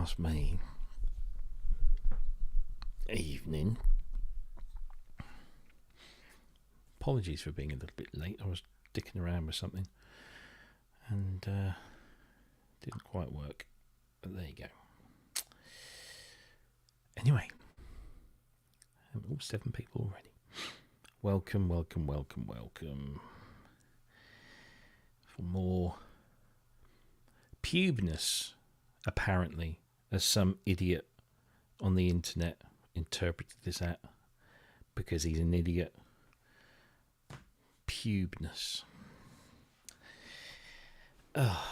ask me, evening. Apologies for being a little bit late. I was dicking around with something and didn't quite work. But there you go. Anyway, all 7 people already. Welcome, welcome, welcome, welcome. For more Pubness, apparently, as some idiot on the internet interpreted this at, because he's an idiot. Pubness. Oh,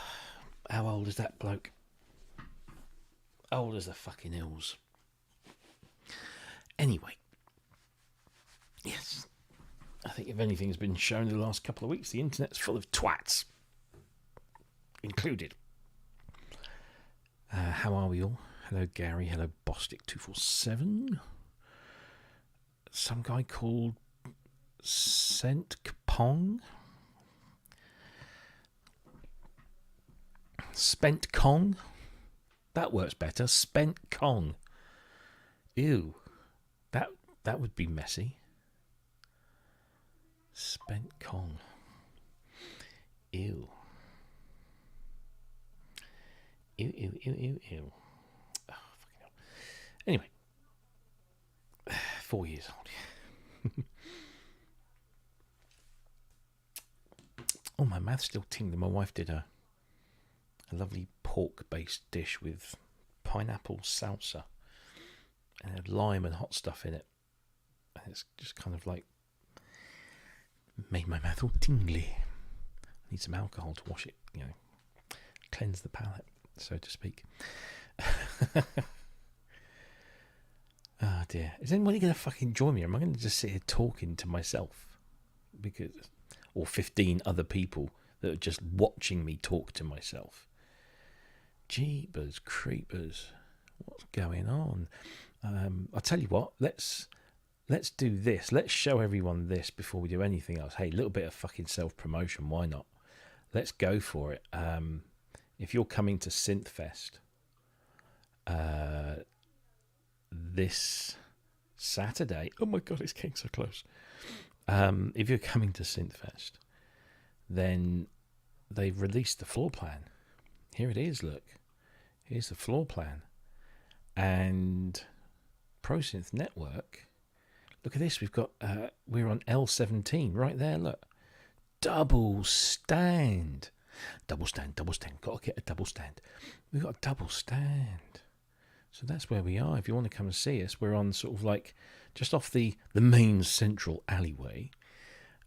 how old is that bloke? Old as the fucking hills. Anyway, yes, I think if anything's been shown in the last couple of weeks, the internet's full of twats, included. How are we all? Hello, Gary. Hello, Bostic247. Some guy called Sent Kpong. Spent Kong. That works better. Spent Kong. Ew. That would be messy. Spent Kong. Ew. Ew, ew, ew, ew, ew. Oh, fucking hell. Anyway. 4 years old. Oh, my mouth's still tingling. My wife did a lovely pork-based dish with pineapple salsa and had lime and hot stuff in it. And it's just kind of like made my mouth all tingly. I need some alcohol to wash it, cleanse the palate, so to speak. Oh dear. Is anybody going to fucking join me? Or am I going to just sit here talking to myself? Or 15 other people that are just watching me talk to myself. Jeepers creepers. What's going on? I'll tell you what, let's do this. Let's show everyone this before we do anything else. Hey, a little bit of fucking self-promotion, why not? Let's go for it. If you're coming to Synthfest this Saturday, oh my god, it's getting so close. If you're coming to Synthfest, then they've released the floor plan. Here it is, look. Here's the floor plan. And ProSynth Network, look at this. We've got, we're on L17 right there, look. Double stand. Double stand. Got to get a double stand. We've got a double stand. So that's where we are. If you want to come and see us, we're on sort of like just off the main central alleyway.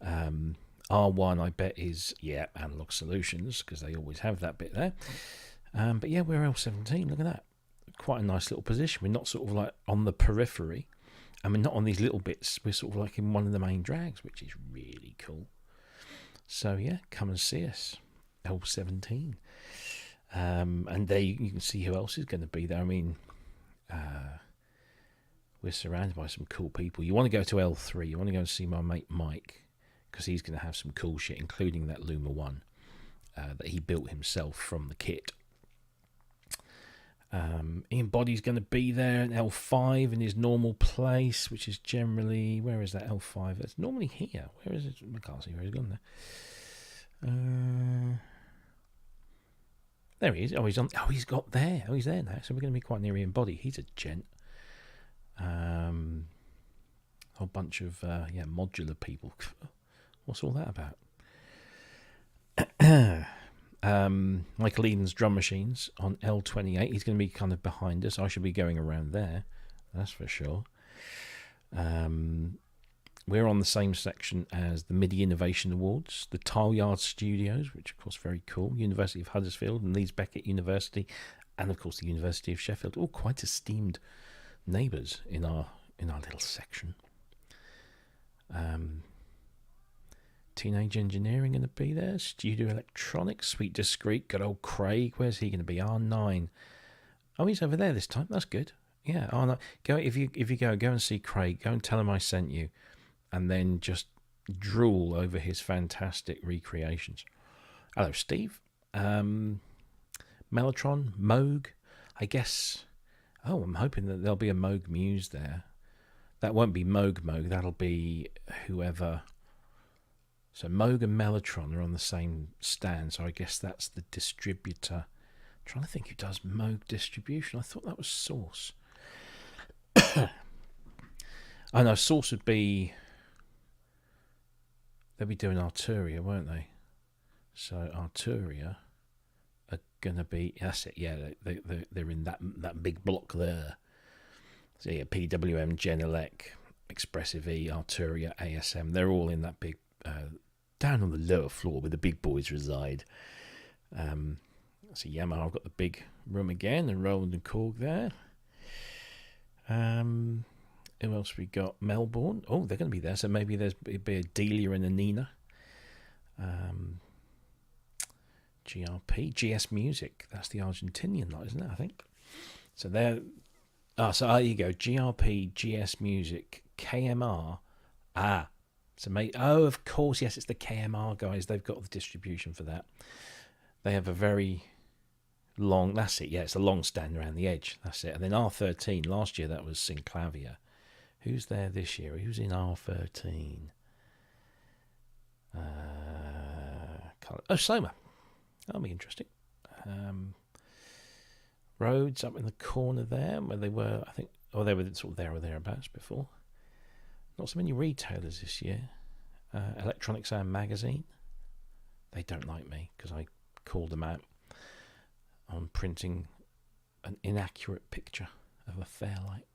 R1, I bet, is, Analog Solutions, because they always have that bit there. But yeah, we're L17. Look at that. Quite a nice little position. We're not sort of like on the periphery. I mean, not on these little bits. We're sort of like in one of the main drags, which is really cool. So yeah, come and see us. L17. And there you can see who else is going to be there. I mean, we're surrounded by some cool people. You want to go to L3. You want to go and see my mate Mike, because he's going to have some cool shit, including that Luma 1 that he built himself from the kit. Ian Body's going to be there in L5 in his normal place, which is generally, where is that L5? It's normally here. Where is it? I can't see where he's gone there. There he is. Oh, he's on. Oh, he's got there. Oh, he's there now. So we're going to be quite near Ian Body. He's a gent. A whole bunch of modular people. What's all that about? Michael Eden's drum machines on L28. He's going to be kind of behind us. I should be going around there. That's for sure. We're on the same section as the MIDI Innovation Awards, the Tileyard Studios, which of course very cool, University of Huddersfield and Leeds Beckett University, and of course the University of Sheffield. All quite esteemed neighbours in our little section. Teenage Engineering going to be there. Studio Electronics, Sweet Discreet, good old Craig. Where's he going to be? R9. Oh, he's over there this time. That's good. Yeah, R9. Go if you go and see Craig. Go and tell him I sent you, and then just drool over his fantastic recreations. Hello, Steve. Mellotron, Moog, I guess. Oh, I'm hoping that there'll be a Moog Muse there. That won't be Moog. That'll be whoever. So Moog and Mellotron are on the same stand. So I guess that's the distributor. I'm trying to think who does Moog distribution. I thought that was Source. I know Source would be. They'll be doing Arturia, won't they? So Arturia are going to be. That's it. Yeah, they're in that big block there. So yeah, PWM, Genelec, Expressive E, Arturia, ASM. They're all in that big. Down on the lower floor where the big boys reside. So Yamaha, I've got the big room again, and Roland and Korg there. Who else we got? Melbourne. Oh, they're going to be there. So maybe there'll be a Delia and a Nina. GRP, GS Music. That's the Argentinian lot, isn't it? I think. So there. So there you go. GRP, GS Music, KMR. So of course, yes, it's the KMR guys. They've got the distribution for that. They have a very long. That's it. Yeah, it's a long stand around the edge. That's it. And then R13. Last year that was Synclavier. Who's there this year? Who's in R13? Soma. That'll be interesting. Rhodes up in the corner there, where they were, I think. They were sort of there or thereabouts before. Not so many retailers this year. Electronic Sound Magazine. They don't like me because I called them out on printing an inaccurate picture of a Fairlight.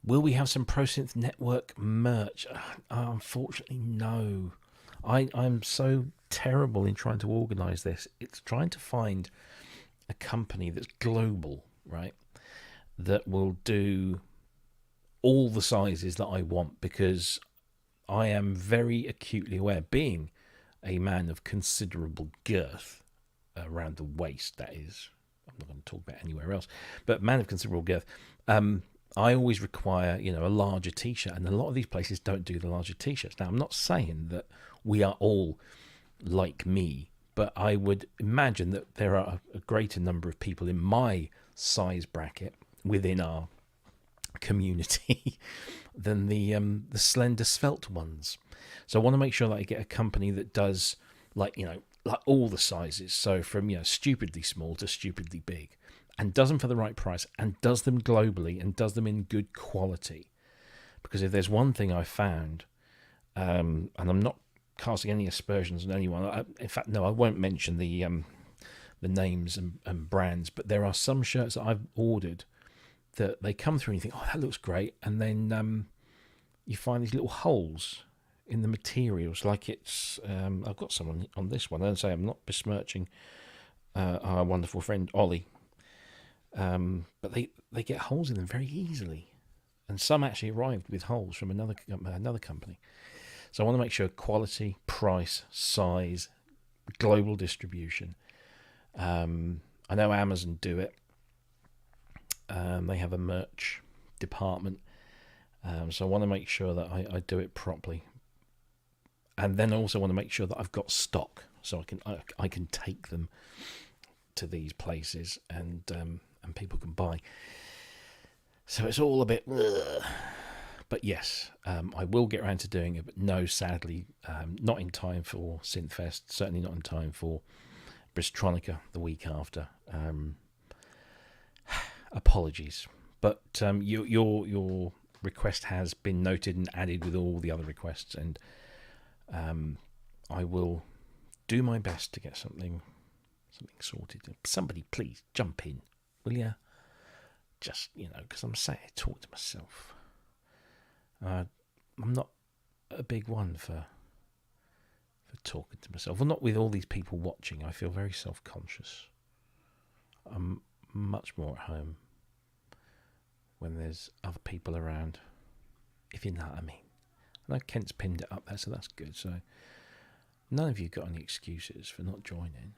Will we have some ProSynth Network merch? Unfortunately, no. I'm so terrible in trying to organise this. It's trying to find a company that's global, right? That will do all the sizes that I want, because I am very acutely aware, being a man of considerable girth around the waist, that is. I'm not going to talk about anywhere else, but man of considerable girth. I always require, a larger t-shirt, and a lot of these places don't do the larger t-shirts. Now, I'm not saying that we are all like me, but I would imagine that there are a greater number of people in my size bracket within our community than the slender svelte ones. So I want to make sure that I get a company that does like all the sizes, so from stupidly small to stupidly big, and does them for the right price, and does them globally, and does them in good quality. Because if there's one thing I found, and I'm not casting any aspersions on anyone, in fact, no, I won't mention the names and brands, but there are some shirts that I've ordered that they come through and you think, oh, that looks great, and then you find these little holes in the materials, like it's I've got someone on this one. I don't say I'm not besmirching our wonderful friend Ollie, but they get holes in them very easily, and some actually arrived with holes from another company. So I want to make sure quality, price, size, global distribution. I know Amazon do it. They have a merch department, so I want to make sure that I do it properly, and then I also want to make sure that I've got stock, so I can take them to these places and people can buy. So it's all a bit, but yes, I will get around to doing it. But no, sadly, not in time for Synthfest. Certainly not in time for Bristronica the week after. Apologies, but your request has been noted and added with all the other requests, and I will do my best to get something sorted. Somebody please jump in, will you? Just because I'm sat here talking to myself. I'm not a big one for talking to myself. Well, not with all these people watching. I feel very self-conscious. I'm much more at home when there's other people around, if you know what I mean. I know Kent's pinned it up there, so that's good. So none of you got any excuses for not joining.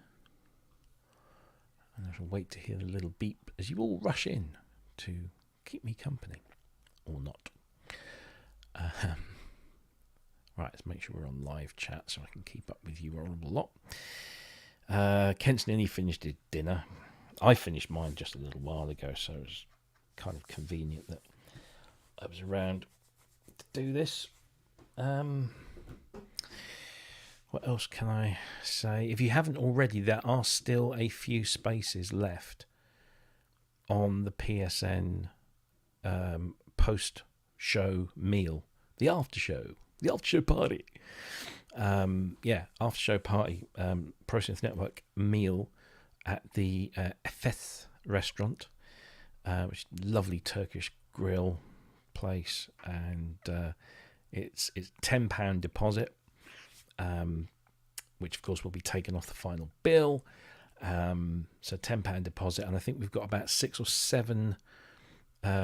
And I shall wait to hear the little beep as you all rush in to keep me company, or not. Right, let's make sure we're on live chat so I can keep up with you horrible lot. Kent's nearly finished his dinner. I finished mine just a little while ago, so it was kind of convenient that I was around to do this. What else can I say? If you haven't already, there are still a few spaces left on the PSN post-show meal, the after-show party. After-show party, ProSynth Network meal at the Efes restaurant, which is a lovely Turkish grill place, and it's £10 deposit, which of course will be taken off the final bill. So £10 deposit, and I think we've got about 6 or 7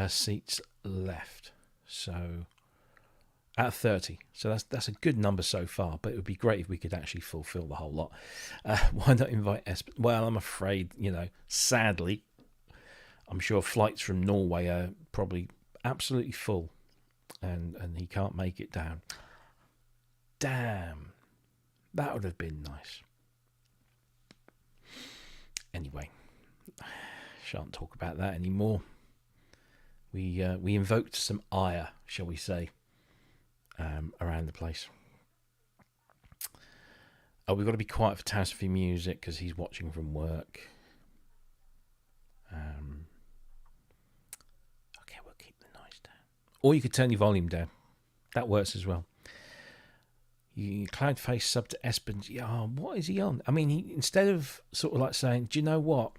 seats left. So out of 30, so that's a good number so far. But it would be great if we could actually fulfil the whole lot. Why not invite Espen? Well, I'm afraid, sadly, I'm sure flights from Norway are probably absolutely full, and he can't make it down. Damn, that would have been nice. Anyway, shan't talk about that anymore. We invoked some ire, shall we say, around the place. Oh, we've got to be quiet for Tasfi music because he's watching from work. Okay, we'll keep the noise down. Or you could turn your volume down. That works as well. Cloudface sub to Espen. Yeah, what is he on? I mean, he, instead of sort of like saying, do you know what?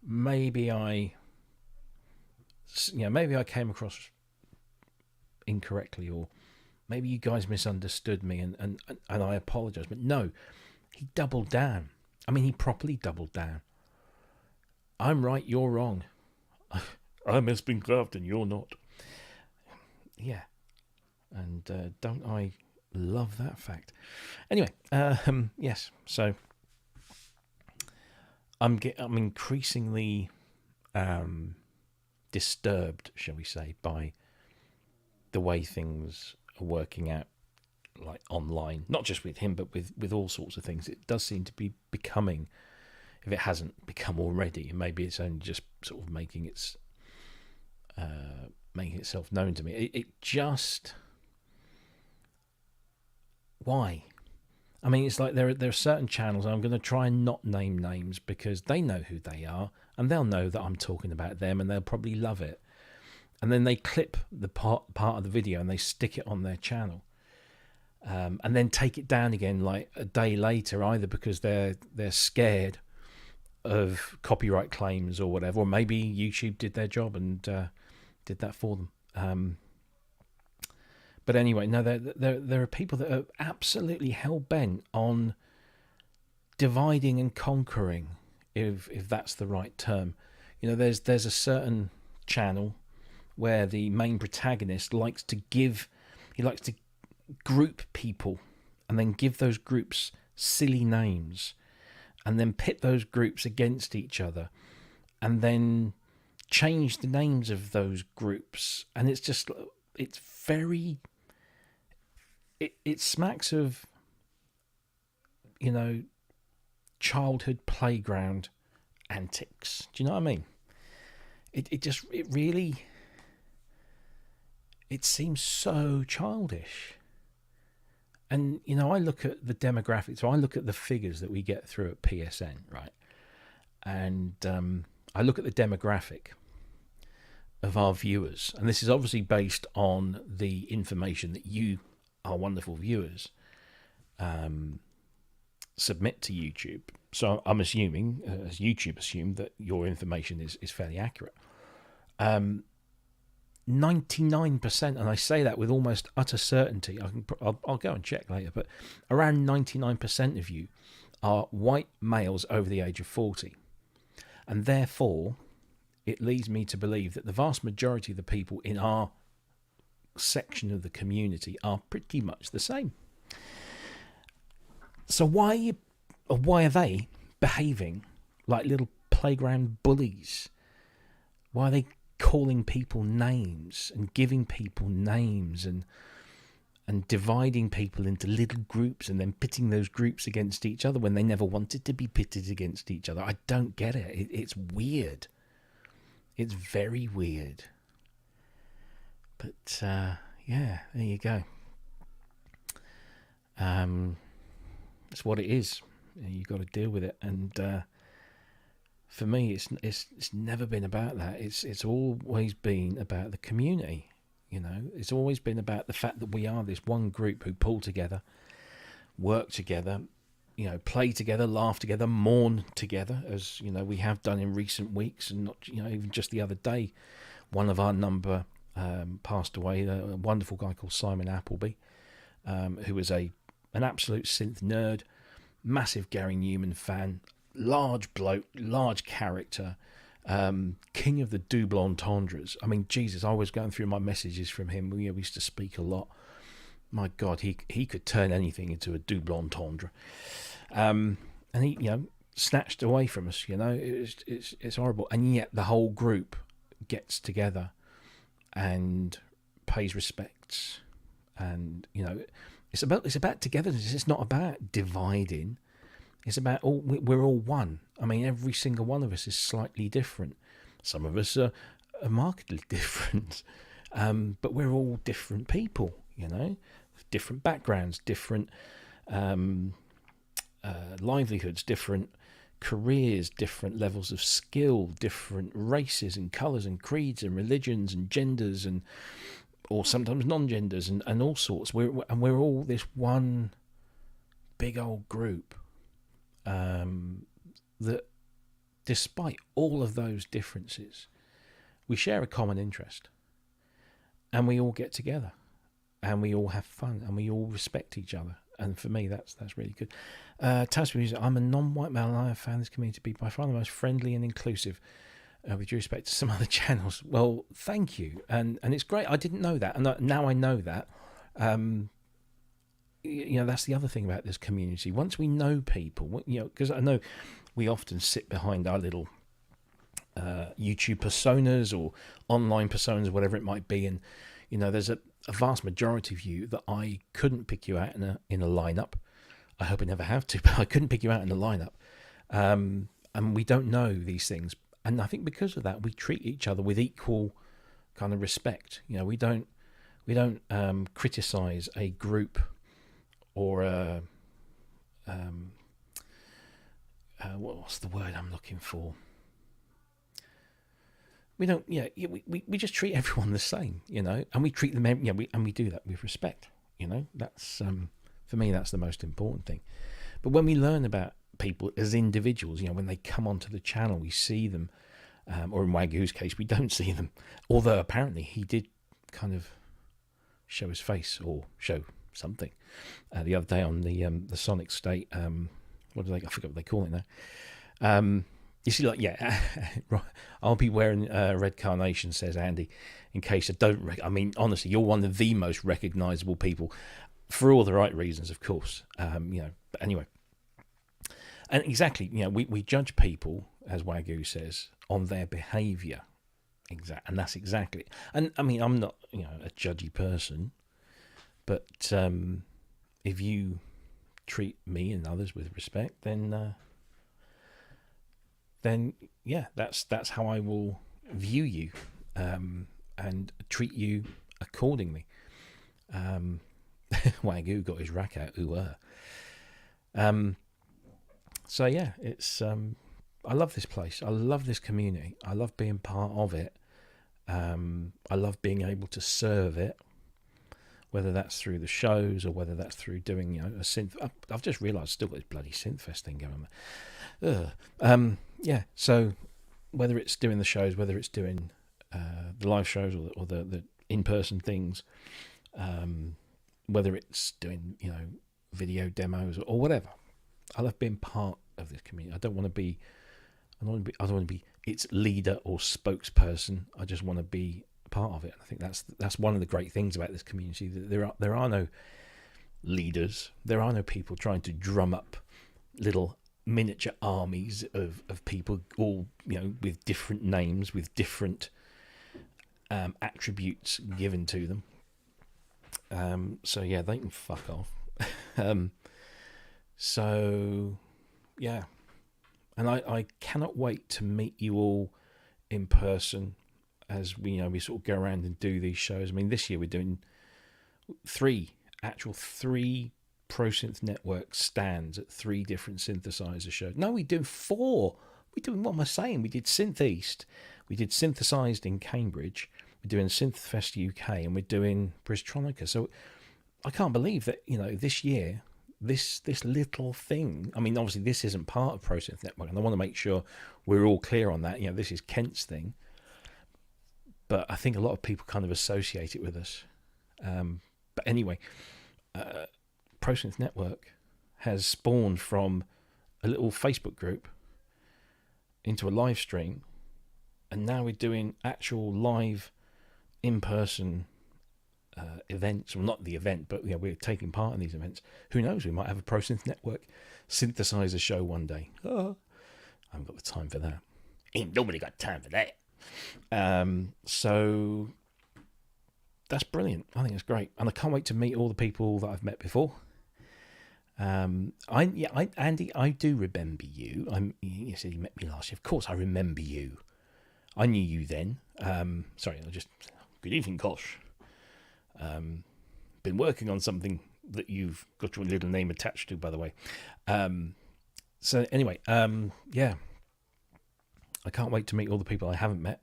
Maybe I came across incorrectly, or maybe you guys misunderstood me, and I apologise. But no, he doubled down. I mean, he properly doubled down. I'm right, you're wrong. I'm Espen Crafton, you're not. Yeah. And don't I love that fact? Anyway, yes. So I'm increasingly disturbed, shall we say, by the way things are working out, like online. Not just with him, but with all sorts of things. It does seem to be becoming, if it hasn't become already, and maybe it's only just sort of making itself known to me. It just. Why? I mean, it's like there are certain channels, and I'm going to try and not name names because they know who they are, and they'll know that I'm talking about them, and they'll probably love it. And then they clip the part of the video and they stick it on their channel, and then take it down again like a day later, either because they're scared of copyright claims or whatever, or maybe YouTube did their job and did that for them. But anyway, no, there are people that are absolutely hell-bent on dividing and conquering, if that's the right term. There's a certain channel where the main protagonist likes to group people and then give those groups silly names and then pit those groups against each other and then change the names of those groups. And it's very... It smacks of, childhood playground antics. Do you know what I mean? It seems so childish. And, I look at the demographics, so I look at the figures that we get through at PSN, right? And I look at the demographic of our viewers. And this is obviously based on the information that you, our wonderful viewers, submit to YouTube. So I'm assuming, as YouTube assumed, that your information is fairly accurate. 99%, and I say that with almost utter certainty. I'll go and check later, but around 99% of you are white males over the age of 40, and therefore it leads me to believe that the vast majority of the people in our section of the community are pretty much the same. So why are they behaving like little playground bullies? Why are they calling people names and giving people names and and dividing people into little groups and then pitting those groups against each other when they never wanted to be pitted against each other. I don't get it. It's weird. It's very weird. But yeah, there you go. It's what it is. You've got to deal with it. And for me, it's never been about that. It's always been about the community. You know, it's always been about the fact that we are this one group who pull together, work together, you know, play together, laugh together, mourn together, as you know we have done in recent weeks, and not, you know, even just the other day, one of our number passed away. A wonderful guy called Simon Appleby, who was an absolute synth nerd, massive Gary Newman fan, large bloke, large character, king of the double entendres. I mean, Jesus, I was going through my messages from him. We used to speak a lot. My God, he could turn anything into a double entendre, and he, you know, snatched away from us. You know, it's horrible, and yet the whole group gets together and pays respects, and you know, it's about togetherness. It's not about dividing. It's about we're all one. I mean, every single one of us is slightly different. Some of us are markedly different, but we're all different people. You know, different backgrounds, different livelihoods, different careers, different levels of skill, different races and colours and creeds and religions and genders and or sometimes non-genders and all sorts. We're all this one big old group. That despite all of those differences, we share a common interest, and we all get together, and we all have fun, and we all respect each other. And for me, that's really good. Tasman Music, I'm a non-white male, and I have found this community to be by far the most friendly and inclusive, with due respect to some other channels. Well, thank you, and it's great. I didn't know that, and now I know that. You know, that's the other thing about this community. Once we know people, you know, because I know we often sit behind our little YouTube personas or online personas, whatever it might be, and you know, there's a vast majority of you that I couldn't pick you out in a lineup. I hope I never have to, but I couldn't pick you out in a lineup, and we don't know these things, and I think because of that, we treat each other with equal kind of respect. You know, we don't criticize a group or what's the word I'm looking for? We don't, we just treat everyone the same, you know, and we treat them, you know, we do that with respect, you know. That's for me, that's the most important thing. But when we learn about people as individuals, you know, when they come onto the channel, we see them, or in Wagyu's case, we don't see them. Although apparently he did kind of show his face or show something the other day on the Sonic State. What do they? I forget what they call it now. You see, like, yeah, I'll be wearing red carnation, says Andy. In case I don't, I mean, honestly, you're one of the most recognisable people for all the right reasons, of course. You know, but anyway, and exactly, you know, we judge people, as Wagyu says, on their behaviour. And that's exactly. And I mean, I'm not, you know, a judgy person. But if you treat me and others with respect, then yeah, that's how I will view you, and treat you accordingly. Wagyu got his rack out. So yeah, it's I love this place. I love this community. I love being part of it. I love being able to serve it. Whether that's through the shows or whether that's through doing, you know, a synth. I've just realised still got this bloody synthfest thing going on. Yeah. So whether it's doing the shows, whether it's doing the live shows or the in-person things, whether it's doing, you know, video demos or whatever, I love being part of this community. I don't want to be its leader or spokesperson. I just want to be part of it. I think that's one of the great things about this community, that there are no leaders, there are no people trying to drum up little miniature armies of people, all, you know, with different names, with different attributes given to them. So yeah, they can fuck off. um, so yeah, and I cannot wait to meet you all in person as we sort of go around and do these shows. I mean, this year we're doing three ProSynth Network stands at 3 different synthesizer shows. No, we do 4. We doing, what am I saying? We did Synth East, we did Synthesized in Cambridge, we're doing Synthfest UK, and we're doing Bristronica. So I can't believe that this year, this little thing. I mean, obviously this isn't part of ProSynth Network, and I want to make sure we're all clear on that. This is Kent's thing, but I think a lot of people kind of associate it with us. But anyway, ProSynth Network has spawned from a little Facebook group into a live stream, and now we're doing actual live in-person events. Well, not the event, but we're taking part in these events. Who knows, we might have a ProSynth Network synthesizer show one day. I haven't got the time for that. Ain't nobody got time for that. So that's brilliant. I think it's great, and I can't wait to meet all the people that I've met before. Andy, I do remember you. You said you met me last year. Of course, I remember you. I knew you then. Good evening, Kosh. Been working on something that you've got your little name attached to, by the way. So anyway, yeah. I can't wait to meet all the people I haven't met.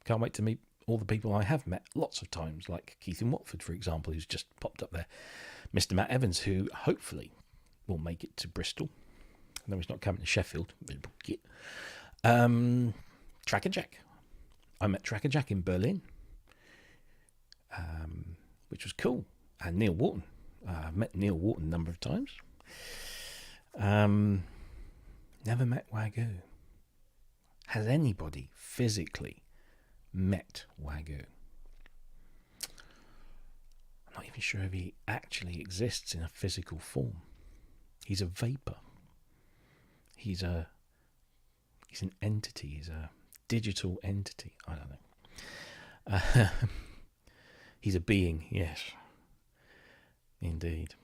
Can't wait to meet all the people I have met lots of times, like Keith in Watford, for example, who's just popped up there. Mr. Matt Evans, who hopefully will make it to Bristol. No, he's not coming to Sheffield. Tracker Jack. I met Tracker Jack in Berlin, which was cool. And Neil Wharton. I've met Neil Wharton a number of times. Never met Wagyu. Has anybody physically met Wagyu? I'm not even sure if he actually exists in a physical form. He's a vapor. He's an entity. He's a digital entity. I don't know. He's a being, yes. Indeed.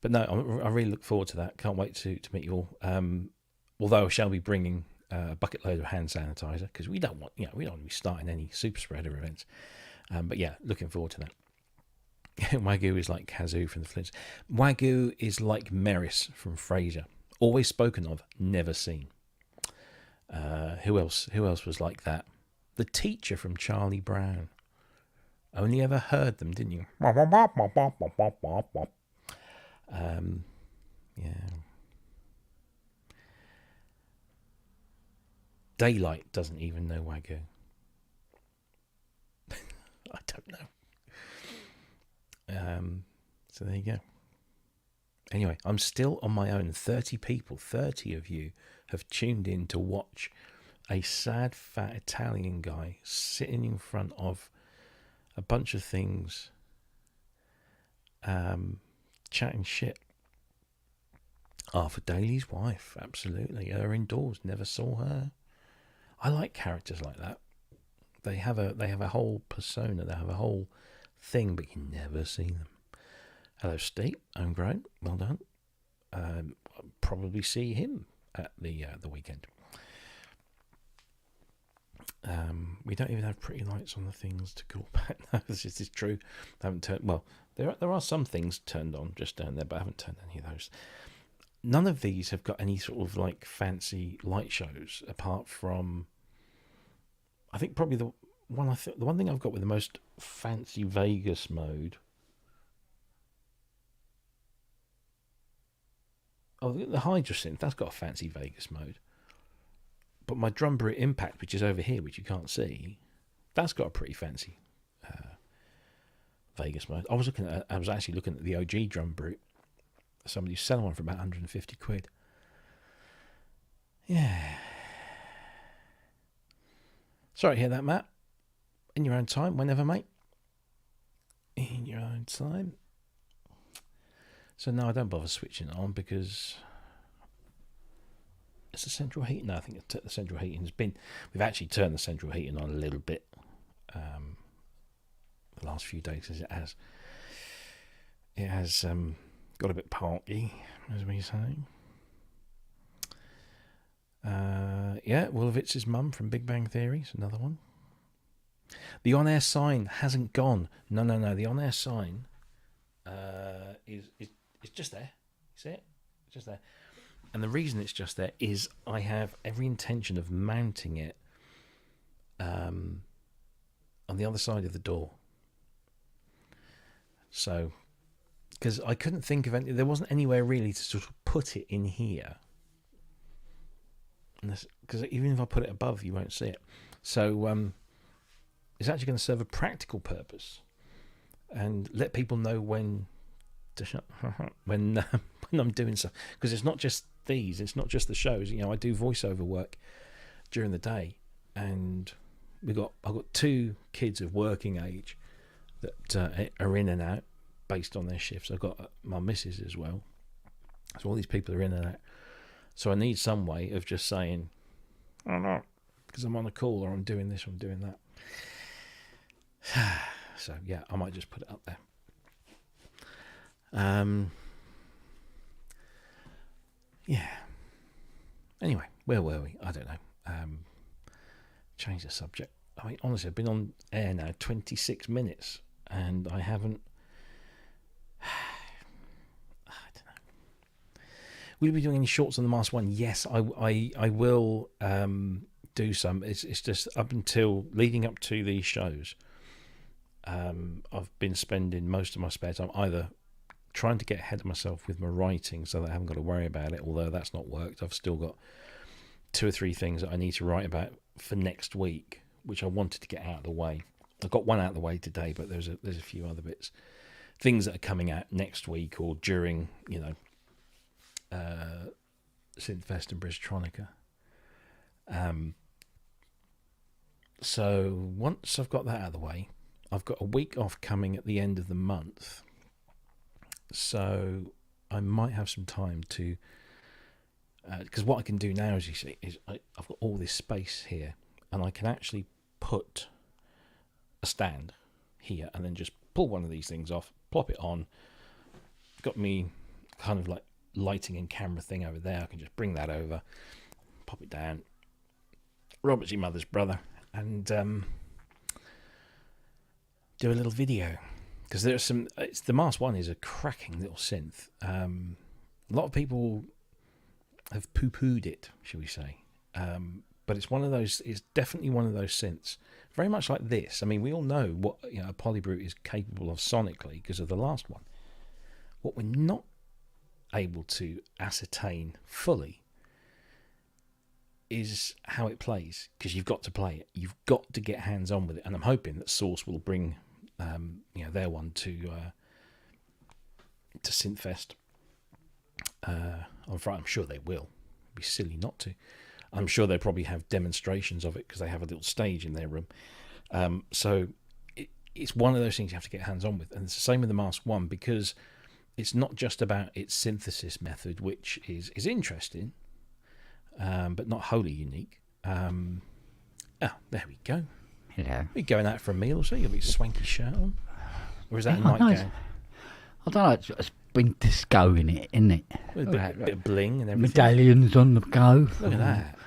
But no, I really look forward to that. Can't wait to meet you all. Although I shall be bringing a bucket load of hand sanitizer, because we don't want to be starting any super spreader events. But yeah, looking forward to that. Wagyu is like Kazoo from the Flints. Wagyu is like Meris from Frasier. Always spoken of, never seen. Who else was like that? The teacher from Charlie Brown. Only ever heard them, didn't you? Yeah. Daylight doesn't even know Wagyu. I don't know. So there you go. Anyway, I'm still on my own. 30 of you have tuned in to watch a sad, fat Italian guy sitting in front of a bunch of things, chatting shit. For Daly's wife, absolutely. Her indoors, never saw her. I like characters like that. They have a whole persona. They have a whole thing, but you never see them. Hello, Steve. Homegrown. Well done. I'll probably see him at the weekend. We don't even have pretty lights on the things to call back. No, this is true. I haven't turned. Well, there are some things turned on just down there, but I haven't turned any of those. None of these have got any sort of like fancy light shows, apart from, I think probably the one thing I've got with the most fancy Vegas mode. Oh, the Hydrosynth, that's got a fancy Vegas mode. But my Drum Brute Impact, which is over here, which you can't see, that's got a pretty fancy Vegas mode. I was actually looking at the OG Drum Brute. Somebody's selling one for about 150 quid. Yeah. Sorry to hear that, Matt. In your own time, whenever, mate. In your own time. So no, I don't bother switching it on because it's the central heating. No, I think the central heating has been. We've actually turned the central heating on a little bit. the last few days, as it has. It has got a bit parky, as we say. Wollowitz's mum from Big Bang Theory is another one. The on-air sign hasn't gone. No. The on-air sign is just there. See it? It's just there. And the reason it's just there is I have every intention of mounting it on the other side of the door. So, because I couldn't think of any, there wasn't anywhere really to sort of put it in here. Because even if I put it above, you won't see it. So, it's actually going to serve a practical purpose and let people know when to when I'm doing stuff. Because it's not just these, it's not just the shows. I do voiceover work during the day, and I've got 2 kids of working age that are in and out based on their shifts. I've got my missus as well, so all these people are in and out. So I need some way of just saying, I don't know, because I'm on a call, or I'm doing this, or I'm doing that. So yeah, I might just put it up there. Yeah. Anyway, where were we? I don't know. Change the subject. I mean, honestly, I've been on air now 26 minutes, and I haven't. I don't know. Will you be doing any shorts on the Mask One? Yes, I will do some. It's just up until leading up to these shows. I've been spending most of my spare time either trying to get ahead of myself with my writing so that I haven't got to worry about it, although that's not worked. I've still got 2 or 3 things that I need to write about for next week, which I wanted to get out of the way. I got one out of the way today, but there's a few other bits, things that are coming out next week or during, Synthfest and Bristronica. So once I've got that out of the way, I've got a week off coming at the end of the month. So I might have some time to, because what I can do now, as you see, is I've got all this space here, and I can actually put a stand here and then just pull one of these things off, plop it on. Got me kind of like lighting and camera thing over there. I can just bring that over, pop it down. Robert's your mother's brother, and do a little video. Because there's some, the Mars One is a cracking little synth. A lot of people have poo-pooed it, shall we say? But it's one of those. It's definitely one of those synths, very much like this. I mean, we all know what a Polybrute is capable of sonically because of the last one. What we're not able to ascertain fully is how it plays, because you've got to play it. You've got to get hands-on with it, and I'm hoping that Source will bring their one to Synthfest on Friday. I'm sure they will. It'd be silly not to. I'm sure they probably have demonstrations of it because they have a little stage in their room. So it's one of those things you have to get hands on with, and it's the same with the Mask One, because it's not just about its synthesis method, which is interesting, but not wholly unique. There we go. Yeah. Are you going out for a meal or so? You got a bit swanky shirt on? Or is that a nightgown? I don't know, it's been disco in it, isn't it? With a bit of bling and everything. Medallions on the go. Look at that.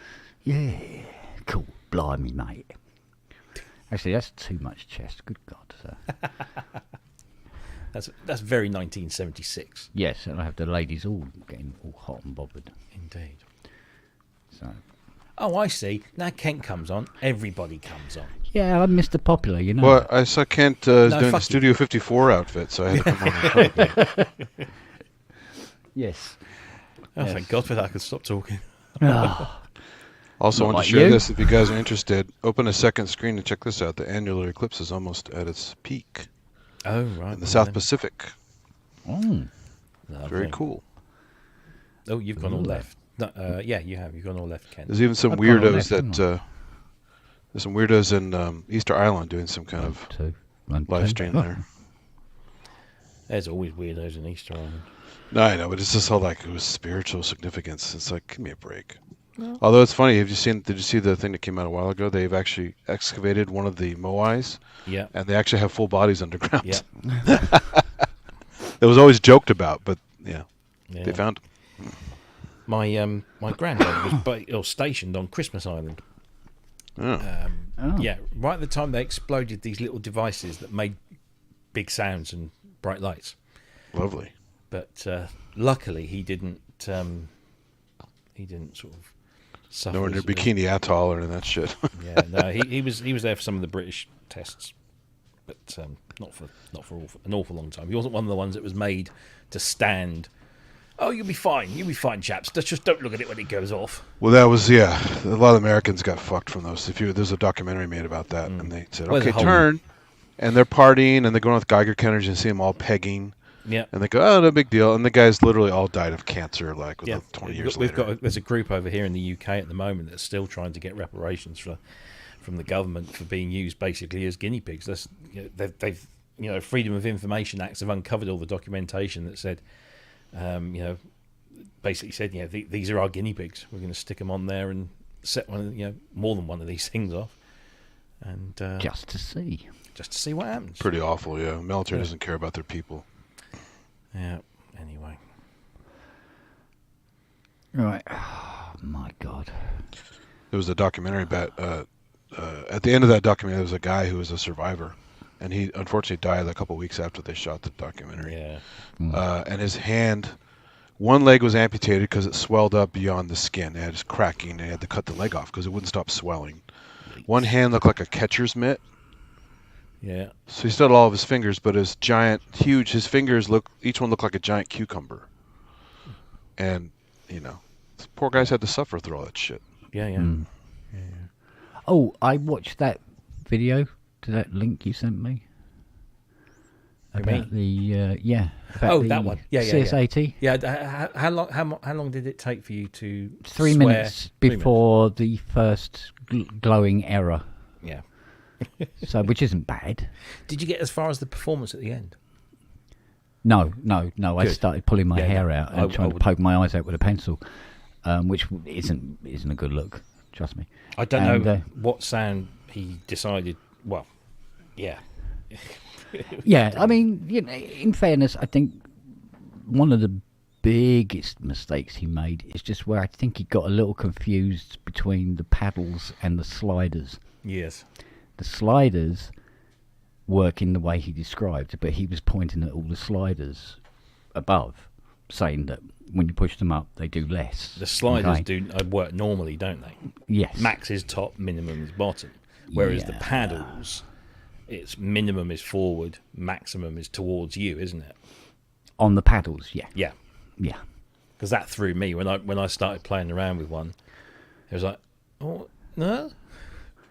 Yeah. Cool. Blimey, mate. Actually, that's too much chest. Good God. So. That's very 1976. Yes, and I have the ladies all getting all hot and bothered. Indeed. So. Oh, I see. Now Kent comes on, everybody comes on. Yeah, I'm Mr. Popular, you know. Well, I saw Kent doing the Studio 54 outfit, so I had to come on and cover it. Yes. Oh, thank God for that. I could stop talking. Also, I wanted to share this if you guys are interested. Open a second screen and check this out. The annular eclipse is almost at its peak. Oh, right. In the South Pacific. Oh. Very cool. Oh, you've gone all left. No, yeah, you have. You've gone all left, Ken. There's even some weirdos there's some weirdos in Easter Island doing some kind of live stream there. There's always weirdos in Easter Island. No, I know, but it's just all like it was spiritual significance. It's like, give me a break. No. Although it's funny, did you see the thing that came out a while ago? They've actually excavated one of the moais, Yeah. and they actually have full bodies underground. Yeah. It was always joked about, but yeah. Yeah. They found him. My granddad was stationed on Christmas Island. Oh. Yeah, right at the time they exploded these little devices that made big sounds and bright lights. Lovely. But luckily he didn't sort of suffer. Nowhere near Bikini Atoll or any of that shit. Yeah, no, he was there for some of the British tests, but not for an awful long time. He wasn't one of the ones that was made to stand. Oh, you'll be fine, chaps. Just don't look at it when it goes off. Well, that was, yeah. A lot of Americans got fucked from those. There's a documentary made about that, and they said, okay, turn. And they're partying, and they're going with Geiger counters and see them all pegging. Yeah. And they go, oh, no big deal. And the guys literally all died of cancer, like, 20 years later. There's a group over here in the UK at the moment that's still trying to get reparations from the government for being used basically as guinea pigs. They've Freedom of Information Acts have uncovered all the documentation that said, basically said, these are our guinea pigs. We're going to stick them on there and set more than one of these things off, and just to see what happens. Pretty awful, yeah. Military doesn't care about their people. Yeah. Anyway. Right. Oh, my God. There was a documentary about at the end of that documentary, there was a guy who was a survivor, and he unfortunately died a couple of weeks after they shot the documentary. Yeah. And his hand, one leg was amputated because it swelled up beyond the skin. They had this cracking, and they had to cut the leg off because it wouldn't stop swelling. One hand looked like a catcher's mitt. Yeah. So he still had all of his fingers, but his fingers each one looked like a giant cucumber. And, these poor guys had to suffer through all that shit. Yeah. Yeah. Oh, I watched that video to that link you sent me. About that one. Yeah. CSAT. Yeah. How long did it take for you to 3 minutes before the first glowing error. Yeah. So, which isn't bad. Did you get as far as the performance at the end? No. I started pulling my hair out and trying to poke my eyes out with a pencil, which isn't a good look. Trust me. I don't know what sound he decided. Well, yeah. Yeah, I mean, in fairness, I think one of the biggest mistakes he made is just where I think he got a little confused between the paddles and the sliders. Yes. The sliders work in the way he described, but he was pointing at all the sliders above, saying that when you push them up, they do less. The sliders do work normally, don't they? Yes. Max is top, minimum is bottom. Whereas the paddles, its minimum is forward, maximum is towards you, isn't it? On the paddles, yeah. Yeah. Yeah. Because that threw me when I started playing around with one. It was like, oh no,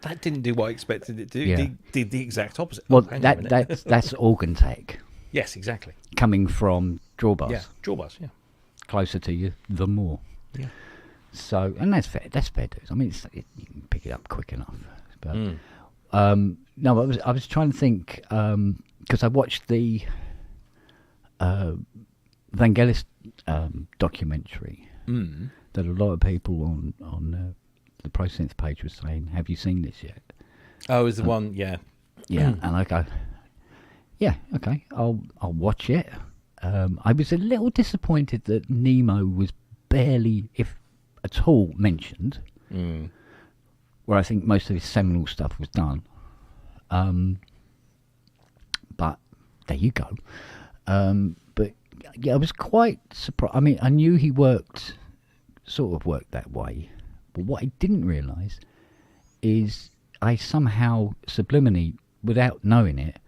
that didn't do what I expected it to do. Yeah. Did the exact opposite. Well, that's organ tech. Yes, exactly. Coming from drawbars. Yeah, drawbars. Yeah. Closer to you, the more. Yeah. So, and that's fair. That's fair dues. I mean, you can pick it up quick enough. But no, I was trying to think because I watched the Vangelis documentary that a lot of people on the ProSynth page was saying, "Have you seen this yet?" Oh, is the one? Yeah. Yeah, and I go, "Yeah, okay, I'll watch it." I was a little disappointed that Nemo was barely, if at all, mentioned. Where I think most of his seminal stuff was done. But there you go. But yeah, I was quite surprised. I mean, I knew he sort of worked that way. But what I didn't realise is I somehow subliminally, without knowing it,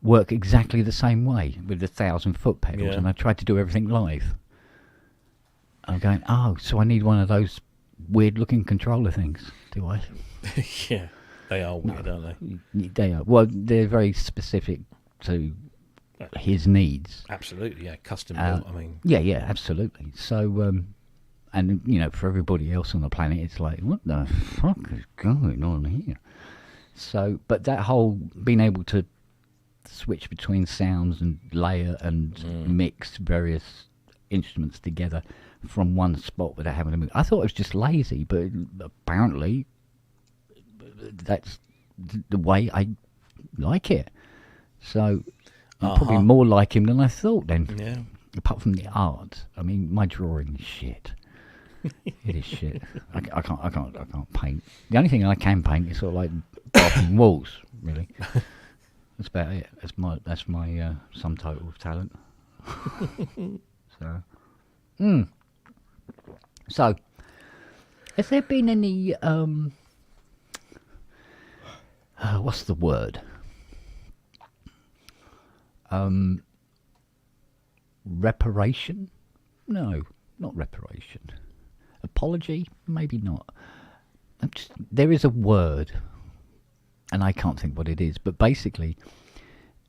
work exactly the same way with the 1,000-foot pedals. And I tried to do everything live. I'm going, so I need one of those weird-looking controller things, do I? Yeah, they are weird, aren't they? They are. Well, they're very specific to his needs. Absolutely, yeah, custom built. I mean, yeah, absolutely. So, and for everybody else on the planet, it's like, what the fuck is going on here? So, but that whole being able to switch between sounds and layer and mix various instruments together from one spot without having to move. I thought it was just lazy, but apparently that's the way I like it. So I'm probably more like him than I thought then. Yeah. Apart from the art, I mean, my drawing is shit. It is shit. I can't paint. The only thing I can paint is sort of like bathroom walls. Really, that's about it. That's my sum total of talent. So, has there been any what's the word? Reparation? No, not reparation. Apology? Maybe not. There is a word, and I can't think what it is, but basically,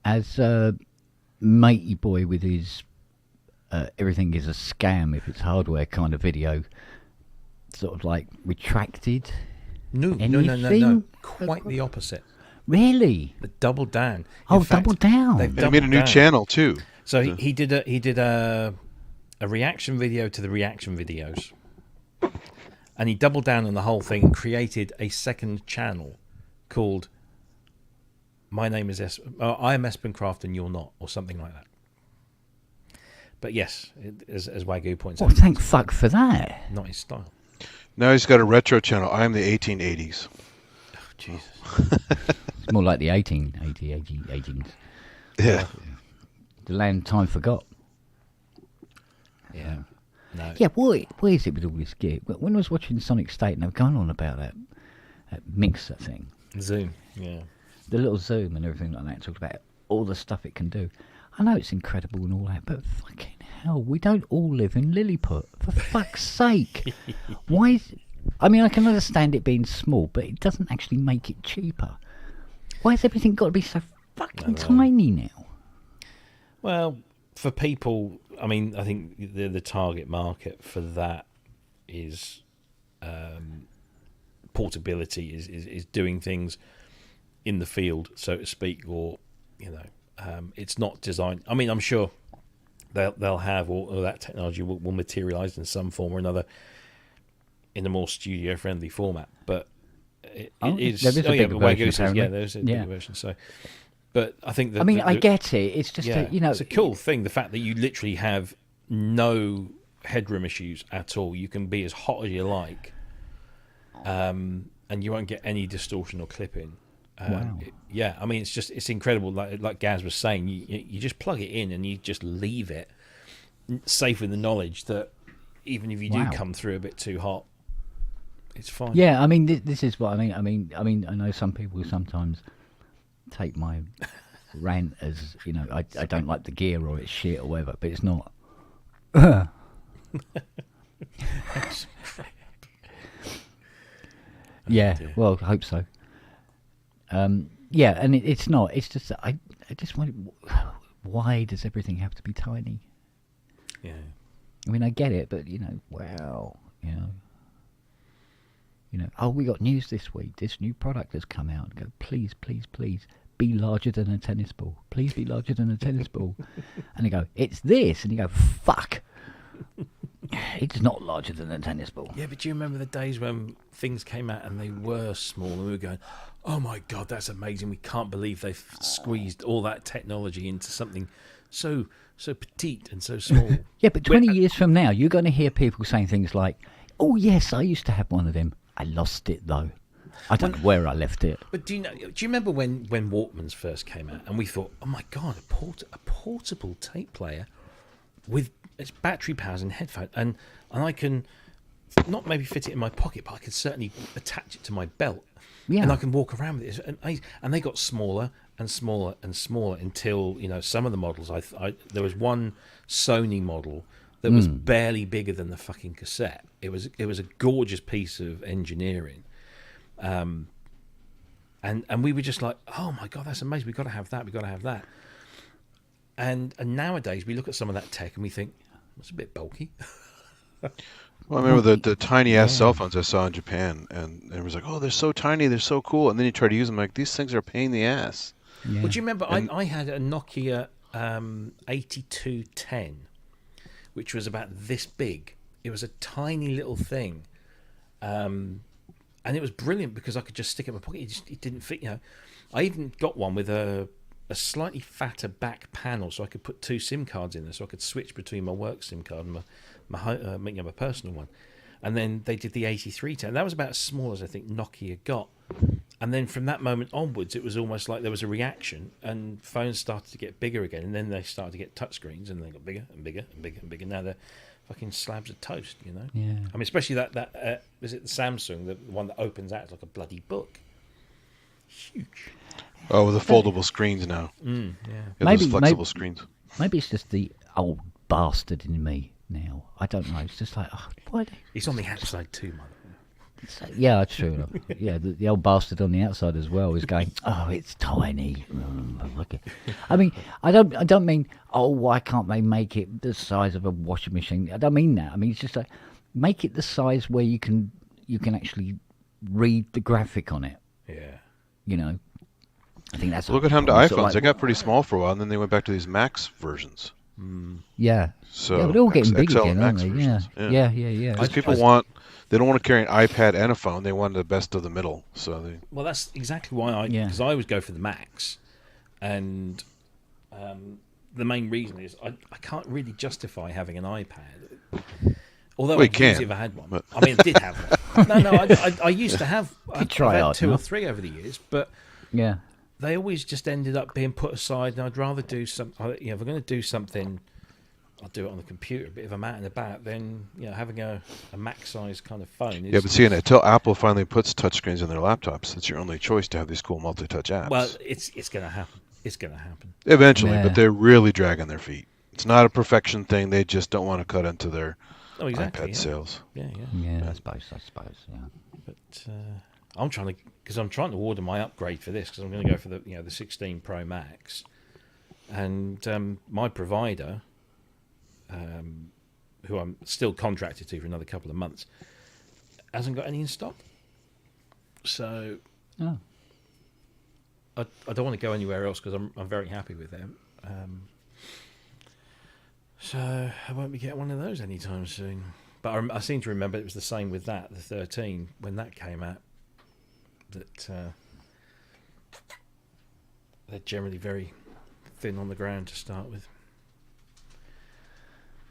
as Matey Boy with his everything is a scam if it's hardware kind of video, sort of like retracted. No. Quite the opposite. Really? The double down. Double down. They made a new channel too. So he did a reaction video to the reaction videos, and he doubled down on the whole thing and created a second channel called "My Name is I am Espencraft and You're Not," or something like that. But yes, as Wagyu points out, thank fuck for that. Not his style. Now he's got a retro channel. I am the 1880s. Oh, Jesus. It's more like the 18s. Yeah. The land time forgot. Yeah. No. Yeah, why is it with all this gear? When I was watching Sonic State and they were going on about that mixer thing. Zoom, yeah. The little zoom and everything like that, talked about all the stuff it can do. I know it's incredible and all that, but fucking hell, we don't all live in Lilliput. For fuck's sake. Why is... I mean, I can understand it being small, but it doesn't actually make it cheaper. Why has everything got to be so fucking tiny now? Well, for people, I mean, I think the target market for that is portability, is doing things in the field, so to speak, or, you know, it's not designed. I mean, I'm sure they'll have all that technology will materialize in some form or another in a more studio friendly format, but it is. There is a bigger version. There's a bigger version. So, but I think that, I mean, I get it. It's just it's a cool thing. The fact that you literally have no headroom issues at all. You can be as hot as you like, and you won't get any distortion or clipping. Wow. I mean, it's incredible. Like Gaz was saying, you just plug it in and you just leave it, safe with the knowledge that even if you do come through a bit too hot, it's fine. Yeah, I mean, this is what I mean. I mean, I know some people sometimes take my rant as, you know, I don't like the gear or it's shit or whatever, but it's not. Yeah, well, I hope so. Yeah, and it's not. It's just I just wonder, why does everything have to be tiny? Yeah. I mean, I get it, but you know, you know, oh, we got news this week. This new product has come out. Go, please, please, please, be larger than a tennis ball. Please be larger than a tennis ball. And they go, it's this, and you go, fuck. It's not larger than a tennis ball. Yeah, but do you remember the days when things came out and they were small and we were going, oh my God, that's amazing. We can't believe they've squeezed all that technology into something so petite and so small. Yeah, but 20 years from now, you're going to hear people saying things like, oh yes, I used to have one of them. I lost it though. I don't know where I left it. But do you remember when Walkmans first came out and we thought, oh my God, a portable tape player with its battery powers and headphones, and I can not maybe fit it in my pocket, but I can certainly attach it to my belt, and I can walk around with it. And they got smaller and smaller and smaller until, you know, some of the models. There was one Sony model that was barely bigger than the fucking cassette. It was a gorgeous piece of engineering, and we were just like, oh my God, that's amazing. We've got to have that. We've got to have that. And nowadays we look at some of that tech and we think it's a bit bulky. Well, I remember the tiny ass cell phones I saw in Japan, and everyone's like, "Oh, they're so tiny, they're so cool." And then you try to use them, like, these things are a pain in the ass. Yeah. Well, do you remember I had a Nokia 8210, which was about this big. It was a tiny little thing, and it was brilliant because I could just stick it in my pocket. It didn't fit. I even got one with a slightly fatter back panel, so I could put 2 SIM cards in there, so I could switch between my work SIM card and my personal one. And then they did the 8310. That was about as small as I think Nokia got. And then from that moment onwards, it was almost like there was a reaction, and phones started to get bigger again. And then they started to get touchscreens, and they got bigger and bigger and bigger and bigger. Now they're fucking slabs of toast, Yeah. I mean, especially that is it the Samsung, the one that opens out like a bloody book? Huge. Oh, with the foldable screens now. Yeah. Yeah, those flexible screens. Maybe it's just the old bastard in me now. I don't know. It's just like, why? He's on the outside too, mother. Yeah, true enough. Yeah, the old bastard on the outside as well is going, oh, it's tiny. Look at. I mean, I don't mean, oh, why can't they make it the size of a washing machine? I don't mean that. I mean, it's just like, make it the size where you can actually read the graphic on it. Yeah. I think that's. Look at how the iPhones. They got pretty small for a while, and then they went back to these Max versions. Yeah. So yeah, but they're all getting big XL again, aren't they? versions. Yeah. Because people they don't want to carry an iPad and a phone. They want the best of the middle. So Well, that's exactly why because I always go for the Max, and the main reason is I can't really justify having an iPad. Although I've ever had one. But... I mean, I did have one. No, I used to have. I've had 2 or 3 over the years, but yeah, they always just ended up being put aside. And I'd rather do some. If I'm going to do something, I'll do it on the computer, a bit of a mat and about. Then having a Mac-sized kind of phone. But seeing until Apple finally puts touchscreens in their laptops, it's your only choice to have these cool multi-touch apps. Well, it's going to happen. It's going to happen eventually, but they're really dragging their feet. It's not a perfection thing. They just don't want to cut into their iPad sales. Yeah. I suppose. Yeah. But I'm trying to order my upgrade for this because I'm going to go for the 16 Pro Max, and my provider, who I'm still contracted to for another couple of months, hasn't got any in stock. So I don't want to go anywhere else because I'm very happy with them. So I won't be getting one of those anytime soon. But I seem to remember it was the same with the 13 when that came out. That they're generally very thin on the ground to start with.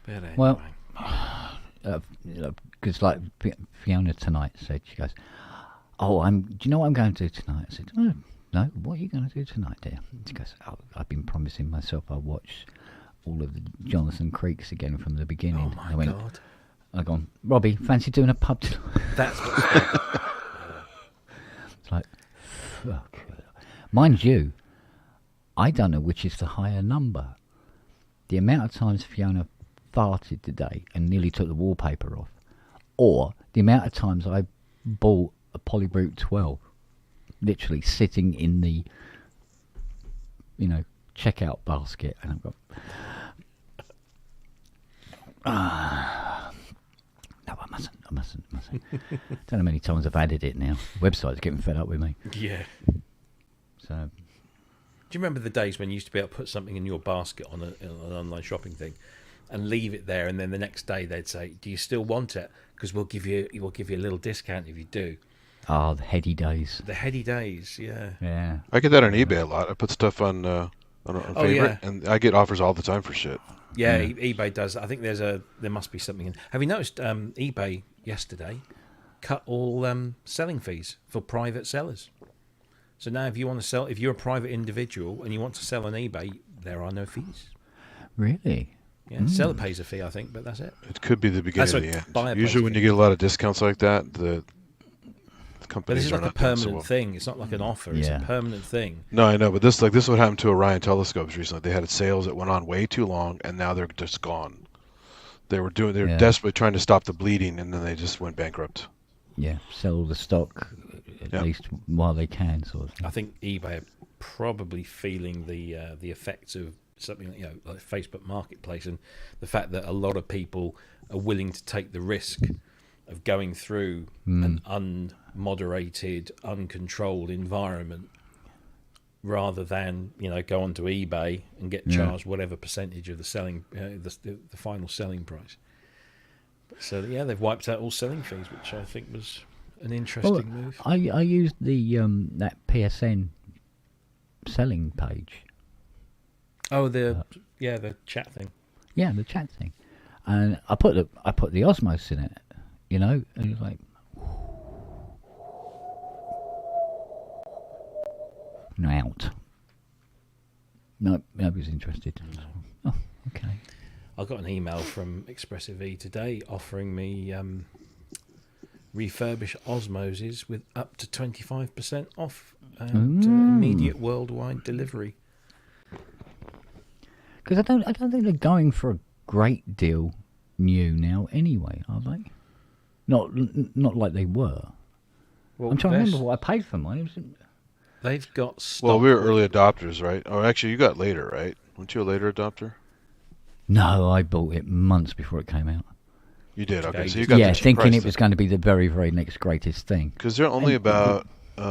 But anyway. Well, because like Fiona tonight said, she goes, "Oh, do you know what I'm going to do tonight?" I said, "Oh, no, what are you going to do tonight, dear?" She goes, "Oh, I've been promising myself I'll watch all of the Jonathan Creeks again from the beginning." Oh my God! I've gone, "Robbie, fancy doing a pub tonight?" That's what's It's like, fuck. Mind you, I don't know which is the higher number. The amount of times Fiona farted today and nearly took the wallpaper off, or the amount of times I bought a Polybrute 12, literally sitting in the, checkout basket, and I've got. No, I mustn't. Don't know how many times I've added it now. Website's getting fed up with me. Yeah. So. Do you remember the days when you used to be able to put something in your basket on an online shopping thing, and leave it there, and then the next day they'd say, "Do you still want it? Because we'll give you a little discount if you do." Oh, the heady days. The heady days, yeah. Yeah. I get that on eBay a lot. I put stuff on favorite, and I get offers all the time for shit. Yeah, eBay does. I think there must be something in. Have you noticed eBay yesterday cut all selling fees for private sellers? So now if you're a private individual and you want to sell on eBay, there are no fees. Really? Yeah, seller pays a fee, I think, but that's it. It could be the beginning of the end. Usually Usually when you get a lot of discounts like that, the companies but this is are like a not doing so permanent well. thing. It's not like an offer. It's a permanent thing. No, I know, but this is what happened to Orion telescopes recently. They had sales that went on way too long, and now they're just gone. They were desperately trying to stop the bleeding, and then they just went bankrupt. Yeah, sell the stock at least while they can, sort of thing. I think eBay are probably feeling the effects of something like Facebook Marketplace, and the fact that a lot of people are willing to take the risk of going through an unmoderated, uncontrolled environment rather than go onto eBay and get charged whatever percentage of the selling the final selling price. So yeah, they've wiped out all selling fees, which I think was an interesting move. I used the that PSN selling page. Oh, the chat thing. Yeah, the chat thing, and I put the Osmos in it, and it was like, out. No, nobody's interested. No. Oh, okay. I got an email from Expressive E today offering me refurbished Osmoses with up to 25% off and immediate worldwide delivery. Because I don't think they're going for a great deal new now anyway, are they? Not like they were. Well, I'm trying to remember what I paid for mine. They've got stock. Well, we were early adopters, right? Oh, actually, you got later, right? Weren't you a later adopter? No, I bought it months before it came out. You did, okay. So you got the cheap thinking price it was going to be the very, very next greatest thing. Because they're only about, is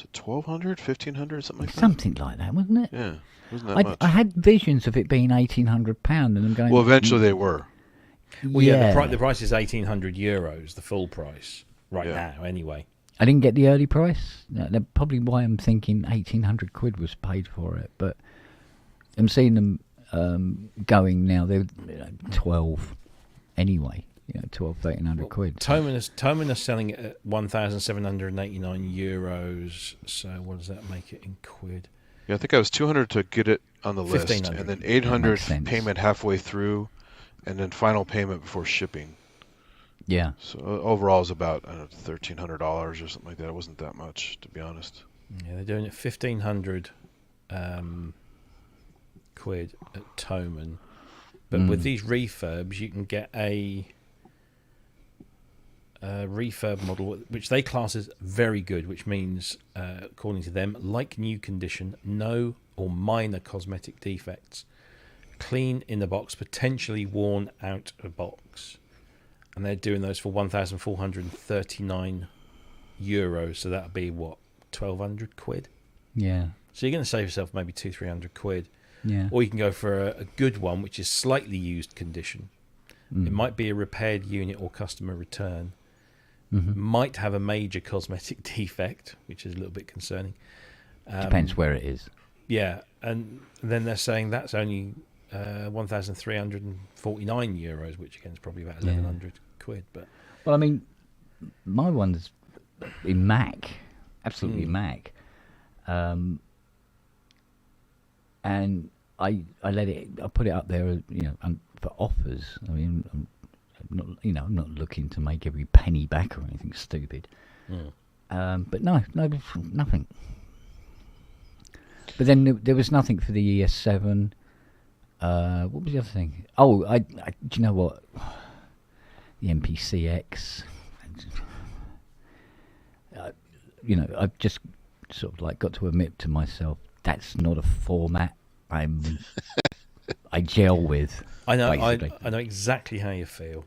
it 1,200, 1,500, something like that? Something like that, wasn't it? Yeah, wasn't that much? I had visions of it being £1,800, and I'm going. Well, eventually they were. Well, yeah, the price is €1,800, the full price now. Anyway, I didn't get the early price. That's probably why I'm thinking £1,800 was paid for it. But I'm seeing them going now. They're 12 anyway. 12, £1,300. Thomann are selling it at €1,789. So what does that make it in quid? Yeah, I think I was 200 to get it on the list, and then 800 payment halfway through, and then final payment before shipping. Yeah. So overall, it's about $1,300 or something like that. It wasn't that much, to be honest. Yeah, they're doing it 1,500 quid at Thomann, but with these refurbs, you can get a refurb model which they class as very good, which means, according to them, like new condition, no or minor cosmetic defects, clean in the box, potentially worn out of box. And they're doing those for €1,439. So that'd be what, 1,200 quid? Yeah. So you're going to save yourself maybe 200-300 quid. Yeah. Or you can go for a good one, which is slightly used condition. It might be a repaired unit or customer return. Might have a major cosmetic defect, which is a little bit concerning. Depends where it is. Yeah, and then they're saying that's only €1,349, which again is probably about 1,100 quid. But well, I mean, my one's in Mac, absolutely Mac, and I put it up there, for offers. I mean, I'm not looking to make every penny back or anything stupid. But no, nothing. But then there was nothing for the ES7. What was the other thing? Oh, do you know what? The MPCX. I've just sort of like got to admit to myself that's not a format I gel with. I know, basically. I know exactly how you feel.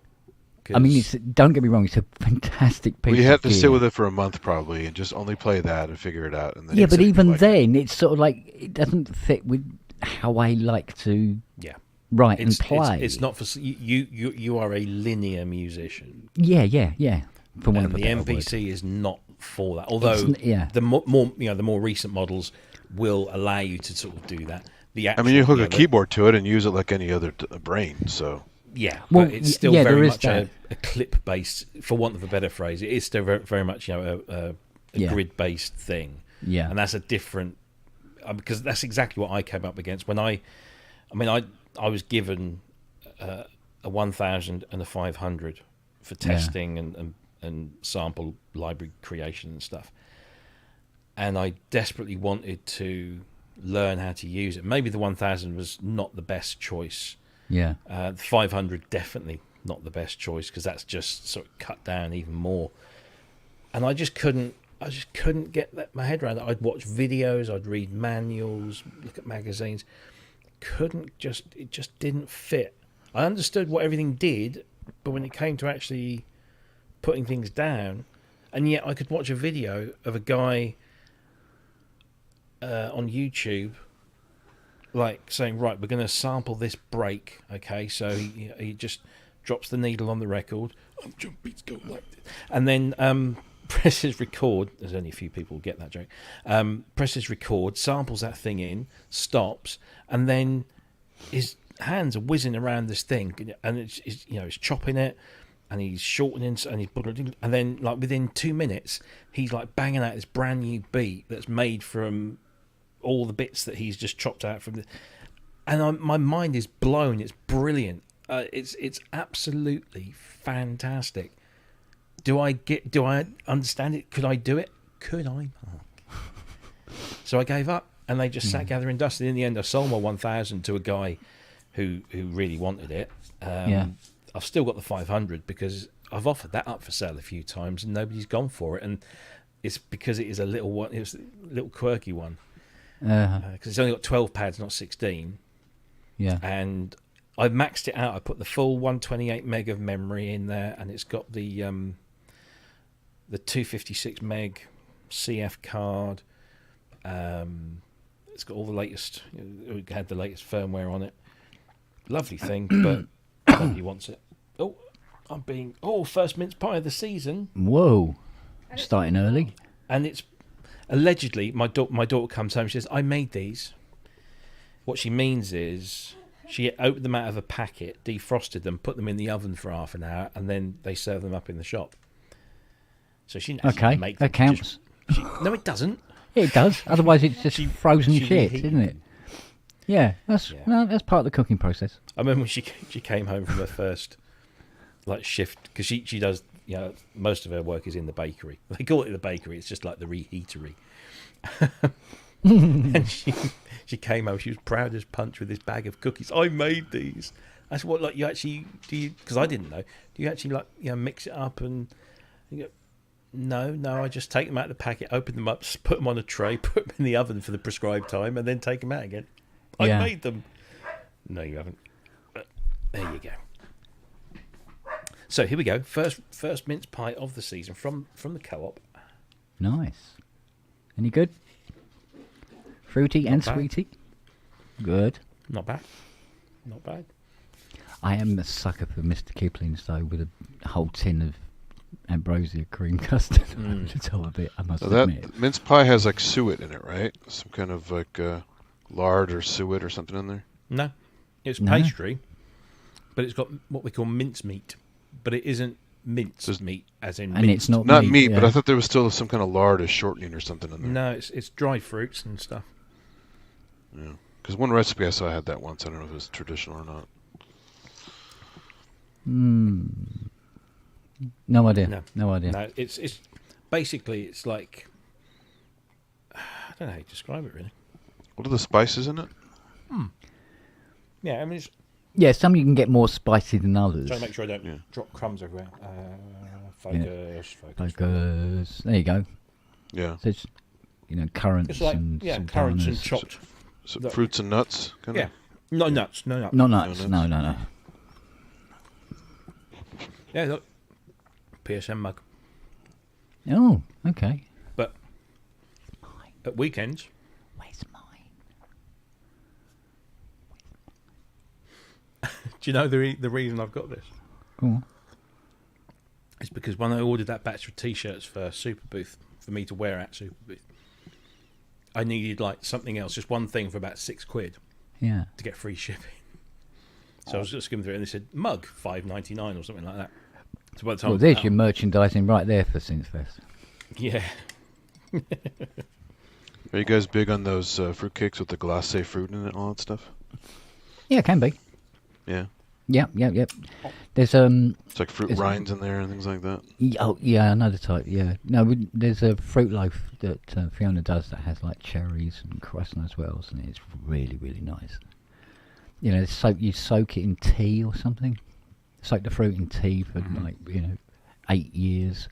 I mean, don't get me wrong, it's a fantastic piece. Well, you have to sit with it for a month probably, and just only play that and figure it out. And then but even then, it's sort of like it doesn't fit with how I like to write and play. It's not for you. You are a linear musician. Yeah. For one and of the MPC is not for that. Although the more recent models will allow you to sort of do that. You hook a keyboard to it and use it like any other brain. So but it's still very much a clip-based, for want of a better phrase. It is still very, very much a grid-based thing. Yeah, and that's a different because that's exactly what I came up against when I was given a 1,000 and a 500 for testing and sample library creation and stuff, and I desperately wanted to learn how to use it. Maybe the 1,000 was not the best choice. Yeah. The 500 definitely not the best choice because that's just sort of cut down even more. And I just couldn't get my head around it. I'd watch videos, I'd read manuals, look at magazines. It just didn't fit. I understood what everything did, but when it came to actually putting things down, and yet I could watch a video of a guy on YouTube, like saying, right, we're going to sample this break. Okay, so he just drops the needle on the record. I'm jumping, go like this, and then presses record. There's only a few people who get that joke. Presses record, samples that thing in, stops, and then his hands are whizzing around this thing, and it's he's chopping it, and he's shortening, and then like within 2 minutes, he's like banging out this brand new beat that's made from all the bits that he's just chopped out from the. And my mind is blown. It's brilliant. It's absolutely fantastic. Do I understand it? Could I do it? Could I, Mark? So I gave up, and they just sat gathering dust. And in the end, I sold my 1,000 to a guy who really wanted it. I've still got the 500 because I've offered that up for sale a few times, and nobody's gone for it. And it's because it is a little one. It was a little quirky one because it's only got 12 pads, not 16. Yeah. And I've maxed it out. I put the full 128 meg of memory in there, and it's got the 256 meg CF card. It's got all the latest. It had the latest firmware on it. Lovely thing, but nobody wants it. First mince pie of the season. Whoa, starting early. And it's allegedly my daughter comes home. She says, "I made these." What she means is she opened them out of a packet, defrosted them, put them in the oven for half an hour, and then they serve them up in the shop. So she didn't actually make them. That counts. No, it doesn't. Yeah, it does. Otherwise, it's just frozen she shit, reheated isn't it? Yeah, that's part of the cooking process. I remember when she came home from her first shift, because she does most of her work is in the bakery. They call it the bakery. It's just like the reheatery. And she came home. She was proud as punch with this bag of cookies. I made these. I said, "What? Like you actually do? You because I didn't know. Do you actually mix it up and?" You go, no. I just take them out of the packet, open them up, put them on a tray, put them in the oven for the prescribed time, and then take them out again. I made them. No, you haven't. But there you go. So here we go. First mince pie of the season from the Co-op. Nice. Any good? Fruity and sweety? Good. Not bad. I am a sucker for Mr. Kipling's though, with a whole tin of ambrosia cream custard over the top of it, I must admit. That mince pie has like suet in it, right? Some kind of like lard or suet or something in there? No. It's pastry, but it's got what we call mince meat. But it isn't minced meat, as in and minced. it's not meat, but I thought there was still some kind of lard or shortening or something in there. No, it's dried fruits and stuff. Yeah, because one recipe I saw had that once. I don't know if it was traditional or not. No idea. No idea. No, it's basically it's like I don't know how to describe it really. What are the spices in it? Yeah, I mean Yeah, some you can get more spicy than others. trying to make sure I don't drop crumbs everywhere. Focus. There you go. Yeah. So it's, currants It's like and currants and sultanas. chopped. So fruits and nuts? Kind Yeah. of? No nuts. Not nuts. No. Yeah, look. PSM mug. Oh, okay. But at weekends, Where's mine? do you know the reason I've got this? Go on. It's because when I ordered that batch of T-shirts for Super Booth, for me to wear at Super Booth, I needed like something else, just one thing for about £6 Yeah. to get free shipping. So I was just skimming through it and they said mug $5.99 or something like that. So by the time Well, there's your merchandising right there for Synthfest. Yeah. Are you guys big on those fruit cakes with the glacé fruit in it and all that stuff? Yeah, it can be. Yeah. Yep. There's It's like fruit rinds in there and things like that. Oh yeah, another type. Yeah, no, there's a fruit loaf that Fiona does that has like cherries and croissant as well, and it's really really nice. You soak it in tea or something. Soak the fruit in tea for 8 years.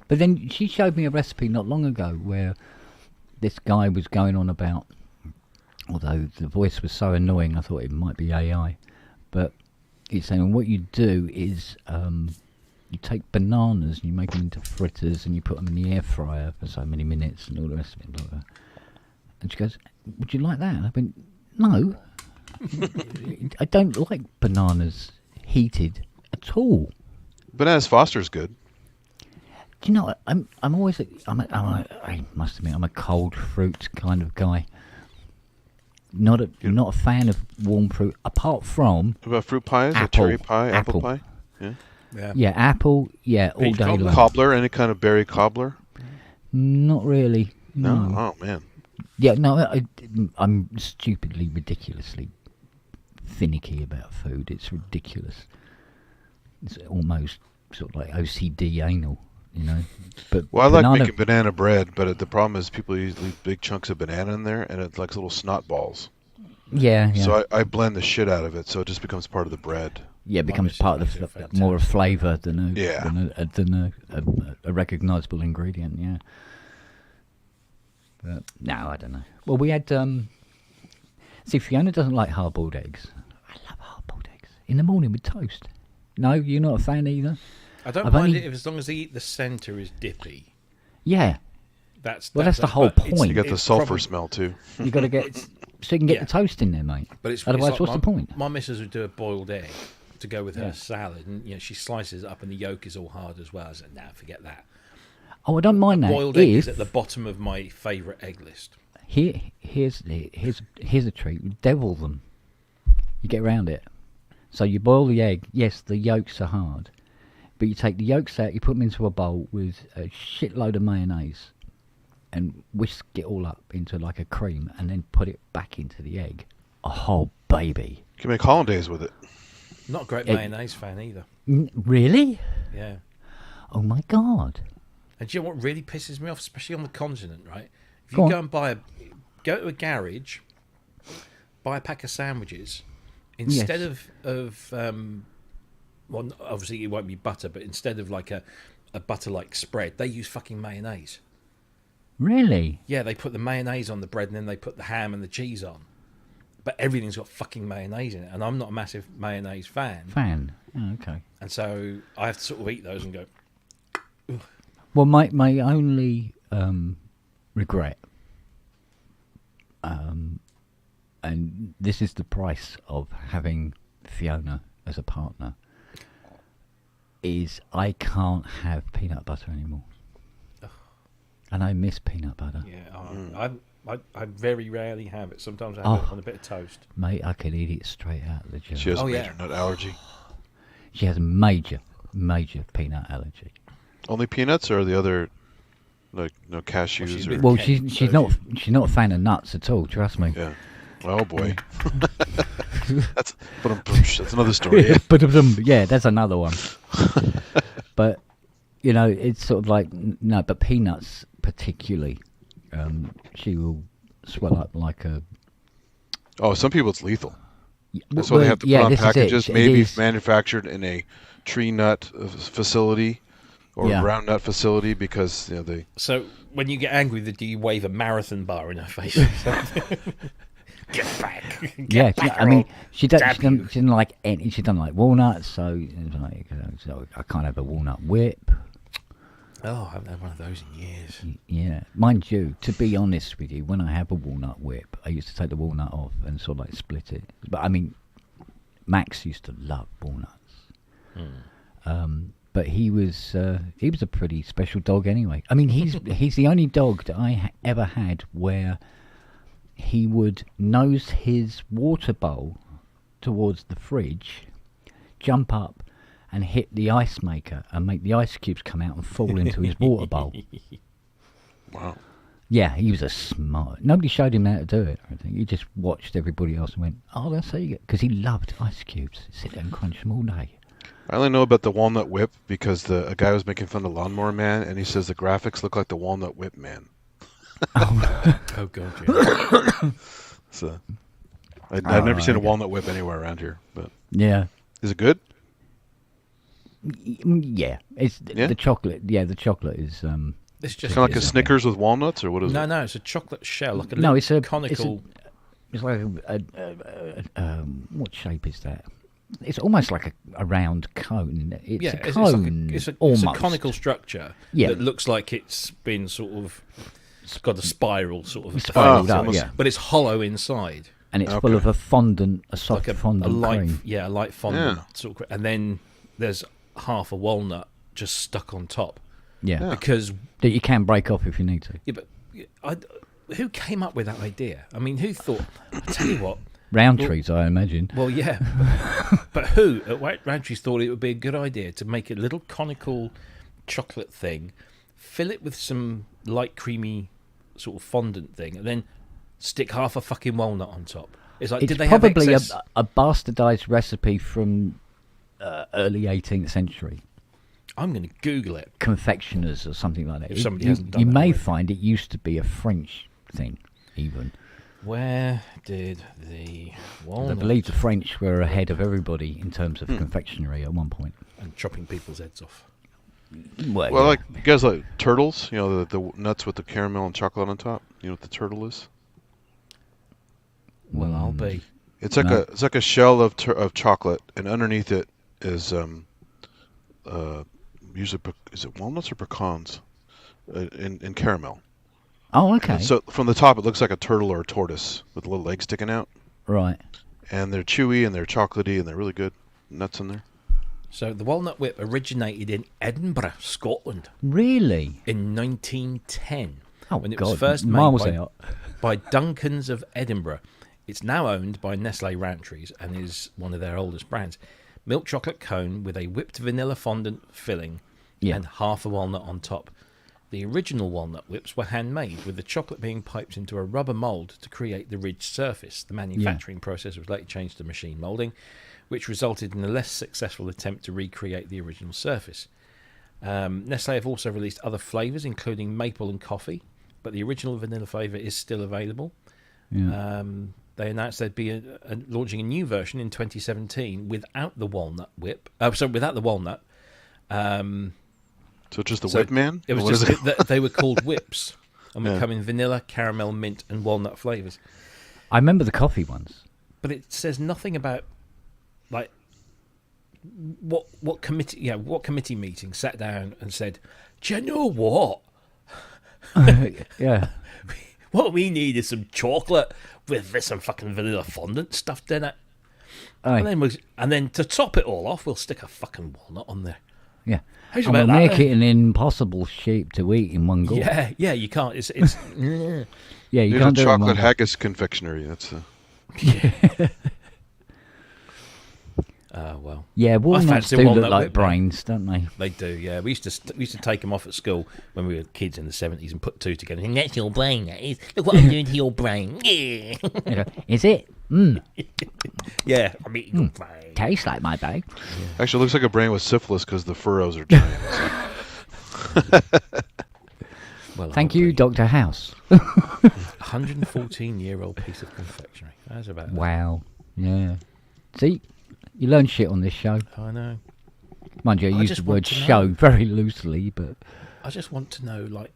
But then she showed me a recipe not long ago where this guy was going on about, although the voice was so annoying I thought it might be AI, but he's saying what you do is you take bananas and you make them into fritters and you put them in the air fryer for so many minutes and all the rest of it. Like that. And she goes, would you like that? And I went, no. I don't like bananas heated at all. Bananas Foster's good. Do you know what? I must admit, I'm a cold fruit kind of guy. Not a fan of warm fruit, apart from What about fruit pies? Or apple. cherry pie, apple pie? Yeah. Yeah, apple, yeah, all Peach day cobbler? long. Cobbler, any kind of berry cobbler? Not really. No. Oh, man. Yeah, no, I'm stupidly, ridiculously finicky about food. It's ridiculous. It's almost sort of like OCD anal, you know. But Well, I like making banana bread, but the problem is people usually leave big chunks of banana in there, and it's like little snot balls. Yeah. So I blend the shit out of it, so it just becomes part of the bread. Yeah, it becomes Mine part is of the fantastic. more a flavour than Yeah. a recognisable ingredient. Yeah. But no, I don't know. Well, we had. See, Fiona doesn't like hard-boiled eggs. I love hard-boiled eggs in the morning with toast. No, you're not a fan either. I don't I've mind only- it as long as the centre is dippy. Yeah, That's the whole but it's- point. You got the it's get probably- smell, too. you got to get so you can get Yeah. the toast in there, mate. But it's Otherwise, like what's the point? My missus would do a boiled egg to go with her Yeah. salad, and she slices it up, and the yolk is all hard as well. I said, "Nah, forget that." Oh, I don't mind that. Boiled egg is If at the bottom of my favourite egg list. here's a treat. You devil them. You get around it. So you boil the egg. Yes, the yolks are hard, but you take the yolks out. You put them into a bowl with a shitload of mayonnaise, and whisk it all up into like a cream, and then put it back into the egg. Oh, baby! You can make hollandaise with it. Not a great Egg- mayonnaise fan either. Really? Yeah. Oh my god! And do you know what really pisses me off, especially on the continent, right? If Go you on. go and go to a garage, buy a pack of sandwiches, instead of well, obviously it won't be butter, but instead of like a butter-like spread, they use fucking mayonnaise. Really? Yeah, they put the mayonnaise on the bread and then they put the ham and the cheese on. But everything's got fucking mayonnaise in it, and I'm not a massive mayonnaise fan. Oh, okay. And so I have to sort of eat those and go, Well, my only regret, and this is the price of having Fiona as a partner, is I can't have peanut butter anymore. And I miss peanut butter. yeah, I very rarely have it. Sometimes I have it on a bit of toast. Mate, I could eat it straight out of the jar. She has Oh, a yeah. major nut allergy. She has a major peanut allergy. Only peanuts, or the other, like no cashews she's or been- Well, Okay, she's so not a fan of nuts at all. Trust me. yeah. Oh boy, that's another story. But yeah, that's another one. But it's sort of like no, but peanuts particularly, she will swell up like a. Oh, some people it's lethal. That's why Well, they have to yeah, put on this is it. packages, It maybe is. manufactured in a tree nut facility or Yeah. ground nut facility, because they. So when you get angry, do you wave a marathon bar in her face? Get back! Get Yeah, back, I mean, or she dab doesn't you. she doesn't like any. She doesn't like walnuts, so so I can't have a walnut whip. Oh, I haven't had one of those in years. Yeah, mind you, to be honest with you, when I have a walnut whip, I used to take the walnut off and sort of like split it. But I mean, Max used to love walnuts. But he was a pretty special dog anyway. I mean, he's the only dog that I ever had where he would nose his water bowl towards the fridge, jump up and hit the ice maker and make the ice cubes come out and fall into his water bowl. Wow. Yeah, he was a smart. Nobody showed him how to do it. I think he just watched everybody else and went, "Oh, that's how you get." Because he loved ice cubes. He'd sit there and crunch them all day. I only know about the walnut whip because a guy was making fun of Lawnmower Man, and he says the graphics look like the Walnut Whip Man. Oh god, yeah. So I've never seen a walnut whip anywhere around here. But Yeah, is it good? yeah. It's Yeah? the chocolate. Yeah, the chocolate is. It's just Kind of like a Is it? Snickers with walnuts, or what is no, it? no. It's a chocolate shell, like a No, little it's a conical. It's like what shape is that? It's almost like a round cone. It's Yeah, a cone. it's a almost. conical structure Yeah. that looks like it's been sort of. It's got a spiral sort of. Spiraled effect, up, yeah. But it's hollow inside. And it's full of a fondant, a soft Like fondant a light, cream. yeah, a light fondant Yeah. sort of, and then there's half a walnut just stuck on top. Yeah. Because That you can break off if you need to. yeah, but who came up with that idea? I mean, who thought? I tell you what. Roundtrees, I imagine. Well, yeah, but who at Roundtree's thought it would be a good idea to make a little conical chocolate thing, fill it with some light creamy sort of fondant thing, and then stick half a fucking walnut on top? It's like, It's did they probably have excess? a bastardized recipe from early 18th century. I'm going to Google it. Confectioners or something like that. If somebody you hasn't done you that may already. find it used to be a French thing, even. Where did the I walnut believe the French were ahead of everybody in terms of confectionery at one point. and chopping people's heads off? Well, yeah. like you guys like turtles, you know, the nuts with the caramel and chocolate on top. You know what the turtle is? Well, I'll be. It's like No. it's like a shell of chocolate, and underneath it is usually is it walnuts or pecans in caramel. Oh, okay. So from the top, it looks like a turtle or a tortoise with little legs sticking out, Right. and they're chewy and they're chocolatey and they're really good. Nuts in there. So the walnut whip originated in Edinburgh, Scotland, Really? in 1910. Oh, when it God. was first made miles out. by Duncan's of Edinburgh. It's now owned by Nestle Roundtrees and is one of their oldest brands. Milk chocolate cone with a whipped vanilla fondant filling Yeah. and half a walnut on top. The original walnut whips were handmade, with the chocolate being piped into a rubber mould to create the ridged surface. The manufacturing process was later changed to machine moulding, which resulted in a less successful attempt to recreate the original surface. Nestle have also released other flavours, including maple and coffee, but the original vanilla flavour is still available. Yeah. They announced they'd be launching a new version in 2017 without the walnut whip. Without the walnut. So just the So whip man. It was What is just that they were called whips, and would Yeah. come in vanilla, caramel, mint, and walnut flavours. I remember the coffee ones. But it says nothing about like what committee meeting sat down and said, "Do you know what? Yeah. What we need is some chocolate with some fucking vanilla fondant stuffed in it." Aye. And then to top it all off, we'll stick a fucking walnut on there. Yeah. How's And we'll about that, make then? it an impossible shape to eat in one go. Yeah, you can't. It's Yeah, you There's a can't do it in one chocolate go. haggis confectionery. That's well, Yeah, walnuts fancy do walnut look like whip, mate. brains, don't they? they do. Yeah, we used to take them off at school when we were kids in the 70s and put two together. And that's your brain. That is. Look what I'm doing to your brain. Yeah, You go, is it? yeah. I'm eating your brain. Tastes like my brain. actually looks like a brain with syphilis because the furrows are giant. Well, Thank you, Dr. House. 114-year-old piece of confectionery. That's about that. Wow. Yeah. See, you learn shit on this show. I know. Mind you, I I use just the want word to know. show very loosely, but I just want to know, like,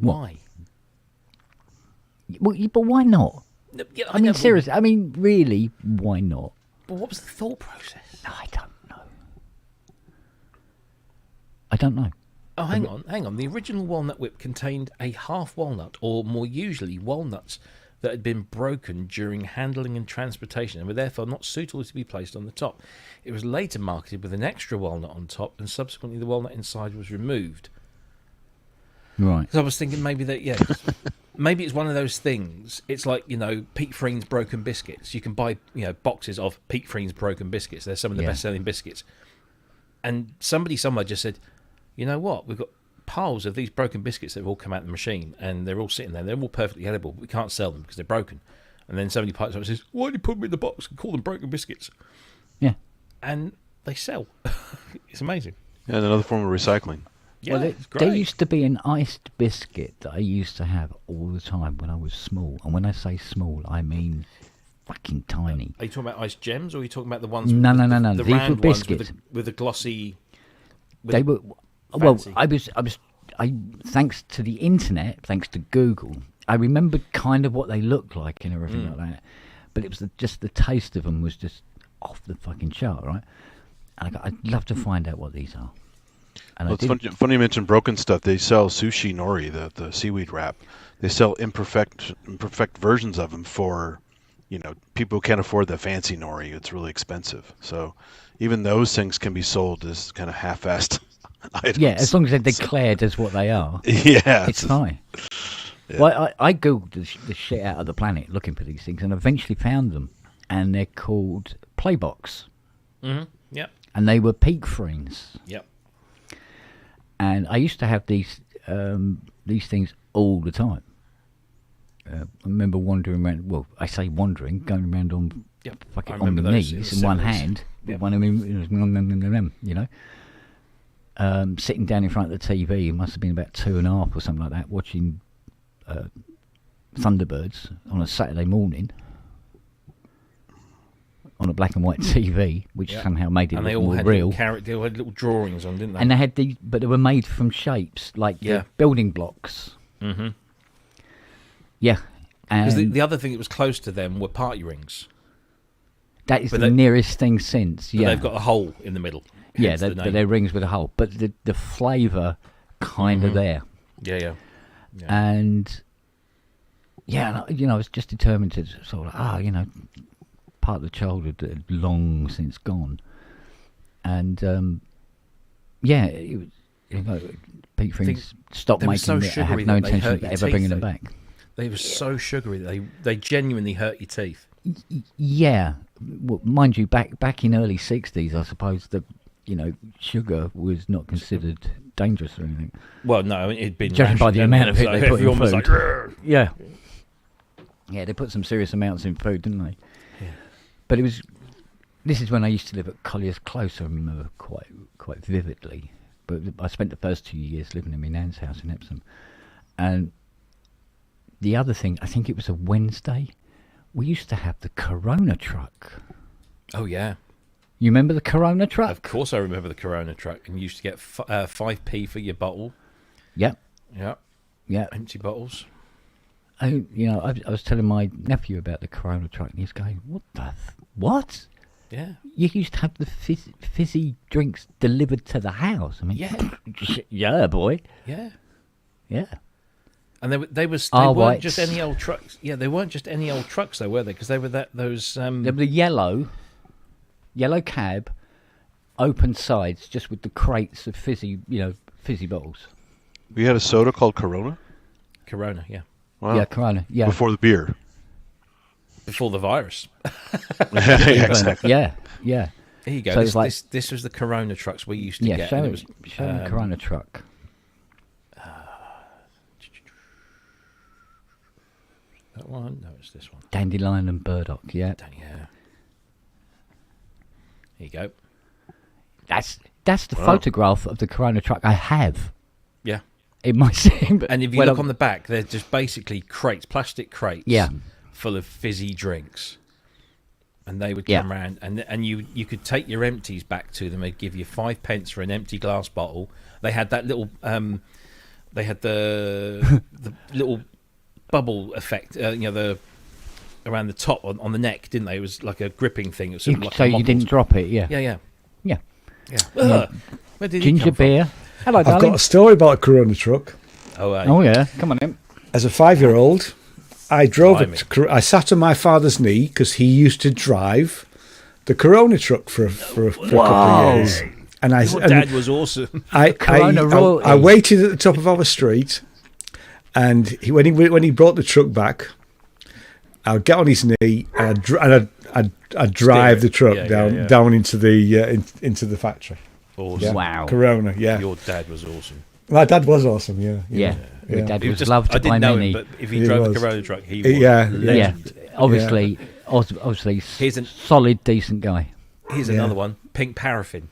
What? why? but why not? No, yeah, I mean, know, seriously, I mean, really, why not? But what was the thought process? I don't know. I don't know. Oh, hang on. The original walnut whip contained a half walnut, or more usually walnuts, that had been broken during handling and transportation and were therefore not suitable to be placed on the top. It was later marketed with an extra walnut on top, and subsequently the walnut inside was removed. Right. So I was thinking maybe maybe it's one of those things. It's like, Pete Freen's broken biscuits. You can buy, boxes of Pete Freen's broken biscuits. They're some of the Yeah. best-selling biscuits. And somebody somewhere just said, you know what? We've got piles of these broken biscuits that have all come out of the machine, and they're all sitting there. They're all perfectly edible, but we can't sell them because they're broken. And then somebody pipes up and says, why do you put them in the box and call them broken biscuits? Yeah. And they sell. It's amazing. And another form of recycling. Yeah, Well, it's there great. used to be an iced biscuit that I used to have all the time when I was small. And when I say small, I mean fucking tiny. Are you talking about ice gems, or are you talking about the ones? No, with no, the, no, no. The These were round ones biscuits. with the glossy. With They were. Well, fancy. I thanks to the internet, thanks to Google, I remembered kind of what they looked like and everything like that. but it was just the taste of them was just off the fucking chart, right? And I'd love to find out what these are. And Well, it's funny you mentioned broken stuff. They sell sushi nori, the seaweed wrap. They sell imperfect versions of them for, people who can't afford the fancy nori. It's really expensive. So even those things can be sold as kind of half-assed items. Yeah, as long as they're declared as what they are. Yeah. It's fine. Yeah. Well, I googled the shit out of the planet looking for these things and eventually found them. And they're called Playbox. Mm-hmm. Yep. And they were peak friends. Yep. And I used to have these things all the time. I remember wandering around. Well, I say wandering, going around on fucking on my knees in one hand, with one of them, sitting down in front of the TV. It must have been about 2.5 or something like that, watching Thunderbirds on a Saturday morning on a black and white TV, which somehow made it look more real. They all had little drawings on, didn't they? And they had these, but they were made from shapes like building blocks. Mm-hmm. Yeah, because the other thing that was close to them were party rings. That is the nearest thing since. But they've got a hole in the middle. Yeah, they're rings with a hole, but the flavour kind of there. Yeah. And I was just determined to sort of part of the childhood that had long since gone, and Pete Frings stopped making it. I have no intention of ever bringing them back. They were so sugary. They genuinely hurt your teeth. Yeah, well, mind you, back in early '60s, I suppose that sugar was not considered dangerous or anything. Well, no, it'd been judging by the amount of it they put in food. Like, yeah, they put some serious amounts in food, didn't they? Yeah. But this is when I used to live at Collier's Close. I remember quite vividly. But I spent the first 2 years living in my nan's house in Epsom, and the other thing, I think it was a Wednesday, we used to have the Corona truck. Oh, yeah. You remember the Corona truck? Of course I remember the Corona truck. And you used to get 5p for your bottle. Yep. Yeah. Empty bottles. I was telling my nephew about the Corona truck, and he's going, what? Yeah. You used to have the fizzy drinks delivered to the house. I mean, yeah, boy. Yeah. Yeah. And they weren't just any old trucks. Yeah, they weren't just any old trucks, though, were they? Because they were those. They were the yellow cab, open sides, just with the crates of fizzy bottles. We had a soda called Corona. Corona, yeah. Wow. Yeah, Corona. Yeah. Before the beer. Before the virus. Yeah, exactly. Yeah. Here you go. So this was the Corona trucks we used to get. Show me the Corona truck. That one? No, it's this one. Dandelion and burdock, yeah. Yeah. Here you go. That's the photograph of the Corona truck I have. Yeah. It might seem, and if you look on the back, they're just basically crates, plastic crates, full of fizzy drinks. And they would come around, and you could take your empties back to them. They'd give you 5 pence for an empty glass bottle. They had that little, they had the little bubble effect, around the top on the neck, didn't they? It was like a gripping thing. It was sort of like so you didn't drop it, yeah. Where did ginger beer. Hello, darling. I've got a story about a Corona truck. Oh yeah, come on in. As a 5-year-old, I drove it. I sat on my father's knee because he used to drive the Corona truck for a couple of years. And Dad was awesome. I waited at the top of our street, and when he brought the truck back, I'd get on his knee and I'd drive the truck down into the factory. Awesome. Yeah. Wow. Corona, yeah. Your dad was awesome. My dad was awesome, yeah. Your dad was loved I by didn't know many. him, but if he drove a Corona truck, he was legend. Obviously, he's a solid, decent guy. Here's another one, pink paraffin.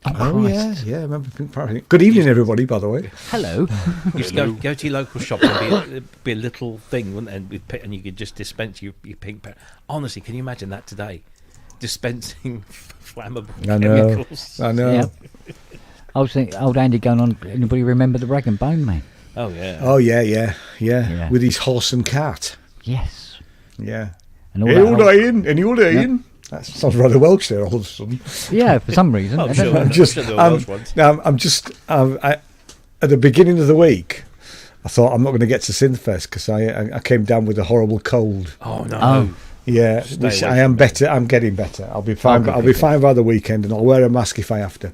Oh yeah, I remember pink paraffin. Good evening, everybody, by the way. Hello. You used to go to your local shop and be a little thing, wouldn't it? And you could just dispense your pink paraffin. Honestly, can you imagine that today? Dispensing flammable chemicals. I know. Yeah. I was thinking, old Andy going on. Anybody remember the Rag and Bone Man? Oh yeah. Oh yeah. With his horse and cart. Yes. Yeah. and all Any that old whole- Ian? Any old Ian? That sounds rather Welsh there all of a sudden. Yeah, for some reason. I'm I don't sure. know. I'm just, sure there were Welsh ones. at the beginning of the week, I thought I'm not going to get to Synthfest because I came down with a horrible cold. Oh no. Oh. Yeah, Stay which away I am from better. I'm getting better. I'll be fine. good I'll be thinking. fine by the weekend, and I'll wear a mask if I have to.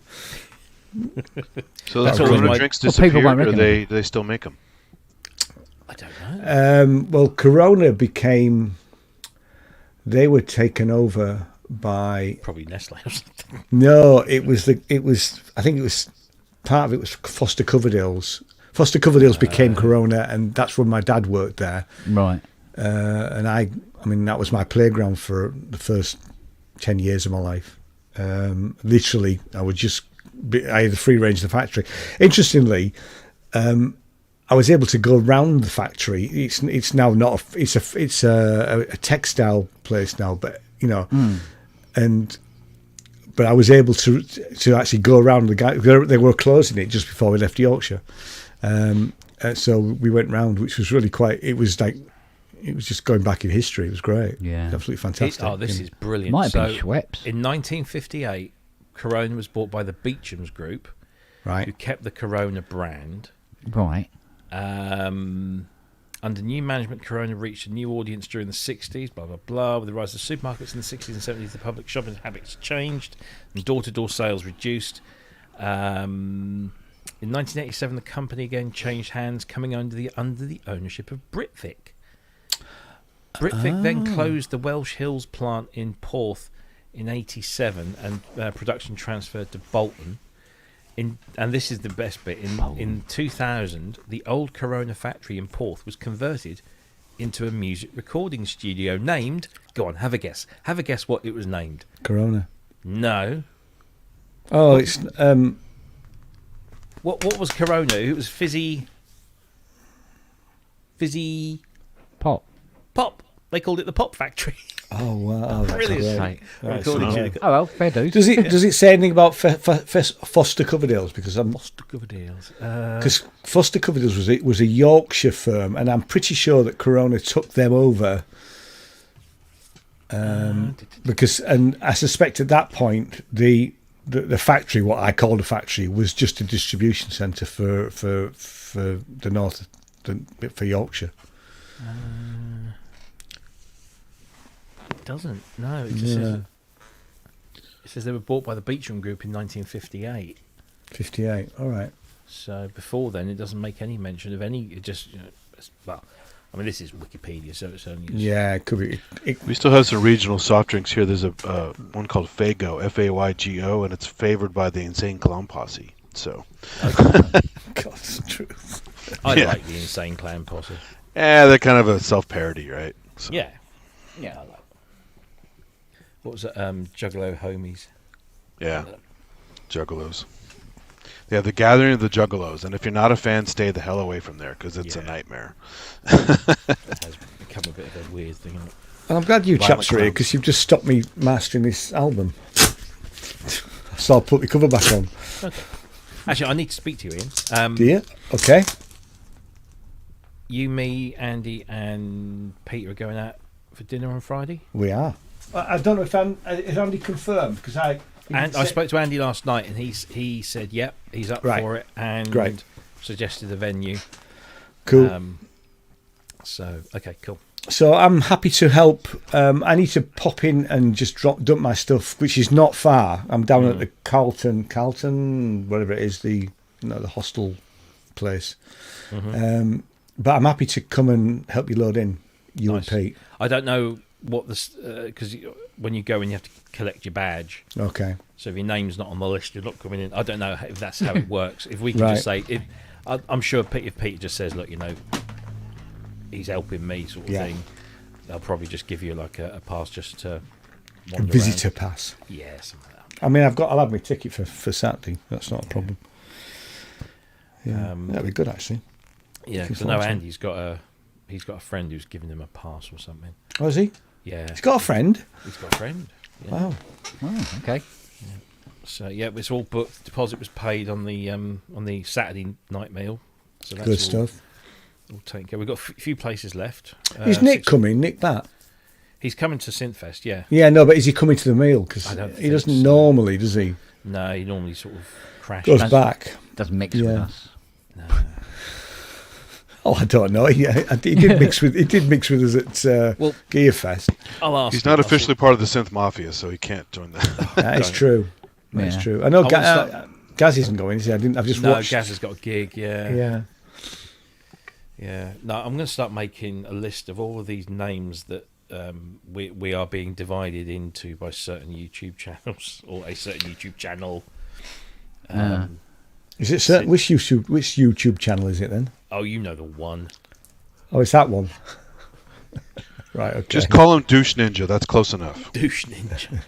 So That's the always Corona my- drinks Well, people disappeared, won't or recognise they still make them? I don't know. Well, Corona became. They were taken over by. Probably Nestle or something. No, it was the. It was. I think it was. Part of it was Foster Coverdale's. Foster Coverdale's became Corona, and that's when my dad worked there. Right. And I mean, that was my playground for the first 10 years of my life. Literally, I had the free range of the factory. Interestingly, I was able to go around the factory. It's now not. It's a textile place now, but but I was able to actually go around the guy. They were closing it just before we left Yorkshire. So we went round, which was really quite. It was just going back in history. It was great. Yeah. Absolutely fantastic. This is brilliant. Might have been So, Schweppes. in 1958, Corona was bought by the Beecham's Group, who right. kept the Corona brand. Right. Under new management, Corona reached a new audience during the 60s, blah, blah, blah. With the rise of supermarkets in the 60s and 70s, the public shopping habits changed and door-to-door sales reduced. In 1987, the company again changed hands, coming under the ownership of Britvic. Britvic then closed the Welsh Hills plant in Porth in 87 and production transferred to Bolton. And this is the best bit. In 2000, the old Corona factory in Porth was converted into a music recording studio named... Go on, have a guess. Have a guess what it was named. Corona. No. Oh, it's What was Corona? It was fizzy Pop. pop. They called it the Pop Factory. oh wow, that's Brilliant. great. That's Recording great. studio. Oh well, fair dues. Does it say anything about Foster Coverdale's? Because Coverdale's. Foster Coverdale's was a Yorkshire firm, and I'm pretty sure that Corona took them over. Because I suspect at that point the factory, what I called a factory, was just a distribution centre for the north, for Yorkshire. It doesn't. No, it just says, it says they were bought by the Beecham Group in 1958. 58. All right. So before then, it doesn't make any mention of any. It just, well, I mean, this is Wikipedia, so it's only. Yeah, it could be. We still have some regional soft drinks here. There's a one called Faygo, Faygo, and it's favored by the Insane Clown Posse. So, God's truth. I Yeah. like the Insane Clown Posse. yeah, they're kind of a self-parody, right? So, Yeah, yeah, I like. What was it? Juggalo Homies. yeah, Juggalos. They have the Gathering of the Juggalos, and if you're not a fan, stay the hell away from there because it's a Yeah. nightmare. It has become a bit of a weird thing. Isn't it? And I'm glad you Like chaps are here McCloud. because you've just stopped me mastering this album. So I'll put the cover back on. Actually, I need to speak to you, Ian. Do you? Okay. You, me, Andy, and Peter are going out for dinner on Friday. We are. I don't know if is Andy confirmed because And I spoke to Andy last night, and he said, "Yep, he's up Right. for it," and Great. suggested a venue. Cool. So okay, cool. So I'm happy to help. I need to pop in and just dump my stuff, which is not far. I'm down at the Carlton, whatever it is, the hostel place. But I'm happy to come and help you load in. You Nice. and Pete. I don't know what this because when you go in, you have to collect your badge. Okay. So if your name's not on the list, you're not coming in. I don't know if that's how it works. If we can Right. just say, I'm sure if Peter just says, look, he's helping me, sort of Yeah. thing, they'll probably just give you like a pass just to A wander visitor around. pass. Yeah, something like that. I mean, I'll have my ticket for Saturday. That's not a problem. Yeah, that'd be good actually. Yeah, Looking because I know forward to it. Andy's got a friend who's giving him a pass or something. Oh, is he? Yeah, He's got a friend. he's got a friend. Yeah. Wow. Oh, okay. So yeah, it's all booked. Deposit was paid on the Saturday night meal. So that's Good all, stuff. all taken care. We've got a few places left. Is Nick coming? Nick Bat? He's coming to Synthfest, yeah. Yeah, no, but is he coming to the meal? Because I don't he think doesn't so. normally, does he? No, he normally sort of Goes crashes. back. Doesn't mix with us. No. Oh, I don't know. He did mix with. He did mix with us at Gearfest. I'll ask. He's not officially part of the Synth Mafia, so he can't join that. That is true. That's Yeah. true. I know I Gaz isn't going. Is he? I've just watched. Gaz has got a gig. Yeah. Yeah. No, I'm going to start making a list of all of these names that we are being divided into by certain YouTube channels or a certain YouTube channel. Is it certain? Which YouTube channel is it then? Oh, you know the one. Oh, it's that one. Right. Okay. Just call him Douche Ninja. That's close enough. Douche Ninja.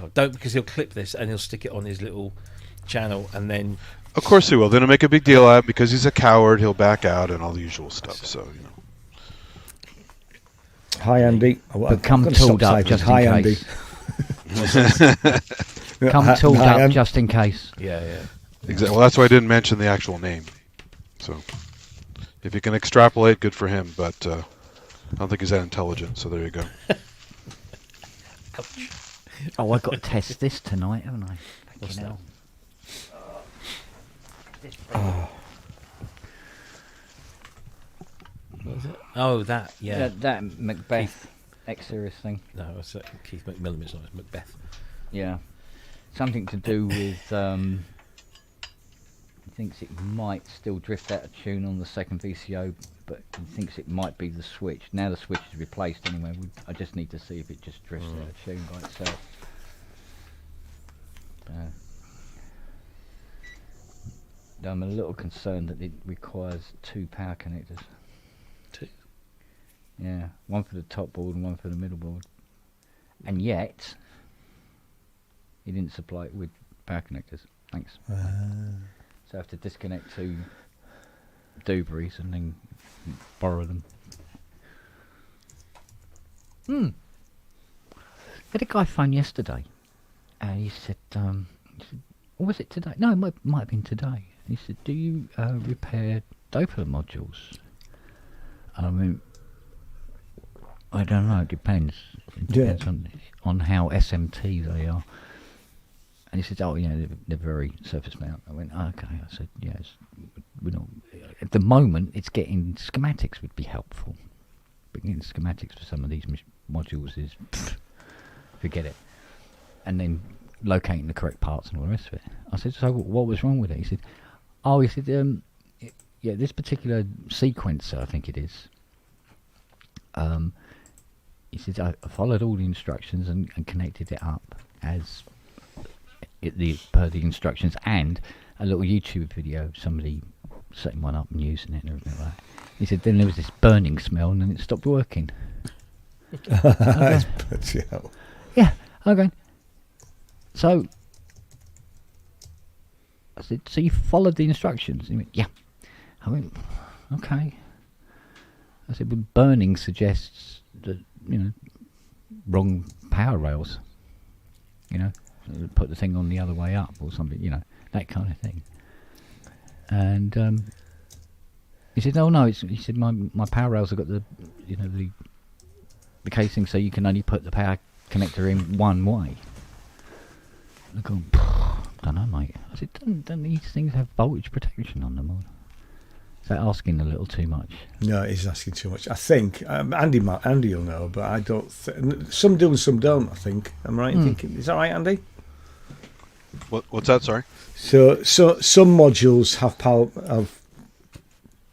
Oh, don't, because he'll clip this and he'll stick it on his little channel, and then Of course he will. Then he'll make a big deal out of it because he's a coward. He'll back out and all the usual stuff. So Hi, Andy. But come tooled up just in case. Come tooled up just in case. yeah. Exactly. Well, that's why I didn't mention the actual name. So, if you can extrapolate, good for him. But I don't think he's that intelligent. So there you go. Ouch. Oh, I've got to test this tonight, haven't I? What's that? What was it? Oh, that, yeah. That Macbeth X-Series thing. No, it's Keith McMillan. It's not. It's Macbeth. Yeah. Something to do with... he thinks it might still drift out of tune on the second VCO, but he thinks it might be the switch. Now the switch is replaced anyway. I just need to see if it just drifts out of tune by itself. I'm a little concerned that it requires 2 power connectors. 2? Yeah, one for the top board and one for the middle board. And yet, he didn't supply it with power connectors. Thanks. So I have to disconnect 2 Dubreys and then borrow them. I had a guy phone yesterday. He said, or was it today? No, it might have been today. He said, do you repair Doppler modules? I mean, I don't know, it depends. It depends on how SMT they are. And he said, oh, yeah, they're very surface mount. I went, okay. I said, yes. At the moment, it's getting schematics would be helpful. But getting schematics for some of these modules is, forget it. And then locating the correct parts and all the rest of it. I said, so what was wrong with it? He said, this particular sequencer, I think it is. He said, I followed all the instructions and connected it up as per the instructions, and a little YouTube video of somebody setting one up and using it and everything like that. He said, then there was this burning smell and then it stopped working. Okay. Yeah, okay. So I said, so you followed the instructions? He went, yeah. I went, okay. I said, but burning suggests that, wrong power rails. Put the thing on the other way up or something, that kind of thing. And he said, oh no, he said, my power rails have got the casing, so you can only put the power connector in one way. I go, I don't know, mate. I said, don't these things have voltage protection on them? Or is that asking a little too much? No, it is asking too much. I think Andy will know, but I don't. Some do and some don't. I think. I'm right in thinking. Is that right, Andy? What's that? Sorry. So some modules have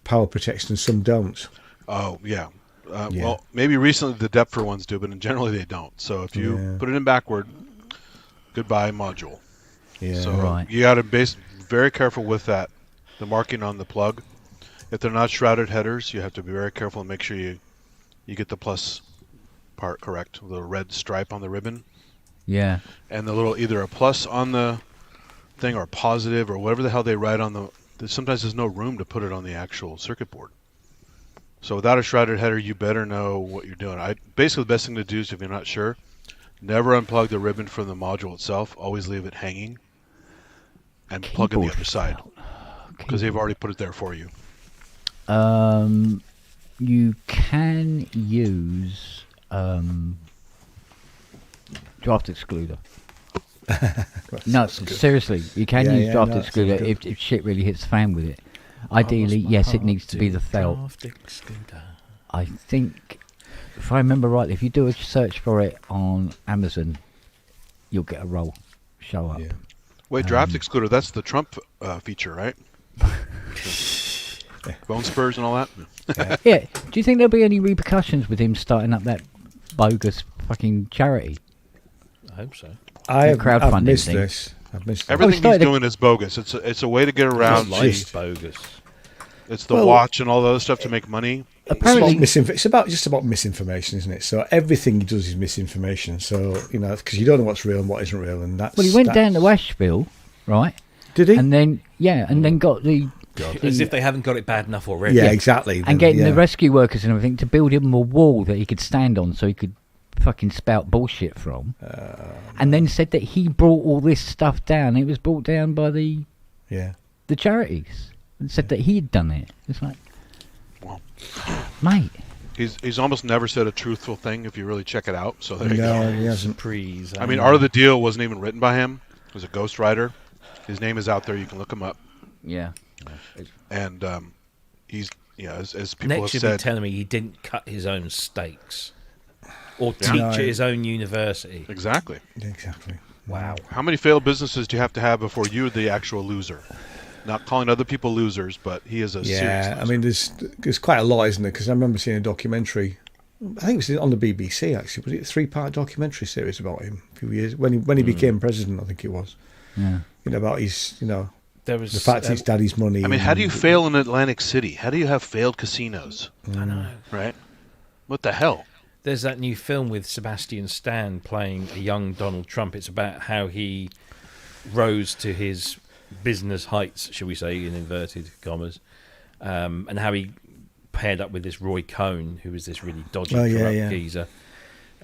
power protection and some don't. Oh yeah. Well, maybe recently the Deptford ones do, but generally they don't. So if you put it in backward, goodbye module. Yeah. So right. You got to be very careful with that. The marking on the plug. If they're not shrouded headers, you have to be very careful and make sure you get the plus part correct. The red stripe on the ribbon. Yeah. And the little either a plus on the thing or positive or whatever the hell they write on the. Sometimes there's no room to put it on the actual circuit board. So without a shrouded header, you better know what you're doing. Basically, the best thing to do is if you're not sure, never unplug the ribbon from the module itself. Always leave it hanging and plug in the other side because they've already put it there for you. you can use draft excluder. No, seriously, you can use draft excluder if shit really hits the fan with it. Ideally, yes, it needs to be the felt. I think, if I remember rightly, if you do a search for it on Amazon, you'll get a roll show up. Yeah. Wait, draft excluder, that's the Trump feature, right? Bone spurs and all that? Yeah. Do you think there'll be any repercussions with him starting up that bogus fucking charity? I hope so. Crowdfunding missed thing. this. I've missed this. Everything he's doing is bogus. It's a way to get around. Life's bogus. It's the watch and all the other stuff to make money. Apparently, It's about just about misinformation, isn't it? So everything he does is misinformation. So because you don't know what's real and what isn't real, and that's. well, he went down to Asheville, right? Did he? And then got the. As if they haven't got it bad enough already. Yeah, exactly. And getting the rescue workers and everything to build him a wall that he could stand on, so he could fucking spout bullshit from. And then said that he brought all this stuff down. It was brought down by the charities, and said that he had done it. It's like, Well, mate. he's almost never said a truthful thing if you really check it out. So there you go. No, he hasn't. I mean, Art of the Deal wasn't even written by him. It was a ghostwriter. His name is out there. You can look him up. Yeah. And he's, as people Next have should said, be telling me he didn't cut his own steaks or teach at his own university. exactly. Exactly. Wow. How many failed businesses do you have to have before you're the actual loser? Not calling other people losers, but he is a serious loser. I mean, there's quite a lot, isn't there? Because I remember seeing a documentary. I think it was on the BBC actually. Was it a 3-part documentary series about him a few years when he became president? I think it was. Yeah. About his There was the fact it's daddy's money. I mean, how do you fail in Atlantic City? How do you have failed casinos? I know. Right? What the hell? There's that new film with Sebastian Stan playing a young Donald Trump. It's about how he rose to his business heights, shall we say, in inverted commas, and how he paired up with this Roy Cohn, who was this really dodgy, corrupt geezer,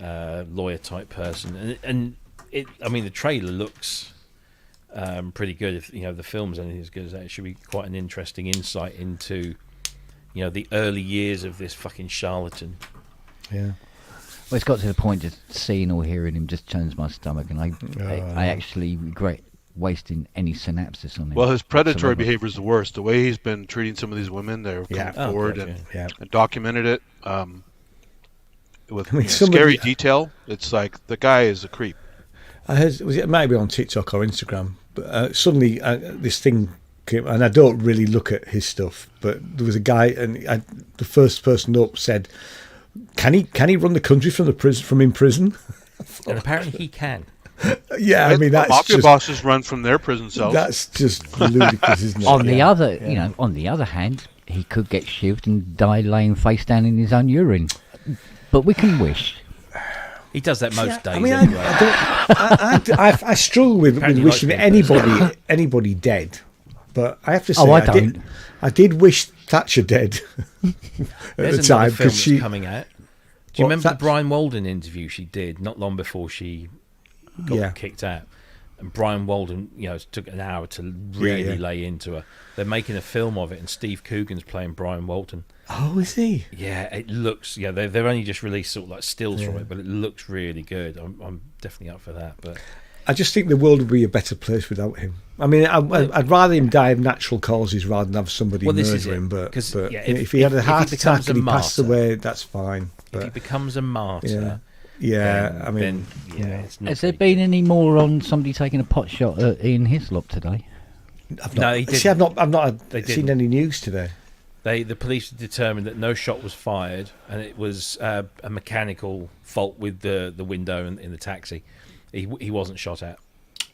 lawyer type person. And the trailer looks pretty good. If the film's anything as good as that, it should be quite an interesting insight into the early years of this fucking charlatan. Yeah. Well, it's got to the point of seeing or hearing him just turns my stomach, and I actually regret wasting any synapses on him. Well, his predatory behavior is the worst. The way he's been treating some of these women, they've come forward and documented it with scary detail. It's like the guy is a creep. I heard it might be on TikTok or Instagram, but suddenly this thing came, and I don't really look at his stuff, but there was a guy, and the first person up said, "Can he run the country from in prison?" And apparently he can. Yeah, I mean that's mafia just, bosses run from their prison cells. That's just ludicrous, isn't it? On the other hand, he could get shivved and die laying face down in his own urine. But we can wish. He does that most days. I mean, anyway. I struggle with wishing anybody dead, but I have to say, I did wish Thatcher dead at the time because she coming out. Do you remember the Brian Walden interview she did not long before she got kicked out? And Brian Walden, took an hour to really lay into her. They're making a film of it, and Steve Coogan's playing Brian Walden. Oh, is he? Yeah, it looks. Yeah, they've only just released sort of like stills from it, but it looks really good. I'm definitely up for that. But I just think the world would be a better place without him. I mean, I'd rather him die of natural causes rather than have somebody murder him. But if he had a heart attack and he passed away, that's fine. But if he becomes a martyr. I mean, it's not. Has there been any more on somebody taking a pot shot at Ian Hislop today? No, he didn't. See, I've not seen any news today. The police determined that no shot was fired, and it was a mechanical fault with the window in the taxi. He wasn't shot at.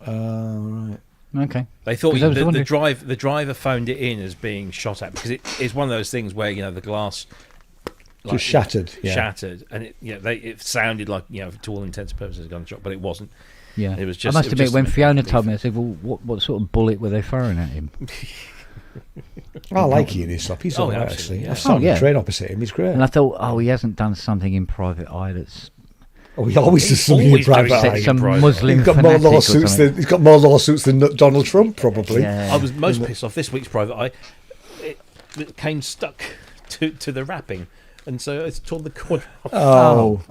Right. Okay. They thought the driver phoned it in as being shot at because it's one of those things where the glass just shattered, and it sounded like to all intents and purposes a gunshot, but it wasn't. Yeah, it was just. I must admit, when Fiona told me, I said, "Well, what sort of bullet were they firing at him?" I like Ian Hislop. He's all right, actually. Yeah. I saw him on the train opposite him. He's great. And I thought, he hasn't done something in Private Eye that's. Oh, he always does something in Private Eye. Some Muslim he's got more lawsuits than Donald Trump, probably. Yeah. I was most pissed off this week's Private Eye. It came stuck to the wrapping, and so it's torn the corner off.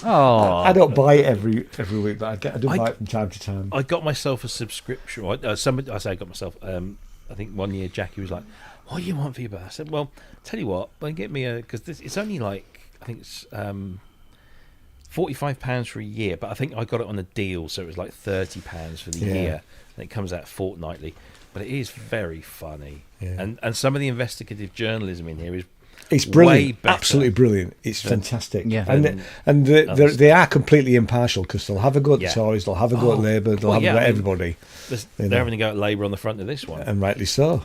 Oh. I don't buy it every week, but I do buy it from time to time. I got myself a subscription. I got myself. I think one year Jackie was like, "What do you want for your birthday?" I said, "Well, tell you what, get me because it's only like I think it's £45 for a year, but I think I got it on a deal, so it was like £30 for the year, and it comes out fortnightly. But it is very funny, and some of the investigative journalism in here is it's brilliant, way better. Absolutely brilliant. It's fantastic, Yeah. and they are completely impartial because they'll have a go at the Tories, they'll have a go at Labour, they'll have a go at everybody. They're having a go at Labour on the front of this one, and rightly so.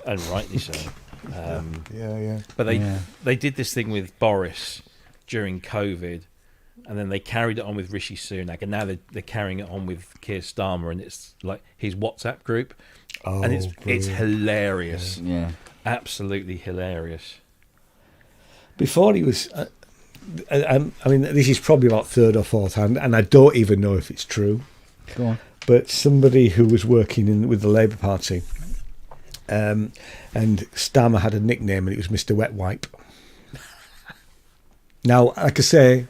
But they did this thing with Boris during COVID, and then they carried it on with Rishi Sunak, and now they're carrying it on with Keir Starmer, and it's like his WhatsApp group, and it's hilarious, absolutely hilarious. Before he was, I mean, this is probably about third or fourth hand, and I don't even know if it's true. Go on. But somebody who was working with the Labour Party, and Starmer had a nickname, and it was Mr. Wet Wipe. Now, like I say,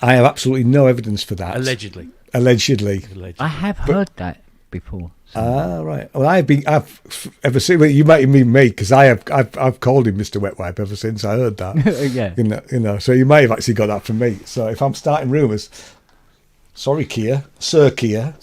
I have absolutely no evidence for that. Allegedly. I have heard that before. So. Right. Well, I've ever seen. Well, you might mean me because I've called him Mr. Wet Wipe ever since I heard that. Yeah. You know. So you may have actually got that from me. So if I'm starting rumours, sorry, Sir Keir.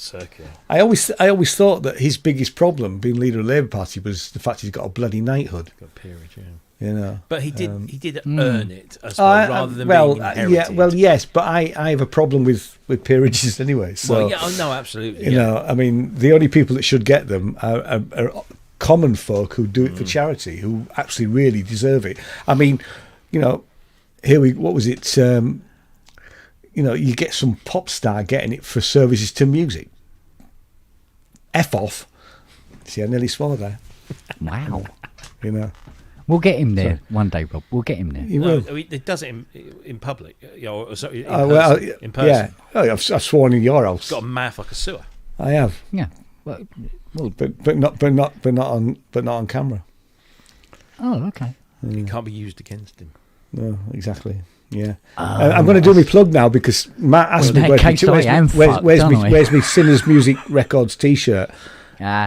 I always thought that his biggest problem being leader of the Labour Party was the fact he's got a bloody knighthood. Got a peerage, You know. But he did earn it as well, rather than being inherited. Yes, but I have a problem with peerages anyway. So, no, absolutely. You know, I mean, the only people that should get them are common folk who do it for charity, who actually really deserve it. I mean, you know, what was it? You know, you get some pop star getting it for services to music. F off. See, I nearly swore there. Wow. You know. We'll get him there one day, Rob. We'll get him there. You will. It does it in public. In person. Yeah. Oh, I've sworn in your house. It's got a mouth like a sewer. I have. Yeah. Well, but not on camera. Oh, okay. It can't be used against him. No, exactly. Yeah. I'm going to do my plug now because Matt asked me where's my Sinners Music Records T-shirt.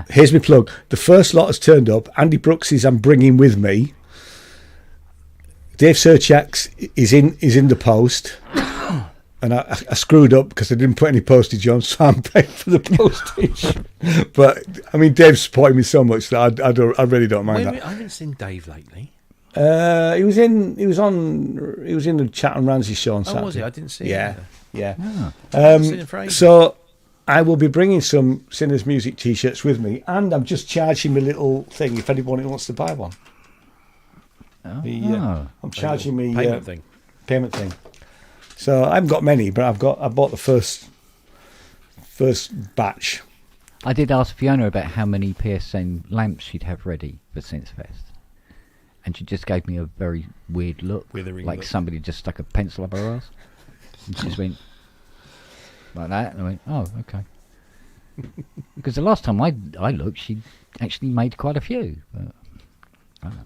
Here's my plug. The first lot has turned up. Andy Brooks' I'm bringing with me. Dave Surchak's is in the post. And I screwed up because I didn't put any postage on, so I'm paying for the postage. But I mean, Dave's supporting me so much that I really don't mind that. I haven't seen Dave lately. He was in the Chat and Ramsey show on Saturday. Oh, was he? I didn't see him. Yeah. Oh. So I will be bringing some Sinners Music T-shirts with me, and I'm just charging my little thing if anybody wants to buy one. I'm charging me payment thing. So I haven't got many, but I bought the first batch. I did ask Fiona about how many PSN lamps she'd have ready for Synthfest, and she just gave me a very weird look, like somebody just stuck a pencil up her ass, and she just went like that, and I went, "Oh, okay." Because the last time I looked, she actually made quite a few. But, I don't know.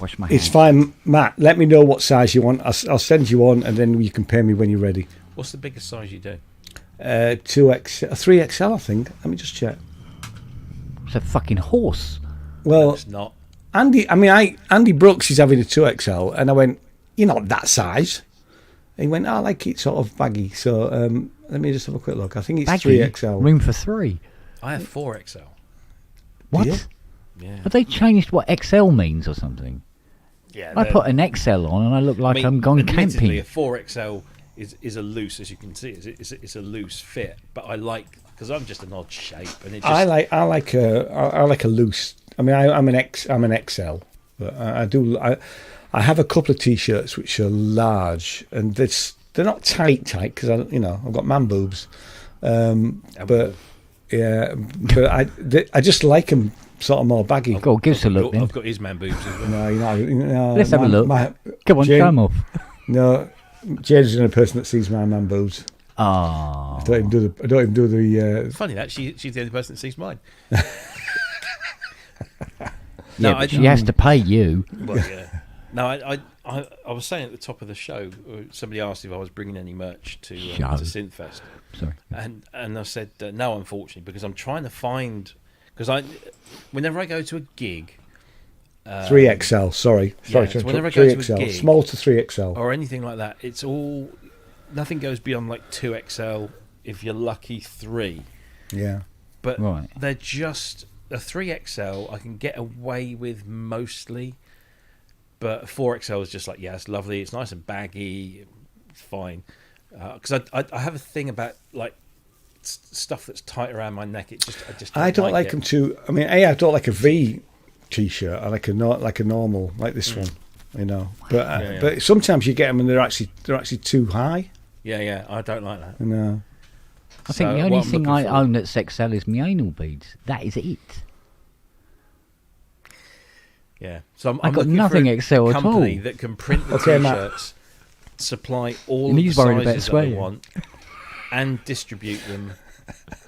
Wash my hands. It's fine, Matt. Let me know what size you want. I'll send you on, and then you can pay me when you're ready. What's the biggest size you do? 2X, 3XL, I think. Let me just check. It's a fucking horse. Well, no, it's not. Andy Brooks is having a 2XL, and I went, "You're not that size." And he went, "I like it sort of baggy." So let me just have a quick look. I think it's baggy? 3XL. Room for 3. I have 4XL. What? Yeah. Have they changed what XL means or something? Yeah. I put an XL on and I look like I'm going camping. A 4XL is a loose, as you can see, it's a loose fit. But I like, because I'm just an odd shape, and it just, I like a loose. I mean, I'm an XL, but I have a couple of T-shirts which are large, and they're not tight because I've got man boobs, but I just like them sort of more baggy. Go on, give us a look. I've got his man boobs as well. No, let's have a look. Come on, show them off. No, Jane's the only person that sees my man boobs. Ah, I don't even do the. Funny that she's the only person that sees mine. Yeah, but she has to pay you. Well, yeah. No, I was saying at the top of the show, somebody asked if I was bringing any merch to Synthfest. Sorry. And I said no, unfortunately, because I'm trying to find, whenever I go to a gig, 3XL. Sorry. So whenever I go to a 3XL, gig, small to 3XL, or anything like that, it's all, nothing goes beyond like 2XL. If you're lucky, 3. Yeah. But Right. they're just a 3XL. I can get away with mostly. But 4XL is just like, yeah, it's lovely. It's nice and baggy. It's fine. Because I have a thing about like stuff that's tight around my neck. I don't like them too. I mean, I don't like a V t-shirt. I like a normal, like this one. You know, but but sometimes you get them and they're actually too high. Yeah. I don't like that. No. I think the only thing I own that's XL is my anal beads. That is it. Yeah, so I've got looking nothing for a XL at all. company that can print the t-shirts, supply all And of the he's worried about sizes that I swearing. want, and distribute them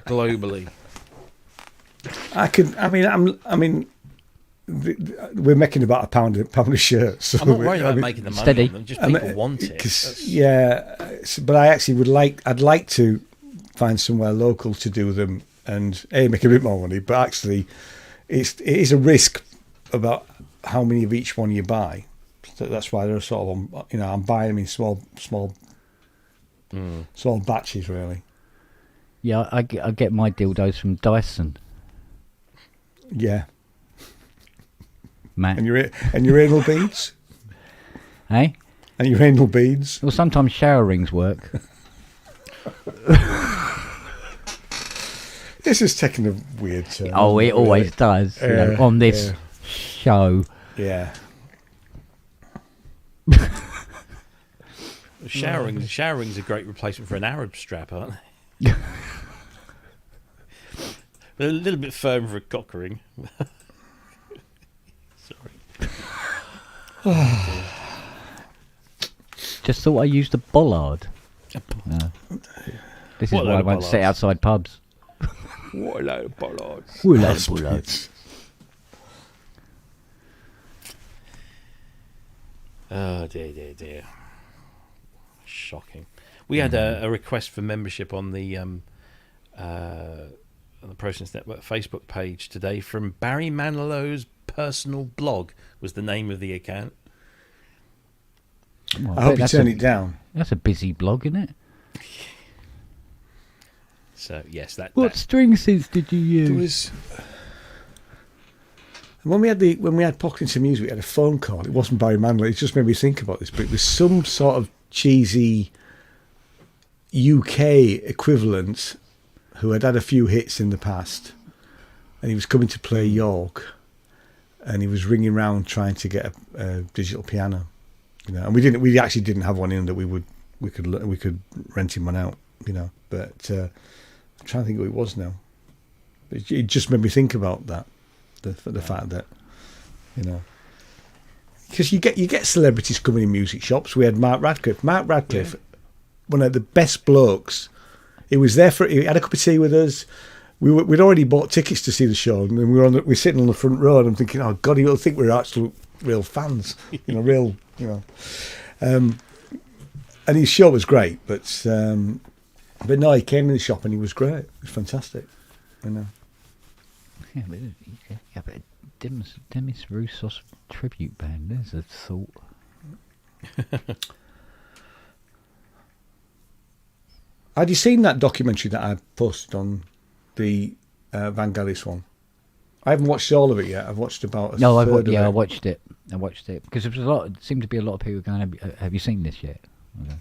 globally. We're making about a pound a shirt. So I'm not worried about making the money. Steady. On them, just people want it. But I'd like to find somewhere local to do them and make a bit more money. But actually, it is a risk about how many of each one you buy. So that's why they're sort of, I'm buying them in small batches, really. Yeah, I get my dildos from Dyson. Yeah. Matt. And your anal beads? Hey? And your anal beads? Well, sometimes shower rings work. This is taking a weird turn. Oh, it always does. On this show. Yeah. Shower rings are a great replacement for an Arab strap, aren't they? They're a little bit firm for a cock ring. Sorry. Just thought I used a bollard. This is why I won't sit outside pubs. What a load of bollards. What a load of bollards. Oh dear. Shocking. We had a request for membership on the Process Network Facebook page today from Barry Manilow's personal blog was the name of the account. Well, I hope you turn it down. That's a busy blog, isn't it? So yes, What string synths did you use? There was when we had Pocket Into Music, we had a phone call. It wasn't Barry Manilow. It just made me think about this, but it was some sort of cheesy UK equivalent who had a few hits in the past, and he was coming to play York, and he was ringing around trying to get a digital piano, and we actually didn't have one in that we could rent him one out, but I'm trying to think who it was now. It just made me think about that, the fact that, because you get celebrities coming in music shops. We had Mark Radcliffe, one of the best blokes. He was there he had a cup of tea with us. We'd already bought tickets to see the show, and we were sitting on the front row, and I'm thinking, oh God, he'll think we're actual real fans, real. And his show was great, but no, he came in the shop and he was great. It was fantastic, Yeah, but Demis Roussos tribute band. There's a thought. Had you seen that documentary that I posted on the Vangelis one? I haven't watched all of it yet. I've watched about a third of it. I watched it. Because there was seemed to be a lot of people going, have you seen this yet? Okay.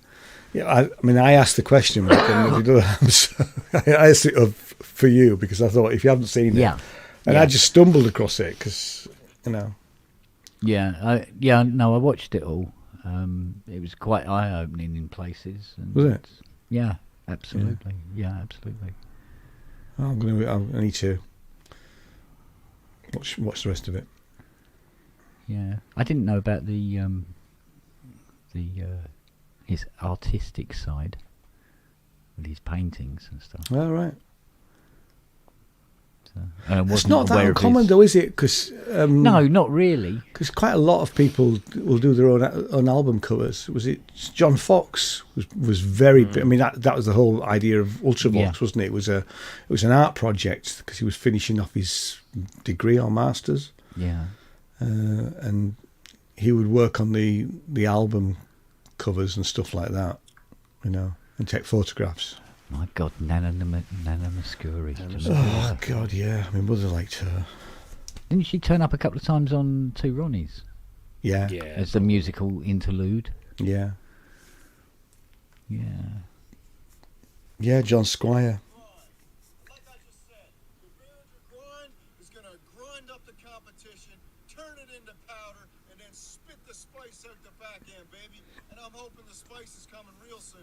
Yeah, I asked the question, but then did answer. I asked it for you because I thought if you haven't seen it, I just stumbled across it because Yeah, I watched it all. It was quite eye-opening in places. And was it? Yeah, absolutely. Yeah, absolutely. I need to watch the rest of it. Yeah, I didn't know about his artistic side with his paintings and stuff. All right. It's not that uncommon, though, is it? Because no, not really. Because quite a lot of people will do their own album covers. Was it John Fox was very? I mean, that was the whole idea of Ultravox, wasn't it? It was an art project because he was finishing off his degree or masters. Yeah, and he would work on the album covers and stuff like that, and take photographs. My God, Nana Muscuri. Oh God, yeah. My mother liked her. Didn't she turn up a couple of times on Two Ronnies? Yeah. As the musical interlude. Yeah. Yeah. Yeah, John Squire. Like I just said, the Voyager grind is going to grind up the competition, turn it into powder, and then spit the spice out the back end, baby. And I'm hoping the spice is coming real soon.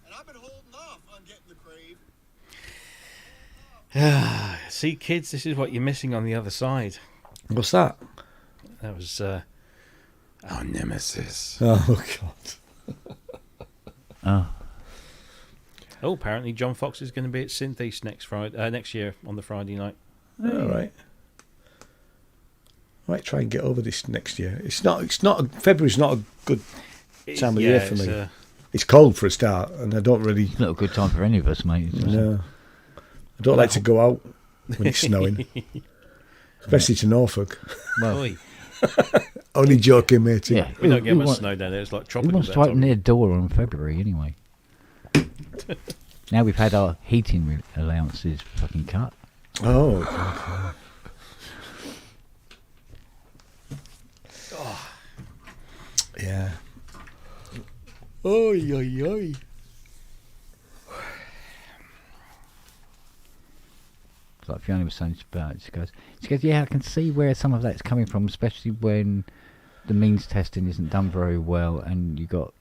And I've been holding off on getting the crave. See, kids, this is what you're missing on the other side. What's that? That was our nemesis. Oh God. Oh, apparently John Fox is going to be at Synth East next year on the Friday night. All right. I might try and get over this next year. It's not. February's not a good time of year for me. It's cold for a start, and I don't really. It's not a good time for any of us, mate. No, I don't like to go out when it's snowing, especially to Norfolk. Well, only joking, mate. Yeah, we don't get much snow down there. It's like tropical. Who wants to open their door on February anyway? Now we've had our heating allowances fucking cut. Oh. God. Oh. Yeah. Oi, oi, oi. It's like Fiona was saying about it. She goes, yeah, I can see where some of that's coming from, especially when the means testing isn't done very well and you got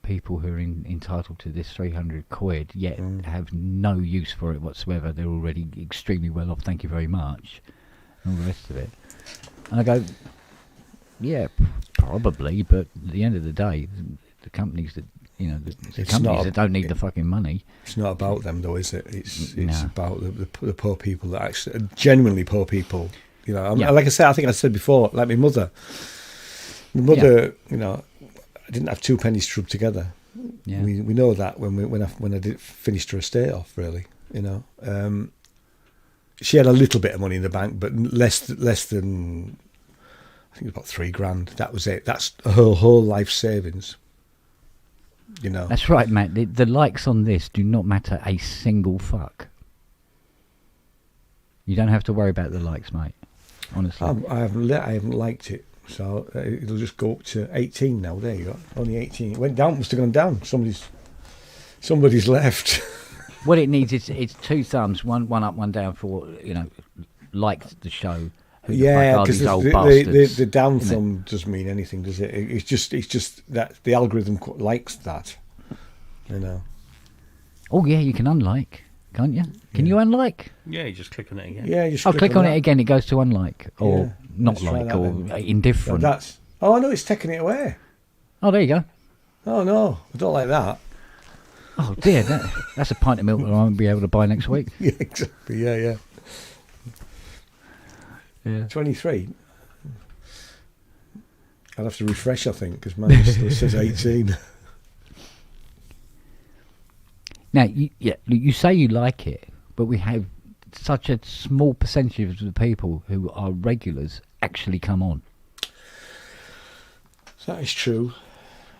people who are entitled to this 300 quid yet have no use for it whatsoever. They're already extremely well off, thank you very much, and all the rest of it. And I go, yeah, probably, but at the end of the day, the companies that that don't need the fucking money. It's not about them, though, is it? It's about the poor people that actually genuinely poor people. Like I said, I think I said before, like my mother. I didn't have two pennies to rub together. Yeah. We know that when I did finished her estate off, really. She had a little bit of money in the bank, but less than I think it was about $3,000. That was it. That's her whole life savings. That's right, Matt. The likes on this do not matter a single fuck. You don't have to worry about the likes, mate. Honestly, I haven't liked it, so it'll just go up to 18 now. There you go. Only 18. It went down. Must have gone down. Somebody's left. What it needs is it's two thumbs, one up, one down for liked the show. Yeah, because the down thumb doesn't mean anything, does it? It's just that the algorithm likes that, Oh yeah, you can unlike, can't you? Can you unlike? Yeah, you just click on it again. Yeah, you just click on it again. It goes to unlike or not like or indifferent. Oh no, it's taking it away. Oh, there you go. Oh no, I don't like that. Oh dear, that's a pint of milk that I won't be able to buy next week. Yeah, exactly. Yeah. 23. I'll have to refresh, I think, because mine still says 18. Now, you say you like it, but we have such a small percentage of the people who are regulars actually come on. That is true.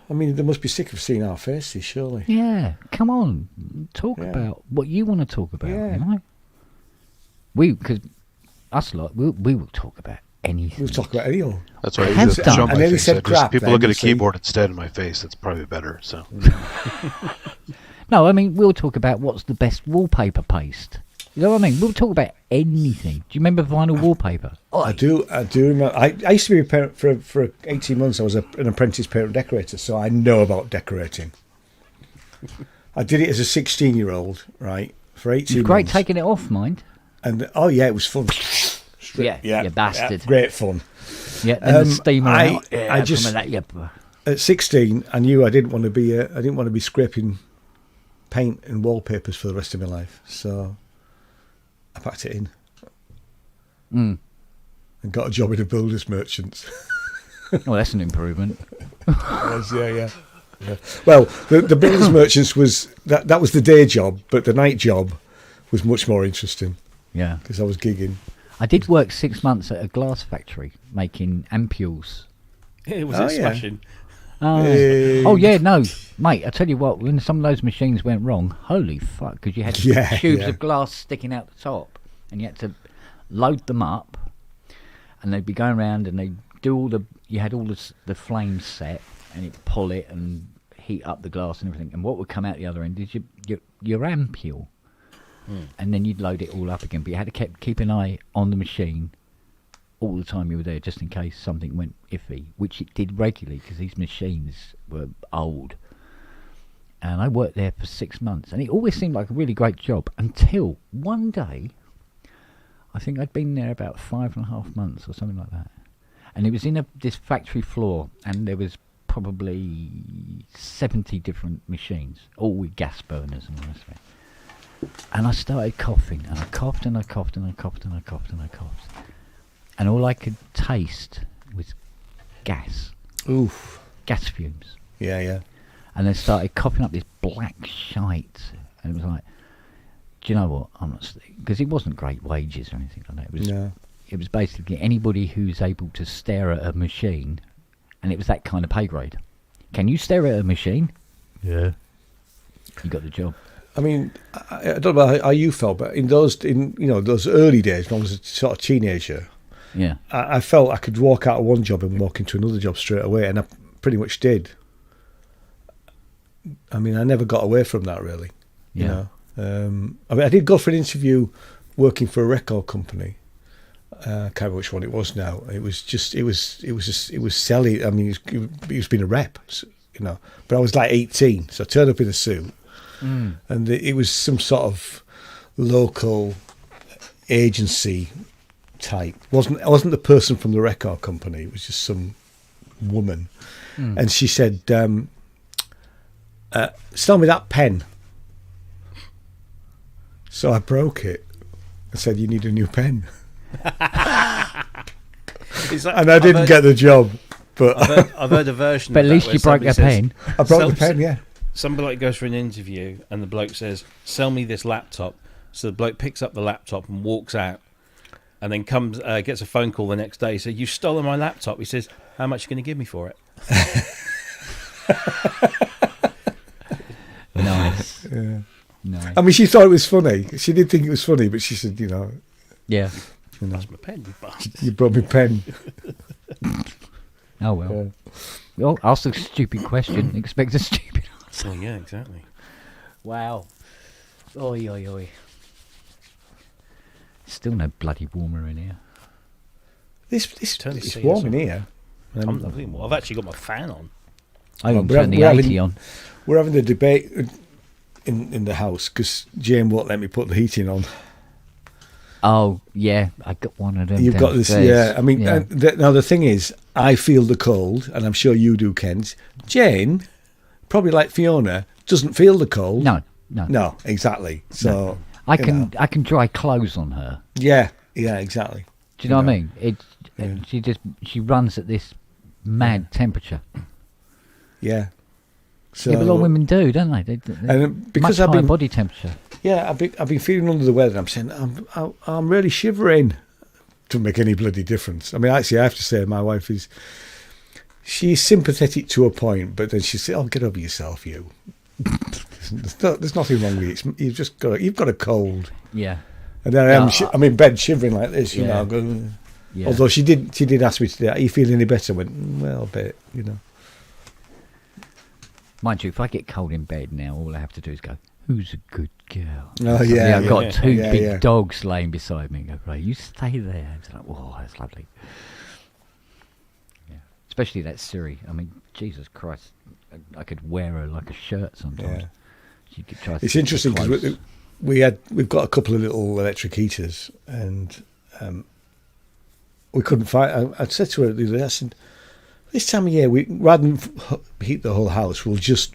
I mean, they must be sick of seeing our faces, surely. Yeah, come on. Talk about what you want to talk about, because us lot, we will talk about anything. We'll talk about anything. That's why I said show my face. Said crap, people look at a keyboard instead of my face. That's probably better. So. No, I mean, we'll talk about what's the best wallpaper paste. You know what I mean? We'll talk about anything. Do you remember vinyl wallpaper? I do remember. I used to be a parent for 18 months. I was an apprentice painter decorator, so I know about decorating. I did it as a 16-year-old, right, for 18 months. Great taking it off, mind. And it was fun. You bastard. Great fun. Yeah, and the steamer out. At 16, I knew I didn't want to be scraping paint and wallpapers for the rest of my life. So I packed it in. Mm. and got a job in a builder's merchants. Well, that's an improvement. Yeah. Well, the builders merchants was that was the day job, but the night job was much more interesting Yeah. because I was gigging. I did work 6 months at a glass factory making ampules. It was Oh, it yeah. smashing. Oh yeah, no, mate. I tell you what, when some of those machines went wrong, holy fuck! Because you had Yeah, tubes yeah. of glass sticking out the top, and you had to load them up, and they'd be going around, and they do all the. You had all the flames set, and it pull it and heat up the glass and everything. And what would come out the other end is your ampule, and then you'd load it all up again. But you had to keep an eye on the machine all the time you were there, just in case something went iffy, which it did regularly because these machines were old. And I worked there for 6 months, and it always seemed like a really great job until one day, I think I'd been there about 5.5 months or something like that, and it was in this factory floor, and there was probably 70 different machines, all with gas burners and all the rest of it. And I started coughing, and I coughed, and I coughed, and I coughed, and I coughed, and I coughed. And all I could taste was gas fumes. Yeah. And then started coughing up this black shite. And it was like, do you know what? I'm not, because it wasn't great wages or anything like that. It was basically anybody who's able to stare at a machine, and it was that kind of pay grade. Can you stare at a machine? Yeah. You got the job. I mean, I don't know how you felt, but in those early days when I was a sort of teenager, Yeah. I felt I could walk out of one job and walk into another job straight away, and I pretty much did. I mean, I never got away from that, really. Yeah. I mean, I did go for an interview working for a record company. I can't remember which one it was now. It was selling. I mean, it was being a rep, But I was like 18, so I turned up in a suit, and it was some sort of local agency type. I wasn't the person from the record company. It was just some woman, and she said, "Sell me that pen." So I broke it. I said, "You need a new pen," and I didn't get the job. But I've heard a version. But of at that least where you broke somebody a says, pen. I broke the pen. Yeah. Somebody like goes for an interview, and the bloke says, "Sell me this laptop." So the bloke picks up the laptop and walks out, and then gets a phone call the next day. He said, "You've stolen my laptop." He says, "How much are you going to give me for it?" Nice. Yeah. Nice. I mean, she thought it was funny. She did think it was funny, but she said, Yeah. That's my pen, you bastard. "You brought me pen." Oh well. Well, ask a stupid question, expect a stupid answer. Oh yeah, exactly. Wow. Oi, oi, oi. Still no bloody warmer in here. Turn the It's CS warm on. in here. I'm lovely. I've actually got my fan on. I even we're turned the having- 80 on. We're having a debate in the house because Jane won't let me put the heating on. Oh, yeah, I got one of them. You've got this, downstairs. yeah. I mean, Yeah. now the thing is, I feel the cold, and I'm sure you do, Kent. Jane, probably like Fiona, doesn't feel the cold. No. No, exactly. So I you can know. I can dry clothes on her. Yeah, exactly. Do you know what know. I mean? She runs at this mad temperature. Yeah. So Yeah, but a lot of women do, don't they? They and because much I've higher been body temperature. I've been feeling under the weather. I'm saying I'm really shivering. Doesn't make any bloody difference. I mean, actually, I have to say, my wife she's sympathetic to a point, but then she says, "Oh, get over yourself, you." There's nothing wrong with you. You've got a cold. Yeah. And then I'm in bed shivering like this, you Yeah. know. Going, Yeah. Although she did ask me today, "Are you feeling any better?" I went, "Well, a bit, you know." Mind you, if I get cold in bed now, all I have to do is go, "Who's a good girl?" Oh yeah, I've got two yeah, big yeah. dogs laying beside me and go, "Right, you stay there." It's like, "Oh, that's lovely." Yeah. Especially that Siri. I mean, Jesus Christ, I could wear her like a shirt sometimes. Yeah. She could try. It's interesting because we've got a couple of little electric heaters, and we couldn't find. I said to her the other day, I said, "This time of year, we rather than heat the whole house, we'll just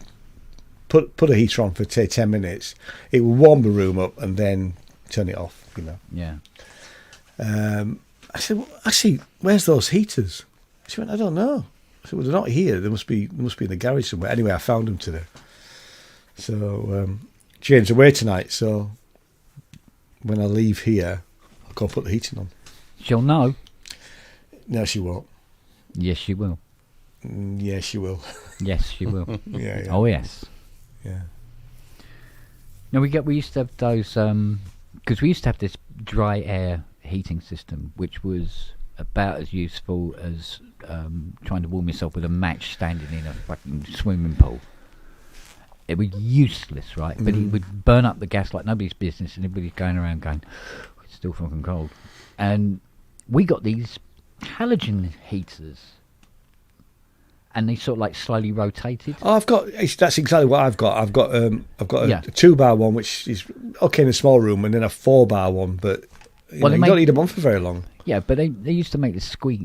put a heater on for say 10 minutes. It will warm the room up, and then turn it off. You know." Yeah. I said, well, actually, where's those heaters? She went, I don't know. I said, well, they're not here. They must be in the garage somewhere. Anyway, I found them today. So Jane's away tonight, so when I leave here, I'll go put the heating on. She'll know. No, she won't. Yes, she will. Yeah, she will. Yes, she will. Yeah. Oh, yes. Yeah. No, we used to have those because we used to have this dry air heating system, which was about as useful as trying to warm yourself with a match standing in a fucking swimming pool. It was useless, right? But it would burn up the gas like nobody's business, and everybody's going around going, "It's still fucking cold." And we got these halogen heaters. And they sort of like slowly rotated. Oh, that's exactly what I've got. I've got a Yeah. 2-bar one, which is okay in a small room, and then a 4-bar one. But you don't need them on for very long. Yeah, but they used to make the squeak.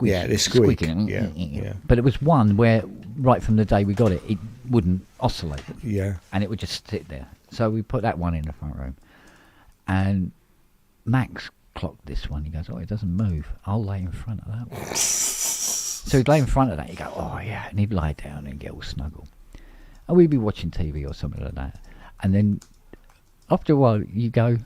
Yeah, they squeak. Squeaking. Yeah. But it was one where right from the day we got it, it wouldn't oscillate. Yeah. And it would just sit there. So we put that one in the front room. And Max clocked this one. He goes, "Oh, it doesn't move. I'll lay in front of that one." So he'd lay in front of that, he'd go, "Oh yeah," and he'd lie down and get all snuggle. And we'd be watching TV or something like that. And then after a while you go,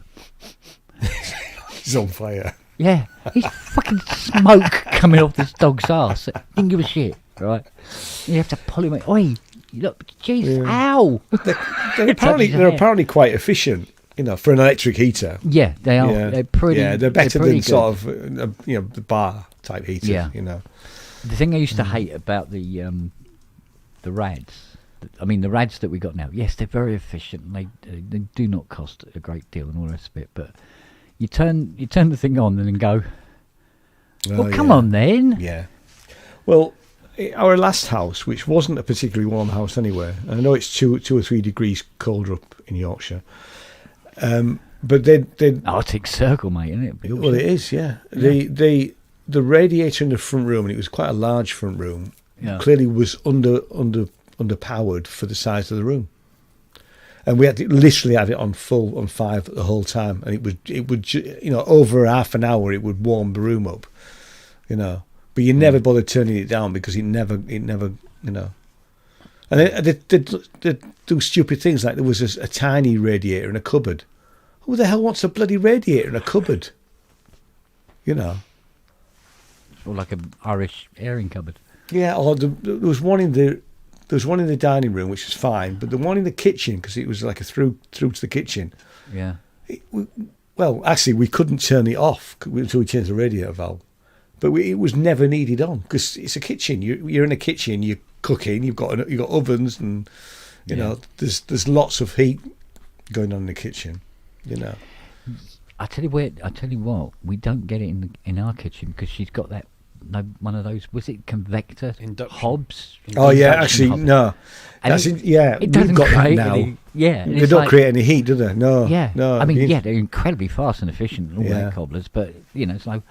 He's on fire. "Yeah, he's fucking smoke coming off this dog's arse." Didn't give a shit, right? You have to pull him out. Oi, look, jeez, ow. They're apparently quite efficient, for an electric heater. Yeah, they are. Yeah. They're pretty. Yeah, they're better pretty than good. sort of, the bar type heaters. Yeah. The thing I used to Mm. hate about the Rads, the Rads that we got now, yes, they're very efficient. And they do not cost a great deal and all the rest of it. But you turn the thing on and then go, "Well, come on then." Yeah. Well, our last house, which wasn't a particularly warm house anyway, and I know it's 2 or 3 degrees colder up in Yorkshire, but they Arctic Circle, mate, isn't it? well, it is, yeah. The radiator in the front room, and it was quite a large front room, clearly was underpowered for the size of the room, and we literally had it on 5 the whole time, and it would over half an hour it would warm the room up, but you never bothered turning it down because it never and they do stupid things like there was a tiny radiator in a cupboard. Who the hell wants a bloody radiator in a cupboard? Or like an Irish airing cupboard. Yeah, or there was one in the dining room, which was fine, but the one in the kitchen, because it was like a through to the kitchen. Yeah. Well, actually, we couldn't turn it off until we changed the radiator valve, but it was never needed on because it's a kitchen. You're in a kitchen, you're cooking, you've got ovens, and there's lots of heat going on in the kitchen. I tell you what, we don't get it in our kitchen because she's got that one of those. Was it convector Induction. hobs? Oh yeah, Induction actually hob. no. And It it doesn't we've got that create now. any. Yeah, and They it's don't like- create any heat, do they? No. Yeah, No. they're incredibly fast and efficient, all Yeah. their cobblers. But it's like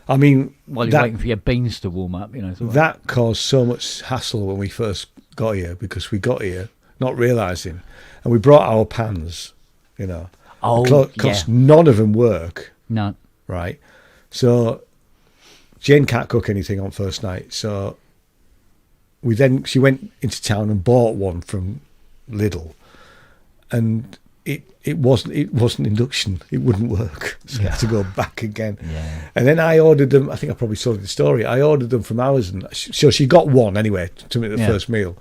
I mean, while you're waiting for your beans to warm up, it's all right. that caused so much hassle when we first got here because we got here not realising, and we brought our pans, Oh, because none of them work, no. right? So Jane can't cook anything on first night, so she went into town and bought one from Lidl, and it wasn't induction. It wouldn't work, so I had to go back again. Yeah. And then I ordered them. I think I probably told you the story. I ordered them from Amazon. So she got one anyway to make the first meal.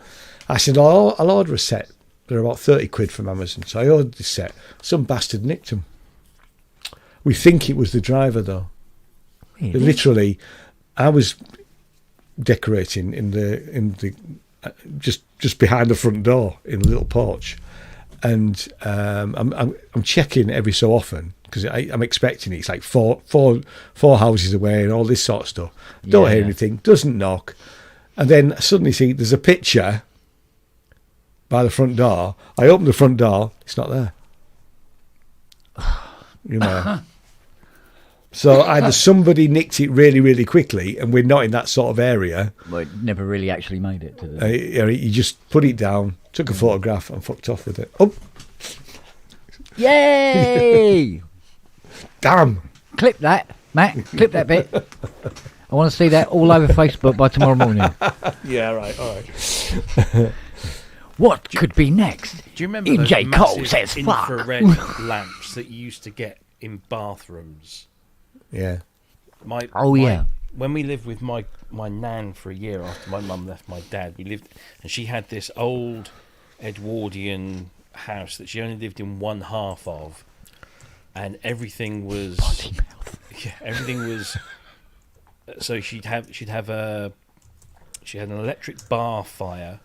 I said, I'll order a set. They're about 30 quid from Amazon. So I ordered this set. Some bastard nicked them. We think it was the driver though. Really? Literally, I was decorating in the just behind the front door in the little porch, and I'm checking every so often because I'm expecting it. It's like four houses away and all this sort of stuff. Don't hear anything. Doesn't knock, and then I suddenly see there's a picture by the front door. I open the front door. It's not there. So either somebody nicked it really, really quickly, and we're not in that sort of area. Well, it never really actually made it to the... You just put it down, took a photograph, and fucked off with it. Oh, Yay! damn! Clip that. Matt, clip that bit. I want to see that all over Facebook by tomorrow morning. Yeah, right, all right. What could be next? Do you remember EJ those Cole massive says fuck. infrared lamps that you used to get in bathrooms? Yeah. When we lived with my nan for a year after my mum left my dad, we lived, and she had this old Edwardian house that she only lived in one half of, and everything was everything was. So she had an electric bar fire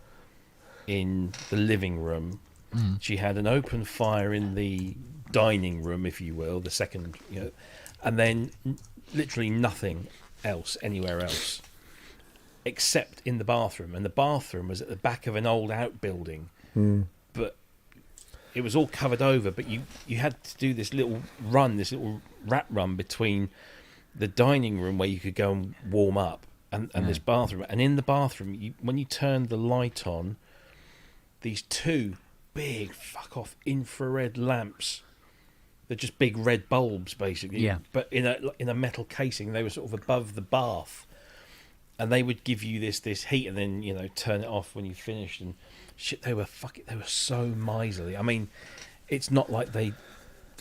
in the living room. She had an open fire in the dining room, if you will, the second, and then literally nothing else anywhere else except in the bathroom. And the bathroom was at the back of an old outbuilding, but it was all covered over. But you had to do this little rat run between the dining room where you could go and warm up and this bathroom. And in the bathroom, when you turned the light on, these two big infrared lamps, they're just big red bulbs basically, but in a metal casing. They were sort of above the bath, and they would give you this heat, and then turn it off when you finished. And shit, they were so miserly. I mean, it's not like they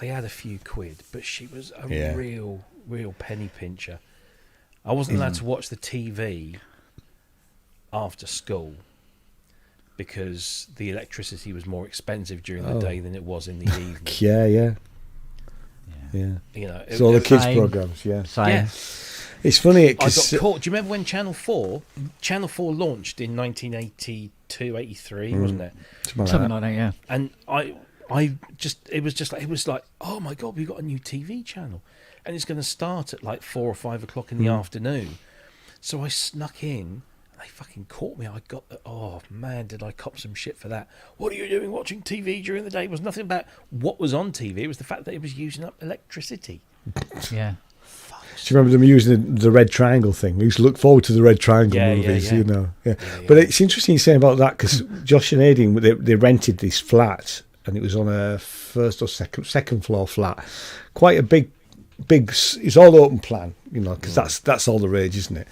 had a few quid, but she was a real penny pincher. I wasn't allowed to watch the TV after school because the electricity was more expensive during the day than it was in the evening. Yeah. It's all the kids' programs. Same. Yeah. It's funny I because got caught. Do you remember when Channel 4 launched in 1982, 83, wasn't it? Something like that, yeah. And it was like, oh my God, we've got a new TV channel, and it's going to start at like 4 or 5 o'clock in the afternoon. So I snuck in, and they fucking caught me. Oh man, did I cop some shit for that? What are you doing watching TV during the day? It was nothing about what was on TV. It was the fact that it was using up electricity. Yeah. Do you remember them using the red triangle thing? We used to look forward to the red triangle movies, But it's interesting you saying about that, because Josh and Aideen, they rented this flat, and it was on a first or second floor flat. Quite a big. It's all open plan, because that's all the rage, isn't it?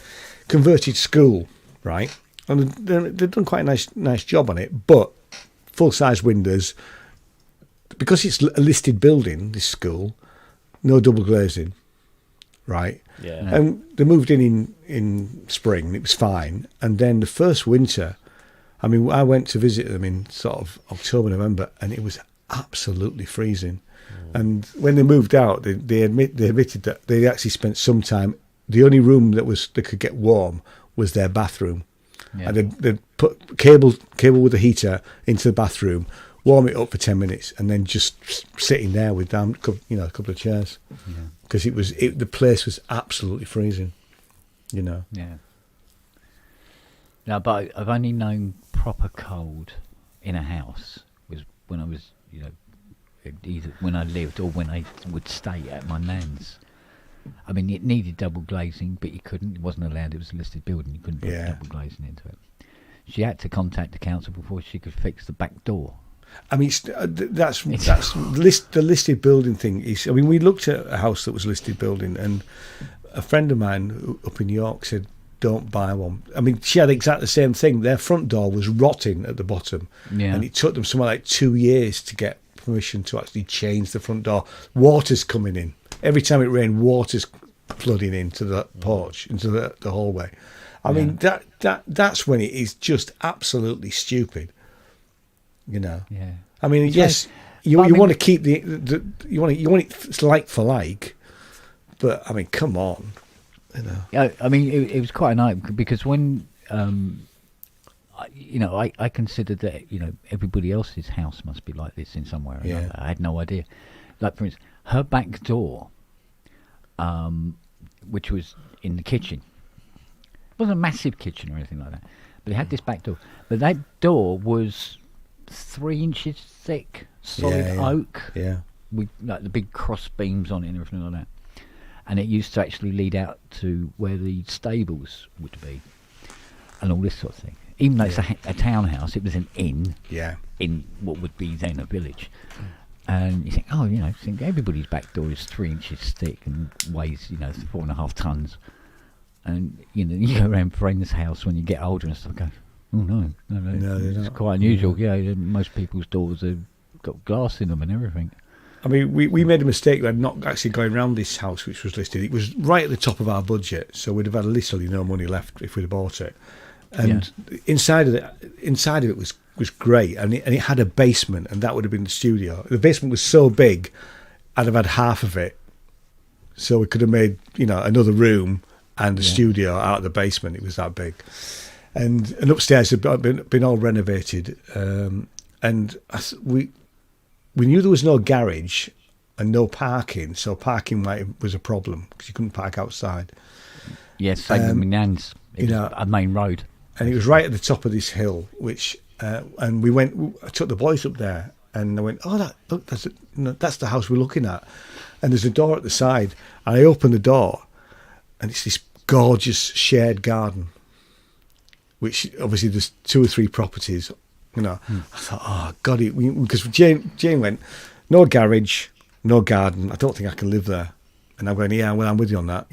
Converted school, right? And they've done quite a nice job on it, but full size windows, because it's a listed building. This school, no double glazing. Right, and they moved in spring, and it was fine. And then the first winter, I mean, I went to visit them in sort of October, November, and it was absolutely freezing. And when they moved out, they admitted that they actually spent some time. The only room they could get warm was their bathroom, and they'd put cable with a heater into the bathroom, warm it up for 10 minutes, and then just sitting there with a couple of chairs. Because the place was absolutely freezing, Yeah. No, but I've only known proper cold in a house was when I was, either when I lived or when I would stay at my nan's. I mean, it needed double glazing, but you couldn't. It wasn't allowed. It was a listed building. You couldn't put double glazing into it. She had to contact the council before she could fix the back door. I mean, that's the listed building thing. I mean, we looked at a house that was listed building, and a friend of mine up in York said, "Don't buy one." I mean, she had exactly the same thing. Their front door was rotting at the bottom, and it took them somewhere like 2 years to get permission to actually change the front door. Water's coming in every time it rained. Water's flooding into the porch, into the hallway. I mean, that's when it is just absolutely stupid. Yeah. I mean, yes, you want to keep you want it like for like, but I mean, come on, Yeah, I mean, it was quite a night because when I considered that everybody else's house must be like this in some way or another. I had no idea. Like for instance, her back door, which was in the kitchen, it wasn't a massive kitchen or anything like that, but it had this back door. But that door was 3 inches thick, solid oak, with like the big cross beams on it and everything like that. And it used to actually lead out to where the stables would be, and all this sort of thing. Even though it's a townhouse, it was an inn, in what would be then a village. And you think, everybody's back door is 3 inches thick and weighs, 4.5 tons. And, you go around friends' house when you get older and stuff and go, oh, no, they're it's not. quite unusual. Yeah, most people's doors have got glass in them and everything. I mean, we made a mistake by not actually going around this house, which was listed. It was right at the top of our budget, so we'd have had literally no money left if we'd have bought it. And inside of it was great, and it had a basement, and that would have been the studio. The basement was so big, I'd have had half of it, so we could have made another room and a studio out of the basement. It was that big, and upstairs had been all renovated, and we knew there was no garage and no parking, so parking was a problem because you couldn't park outside. Yes, same with my nan's. It was a main road. And it was right at the top of this hill, which, and I took the boys up there, and I went, that's the house we're looking at. And there's a door at the side, and I opened the door, and it's this gorgeous shared garden, which obviously there's 2 or 3 properties, I thought, oh, God, because Jane went, no garage, no garden, I don't think I can live there. And I'm going, yeah, well, I'm with you on that,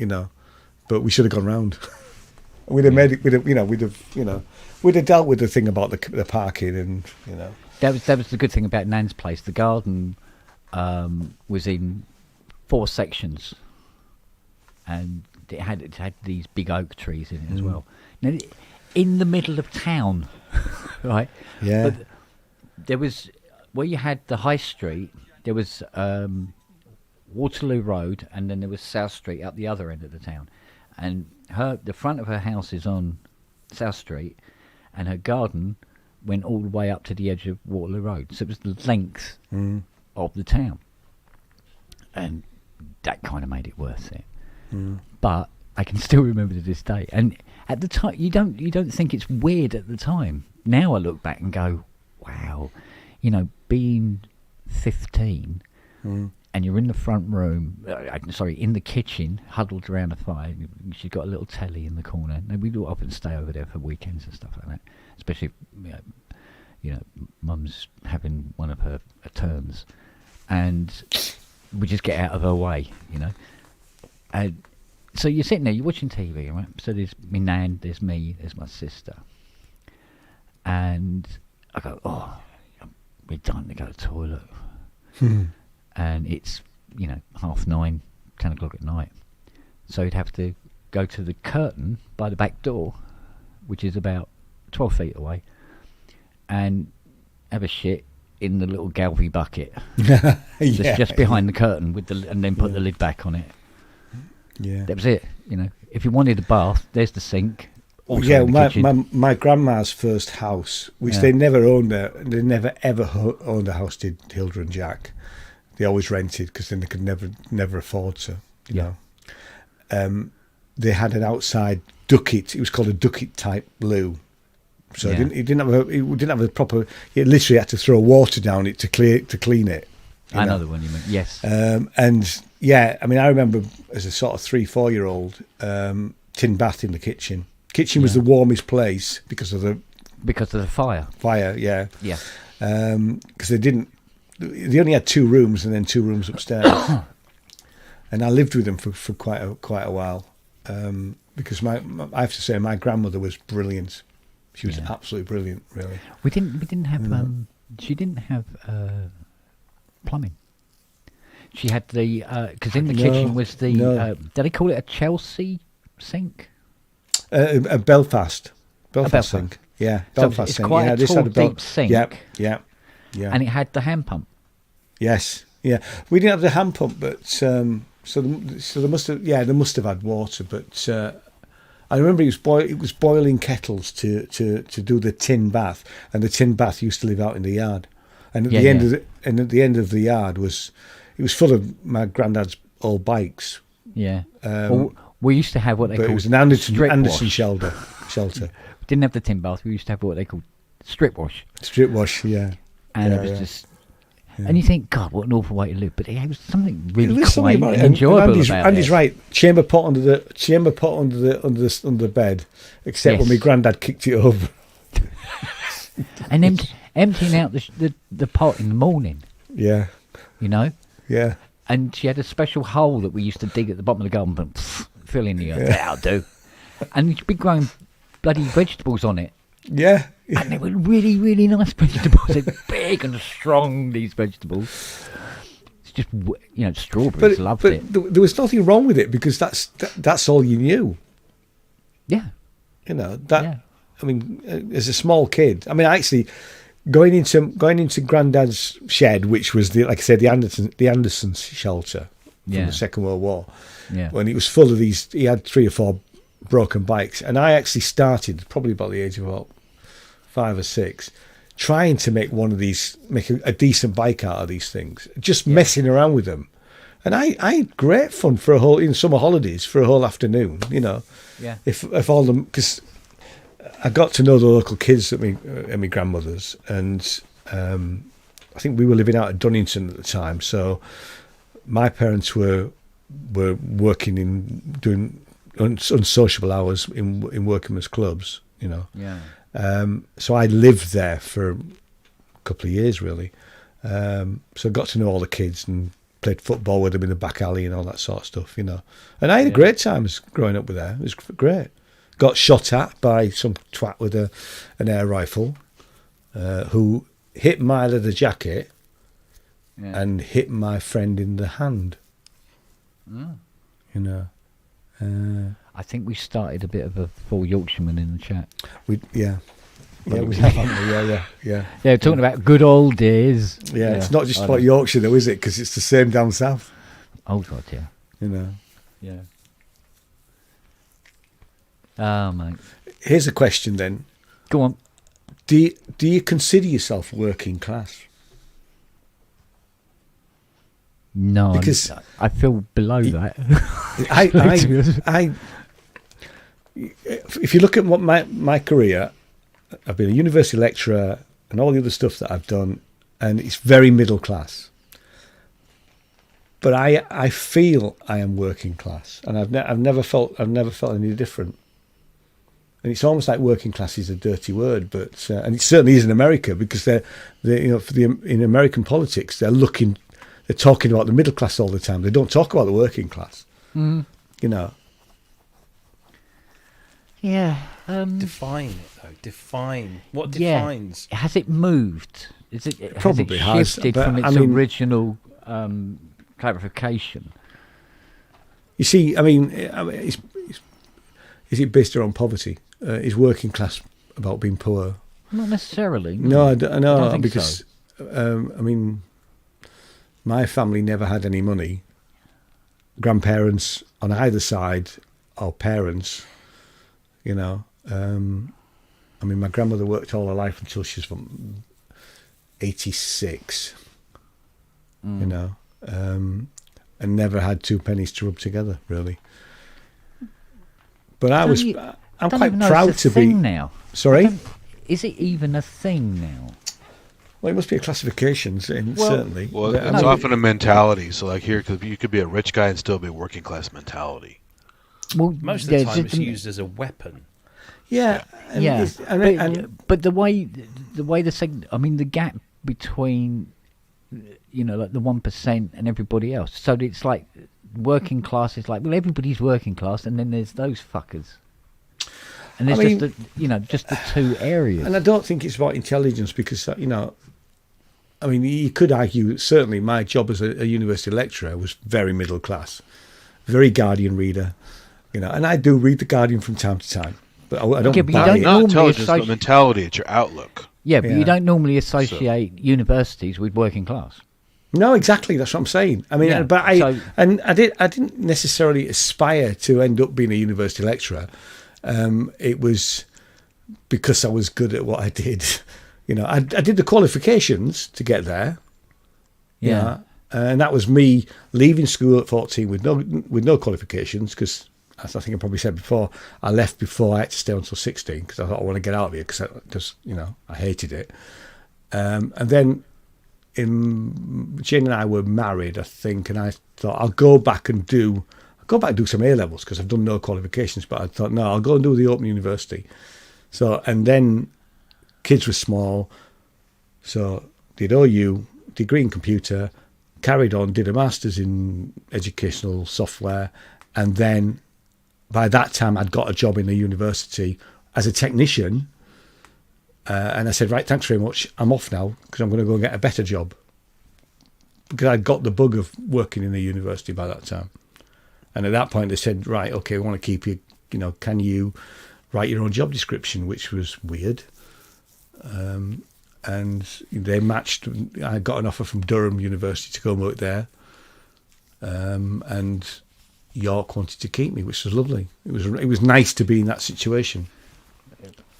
but we should have gone round. We'd have made it. We'd have dealt with the thing about the parking, and That was the good thing about Nan's place. The garden was in 4 sections, and it had these big oak trees in it as well. Now, in the middle of town, right? Yeah. But there was where you had the High Street. There was Waterloo Road, and then there was South Street up the other end of the town, and the front of her house is on South Street, and her garden went all the way up to the edge of Waterloo Road. So it was the length of the town, and that kind of made it worth it. But I can still remember to this day. And at the time, you don't think it's weird at the time. Now I look back and go, wow, being 15. And you're in the front room, in the kitchen, huddled around a fire. She's got a little telly in the corner. And we'd often stay over there for weekends and stuff like that. Especially if, Mum's having one of her turns. And we just get out of her way, And so you're sitting there, you're watching TV, right? So there's my nan, there's me, there's my sister. And I go, we're done to go to the toilet. And it's 9:30, 10 o'clock at night, so you'd have to go to the curtain by the back door, which is about 12 feet away, and have a shit in the little Galvy bucket that's just behind the curtain and then put the lid back on it. That was it. If you wanted a bath, there's the sink. My grandma's first house, which they never owned they never ever owned a house, did Hilda and Jack. They always rented because then they could never afford to, they had an outside ducket. It was called a ducket type loo. So it didn't have a proper. You literally had to throw water down it to clean it. I know the one you mean. Yes. I remember as a sort of 3-4-year-old, tin bath in the kitchen. Kitchen was the warmest place because of the fire. Fire, yeah. Yeah. Because they only had 2 rooms and then 2 rooms upstairs, and I lived with them for quite a while. Because I have to say my grandmother was brilliant. She was absolutely brilliant, really. We didn't have she didn't have plumbing. She had the because in the kitchen was the did they call it a Chelsea sink? A Belfast sink. Yeah, Belfast sink. It's quite a tall, deep sink. Yeah. And it had the hand pump. Yes, yeah. We didn't have the hand pump, but so they must have had water. But I remember it was boiling kettles to do the tin bath, and the tin bath used to live out in the yard. And at the end of the yard was full of my granddad's old bikes. Yeah. We used to have what they called. It was an Anderson shelter. We didn't have the tin bath. We used to have what they called strip wash. Strip wash, yeah. And it was just. Yeah. And you think, God, what an awful way to live! But it was something really quite enjoyable about it. Andy's right. Chamber pot under the bed, except when my granddad kicked it over. And emptying out the pot in the morning. Yeah. you know. Yeah. And she had a special hole that we used to dig at the bottom of the garden and fill in the earth. That'll do. And she'd be growing bloody vegetables on it. Yeah. And they were really, really nice vegetables. They're big and strong, these vegetables. It's just, strawberries. Loved it. There was nothing wrong with it because that's all you knew. Yeah. You know, that. Yeah. I mean, as a small kid, I mean, actually, going into Granddad's shed, which was like I said, the Anderson shelter from the Second World War. Yeah. When it was full of these, he had 3 or 4 broken bikes, and I actually started probably about the age of about 5 or 6, trying to make a decent bike out of these things, just messing around with them. And I had great fun for in summer holidays for a whole afternoon. You know, if all them, because I got to know the local kids at my grandmother's, and I think we were living out at Dunnington at the time, so my parents were working in doing unsociable hours in workmen's clubs, you know. Yeah. So I lived there for a couple of years, really. So I got to know all the kids and played football with them in the back alley and all that sort of stuff, you know. And I had a great time growing up with there. It was great. Got shot at by some twat with an air rifle who hit my leather jacket and hit my friend in the hand. Oh. You know. I think we started a bit of a full Yorkshireman in the chat. Yeah, we have, haven't we? Yeah. Yeah, talking about good old days. Yeah, it's not just about Yorkshire though, is it? Because it's the same down south. Oh God, yeah. You know. Yeah. Oh, mate. Here's a question then. Go on. Do you consider yourself working class? No, because I feel below that. If you look at what my career, I've been a university lecturer and all the other stuff that I've done, and it's very middle class. But I feel I am working class, and I've never felt any different. And it's almost like working class is a dirty word, but and it certainly is in America, because they're in American politics they're talking about the middle class all the time. They don't talk about the working class. Mm. You know. Yeah. Define it though. Define what defines. Yeah. Has it moved? It probably has shifted from its original clarification? You see, I mean, is it based around poverty? Is working class about being poor? Not necessarily. No, I don't think because so. I mean, my family never had any money. Grandparents on either side, or parents, you know. I mean, my grandmother worked all her life until she was from 86, you know, and never had 2 pennies to rub together, really. But I'm quite proud to be. Now. Sorry? Is it even a thing now? Well, it must be a classification, certainly. Well, it's often a mentality. So, like here, you could be a rich guy and still be a working class mentality. Well, most of the time it's used as a weapon. Yeah, but the way the gap between, like the 1% and everybody else. So it's like working class is like, well, everybody's working class, and then there's those fuckers. And there's just the two areas. And I don't think it's about intelligence because, I mean, you could argue, certainly my job as a university lecturer was very middle class, very Guardian reader, and I do read the Guardian from time to time. But I don't buy it. Not intelligence, but mentality, it's your outlook. Yeah, but you don't normally associate universities with working class. No, exactly. That's what I'm saying. I mean, but I didn't necessarily aspire to end up being a university lecturer. It was because I was good at what I did. I did the qualifications to get there. Yeah. And that was me leaving school at 14 with no qualifications, because as I think I probably said before, I left before I had to stay until 16 because I thought I want to get out of here because I hated it. And then Jane and I were married, I think, and I thought I'll go back and do some A levels because I've done no qualifications. But I thought no, I'll go and do the Open University. So and then kids were small, so did OU, degree in computer, carried on, did a master's in educational software, and then by that time I'd got a job in a university as a technician. And I said, right, thanks very much. I'm off now because I'm going to go and get a better job. Because I'd got the bug of working in the university by that time. And at that point they said, right, okay, we want to keep you, can you write your own job description, which was weird. And they matched. I got an offer from Durham University to go and work there. And York wanted to keep me, which was lovely. It was nice to be in that situation.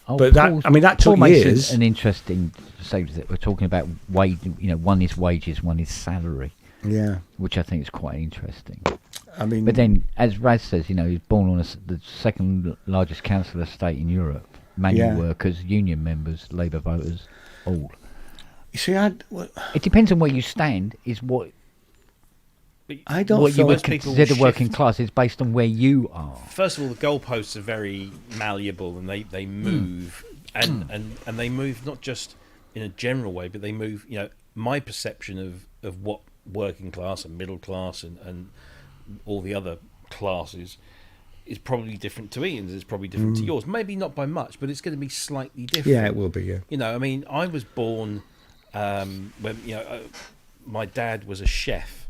Oh, But that took Paul makes years. an interesting stage that we're talking about wage. One is wages, one is salary, Yeah. which I think is quite interesting. I mean, But then, as Raz says, he's born on the second largest council estate in Europe. Manual Yeah. workers, union members, Labour voters, all. you see, It depends on where you stand. Is what I don't what you feel would most people consider shift. working class is based on where you are. First of all, the goalposts are very malleable, and they move, and they move not just in a general way, but they move. My perception of what working class and middle class and all the other classes is probably different to Ian's. It's probably different to yours. Maybe not by much, but it's going to be slightly different. Yeah, it will be. Yeah. I was born when my dad was a chef,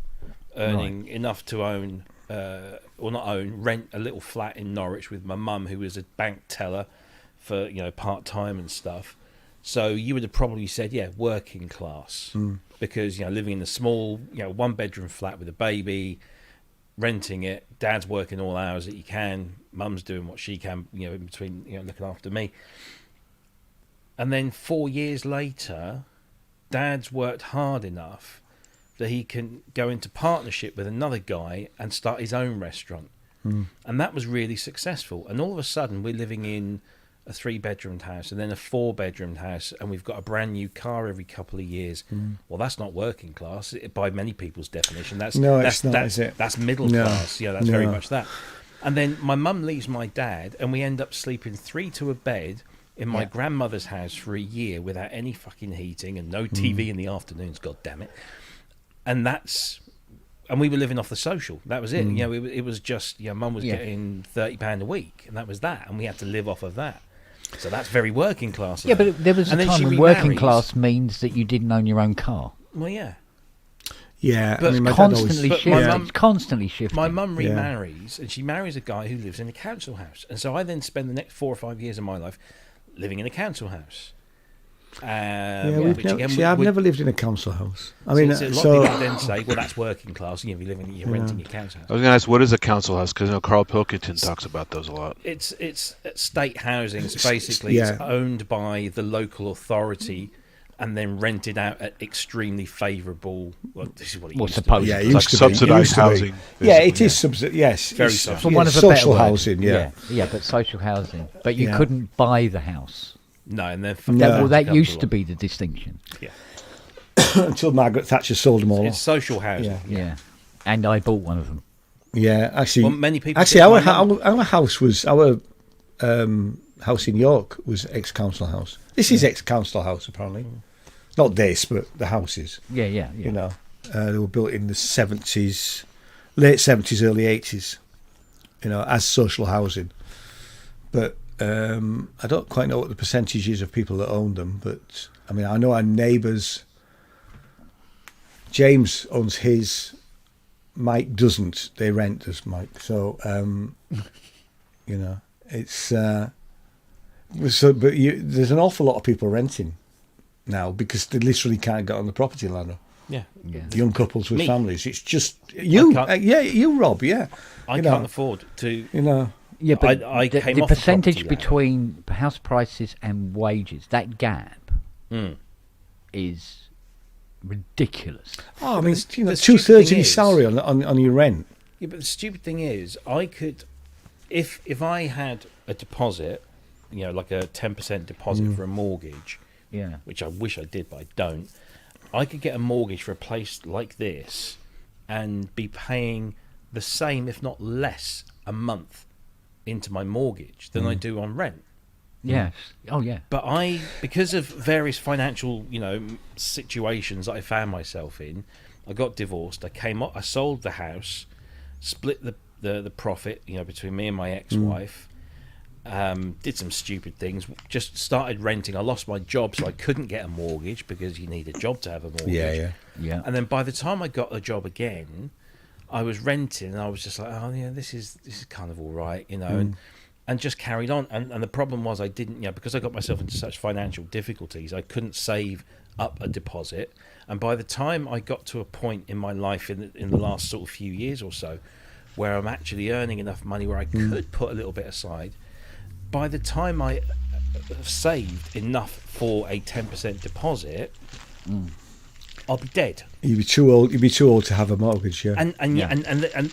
earning enough to own, or not own, rent a little flat in Norwich with my mum, who was a bank teller for part time and stuff. So you would have probably said, yeah, working class, because living in a small 1-bedroom flat with a baby, renting it, dad's working all hours that he can, mum's doing what she can, in between, looking after me. And then 4 years later, dad's worked hard enough that he can go into partnership with another guy and start his own restaurant. And that was really successful. And all of a sudden, we're living in a 3-bedroomed house and then a 4-bedroomed house, and we've got a brand new car every couple of years. Well, that's not working class by many people's definition. That's middle class. That's very much that. And then my mum leaves my dad, and we end up sleeping 3 to a bed in my grandmother's house for a year without any fucking heating and no TV in the afternoons. God damn it! And we were living off the social. That was it. It was just mum was getting £30 a week, and that was that, and we had to live off of that. So that's very working class. Yeah, but there was a time when working class means that you didn't own your own car. Well, yeah. Yeah, But my dad Constantly always- shifting. my mum- It's constantly shifting. My mum remarries, and she marries a guy who lives in a council house. And so I then spend the next 4 or 5 years of my life living in a council house. I've never lived in a council house. I mean, a lot of people then say, well, that's working class. You're renting your council house. I was going to ask, what is a council house? Because Carl Pilkington talks about those a lot. It's state housing. It's basically it's owned by the local authority and then rented out at extremely favourable. Well, this is what it used to be. Yeah, it It's like used to be. subsidised housing. Yeah, it is yes, Very it's subsidised. For want of a better social word. housing. Yeah. yeah, but social housing. But you Yeah. couldn't buy the house. No, and then That used to be the distinction. Yeah, Until Margaret Thatcher sold them all it's off. social housing. Yeah. And I bought one of them. Yeah, actually, Well, many people Actually, think our house was our house in York was ex-council house. This is ex-council house apparently. Not this, but the houses. Yeah. They were built in the 70s, late 70s, early 80s. As social housing. But I don't quite know what the percentage is of people that own them. But I mean, I know our neighbours. James owns his. Mike doesn't. They rent us, Mike. So, it's. But there's an awful lot of people renting now because they literally can't get on the property ladder. Yeah. Young couples with Me. families. It's just you. can't- You, Rob. Yeah. I can't afford to. Yeah, but I came the off the percentage property ladder. between house prices and wages, that gap Mm. is ridiculous. Oh, I mean, the 2/3 stupid of thing your is- salary on your rent. Yeah, but the stupid thing is, I could, if I had a deposit, like a 10% deposit for a mortgage, Yeah. which I wish I did, but I don't. I could get a mortgage for a place like this and be paying the same, if not less, a month into my mortgage than I do on rent. Yes. Oh, yeah. But because of various financial, situations that I found myself in, I got divorced. I sold the house, split the profit, between me and my ex-wife. Did some stupid things. Just started renting. I lost my job, so I couldn't get a mortgage because you need a job to have a mortgage. Yeah. And then by the time I got a job again, I was renting, and I was just like, oh yeah, this is kind of all right, and just carried on. And the problem was I didn't, because I got myself into such financial difficulties, I couldn't save up a deposit. And by the time I got to a point in my life in the last sort of few years or so, where I'm actually earning enough money where I could put a little bit aside, by the time I saved enough for a 10% deposit, I'll be dead. You'd be too old. You'd be too old to have a mortgage. Yeah. And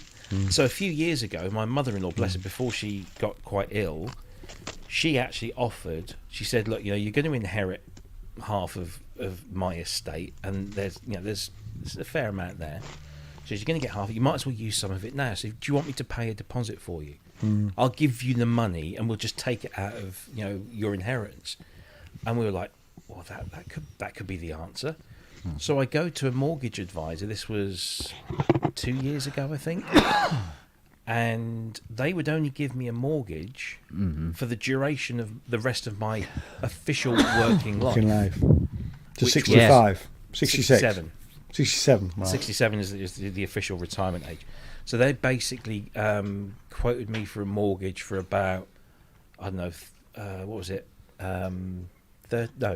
so a few years ago, my mother-in-law, bless her, before she got quite ill, she actually offered. She said, "Look, you're going to inherit half of my estate, and there's a fair amount there. So you're going to get half. You might as well use some of it now. So do you want me to pay a deposit for you? I'll give you the money, and we'll just take it out of your inheritance." And we were like, "Well, that could be the answer." So I go to a mortgage advisor. This was 2 years ago, I think, and they would only give me a mortgage for the duration of the rest of my official working life. To Which 65, 66. 67. 67. Right. 67 is the official retirement age. So they basically quoted me for a mortgage for about, I don't know, what was it?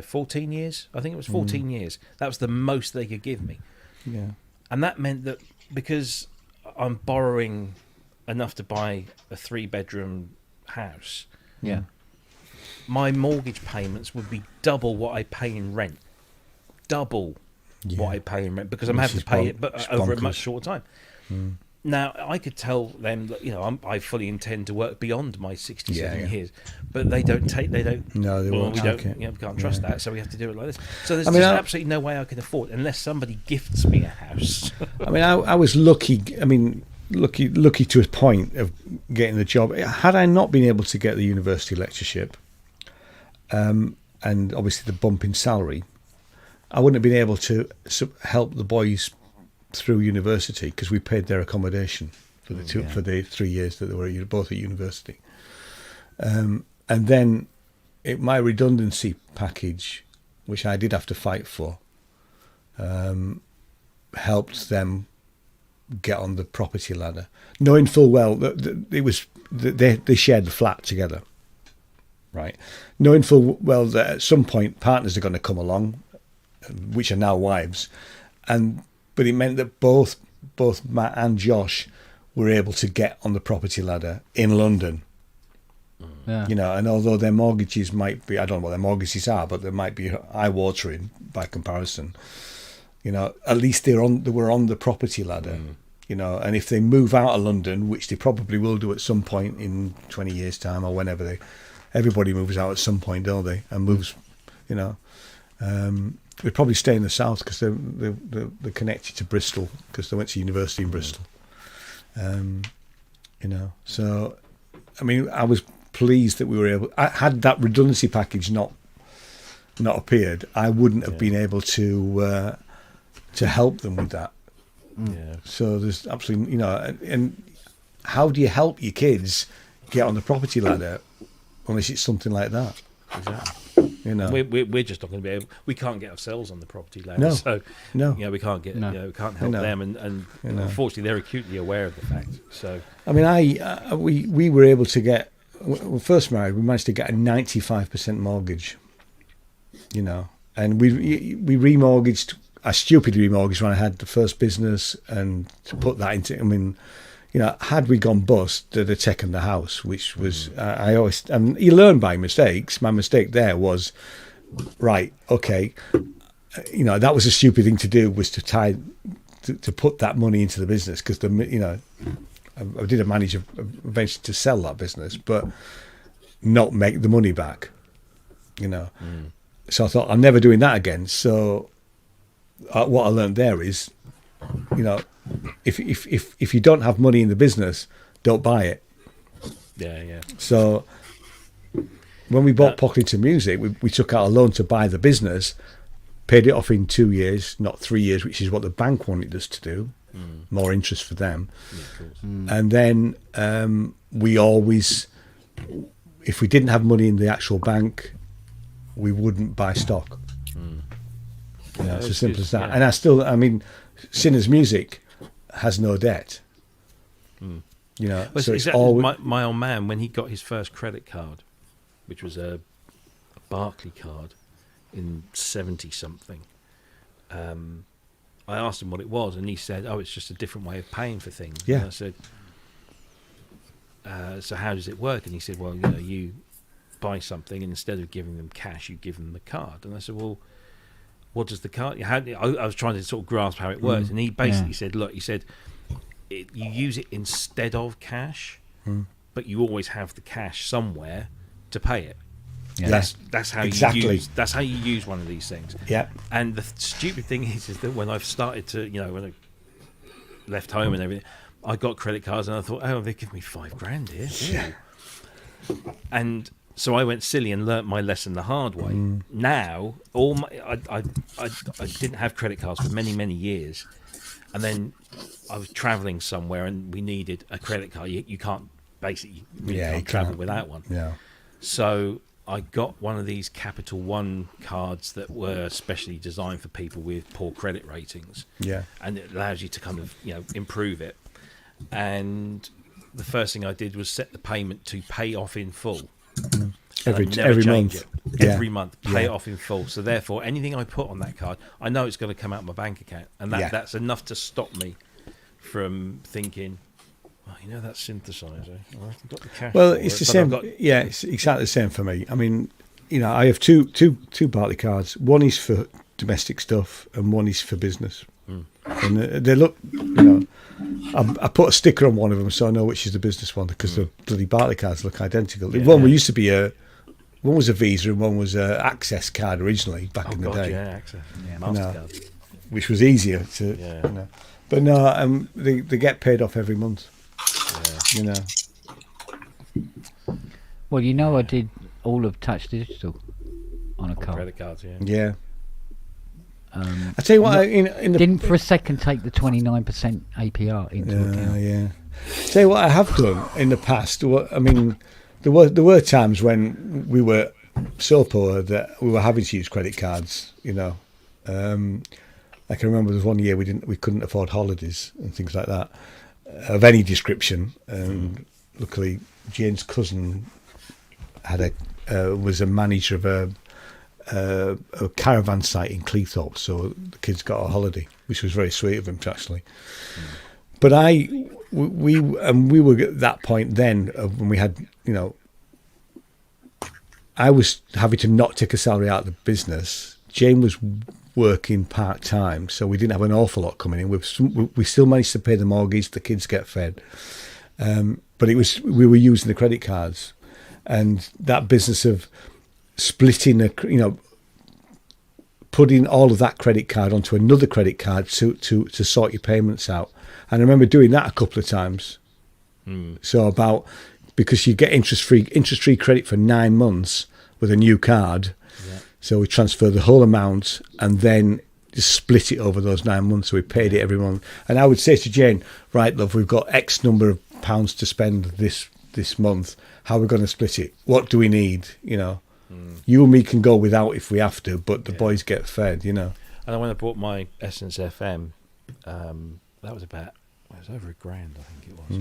14 years. I think it was 14 years. That was the most they could give me. Yeah. And that meant that because I'm borrowing enough to buy a 3-bedroom house, my mortgage payments would be double what I pay in rent. Double what I pay in rent, because I'm having to pay it over a much shorter time. Now, I could tell them that I fully intend to work beyond my 67 years, but they don't. No, they won't. We don't. Okay. We can't trust that, so we have to do it like this. So there's just absolutely no way I can afford, unless somebody gifts me a house. I was lucky. Lucky to a point of getting the job. Had I not been able to get the university lectureship, and obviously the bump in salary, I wouldn't have been able to help the boys through university, because we paid their accommodation for the 3 years that they were both at university. And then my redundancy package, which I did have to fight for, helped them get on the property ladder, knowing full well that it was they shared the flat together, right? Knowing full well that at some point partners are going to come along, which are now wives, but it meant that both Matt and Josh were able to get on the property ladder in London. Yeah. And although their mortgages might be, I don't know what their mortgages are, but they might be eye-watering by comparison. At least they were on the property ladder. And if they move out of London, which they probably will do at some point in 20 years' time or whenever everybody moves out at some point, don't they? And moves, they probably stay in the south because they're connected to Bristol, because they went to university in Bristol. So I was pleased that we were able. Had that redundancy package not appeared, I wouldn't have been able to help them with that. Yeah. So there's absolutely, and how do you help your kids get on the property ladder unless it's something like that? Exactly. We're just not going to be able. We can't get ourselves on the property ladder. No. So we can't get. No. We can't help them, and unfortunately, they're acutely aware of the fact. So we were able to get. When we first married, we managed to get a 95% mortgage. And we remortgaged. I stupidly remortgaged when I had the first business, and to put that into. Had we gone bust, they'd have taken the house, which was, I always, and you learn by mistakes. My mistake there was, right, okay, that was a stupid thing to do, was to put that money into the business, because I did manage eventually to sell that business, but not make the money back, So I thought, I'm never doing that again. So what I learned there is, if you don't have money in the business, don't buy it. Yeah. So when we bought Pocketington Music, we took out a loan to buy the business, paid it off in 2 years, not 3 years, which is what the bank wanted us to do. More interest for them. Yeah, of course. And then we always, if we didn't have money in the actual bank, we wouldn't buy stock. You know, it's as simple as that. Yeah. And I mean, Sinner's Music has no debt. You know, Well, so it's exactly, all my old man, when he got his first credit card, which was a Barclay card in 70-something, I asked him what it was, and he said, "Oh, it's just a different way of paying for things." Yeah. And I said, "So how does it work?" And he said, "Well, you know, you buy something, and instead of giving them cash, you give them the card." And I said, "Well, what does the card?" I was trying to sort of grasp how it works, and he basically said, "Look," he said, you use it instead of cash, but you always have the cash somewhere to pay it." Yeah. That's how Exactly. you use one of these things. Yeah. And the stupid thing is that when I've started to, you know, when I left home and everything, I got credit cards and I thought, oh, they give me $5,000 here. Yeah. And so I went silly and learnt my lesson the hard way. Now, I didn't have credit cards for many, many years, and then I was travelling somewhere and we needed a credit card. You can't basically can't travel without one. Yeah. So I got one of these Capital One cards that were specially designed for people with poor credit ratings. Yeah. And it allows you to kind of, you know, improve it. And the first thing I did was set the payment to pay off in full. Every change month. it. Yeah. Every month, pay it off in full. So therefore, anything I put on that card, I know it's going to come out of my bank account, and that's enough to stop me from thinking, "Oh, you know that synthesizer? I haven't got the cash." Well, for it's it, the but same. I've got-" Yeah, it's exactly the same for me. I mean, you know, I have two Barclay cards. One is for domestic stuff, and one is for business. And they look, you know, I put a sticker on one of them so I know which is the business one, because the bloody Barclay cards look identical. Yeah. One used to be one was a Visa and one was a Access card originally back in the day. Yeah, Access. Yeah. MasterCard. Which was easier to, Yeah. you know. But no, they get paid off every month. Yeah. You know. Well, you know, I did all of Touch Digital on a card. Credit cards, yeah. Yeah. I tell you what, in the Didn't for a second take the 29% APR into account. yeah. Tell you what I have done in the past. I mean, there were times when we were so poor that we were having to use credit cards. You know, I can remember there was one year we couldn't afford holidays and things like that of any description. And luckily, Jane's cousin was a manager of a caravan site in Cleethorpes, so the kids got a holiday, which was very sweet of him actually. But we were at that point then when we had, you know, I was having to not take a salary out of the business. Jane was working part time, so we didn't have an awful lot coming in. We still managed to pay the mortgage, the kids get fed, but we were using the credit cards, and that business of splitting putting all of that credit card onto another credit card to sort your payments out. And I remember doing that a couple of times. So because you get interest free credit for 9 months with a new card. Yeah. So we transfer the whole amount and then just split it over those 9 months. So we paid it every month. And I would say to Jane, right, love, we've got X number of pounds to spend this month. How are we going to split it? What do we need? You know, you and me can go without if we have to, but the boys get fed, you know. And when I bought my Essence FM, that was over $1,000, I think it was.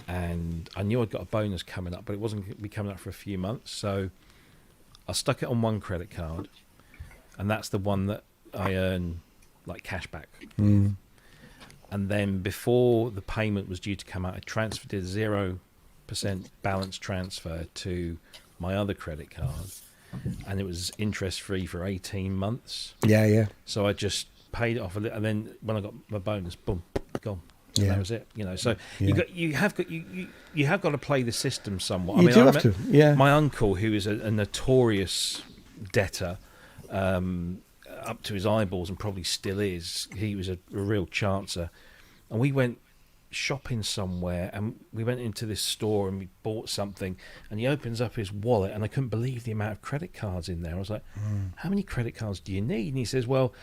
And I knew I'd got a bonus coming up, but it wasn't going to be coming up for a few months. So I stuck it on one credit card, and that's the one that I earn like cash back. And then before the payment was due to come out, I did a 0% balance transfer to my other credit card, and it was interest free for 18 months. Yeah. So I just paid it off a little, and then when I got my bonus, boom, gone. And that was it. You know, so you have got to play the system somewhat. You do have to. Yeah. My uncle, who is a notorious debtor, up to his eyeballs, and probably still is. He was a real chancer, and we went shopping somewhere, and we went into this store and we bought something, and he opens up his wallet, and I couldn't believe the amount of credit cards in there. I was like, how many credit cards do you need? And he says, well,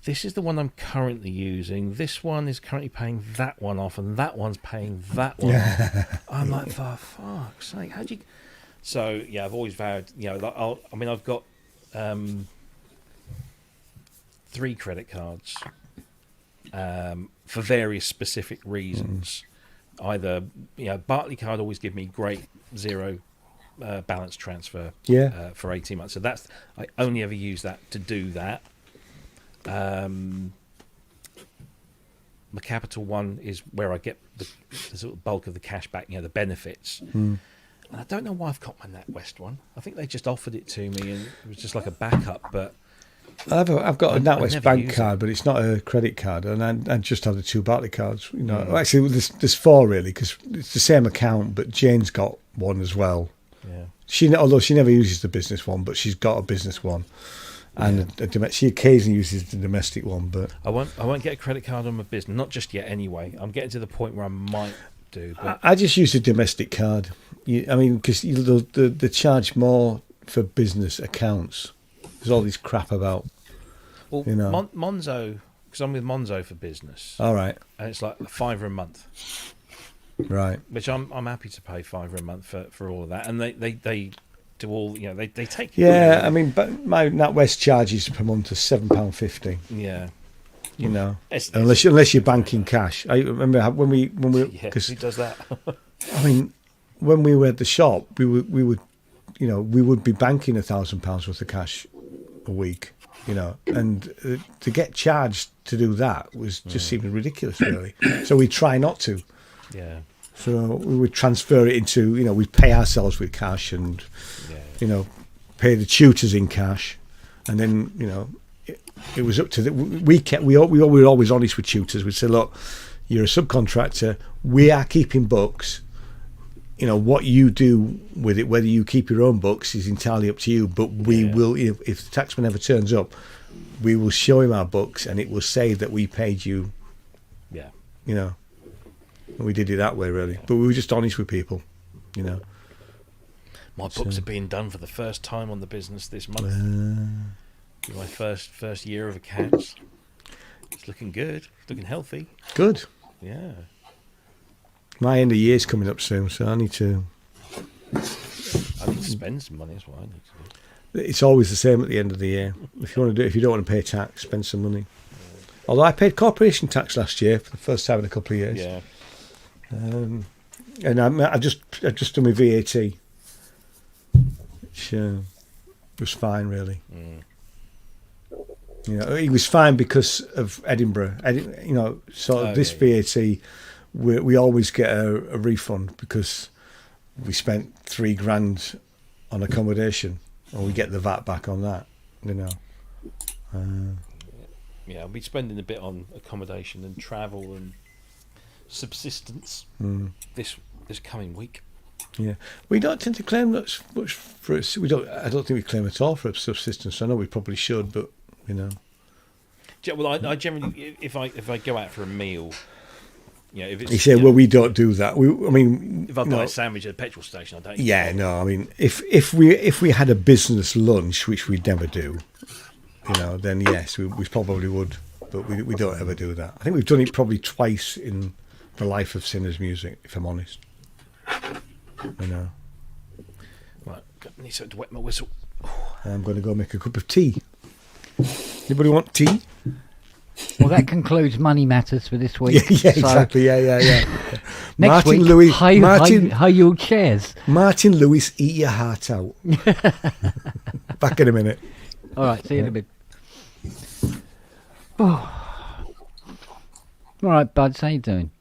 this is the one I'm currently using. This one is currently paying that one off, and that one's paying that one off. I'm like, for fuck's sake, how do you... So, yeah, I've always vowed, I've got 3 credit cards for various specific reasons. Either, Barclaycard always give me great zero balance transfer for 18 months. So I only ever use that to do that. My Capital one is where I get the sort of bulk of the cash back, the benefits. And I don't know why I've got my NatWest one. I think they just offered it to me, and it was just like a backup. But I've got a NatWest bank card, but it's not a credit card, and I just have the 2 Barclay cards. Actually, there's 4 really, because it's the same account, but Jane's got one as well. Yeah. Although she never uses the business one, but she's got a business one. And she occasionally uses the domestic one, but I won't get a credit card on my business, not just yet. Anyway, I'm getting to the point where I might do. But I just use a domestic card. Because they charge more for business accounts. There's all this crap about. Well, Monzo, because I'm with Monzo for business. All right, and it's like £5 a month. Right, which I'm happy to pay £5 a month for all of that, and they do all, they take. Yeah, but my NatWest charges per month are £7.50. Yeah, unless you're banking cash. I remember when we because he does that. When we were at the shop, we would be banking £1,000 worth of cash a week, and to get charged to do that was just seeming ridiculous, really. So we try not to. Yeah. So we would transfer it into, we'd pay ourselves with cash and, pay the tutors in cash. And then, it was up to we were always honest with tutors. We'd say, look, you're a subcontractor. We are keeping books. What you do with it, whether you keep your own books, is entirely up to you. But we will, if the taxman ever turns up, we will show him our books, and it will say that we paid you. Yeah. And we did it that way, really. But we were just honest with people, My books are being done for the first time on the business this month. My first year of accounts. It's looking good. It's looking healthy. Good. Yeah. My end of year's coming up soon, so I need to spend some money. That's what I need to do. It's always the same at the end of the year. If you don't want to pay tax, spend some money. Although I paid corporation tax last year for the first time in a couple of years. Yeah. And I just done my VAT, which was fine, really. It was fine because of Edinburgh. VAT. We always get a refund because we spent £3,000 on accommodation, and we get the VAT back on that. I'll be spending a bit on accommodation and travel and subsistence this coming week. Yeah, we don't tend to claim much for it. I don't think we claim at all for subsistence. I know we probably should, but Well, I generally, if I go out for a meal. If it's, you say, well, we don't do that. If I buy a sandwich at a petrol station, I don't. Yeah, no. If we had a business lunch, which we never do, then yes, we probably would. But we don't ever do that. I think we've done it probably twice in the life of Sinners Music, if I'm honest. Right, I need to wet my whistle. I'm going to go make a cup of tea. Anybody want tea? Well, that concludes Money Matters for this week. Yeah, exactly. Yeah. Next Martin week, Lewis, high yield shares. Martin Lewis, eat your heart out. Back in a minute. All right, see you in a bit. Oh. All right, Buds, how you doing?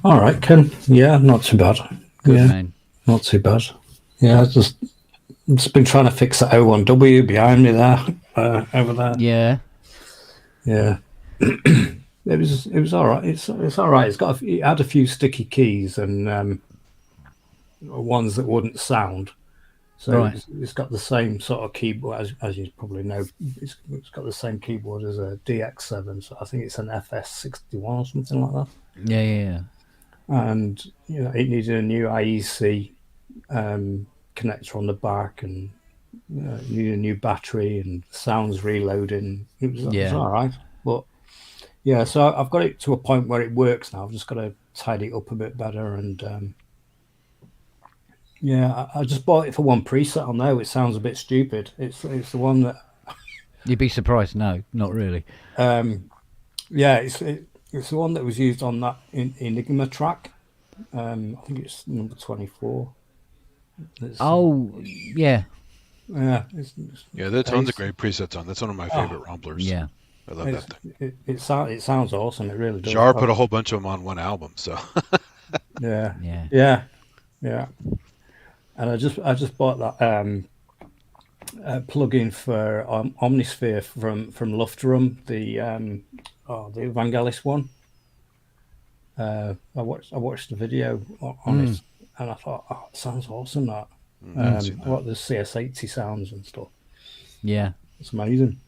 All right, Ken. Yeah, not too bad. Good, man. Not too bad. Yeah, I've just been trying to fix that O1W behind me there, over there. Yeah. It was all right. It's all right. It had a few sticky keys and ones that wouldn't sound. So Right. it's got the same sort of keyboard as you probably know. It's got the same keyboard as a DX7, so I think it's an FS61 or something like that. Yeah. And it needed a new IEC connector on the back, and it needed a new battery, and sounds reloading. It was all right, but yeah. So I've got it to a point where it works now. I've just got to tidy it up a bit better, and yeah, I just bought it for one preset on there, which sounds a bit stupid. It's the one that You'd be surprised. No, not really. yeah, it's the one that was used on that Enigma track. I think it's number 24. Oh, yeah. Yeah, Yeah, there's tons of great presets on. That's one of my favorite Romplers. Yeah. I love that thing. it sounds awesome. It really does. Jar put a whole bunch of them on one album, so yeah. And I just bought that plug-in for Omnisphere from Luftrum, the Vangelis one. I watched the video on it, and I thought, oh, it sounds awesome. That what the CS80 sounds and stuff. Yeah. It's amazing.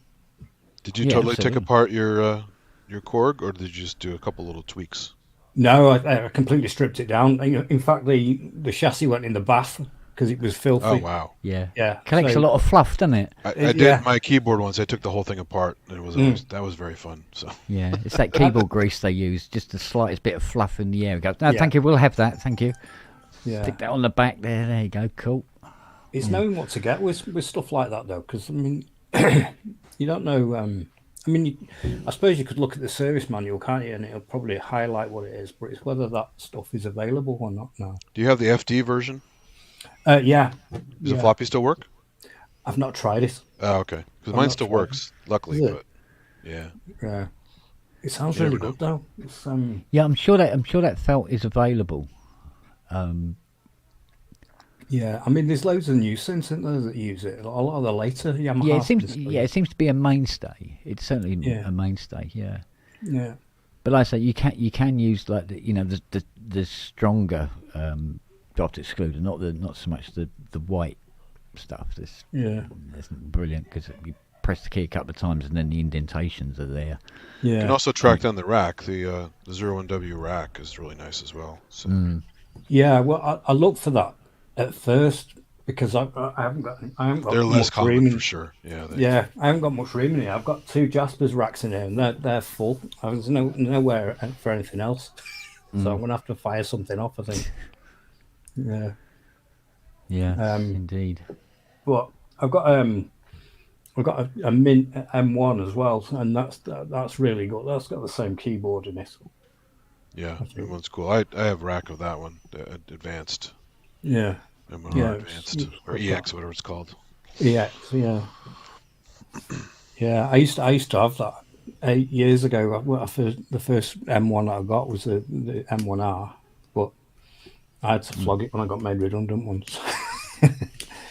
Did you Yeah, totally absolutely. take apart your Korg, or did you just do a couple little tweaks? No, I completely stripped it down. In fact, the chassis went in the bath because it was filthy. Oh wow! Yeah. Yeah, Collects so- a lot of fluff, doesn't it? I did yeah. my keyboard once. I took the whole thing apart, and it was that was very fun. So Yeah. It's that keyboard grease they use, just the slightest bit of fluff in the air. We go, no, Yeah. thank you, we'll have that, thank you. Yeah. Stick that on the back there. There you go. Cool. It's knowing what to get with stuff like that, though, because I mean, you don't know. I mean, I suppose you could look at the service manual, can't you? And it'll probably highlight what it is, but it's whether that stuff is available or not now. do you have the FD version? Yeah. Does the floppy still work? I've not tried it. Oh, okay. Because I'm mine not still sure. works, luckily. Is it? But yeah, Yeah. It sounds You really never good, though. It's Yeah, I'm sure that felt is available. yeah. I mean, there's loads of new synths, isn't there, that use it. A lot of the later Yamaha. Yeah, it seems. synths, Yeah, it seems to be a mainstay. It's certainly Yeah. a mainstay. Yeah, Yeah. but like I say, you can use like the stronger dot excluder, not so much the white stuff. This Yeah. isn't brilliant because you press the key a couple of times and then the indentations are there. you Yeah. can also track down the rack. The 01W rack is really nice as well. So Yeah. Well, I looked for that at first because I haven't got they're less much common room in, for sure. Yeah. Yeah, I haven't got much room in here. I've got two Jaspers racks in here, and they're full. There's nowhere for anything else, so I'm gonna have to fire something off, I think. Yeah, Yeah, indeed. but I've got a Mint M1 as well, and that's really good. That's got the same keyboard in it. Yeah, that one's cool. I have a rack of that one, the advanced. Yeah, M1R Yeah, advanced it's- or EX, whatever it's called. yeah, yeah. I used to have that 8 years ago. The first M1 that I got was the M1R, but I had to flog it when I got made redundant once.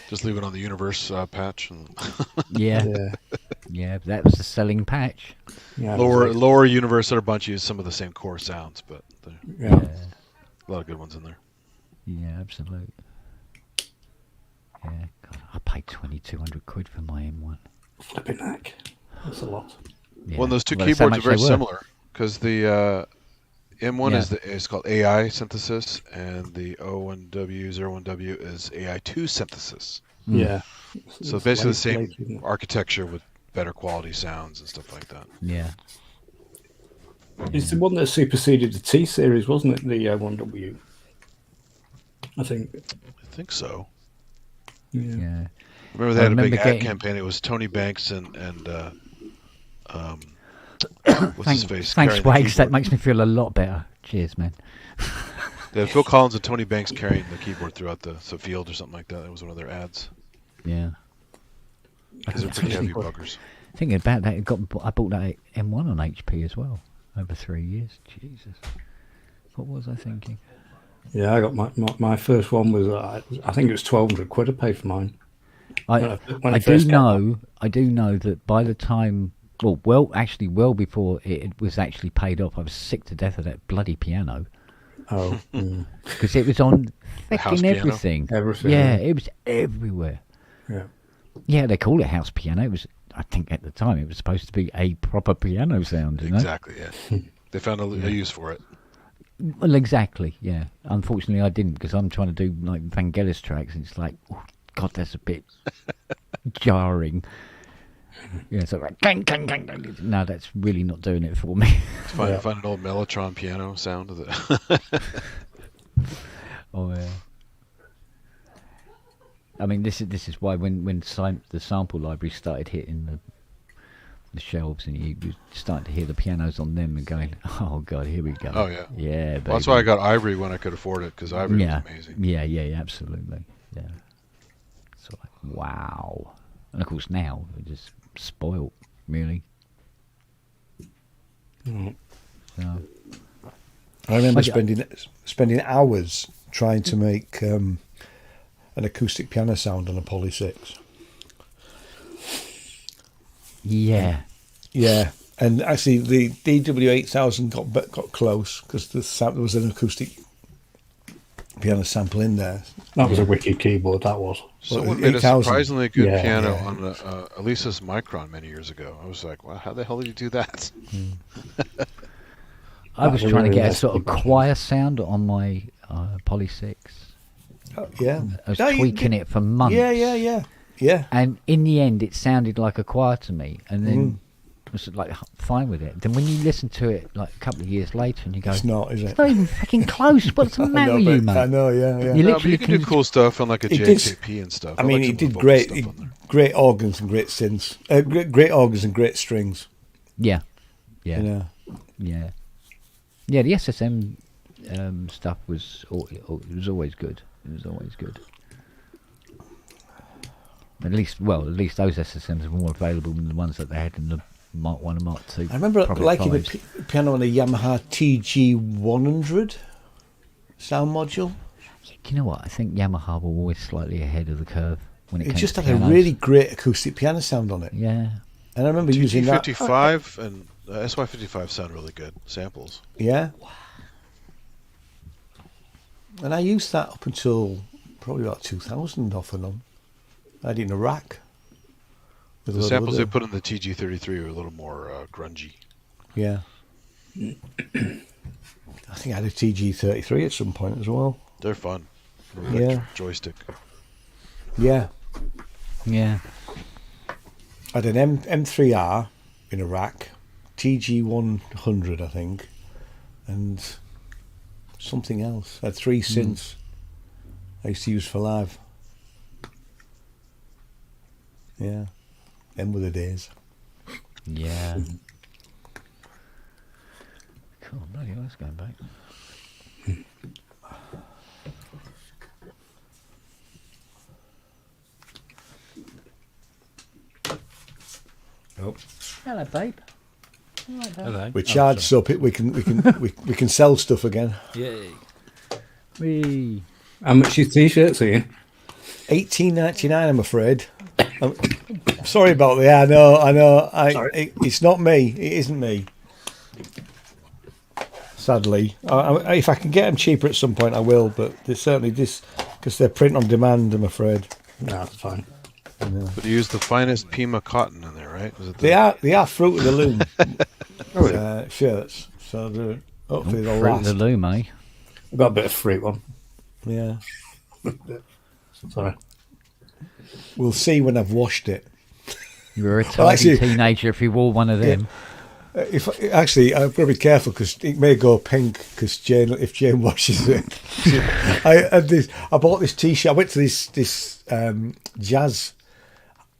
Just leave it on the universe patch and Yeah, Yeah, yeah. That was the selling patch. yeah. lower universe. There are a bunch use some of the same core sounds, but there Yeah. a lot of good ones in there. Yeah, absolutely. Yeah, God, I paid £2,200 for my M1. Flipping heck. That's a lot. Yeah. Well, those two Well, that's how keyboards are much very they were. similar because the M1 Yeah. is called AI synthesis, and the O1W01W is AI2 synthesis. Yeah. So It's basically the late, same isn't it? architecture with better quality sounds and stuff like that. Yeah. It's the one that superseded the T series, wasn't it? The 1W. I think. I think so. Yeah. Yeah. Remember they had a big remember ad getting- campaign. It was Tony Banks and what's his face? Thanks, carrying the Wags. That keyboard. makes me feel a lot better. Cheers, man. They had Phil Collins and Tony Banks carrying the keyboard throughout the field or something like that. That was one of their ads. Yeah. Because they're pretty heavy buggers. Thinking about that, I bought that M1 on HP as well over 3 years. Jesus. What was I thinking? Yeah, I got my first one was I think it was £1,200 I paid for mine. When I I first got I do know that by the time, well before it was actually paid off, I was sick to death of that bloody piano. Oh, because it was on house fucking piano? everything. Everything, Yeah, yeah. it was everywhere. yeah. Yeah, they call it house piano. It was, I think, at the time it was supposed to be a proper piano sound. You know? Exactly. Yeah. They found a use for it. Well, exactly. Yeah. Unfortunately, I didn't because I'm trying to do like Vangelis tracks, and it's like, oh, God, that's a bit jarring. Yeah, so like, clang, clang, clang, clang. No, that's really not doing it for me. Find an old Mellotron piano sound of it. Oh yeah. I mean, this is why when the sample library started hitting the shelves, and you were starting to hear the pianos on them and going, oh God, here we go. Oh, yeah. Yeah, baby. Well, that's why I got Ivory when I could afford it, because Ivory was amazing. Yeah, absolutely. Yeah. So like, wow. And of course now we're just spoiled, really. So, I remember Like- spending hours trying to make an acoustic piano sound on a Poly 6. yeah. Yeah, and actually the DW8000 got close because there was an acoustic piano sample in there. That was a wicked keyboard, that was. Someone Well, made a 8000. surprisingly good Yeah, piano yeah. on a Alesis Micron many years ago. I was like, wow, how the hell did you do that? I was That's a trying to really get a nice sort of keyboard. choir sound on my Poly 6. Yeah, I was No, you tweaking did- it for months. Yeah. And in the end, it sounded like a choir to me. And then I was like fine with it. Then when you listen to it like a couple of years later, and you go, It's not, is it? it's not even fucking close. What's the I matter know, with you, but- mate? I know, yeah. You No, but literally you can do can- cool stuff on like a He did- JKP and stuff. I mean, like he some of the did vocal great, stuff on there. great organs and great synths, great organs and great strings. Yeah. You know, Yeah. Yeah, the SSM stuff was it was always good. It was always good. At least those SSMs are more available than the ones that they had in the Mark 1 and Mark 2. I remember Probably liking the fives. piano on a Yamaha TG100 sound module. Do you know what? I think Yamaha were always slightly ahead of the curve when it It came just to had a pianos. really great acoustic piano sound on it. Yeah. And I remember using that. TG55 and SY55 sound really good. Samples. Yeah. And I used that up until probably about 2000 off and on. I had it in a rack. with a The load of samples other- they put in the TG33 are a little more grungy. Yeah. I think I had a TG33 at some point as well. They're fun. Yeah. Joystick. Yeah. Yeah. I had an M3R in a rack, TG100 I think, and something else. I had 3 synths I used to use for live. Yeah. Them were the days. Yeah. Cool. Bloody hell, that's going back. Oh. Hello, babe. Hello. We charged up it. We can sell stuff again. Yay. Wee. How much your t-shirts, Ian? $18.99. I'm afraid. I'm sorry about that. I know. It's not me. It isn't me. Sadly, if I can get them cheaper at some point, I will. But they're certainly this because they're print on demand. I'm afraid. No, that's fine. But you use the finest Pima cotton in there, right? Is it They are Fruit of the Loom Oh, shirts. So they're hopefully they'll Fruit of the last. loom, eh? I've got a bit of fruit on. Yeah, Sorry. we'll see when I've washed it. You were a tidy Well, actually- teenager if you wore one of them. If actually, I've got to be careful because it may go pink. Because if Jane washes it, I bought this T-shirt. I went to this jazz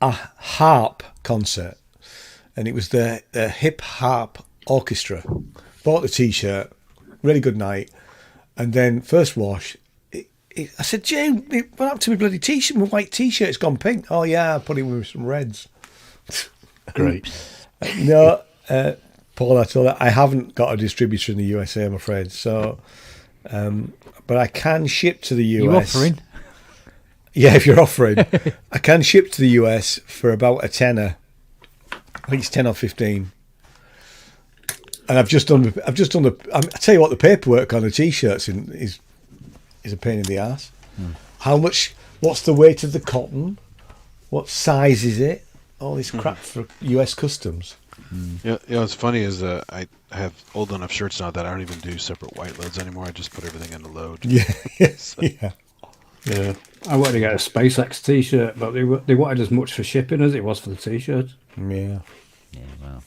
harp concert, and it was the hip harp orchestra. Bought the T-shirt, really good night, and then first wash. I said, Jane, what happened to my bloody T-shirt? My white T-shirt, it's gone pink. Oh yeah, I put it with some reds. Great. No, Paul, I told her I haven't got a distributor in the USA, I'm afraid. So, but I can ship to the US. You offering? Yeah, if you're offering, I can ship to the US for about a tenner. I think it's 10 or 15. And I've just done the. I tell you what, the paperwork on the t-shirts is a pain in the ass. How much? What's the weight of the cotton? What size is it? All this crap for U.S. Customs. Yeah, what's funny is I have old enough shirts now that I don't even do separate white loads anymore. I just put everything in the load. Yeah, yeah. Yeah, I wanted to get a SpaceX T-shirt, but they wanted as much for shipping as it was for the T-shirt. Yeah. Yeah, well.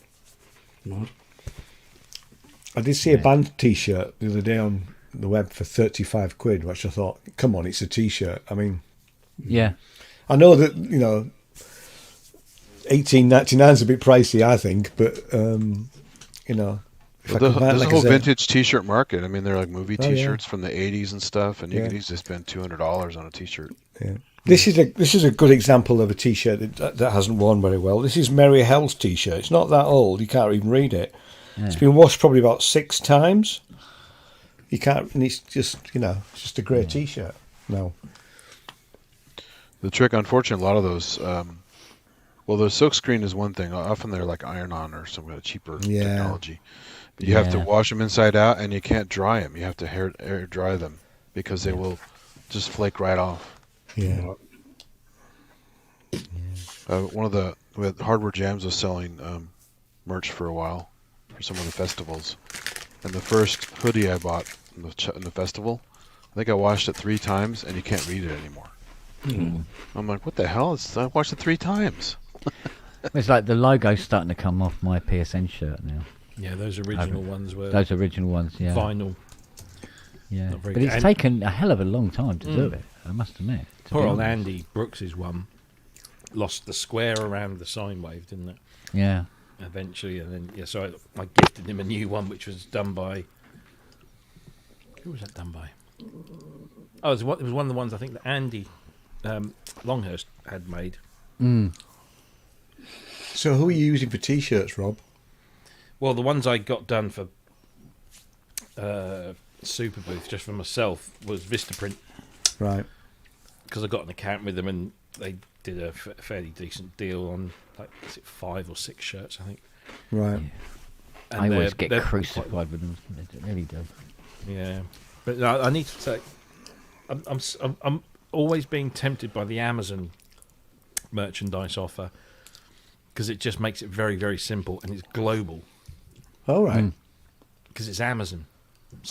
Mad. I did see a band t-shirt the other day on the web for 35 quid, which I thought, come on, it's a t-shirt. I mean, Yeah. I know that, 18.99 is a bit pricey, I think, but, if I There's could buy it, a like I whole said- vintage T-shirt market. I mean, they're like movie Oh, yeah. T-shirts from the '80s and stuff, and you Yeah. can easily spend $200 on a T-shirt. Yeah. This is a good example of a t-shirt that hasn't worn very well. This is Mary Hell's t-shirt. It's not that old. You can't even read it. Yeah. It's been washed probably about 6 times. You can't, and it's just it's just a grey t-shirt. No. The trick, unfortunately, a lot of those, the silkscreen is one thing. Often they're like iron-on or some kind of cheaper Yeah. technology. But you have to Yeah. wash them inside out, and you can't dry them. You have to air dry them because they will just flake right off. Yeah. We had Hardware Jams was selling merch for a while for some of the festivals, and the first hoodie I bought in the festival, I think I washed it 3 times, and you can't read it anymore. I'm like, what the hell? I washed it 3 times. It's like the logo's starting to come off my PSN shirt now. Yeah, those original ones were Those original ones, yeah. vinyl. Yeah. Not very But good. it's And- taken a hell of a long time to do it, I must admit. to Poor be old honest. Andy Brooks's one lost the square around the sine wave, didn't it? Yeah. Eventually, and then so I gifted him a new one, which was done by. Who was that done by? Oh, it was one of the ones I think that Andy Longhurst had made. Mm. So who are you using for t-shirts, Rob? Well, the ones I got done for Super Booth, just for myself, was Vistaprint, Right. because I got an account with them and they did a fairly decent deal on like 5 or 6 shirts, I think. Right. And I always they're get quite- crucified with them. They really do. Yeah, but no, I need to say, I'm always being tempted by the Amazon merchandise offer because it just makes it very, very simple and it's global All right. because it's Amazon.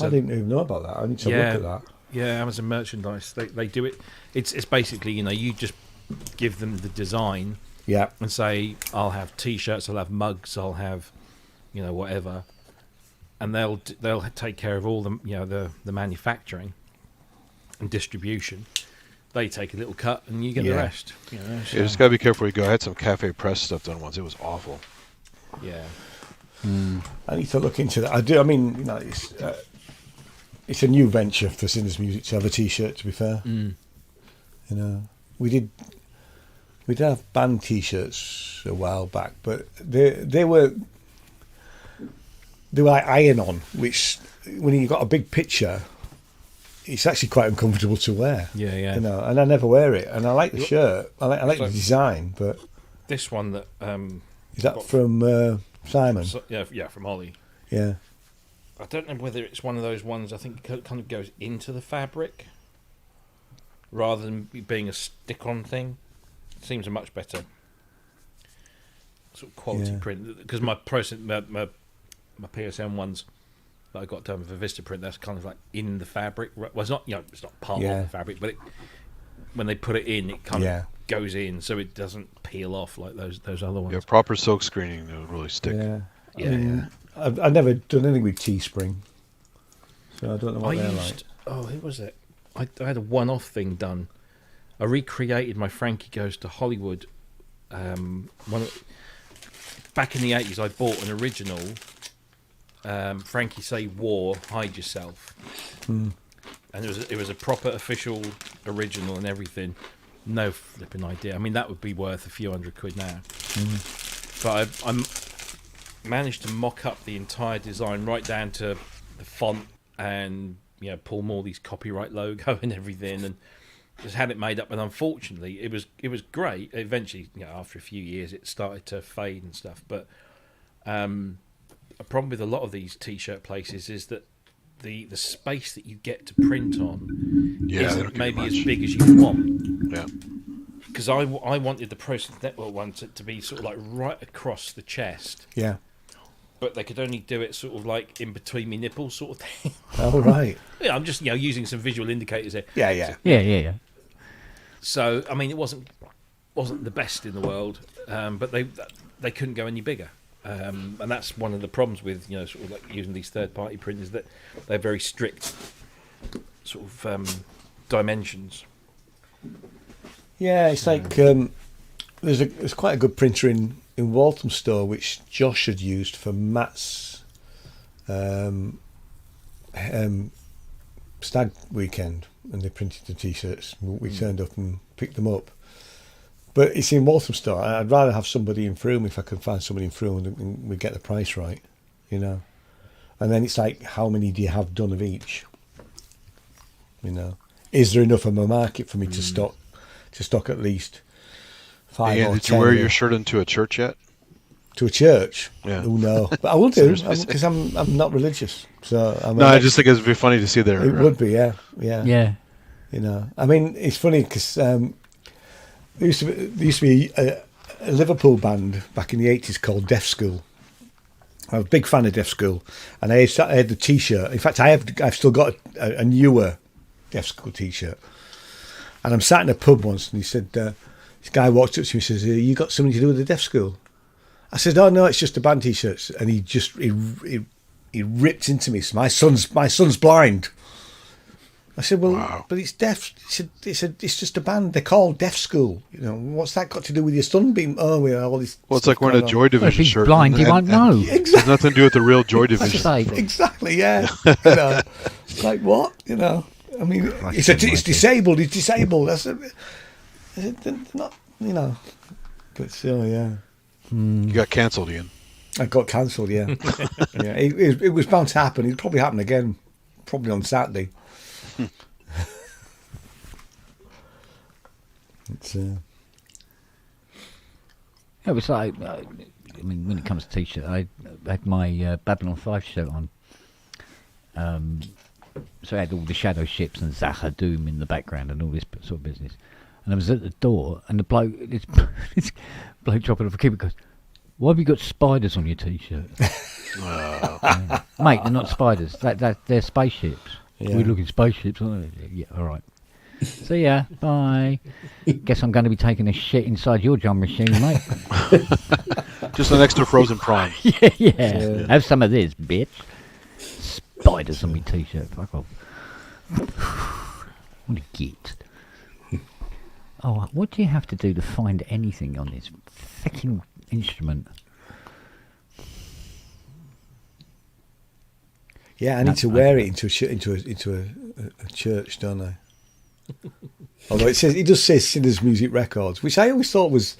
I didn't even know about that. I need to Yeah. look at that. Yeah, Amazon merchandise. They do it. It's basically you just give them the design Yeah. and say I'll have T-shirts, I'll have mugs, I'll have whatever, and they'll take care of all the manufacturing and distribution. They take a little cut and you get the Yeah. rest. You just gotta be careful where you go. I had some Cafe Press stuff done once. It was awful. Yeah. I need to look into that. I do. I mean, it's a new venture for Sinners Music to have a T-shirt. To be fair, we did have band T-shirts a while back, but they were like iron-on, which when you got a big picture, it's actually quite uncomfortable to wear. Yeah, yeah. And I never wear it. And I like the shirt. I like the design, but This one that is that from Simon? from Ollie. Yeah. I don't know whether it's one of those ones. I think it kind of goes into the fabric rather than being a stick-on thing. Seems a much better sort of quality Yeah. print because my PSN ones that I got done for Vistaprint, that's kind of like in the fabric. Well, it's not it's not part Yeah. of the fabric, but when they put it in, it kind Yeah. of goes in, so it doesn't peel off like those other ones. Yeah, proper silk screening will really stick. Yeah. Yeah, I've never done anything with Teespring, so I don't know what I they're used. like. Oh, who was it? I had a one-off thing done. I recreated my Frankie Goes to Hollywood. Back in the 80s, I bought an original Frankie Say War, Hide Yourself. And it was a proper official original and everything. No flipping idea. I mean, that would be worth a few £100 now. But I managed to mock up the entire design right down to the font and Paul Morley's copyright logo and everything, and just had it made up. And unfortunately, it was great. Eventually, after a few years, it started to fade and stuff. But a problem with a lot of these T-shirt places is that the space that you get to print on Yeah, they don't isn't give you maybe as much. big as you want. Yeah. Because I wanted the Process Network one to be sort of like right across the chest, Yeah. but they could only do it sort of like in between my nipples, sort of thing. Oh, right. Yeah, I'm just using some visual indicators here. Yeah, yeah. Yeah. So I mean, it wasn't the best in the world, but they couldn't go any bigger, and that's one of the problems with sort of like using these third-party printers, that they're very strict sort of dimensions. Yeah, it's like there's quite a good printer in Walthamstow which Josh had used for Matt's stag weekend, and they printed the T-shirts. We turned up and picked them up. But it's in Walthamstow. I'd rather have somebody in Frome if I could find somebody in Frome and we get the price right, And then it's like, how many do you have done of each? Is there enough of a market for me to stock at least 5 Ian, or did 10 you wear of your them? shirt into a church yet? To a church? Yeah. Oh no, but I will do Seriously? because I'm not religious. So No, I just think it'd be funny to see there. it would be, yeah. I mean, it's funny because there used to be a Liverpool band back in the 80s called Deaf School. I was a big fan of Deaf School, and I had the T-shirt. In fact, I've still got a newer Deaf School T-shirt. And I'm sat in a pub once, and he said, this guy walked up to me and says, "You got something to do with the Deaf School?" I said, "Oh no, it's just the band T-shirts." And he just he ripped into me. My son's blind. I said, "Well, Wow. but it's deaf." He said, "It's just a band. They're called Deaf School. What's that got to do with your son being?" Oh, we all this. Well, it's stuff like wearing a going on. Joy Well, if Division he's shirt. blind, he won't know. It has nothing to do with the real Joy Division. Say, Exactly, yeah. It's like what? I mean, it's disabled. He's disabled. I said, they're not, But still, yeah. You got cancelled, Ian. I got cancelled, yeah. Yeah, it was bound to happen. It'd probably happen again, probably on Saturday. It's it was like, I mean, when it comes to T-shirt, I had my Babylon 5 shirt on. So I had all the shadow ships and Zahadoom in the background and all this sort of business. And I was at the door, and the bloke, this bloke dropping off a keeper goes, "Why have you got spiders on your T-shirt?" Mate, they're not spiders. They're spaceships. Yeah. We're looking spaceships, aren't they? Yeah, all right. See ya. Bye. Guess I'm going to be taking a shit inside your drum machine, mate. Just an extra frozen prawn. yeah. Have some of this, bitch. Spiders on my T-shirt. Fuck off. What a git. Oh, what do you have to do to find anything on this fucking instrument? I need to wear it into a church, don't I? Although it does say Sinners Music Records, which I always thought was.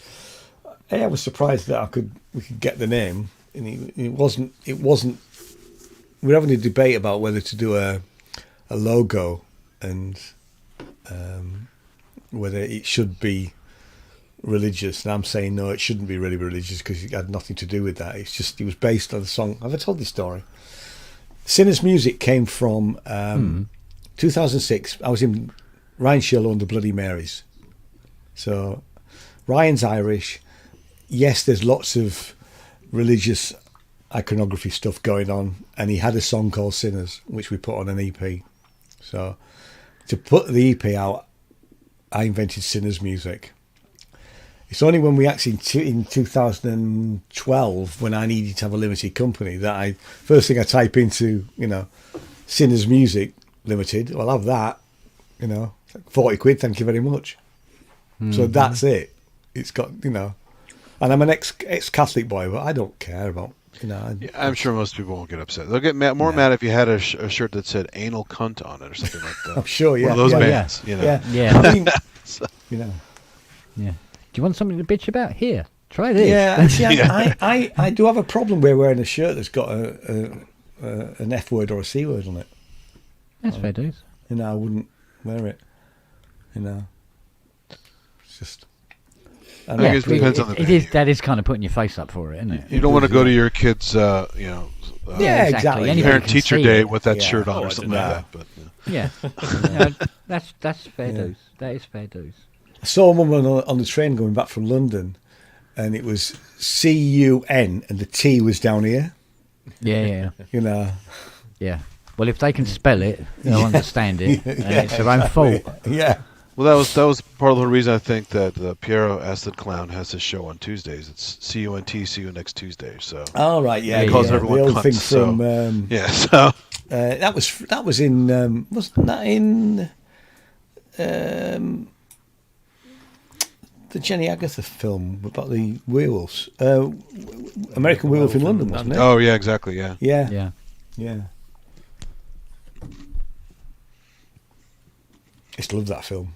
I was surprised that we could get the name, and it wasn't. We're having a debate about whether to do a logo and whether it should be religious, and I'm saying no, it shouldn't be really religious because it had nothing to do with that. It was based on the song. Have I told this story? Sinners Music came from 2006. I was in Ryan Shillow and the Bloody Marys. So Ryan's Irish. Yes, there's lots of religious iconography stuff going on, and he had a song called Sinners, which we put on an EP. So to put the EP out, I invented Sinners Music. It's only when we actually, in 2012, when I needed to have a limited company, that first thing I type into, Sinners Music Limited, I'll have that, 40 quid, thank you very much. Mm-hmm. So that's it. It's got, and I'm an ex-Catholic boy, but I don't care about, I'm sure most people won't get upset. They'll get more mad if you had a shirt that said anal cunt on it or something like that. I'm sure, yeah. One of those bands, Yeah. I mean, Yeah. Do you want something to bitch about? Here, try this. Yeah, actually, I do have a problem with wearing a shirt that's got an F word or a C word on it. That's fair dues. I wouldn't wear it. It's just. I think it depends on the venue. That is kind of putting your face up for it, isn't it? You don't want to go to your kid's, Yeah, exactly. Anybody parent can teacher see day it. with that Yeah. shirt on Oh, or I something didn't like know. that. But Yeah, that's fair Yeah. dues. That is fair dues. I saw a woman on the train going back from London, and it was CUN, and the T was down here. Yeah. You know. Yeah. Well, if they can spell it, they'll understand it, and it's their own fault. Yeah. Well, that was part of the reason I think that Piero Acid Clown has his show on Tuesdays. It's CUNT, see you next Tuesday. So All right. Yeah. He calls yeah. everyone the old cunts, thing so- from. yeah, so That was in wasn't that in the Jenny Agatha film about the werewolves? American Werewolf in London, wasn't it? oh yeah, exactly, yeah. Yeah. Yeah. I used to love that film.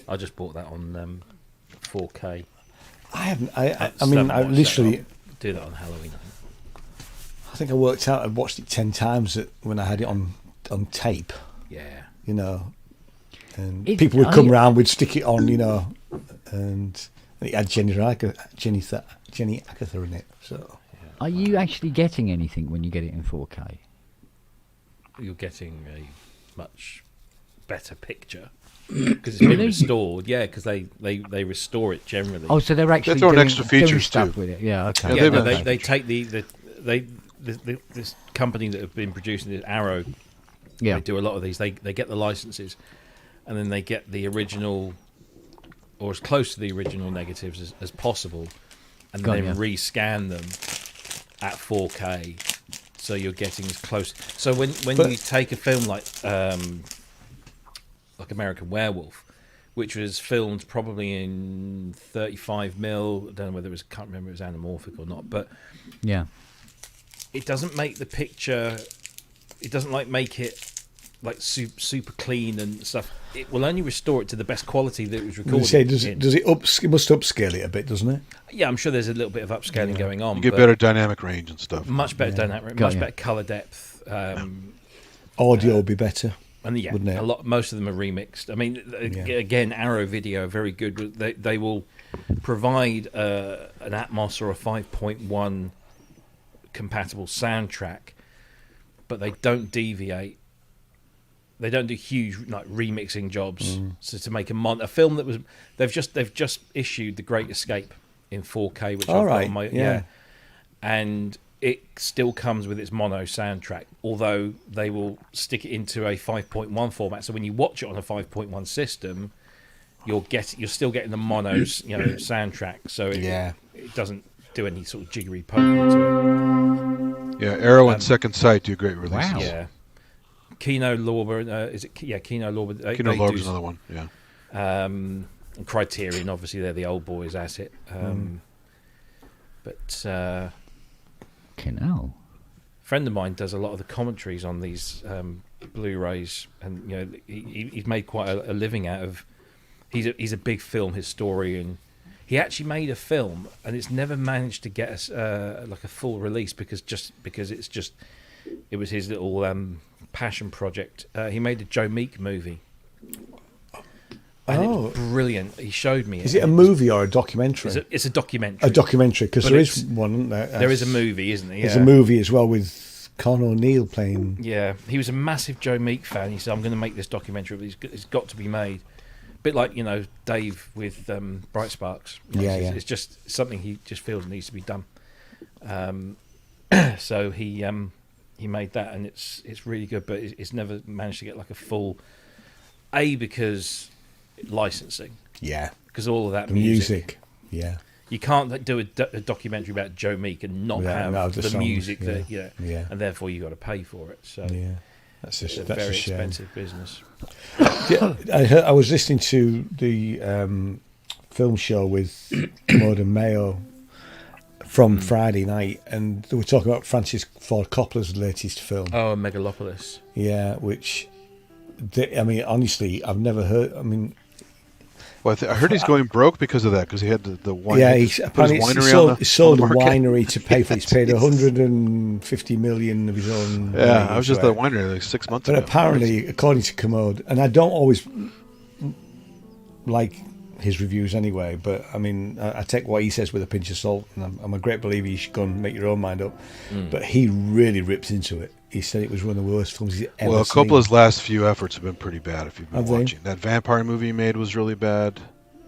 I just bought that on 4K. I haven't. I Still mean, haven't I watched literally. that. I'll do that on Halloween. I think I worked out. I'd watched it 10 times when I had it on tape. Yeah. You know, and It- people would I- come round, we'd stick it on, you know, and it had Jenny Agatha in it. So Are you actually getting anything when you get it in 4K? You're getting a much better picture because it's been Really? restored. Yeah, because they restore it generally. Oh, so they're actually throw in doing, extra doing features, stuff too. with it. Yeah, okay. Yeah, yeah, they've no, been- they take this company that have been producing this Arrow. Yeah. They do a lot of these. They get the licenses, and then they get the original, or as close to the original negatives as possible, and Got then ya. rescan them at 4K, so you're getting as close. So when But- you take a film like American Werewolf, which was filmed probably in 35mm, I don't know whether it was, can't remember if it was anamorphic or not, but Yeah. it doesn't make the picture. It doesn't make it like super clean and stuff. It will only restore it to the best quality that it was you recorded. say, does in. it it must upscale it a bit, doesn't it? Yeah, I'm sure there's a little bit of upscaling going on. You get but better dynamic range and stuff. much better dynamic, Got much ya. better color depth. Audio would be better. And yeah, Wouldn't it? most of them are remixed. I mean, again, Arrow Video are very good. They will provide an Atmos or a 5.1 compatible soundtrack, but they don't deviate. They don't do huge remixing jobs. So to make a film that was, they've just issued The Great Escape in 4K, which All I've got right, on my yeah. and it still comes with its mono soundtrack, although they will stick it into a 5.1 format. So when you watch it on a 5.1 system, you're still getting the mono soundtrack. So it doesn't do any sort of jiggery poking to Yeah, Arrow and Second Sight do great releases. Wow. it. Yeah. Kino Lorber, is it? Yeah, Kino Lorber. Kino they Lorber's do- another one. Yeah. and Criterion, obviously, they're the old boys at it. But Canal. a friend of mine does a lot of the commentaries on these Blu-rays, and he's made quite a living out of. He's a big film historian. He actually made a film, and it's never managed to get us like a full release because it was his little passion project. He made a Joe Meek movie. And it was brilliant. He showed me it. Is it a movie or a documentary? It's a documentary. A documentary, because But there it's- is one, isn't there? There is a movie, isn't there? There's a movie as well with Con O'Neill playing. Yeah, he was a massive Joe Meek fan. He said, "I'm going to make this documentary. But it's got to be made." A bit like Dave with Bright Sparks. Yeah. It's just something he just feels needs to be done. So he made that, and it's really good, but it's never managed to get like a full. Because licensing, Yeah. because all of that The music. Yeah. You can't do a documentary about Joe Meek and not Without- have no, the the songs, music yeah. that Yeah. and therefore you got to pay for it. So Yeah. That's it's a a very shame. expensive business. Yeah, I was listening to the film show with Commode and Mayo from Friday night, and they were talking about Francis Ford Coppola's latest film. Oh, Megalopolis. Yeah, which, honestly, I've never heard. Well, I heard he's going broke because of that, because he had the wine. Yeah, he he's put his apparently winery he sold a on the market. winery to pay for. He's paid 150 million of his own. Yeah, money I was just into at the it. winery like 6 months But ago. apparently, according to Commode, and I don't always like his reviews anyway. But I mean, I take what he says with a pinch of salt, and I'm a great believer you should go and make your own mind up. But he really rips into it. He said it was one of the worst films he's ever seen. Well, a couple of his last few efforts have been pretty bad. If you've been Have they? watching, that vampire movie he made was really bad.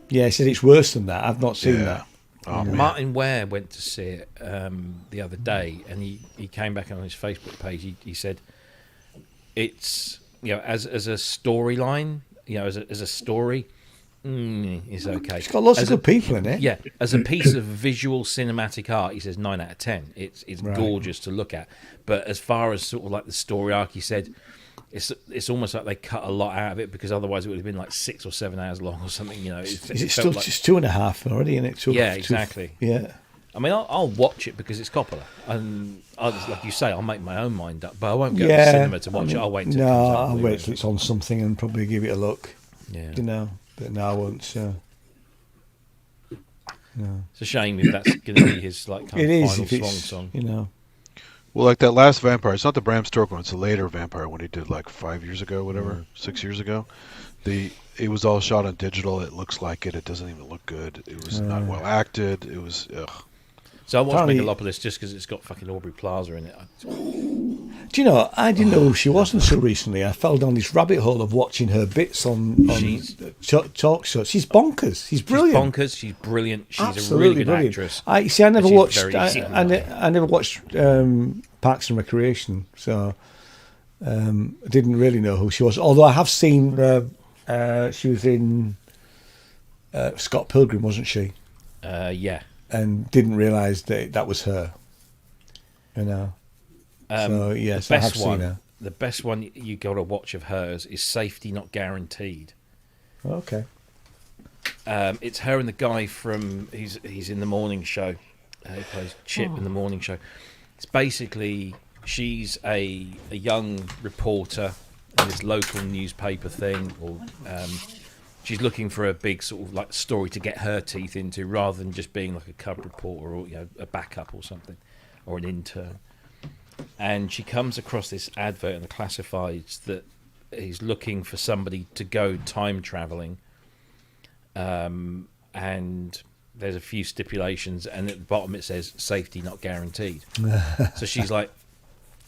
Yeah, he said it's worse than that. I've not seen that. Oh, man. Martin Ware went to see it the other day, and he came back on his Facebook page. He said it's, you know, as a storyline, you know, as a story, it's okay. It's got lots of good people in it. Yeah, as a piece of visual cinematic art, he says 9 out of 10. It's gorgeous to look at. But as far as sort of like the story arc, he said it's almost like they cut a lot out of it, because otherwise it would have been like 6 or 7 hours long or something. You know, Is it still like, just 2.5 already? And it's yeah, exactly. Yeah. I mean, I'll watch it because it's Coppola, and like you say, I'll make my own mind up. But I won't go to the cinema to watch it. I'll wait. I'll wait till it's on something and probably give it a look. Yeah, you know. But no, I won't. No. It's a shame if that's going to be his like kind of final swan song. You know. Well, like that last vampire, it's not the Bram Stoker one, it's a later vampire one he did like 5 years ago, whatever, 6 years ago. It was all shot on digital. It looks like it. It doesn't even look good. It was not well acted. It was, ugh. So I watched Megalopolis just because it's got fucking Aubrey Plaza in it. Do you know, I didn't know who she was until recently. I fell down this rabbit hole of watching her bits on talk shows. She's bonkers. She's brilliant. She's brilliant. She's Absolutely a really good brilliant. actress. I never watched. I never watched Parks and Recreation, so I didn't really know who she was. Although I have seen she was in Scott Pilgrim, wasn't she? Yeah. And didn't realise that was her. You know. So yes, I have seen her. The best one you got to watch of hers is Safety Not Guaranteed. Okay. It's her and the guy from he's in the morning show. He plays Chip in the morning show. It's basically she's a young reporter in this local newspaper thing, or she's looking for a big sort of like story to get her teeth into, rather than just being like a cub reporter or, you know, a backup or something, or an intern. And she comes across this advert in the classifieds that he's looking for somebody to go time traveling, and there's a few stipulations, and at the bottom it says safety not guaranteed. So she's like,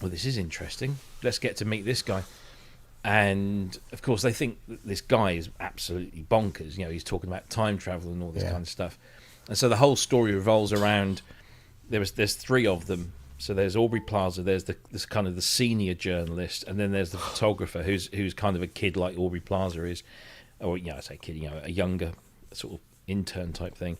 well, this is interesting, let's get to meet this guy. And of course they think that this guy is absolutely bonkers, you know, he's talking about time travel and all this kind of stuff. And so the whole story revolves around there's 3 of them. So there's Aubrey Plaza, there's this kind of the senior journalist, and then there's the photographer who's kind of a kid like Aubrey Plaza is, or, you know, I say kid, you know, a younger sort of intern type thing.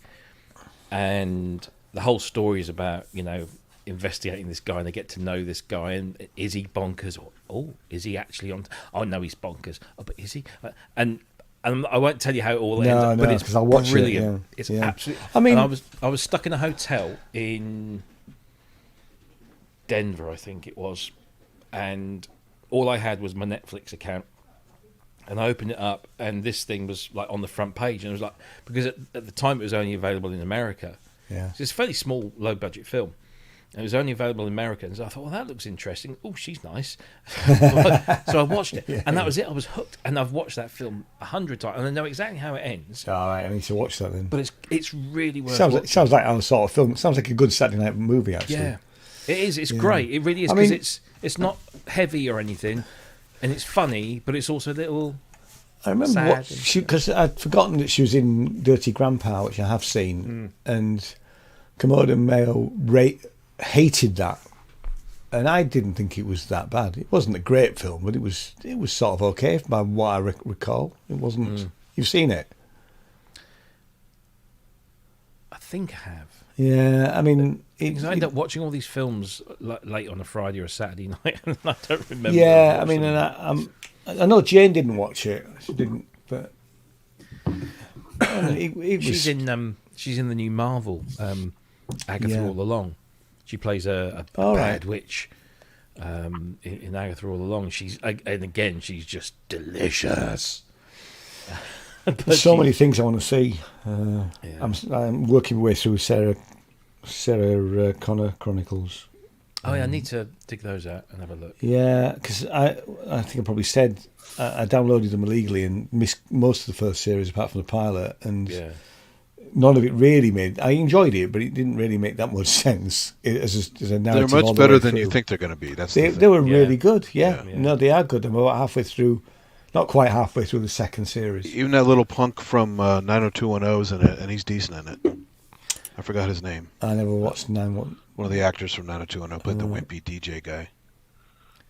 And the whole story is about, you know, investigating this guy, and they get to know this guy, and is he bonkers, or is he actually on? Oh no, he's bonkers. Oh, but is he? And I won't tell you how it all ends up, but it's brilliant. It's absolutely. I mean, and I was stuck in a hotel in Denver, I think it was, and all I had was my Netflix account, and I opened it up, and this thing was like on the front page, and it was like, because at the time it was only available in America. Yeah, so it's a fairly small, low budget film. It was only available in America, and so I thought, well, that looks interesting. Oh, she's nice. So I watched it, and that was it. I was hooked, and I've watched that film 100 times, and I know exactly how it ends. All right, I need to watch that then. But it's really worth watching. It sounds like our sort of film. It sounds like a good Saturday night movie, actually. Yeah, it is. It's great. It really is, because it's not heavy or anything, and it's funny, but it's also a little. I remember because I'd forgotten that she was in Dirty Grandpa, which I have seen, and Commode and Mayo hated that, and I didn't think it was that bad. It wasn't a great film, but it was sort of okay by what I recall. It wasn't. You've seen it? I think I have. Yeah, I mean, because I end up watching all these films late on a Friday or a Saturday night, and I don't remember. Yeah, I mean, and I know Jane didn't watch it. She didn't, but she's in the new Marvel Agatha All Along. She plays a bad witch in Agatha All Along. She's just delicious. There's so many things I want to see. I'm working my way through Sarah Connor Chronicles. Oh yeah, I need to dig those out and have a look. Yeah, because I think I probably said I downloaded them illegally and missed most of the first series apart from the pilot, and Yeah. none of it really made. I enjoyed it, but it didn't really make that much sense as a They're narrative. all much the better way than you through. think they're going to be. That's They the thing. they were Yeah. really good. Yeah. Yeah. No, they are good. I'm about halfway through, not quite halfway through the second series. Even that little punk from 90210's in it, and he's decent in it. I forgot his name. I never watched 9-1. One of the actors from 90210 played the wimpy DJ guy.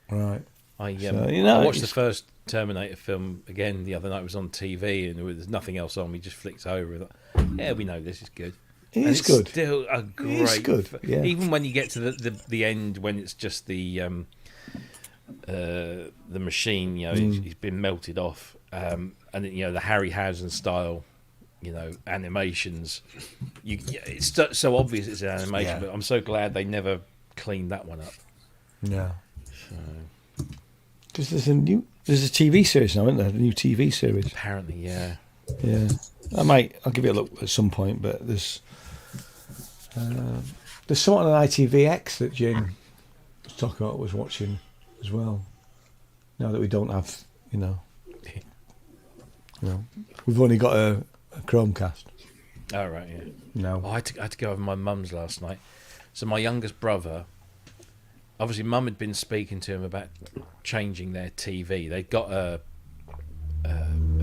Right. I So, I watched the it's- first Terminator film again the other night. It was on TV and there was nothing else on. We just flicked over. And thought, yeah, we know this is good. It And is it's good. Still a great. is good, yeah. Even when you get to the end, when it's just the machine, he's been melted off, and the Harryhausen style, animations. It's so obvious it's an animation, Yeah. but I'm so glad they never cleaned that one up. Yeah. Because there's a TV series now, isn't there? A new TV series. Apparently, yeah. Yeah. I'll give it a look at some point, but there's something on ITVX that Jane was watching as well. Now that we don't have, we've only got a Chromecast. Oh, right, yeah. No. I had to go over my mum's last night. So my youngest brother, obviously, Mum had been speaking to him about changing their TV. They got an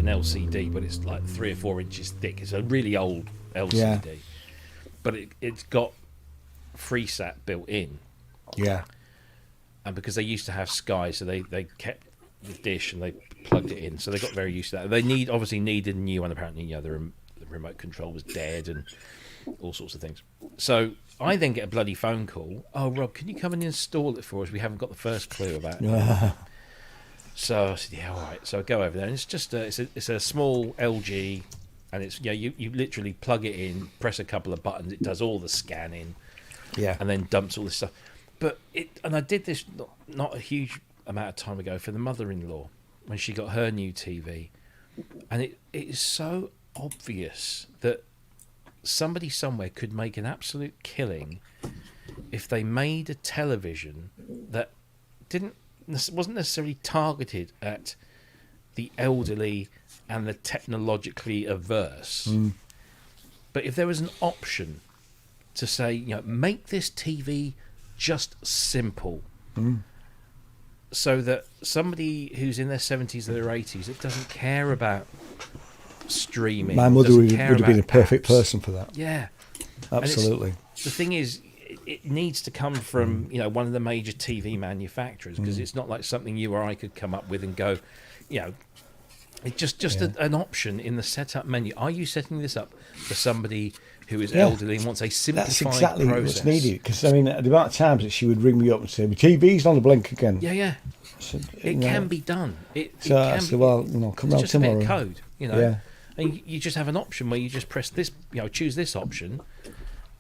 LCD, but it's like 3 or 4 inches thick. It's a really old LCD, Yeah. but it's got FreeSat built in. Yeah. And because they used to have Sky, so they kept the dish and they plugged it in. So they got very used to that. They obviously needed a new one. Apparently, the remote control was dead and all sorts of things. So I then get a bloody phone call. Oh, Rob, can you come and install it for us? We haven't got the first clue about it. So I said, yeah, all right. So I go over there, and it's just it's a small LG, and it's you literally plug it in, press a couple of buttons, it does all the scanning, Yeah. and then dumps all this stuff. But I did this not a huge amount of time ago for the mother-in-law when she got her new TV, and it is so obvious that somebody somewhere could make an absolute killing if they made a television that wasn't necessarily targeted at the elderly and the technologically averse, but if there was an option to say, make this TV just simple, so that somebody who's in their 70s or their 80s that doesn't care about streaming, My mother doesn't would care have been a about perfect apps. person for that. Yeah, Absolutely. the thing is, it needs to come from one of the major TV manufacturers, because it's not like something you or I could come up with and go, it's just an option in the setup menu. Are you setting this up for somebody who is elderly and wants a simplified That's exactly process? what's needed. Because the amount of times that she would ring me up and say, "My TV's on the blink again." Yeah. So, It can be done. It So can I be. said, "Well, come It's round just a bit tomorrow." of code, Yeah. And you just have an option where you just press this, choose this option,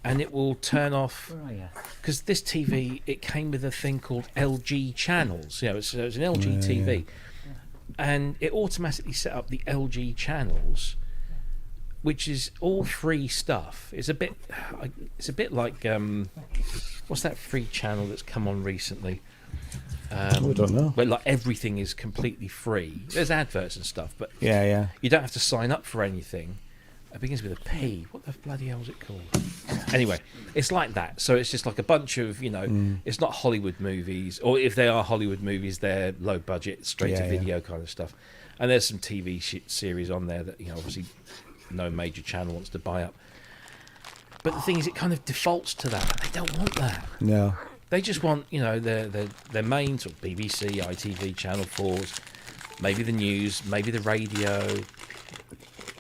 and it will turn off. Where are you? Because this TV, it came with a thing called LG channels. It's an LG TV, and it automatically set up the LG channels, which is all free stuff. It's a bit like what's that free channel that's come on recently? I don't know. Where like everything is completely free. There's adverts and stuff, but Yeah. you don't have to sign up for anything. It begins with a P. What the bloody hell is it called? Anyway, it's like that. So it's just like a bunch of, it's not Hollywood movies, or if they are Hollywood movies, they're low budget, straight to video kind of stuff. And there's some TV series on there that, obviously no major channel wants to buy up. But the thing is, it kind of defaults to that. They don't want that. No. They just want, their main sort of BBC, ITV, Channel 4s, maybe the news, maybe the radio.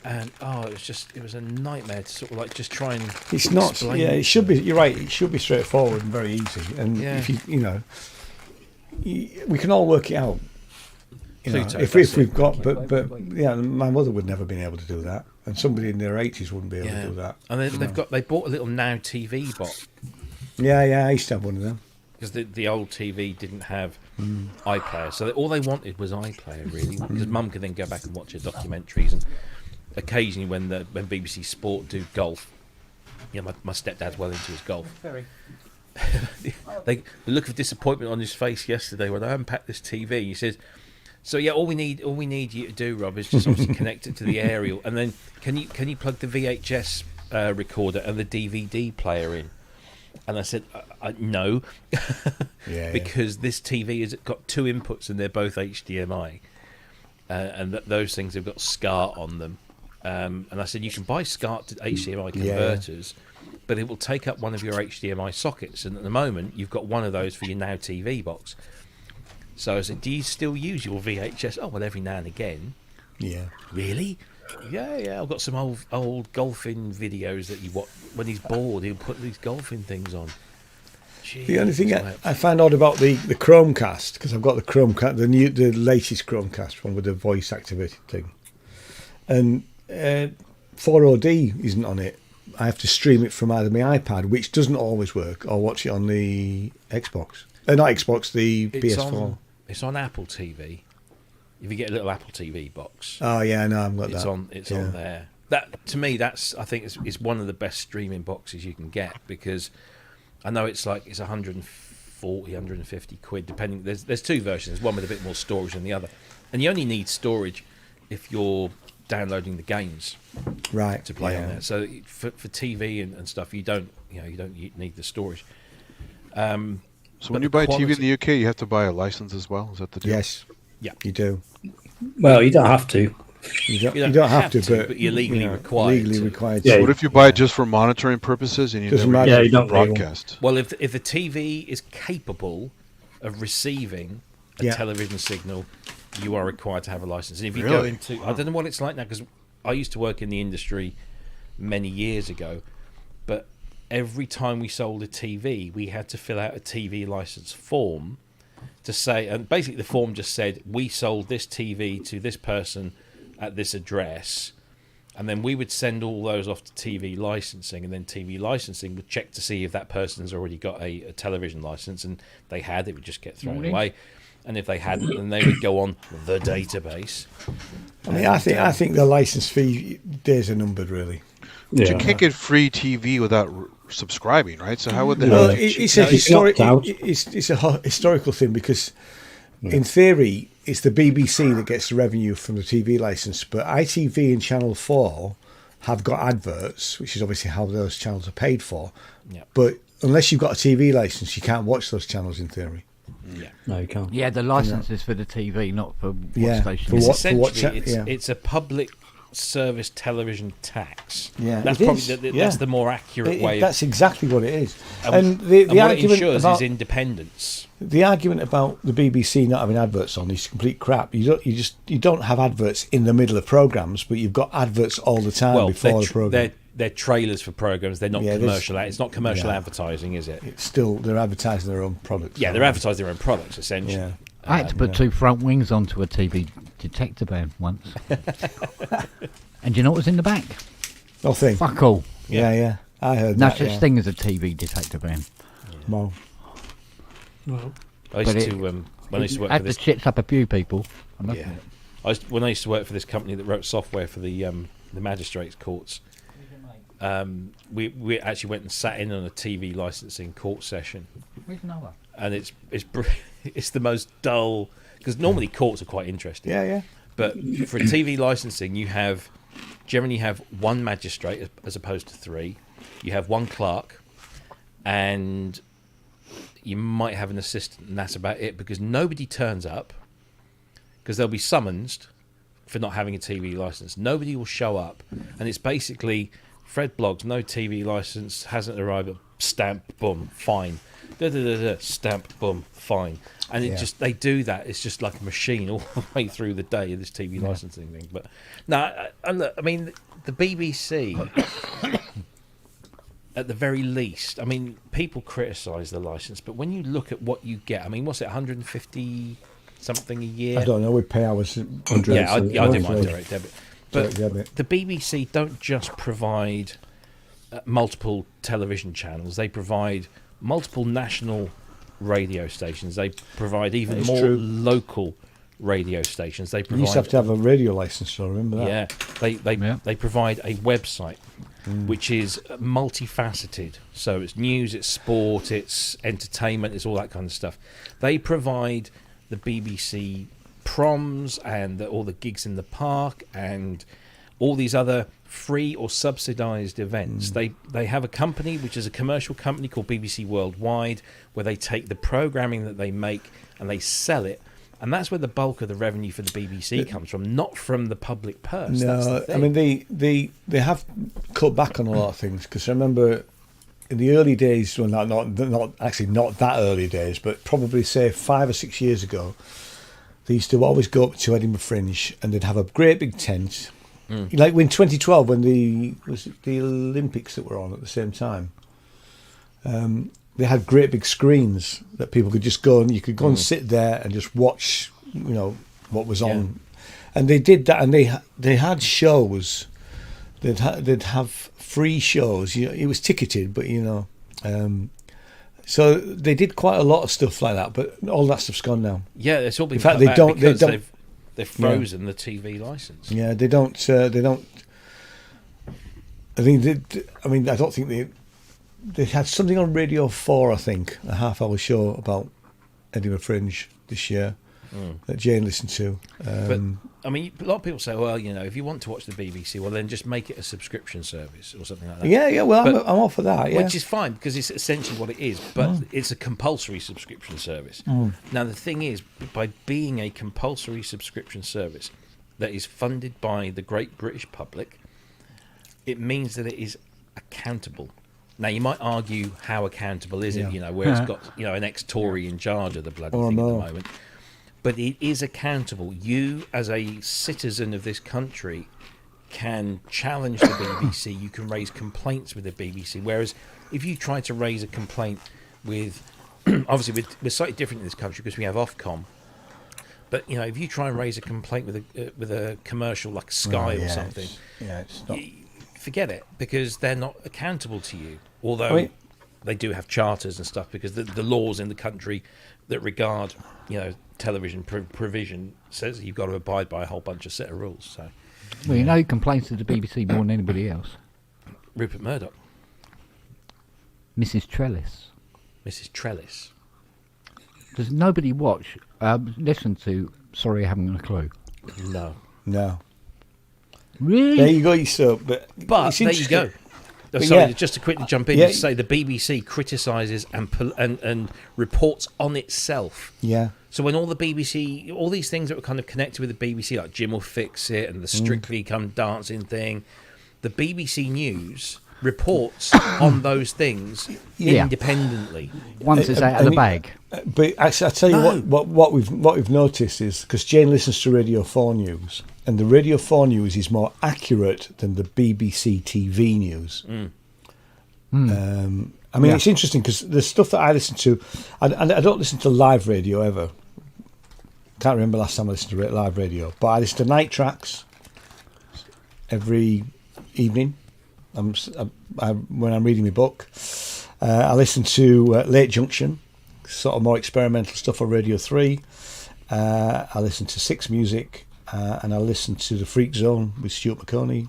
And it was a nightmare to sort of like just try and It's not. explain Yeah, it it should be. You're right. It should be straightforward and very easy. And if we can all work it out. Pluto, if that's we've it. got, but my mother would never been able to do that, and somebody in their 80s wouldn't be able to do that. And they bought a little Now TV bot, Yeah, I used to have one of them. because the old TV didn't have iPlayer, so all they wanted was iPlayer really, because Mum could then go back and watch her documentaries, and occasionally when BBC Sport do golf, my stepdad's well into his golf. the look of disappointment on his face yesterday when I unpacked this TV. He says, "So yeah, all we need you to do, Rob, is just obviously connect it to the aerial, and then can you plug the VHS recorder and the DVD player in?" And I said, "No, because this TV has got 2 inputs and they're both HDMI, and those things have got SCART on them." And I said, "You can buy SCART to HDMI converters." But it will take up one of your HDMI sockets, and at the moment you've got one of those for your Now TV box. So I said, "Do you still use your VHS?" "Oh, well, every now and again." Yeah. "Really?" Yeah. I've got some old golfing videos that you watch when he's bored. He'll put these golfing things on. Jeez, The only thing I find odd about the Chromecast, because I've got the Chromecast, the latest Chromecast one with the voice activated thing, and 4OD isn't on it. I have to stream it from either my iPad, which doesn't always work, or watch it on the Xbox. Not Xbox, the PS4. It's on Apple TV. If you get a little Apple TV box. Oh yeah, no, I've got that. It's on there. That to me, I think is one of the best streaming boxes you can get, because I know it's 140, 150 quid depending. There's 2 versions. One with a bit more storage than the other, and you only need storage if you're downloading the games to play on there. So for TV and stuff, you don't need the storage. So when you buy TV in the UK, you have to buy a license as well. Is that the deal? Yes. Yeah, you do. Well, you don't have to. You don't have to, but you're legally required. Legally required. So what if you buy it just for monitoring purposes and you you don't broadcast? Well, if the TV is capable of receiving a television signal, you are required to have a license. And if you go into, I don't know what it's like now, because I used to work in the industry many years ago, but every time we sold a TV, we had to fill out a TV license form to say, and basically the form just said, we sold this TV to this person at this address, and then we would send all those off to TV licensing, and then TV licensing would check to see if that person's already got a television license, and they had, it would just get thrown away. And if they hadn't, then they would go on the database. I mean, I think the license fee days are numbered, really. But you can't get free TV without subscribing, right? So how would they? Well, it's a historical thing, because in theory it's the BBC that gets the revenue from the TV license, but ITV and Channel 4 have got adverts, which is obviously how those channels are paid for. Yeah. But unless you've got a TV license, you can't watch those channels in theory. Yeah. No, you can't. Yeah, the license is for the TV, not for what station. It's a public service television tax. Yeah, that's probably that's the more accurate way. That's exactly what it is. And the what argument it ensures about is independence. The argument about the BBC not having adverts on is complete crap. You don't have adverts in the middle of programs, but you've got adverts all the time before the program. They're trailers for programs. They're not commercial. It's not commercial advertising, is it? It's still, they're advertising their own products. Yeah, they're advertising their own products, essentially. Yeah. I had to put 2 front wings onto a TV detector van once. And do you know what was in the back? Nothing. Fuck all. Yeah. I heard no that. such thing as a TV detector van. Well, I used to when I used to work for this. Had to chits up a few people. When I used to work for this company that wrote software for the magistrates' courts. We actually went and sat in on a TV licensing court session. Where's Noah? And it's the most dull, because normally courts are quite interesting. Yeah. But for TV licensing, you generally have 1 magistrate as opposed to 3. You have 1 clerk, and you might have an assistant, and that's about it, because nobody turns up, because they'll be summoned for not having a TV license. Nobody will show up, and it's basically Fred Bloggs, no TV license, hasn't arrived, stamp, boom, fine. Stamp, boom, fine. And they do that. It's just like a machine all the way through the day of this TV licensing thing. But no, I mean, the BBC, at the very least, I mean, people criticise the licence, but when you look at what you get, I mean, what's it, 150 something a year? I don't know. We pay ours. I do my direct debit. But the BBC don't just provide multiple television channels. They provide multiple national radio stations. They provide even more local radio stations. They provide. You used to have a radio license, so I remember that. Yeah, they provide a website. which is multifaceted. So it's news, it's sport, it's entertainment, it's all that kind of stuff. They provide the BBC proms and all the gigs in the park and all these other free or subsidised events. They have a company which is a commercial company called BBC Worldwide, where they take the programming that they make and they sell it. And that's where the bulk of the revenue for the BBC comes from, not from the public purse. That's the thing. I mean they have cut back on a lot of things, because I remember in the early days, well, not that early days, but probably say 5 or 6 years ago, they used to always go up to Edinburgh Fringe and they'd have a great big tent. Like in 2012, when the Olympics that were on at the same time. They had great big screens that people could just go and you could go and sit there and just watch, what was on. And they did that, and they had shows. They'd have free shows. It was ticketed, but so they did quite a lot of stuff like that. But all that stuff's gone now. Yeah, it's all been. In fact, cut back because they've frozen the TV license. Yeah, they don't. I don't think they had something on Radio 4, I think, a half-hour show about Edinburgh Fringe this year that Jane listened to. But, I mean, a lot of people say, well, if you want to watch the BBC, well, then just make it a subscription service or something like that. Yeah, well, I'm all for that, yeah. Which is fine, because it's essentially what it is, but it's a compulsory subscription service. Now, the thing is, by being a compulsory subscription service that is funded by the great British public, it means that it is accountable. Now, you might argue, how accountable is it, where it's got, an ex-Tory in charge of the bloody thing at the moment. But it is accountable. You, as a citizen of this country, can challenge the BBC. You can raise complaints with the BBC. Whereas if you try to raise a complaint with... obviously, we're slightly different in this country because we have Ofcom. But, if you try and raise a complaint with a commercial like Sky or something... It's not... forget it, because they're not accountable to you. Although they do have charters and stuff, because the laws in the country that regard, television provision says you've got to abide by a whole bunch of set of rules. So, well, who complains to the BBC more than anybody else? Rupert Murdoch, Mrs. Trellis. Mrs. Trellis. Does nobody listen to? Sorry, I haven't got a clue. No. Really? There you go, but there you go. Sorry, just to quickly jump in, to say the BBC criticises and reports on itself. Yeah. So when all these things that were kind of connected with the BBC, like Jim Will Fix It and the Strictly Come Dancing thing, the BBC News reports on those things independently. Once it's out of the bag. But actually, I tell you what we've noticed is, because Jane listens to Radio 4 News, and the Radio 4 News is more accurate than the BBC TV News. It's interesting because the stuff that I listen to, I don't listen to live radio ever. Can't remember last time I listened to live radio, but I listen to night tracks every evening. When I'm reading my book, I listen to Late Junction, sort of more experimental stuff on Radio 3. I listen to Six Music, and I listen to The Freak Zone with Stuart McConey,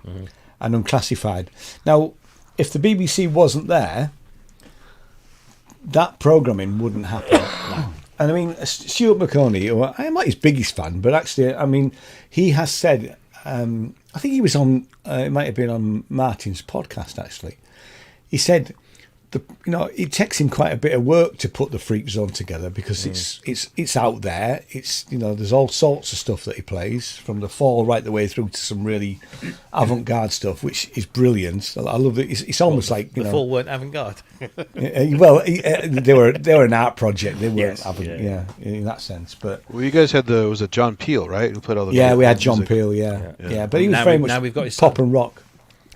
and Unclassified. Now, if the BBC wasn't there, that programming wouldn't happen. And I mean, Stuart McConey, I'm not his biggest fan, but actually, he has said, I think he was on, it might have been on Martin's podcast, actually. He said, it takes him quite a bit of work to put the Freak Zone together, because it's out there. It's there's all sorts of stuff that he plays, from the Fall right the way through to some really avant-garde stuff, which is brilliant. I love it. It's almost like the Fall weren't avant-garde. Well, they were an art project. They weren't in that sense. But you guys had was it John Peel, right? Who played all the we had John Peel, yeah. But he was very much we've got his pop and rock.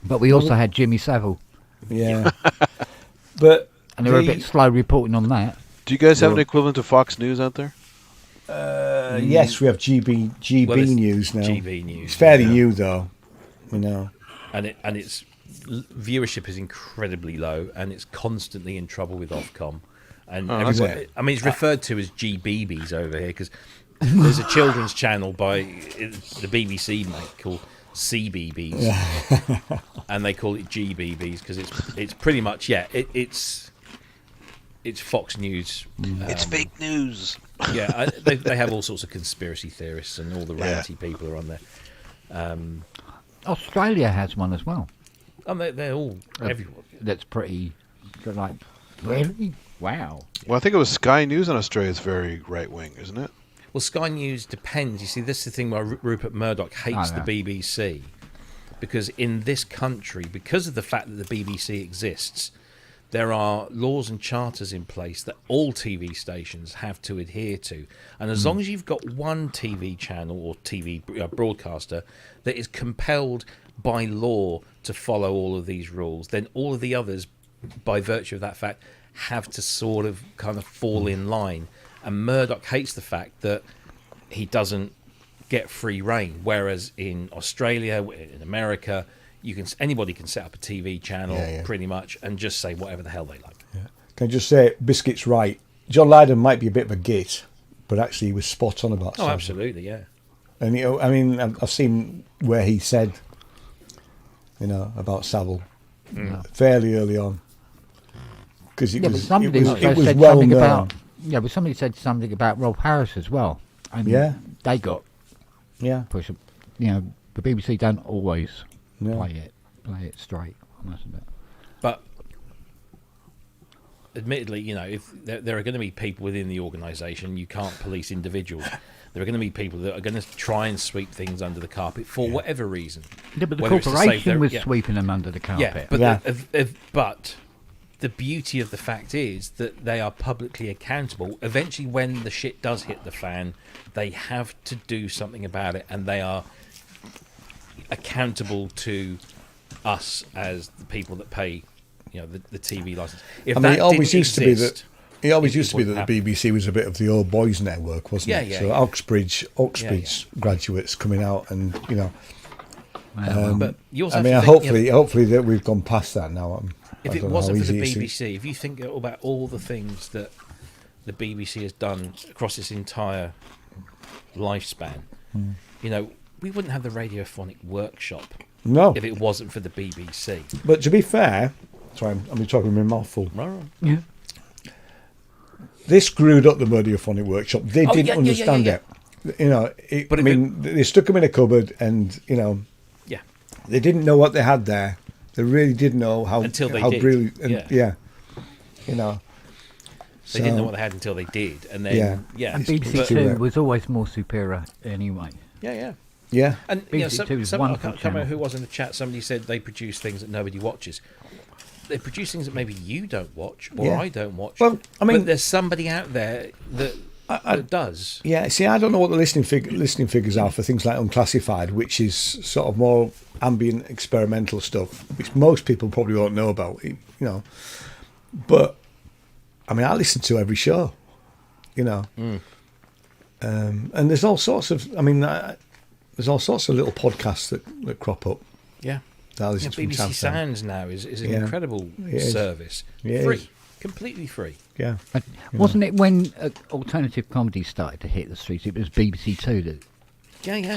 But we also had Jimmy Savile. Yeah. And they were a bit slow reporting on that. Do you guys have an equivalent to Fox News out there? Yes, we have GB News now. GB News. It's fairly new, though. And its viewership is incredibly low, and it's constantly in trouble with Ofcom. And it's referred to as GBBs over here, because there's a children's channel by the BBC called CBBS, and they call it GBBs because it's pretty much it's Fox News. It's fake news. Yeah, they have all sorts of conspiracy theorists and all the ranty people are on there. Australia has one as well. And they're all everyone. That's pretty. Like, really? Wow. Well, I think it was Sky News in Australia is very right wing, isn't it? Well, Sky News depends. You see, this is the thing where Rupert Murdoch hates the BBC, because in this country, because of the fact that the BBC exists, there are laws and charters in place that all TV stations have to adhere to. And as long as you've got one TV channel or TV broadcaster that is compelled by law to follow all of these rules, then all of the others, by virtue of that fact, have to sort of kind of fall in line. And Murdoch hates the fact that he doesn't get free rein, whereas in Australia, in America, anybody can set up a TV channel pretty much and just say whatever the hell they like. Yeah. Can I just say, Biscuit's right. John Lydon might be a bit of a git, but actually he was spot on about Savile. Absolutely, yeah. And I mean, I've seen where he said, about Savile fairly early on, because it was well known. But somebody said something about Rob Harris as well. And they got push. The BBC don't always play it straight, I must admit. But admittedly, if there are going to be people within the organisation, you can't police individuals. There are going to be people that are going to try and sweep things under the carpet for whatever reason. Yeah, but the corporation was sweeping them under the carpet. But the beauty of the fact is that they are publicly accountable. Eventually, when the shit does hit the fan, they have to do something about it, and they are accountable to us as the people that pay, the TV license. It always used to be that the BBC was a bit of the old boys network, wasn't it? So Oxbridge graduates coming out, and but you also hopefully that we've gone past that now. If it wasn't for the BBC, if you think about all the things that the BBC has done across its entire lifespan, we wouldn't have the radiophonic workshop. No, if it wasn't for the BBC. But to be fair, sorry, I'm talking with my mouth full. Right. Yeah. They screwed up the radiophonic workshop. They didn't understand it. They stuck them in a cupboard, and they didn't know what they had there. They really didn't know how until they how did. Brilliant, and, They didn't know what they had until they did, and then And BBC Two was always more superior anyway. Yeah. BBC And Two is I wonderful can't remember who was in the chat. Somebody said they produce things that nobody watches. They produce things that maybe you don't watch or I don't watch. Well, but there's somebody out there that does. Yeah. See, I don't know what the listening figures are for things like Unclassified, which is sort of more ambient experimental stuff, which most people probably won't know about. But I listen to every show. And there's all sorts of. There's all sorts of little podcasts that crop up. Yeah. BBC Sounds now is an incredible service. Free. Completely free. Yeah. Wasn't it when alternative comedy started to hit the streets, it was BBC Two that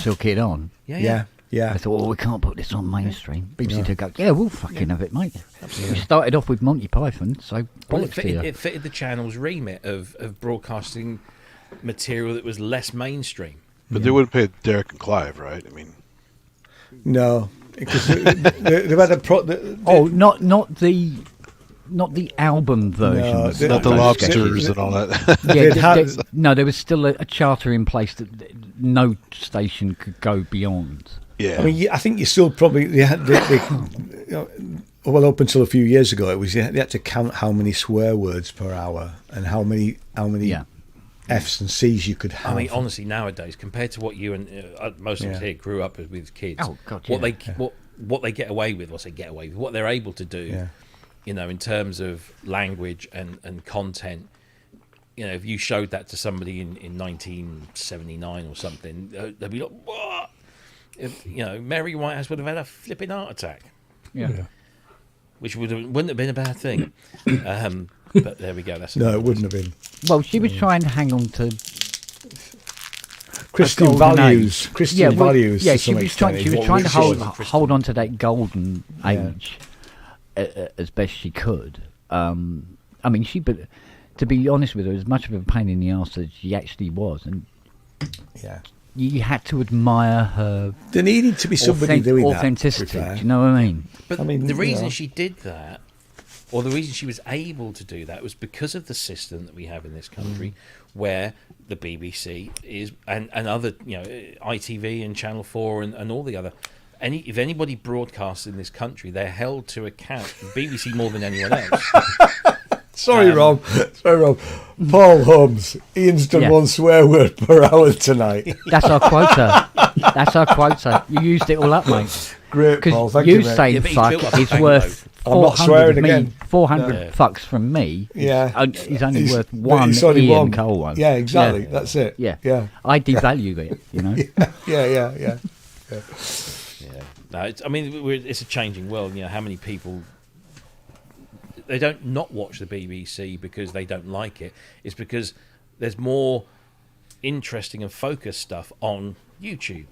took it on? Yeah. I thought, we can't put this on mainstream. BBC Two go, we'll fucking have it, mate. Absolutely. We started off with Monty Python, so it fitted the channel's remit of broadcasting material that was less mainstream. But they wouldn't pay Derek and Clive, right? No, because they've had not the album version. Not the lobsters and all that. There was still a charter in place that no station could go beyond. Yeah, I think you still probably up until a few years ago, it was they had to count how many swear words per hour and how many F's and C's you could have. Honestly, nowadays, compared to what you and most of us here grew up with kids, what they get away with, what they're able to do, in terms of language and content. If you showed that to somebody in 1979 or something, they'd be like, "What?" Mary Whitehouse would have had a flipping heart attack. Which wouldn't have been a bad thing. But there we go. It wouldn't have been. Well, she was trying to hang on to Christian golden values. age. Christian values. Yeah, to she some was trying. extent, She is was what trying to we should. hold on to that golden age as best she could. I mean, but to be honest with her, as much of a pain in the arse as she actually was, and Yeah. you had to admire her There needed to be somebody doing authenticity. that. Do you know what I mean? But I mean, the you reason know. she did that, or the reason she was able to do that, was because of the system that we have in this country, where the BBC is and other, ITV and Channel 4 and all the other. If anybody broadcasts in this country, they're held to account. The BBC more than anyone else. Sorry, Rob. Paul Holmes. Ian's done one swear word per hour tonight. That's our quota. That's our quota. You used it all up, mate. Great, Paul. Because Thank you you, mate. say Yeah, but he's fuck built up a is bank worth I'm not 400 swearing me, again. 400 No. fucks from me. Yeah. Is only worth But one it's only Ian one. Cole one. Yeah, exactly. Yeah. That's it. Yeah. Yeah. I devalue it, you know. Yeah. Yeah. No, it's a changing world. How many people they don't not watch the BBC because they don't like it. It's because there's more interesting and focused stuff on YouTube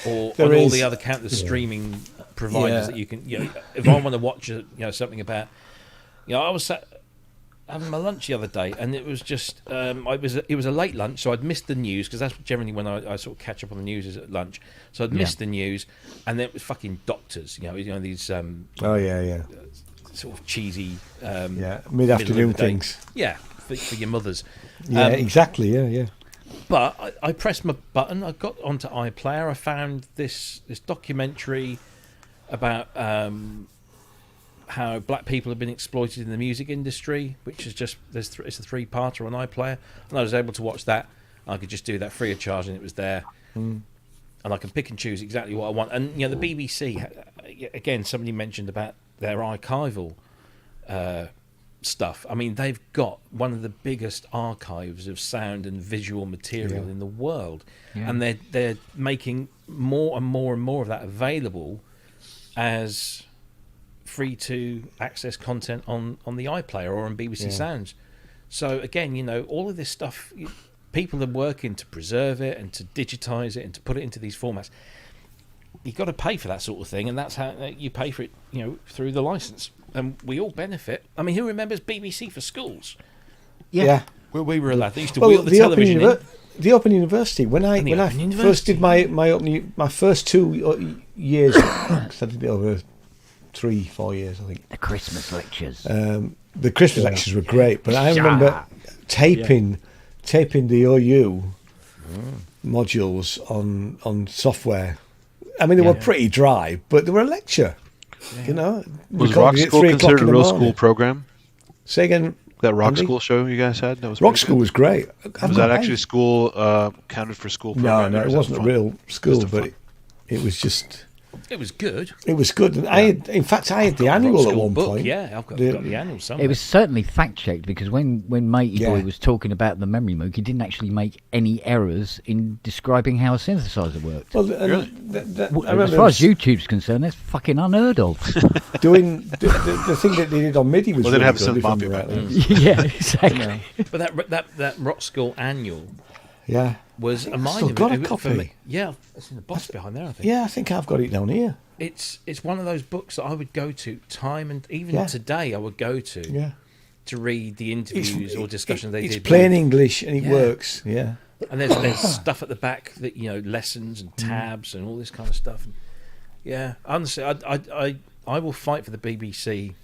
or There on all is. the other counter streaming providers Yeah. that you can. If I want to watch something about, I was having my lunch the other day, and it was just it was a late lunch, so I'd missed the news because that's generally when I sort of catch up on the news is at lunch. So I'd missed the news, and then it was fucking doctors, these Oh, yeah. sort of cheesy Yeah. Mid-afternoon middle of the day- things. Yeah, for your mothers. Yeah, exactly. Yeah. But I pressed my button. I got onto iPlayer. I found this documentary about how black people have been exploited in the music industry, which is just it's a 3-parter on iPlayer, and I was able to watch that. I could just do that free of charge, and it was there, and I can pick and choose exactly what I want. And the BBC, again, somebody mentioned about their archival stuff. I mean, they've got one of the biggest archives of sound and visual material in the world, and they're making more and more and more of that available as free to access content on the iPlayer or on BBC Sounds. So again, all of this stuff, people are working to preserve it and to digitize it and to put it into these formats. You've got to pay for that sort of thing, and that's how you pay for it, through the license. And we all benefit. I mean, who remembers BBC for schools? Yeah. Where we were allowed. They used to wheel the television in. The Open University. When I first did my first 2 years, 'cause I did it over 3-4 years, I think. The Christmas lectures. The Christmas lectures were great, but I remember taping the OU modules on software. I mean, they were pretty dry, but they were a lecture. Was Rock recording at School 3 o'clock considered in a the real morning. school program? Say again. That Rock Andy? School show you guys had? That was Rock pretty School good. was great. Was that actually school counted for school program? No, or it was that wasn't a fun? real school, Just a but fun. it was just. It was good. It was good. And I had the annual at one book, point. Yeah, I've got the annual somewhere. It was certainly fact checked because when Matey Boy Yeah. was talking about the memory moog, he didn't actually make any errors in describing how a synthesizer worked. Well, Really? I remember As far as YouTube's concerned, that's fucking unheard of. doing the thing that they did on MIDI was Well, they really didn't have good. a if I'm synth right. mafia Yeah, exactly. But that Rock School annual Yeah, was a minor. still got a for copy. me. Yeah, it's in the box behind there, I think. yeah. I think I've got it down here. It's one of those books that I would go to time and even Yeah. today I would go to Yeah, to read the interviews or discussions they it's did. plain with- English and it Yeah. works. Yeah, And there's stuff at the back that lessons and tabs and all this kind of stuff. And yeah, honestly, I will fight for the BBC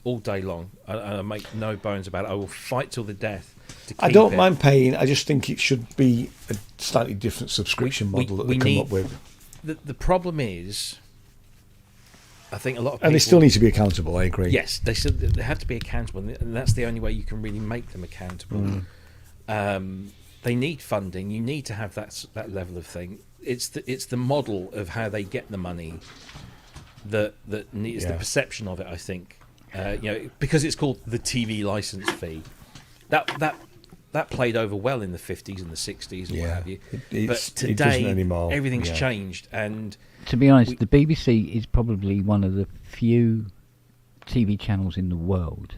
all day long. I make no bones about it. I will fight till the death. To keep I don't it. mind paying. I just think it should be a slightly different subscription We- model that we they come need- up with, The problem is, I think a lot of people. and they still need to be accountable. I agree. Yes, they have to be accountable, and that's the only way you can really make them accountable. They need funding. You need to have that level of thing. It's the model of how they get the money that needs the Yeah. perception of it. I think because it's called the TV license fee. That played over well in the 50s and the 60s and what Yeah. have you. It But it doesn't today anymore. everything's Yeah. changed, and To be honest, the BBC is probably one of the few TV channels in the world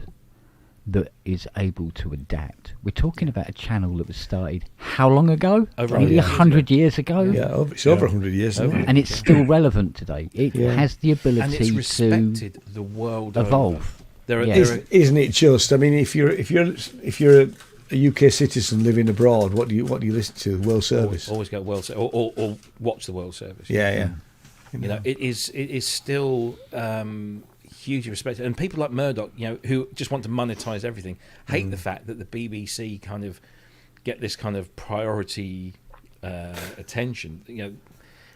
that is able to adapt. We're talking about a channel that was started how long ago? Over Maybe 100 years ago. Yeah, it's over 100 years, isn't it? And it's still relevant today. It has the and ability it's to respected the world evolve. over. There are, Yeah. there are, Isn't it just? I mean, if you're a UK citizen living abroad, what do you listen to? World Service. always go World Service or watch the World Service. Yeah. You know, it is still hugely respected, and people like Murdoch, you know, who just want to monetize everything, hate the fact that the BBC kind of get this kind of priority attention. You know,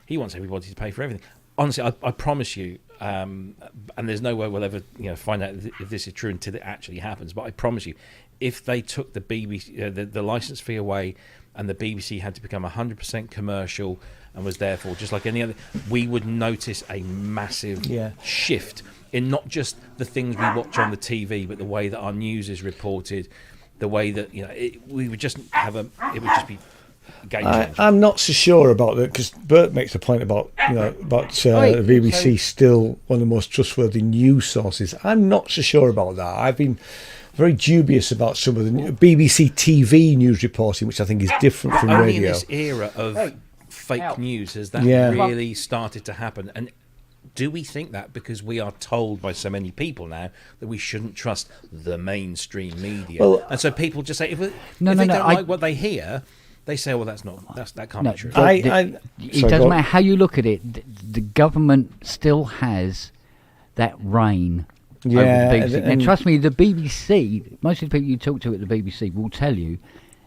he wants everybody to pay for everything. Honestly, I promise you, and there's no way we'll ever find out if this is true until it actually happens. But I promise you, if they took the BBC the license fee away, and the BBC had to become 100% commercial and was therefore just like any other, we would notice a massive shift in not just the things we watch on the TV, but the way that our news is reported, the way that we would just have it would just be game changing. I'm not so sure about that, because Bert makes a point about the BBC still one of the most trustworthy news sources. I'm not so sure about that. I've been very dubious about some of the BBC TV news reporting, which I think is different from Only radio. in this era of fake news has that really started to happen. And do we think that because we are told by so many people now that we shouldn't trust the mainstream media? Well, and so people just say, if they no, don't I- like what they hear, they say, well, that can't be true. It Sorry, doesn't go on. matter how you look at it. The government still has that reign over the BBC. And trust me, the BBC, most of the people you talk to at the BBC will tell you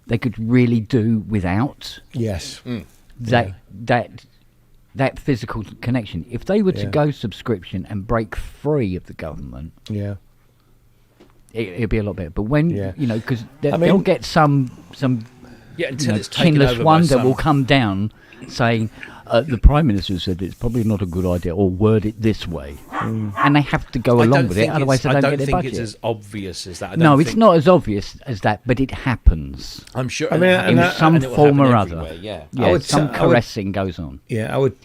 they could really do without Yes. that physical connection. If they were to go subscription and break free of the government, it'd be a lot better. But when because they'll get some until it's taken chinless over by one that some- will come down saying the Prime Minister said it's probably not a good idea, or word it this way, and they have to go along with it, otherwise they don't get their budget. I don't think it's as obvious as that. No, it's not as obvious as that, but it happens. I'm sure. I mean, and in some it will form happen or other. everywhere, Yeah, some caressing goes on. Yeah, I would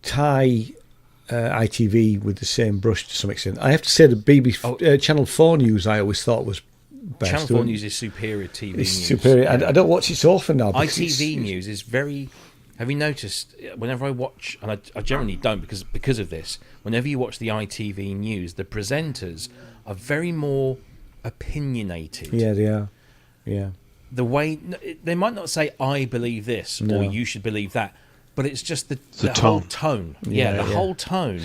tie ITV with the same brush to some extent. I have to say the BBC Channel 4 news I always thought was best. Channel 4 News is superior TV It's news. superior. I don't watch it so often now. ITV News is very... Have you noticed, whenever I watch, and I generally don't because of this, whenever you watch the ITV News, the presenters are very more opinionated. Yeah, they are. Yeah. The way... They might not say, I believe this, or you should believe that, but it's just the whole tone. The whole tone.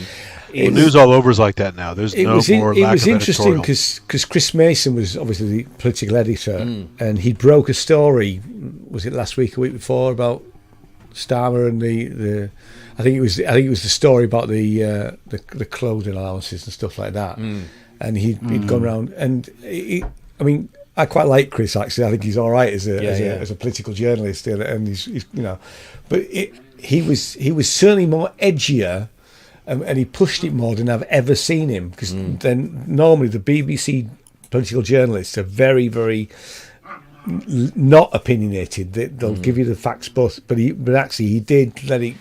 Well, news all over is like that now. There's It no was, more it lack was of interesting editorial. because Chris Mason was obviously the political editor, and he broke a story. Was it last week, a week before, about Starmer and the I think it was the story about the clothing allowances and stuff like that. And he'd gone around, and I mean, I quite like Chris, actually. I think he's all right as a political journalist, and he's but he was certainly more edgier. And he pushed it more than I've ever seen him, because then normally the BBC political journalists are very, very not opinionated. They'll give you the facts, but actually he did let it,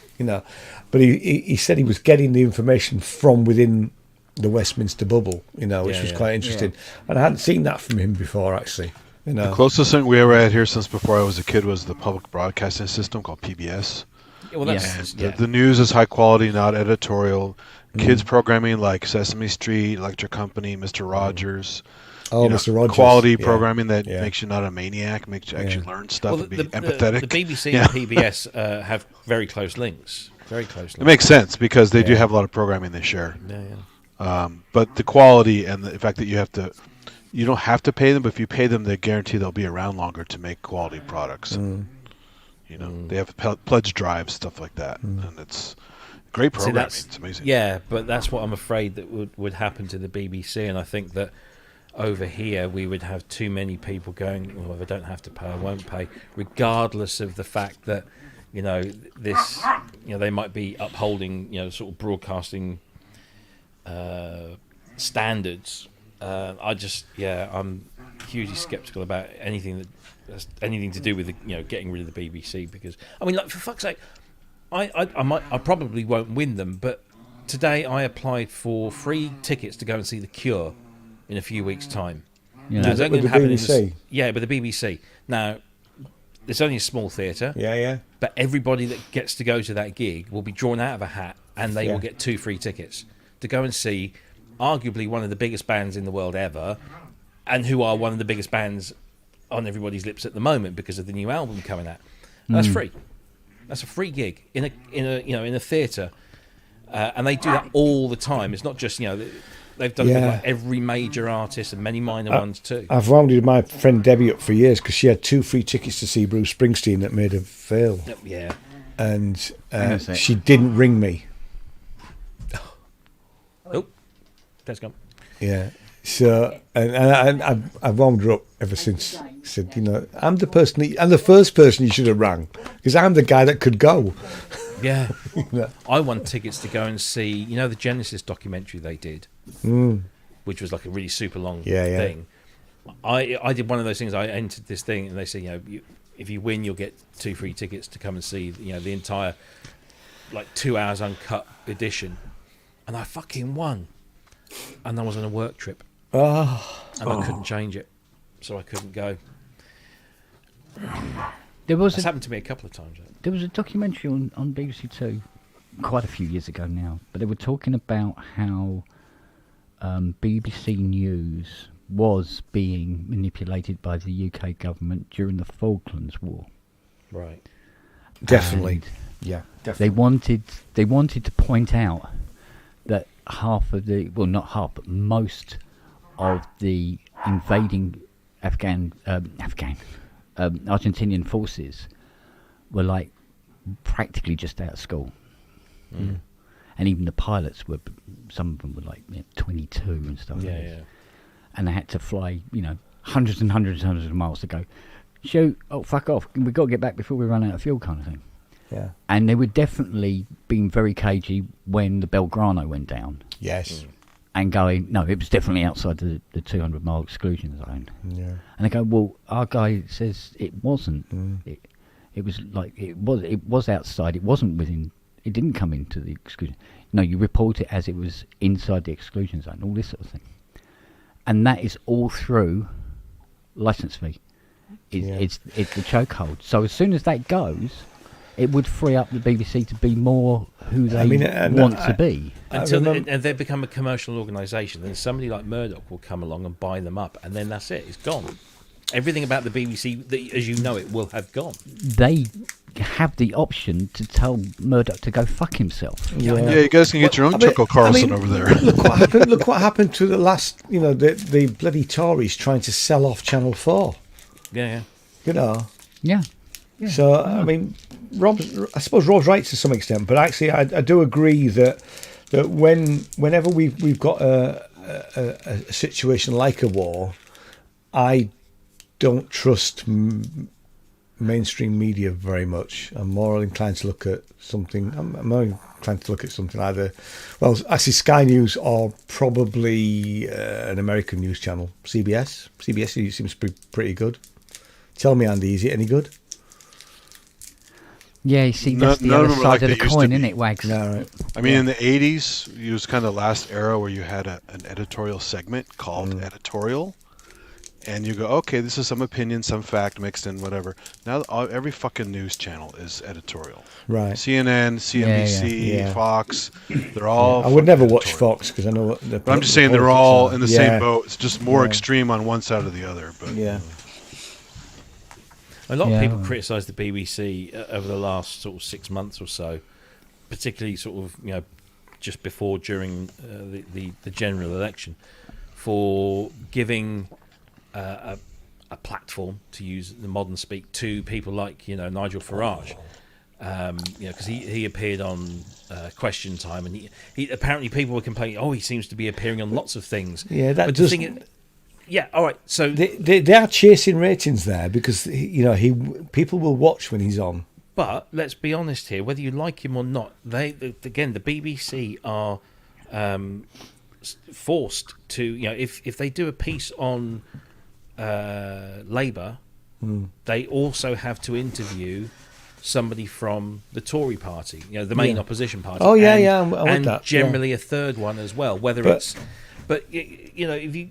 But he said he was getting the information from within the Westminster bubble, which was quite interesting. And I hadn't seen that from him before, actually. The closest thing we ever had here since before I was a kid was the public broadcasting system called PBS. Well, that's, The news is high quality, not editorial. Kids programming like Sesame Street, Electric Company, Mr. Rogers. Mr. Rogers. Quality programming that makes you not a maniac, makes you actually learn stuff and be empathetic. The BBC and PBS have very close links. Very close links. It makes sense because they do have a lot of programming they share. But the quality and the fact that you don't have to pay them, but if you pay them, they guarantee they'll be around longer to make quality products. They have pledge drives, stuff like that, and it's great programming. It's amazing. Yeah, but that's what I'm afraid that would happen to the BBC, and I think that over here we would have too many people going, well, if I don't have to pay, I won't pay, regardless of the fact that this they might be upholding sort of broadcasting standards. I'm hugely skeptical about anything that has anything to do with getting rid of the BBC, because I mean, like, for fuck's sake, I probably won't win them, but today I applied for free tickets to go and see The Cure in a few weeks' time. You No, know? they're With going to the have it in BBC? yeah, with the BBC. Now, it's only a small theatre, Yeah. but everybody that gets to go to that gig will be drawn out of a hat, and they Yeah. will get 2 free tickets to go and see arguably one of the biggest bands in the world ever, and who are one of the biggest bands on everybody's lips at the moment because of the new album coming out. And that's free. That's a free gig in a theatre, and they do that all the time. It's not just they've done it with Yeah. like every major artist and many minor ones too. I've rounded my friend Debbie up for years because she had 2 free tickets to see Bruce Springsteen that made her fail, Yeah. and Hang on a sec. she didn't ring me. Oh, that's gone. Yeah. So and I've wound her up ever since. Said, I'm the first person you should have rang because I'm the guy that could go. Yeah. I won tickets to go and see, the Genesis documentary they did, which was like a really super long Yeah. thing. I did one of those things. I entered this thing, and they said, if you win, you'll get 2 free tickets to come and see, the entire, 2 hours uncut edition. And I fucking won. And I was on a work trip. Oh. And I couldn't change it. So I couldn't go. That's happened to me a couple of times. There was a documentary on BBC Two quite a few years ago now, but they were talking about how BBC News was being manipulated by the UK government during the Falklands War. Right. Definitely. And Yeah. they wanted to point out that not half, but most of the invading Argentinian forces were practically just out of school, and even the pilots some of them were 22 and stuff. Yeah. And they had to fly hundreds and hundreds and hundreds of miles to go shoot. Oh, fuck off! We've got to get back before we run out of fuel, kind of thing. Yeah. And they were definitely being very cagey when the Belgrano went down. Yes. And going, no, it was definitely outside the 200-mile exclusion zone. Yeah. And they go, well, our guy says it wasn't. It was it was outside. It wasn't within. It didn't come into the exclusion. No, you report it as it was inside the exclusion zone. All this sort of thing, and that is all through license fee. It's the chokehold. So as soon as that goes, it would free up the BBC to be more who they want to be. And they become a commercial organisation, then somebody like Murdoch will come along and buy them up, and then that's it. It's gone. Everything about the BBC, as you know it, will have gone. They have the option to tell Murdoch to go fuck himself. Yeah, you guys can get your own Tucker Carlson over there. Look what happened to the last, the bloody Tories trying to sell off Channel 4. Yeah. Yeah. So, I suppose Rob's right to some extent, but actually I do agree that whenever we've got a situation like a war, I don't trust mainstream media very much. I'm more inclined to look at something. I'm more inclined to look at something either. Well, actually, Sky News or probably an American news channel, CBS. CBS seems pretty good. Tell me, Andy, is it any good? Yeah, you see, that's the other side of the coin, isn't it, Wags? No, right. I mean, in the 80s, it was kind of the last era where you had an editorial segment called editorial. And you go, okay, this is some opinion, some fact mixed in, whatever. Now every fucking news channel is editorial. Right. CNN, CNBC, Fox, they're all... I would never watch editorial. Fox because I know what... But I'm just saying they're all in the same boat. It's just more extreme on one side or the other. But Yeah. A lot of people criticise the BBC over the last sort of 6 months or so, particularly sort of just before, during the general election, for giving a platform, to use the modern speak, to people like Nigel Farage, because he appeared on Question Time, and he apparently people were complaining, he seems to be appearing on lots of things. Yeah, that but does. the thing is, yeah, all right. So they are chasing ratings there because people will watch when he's on. But let's be honest here: whether you like him or not, the BBC are forced to. If they do a piece on Labour, they also have to interview somebody from the Tory party, the main opposition party. Oh yeah, and, yeah, I'm with and that. generally a third one as well, whether it's But if you,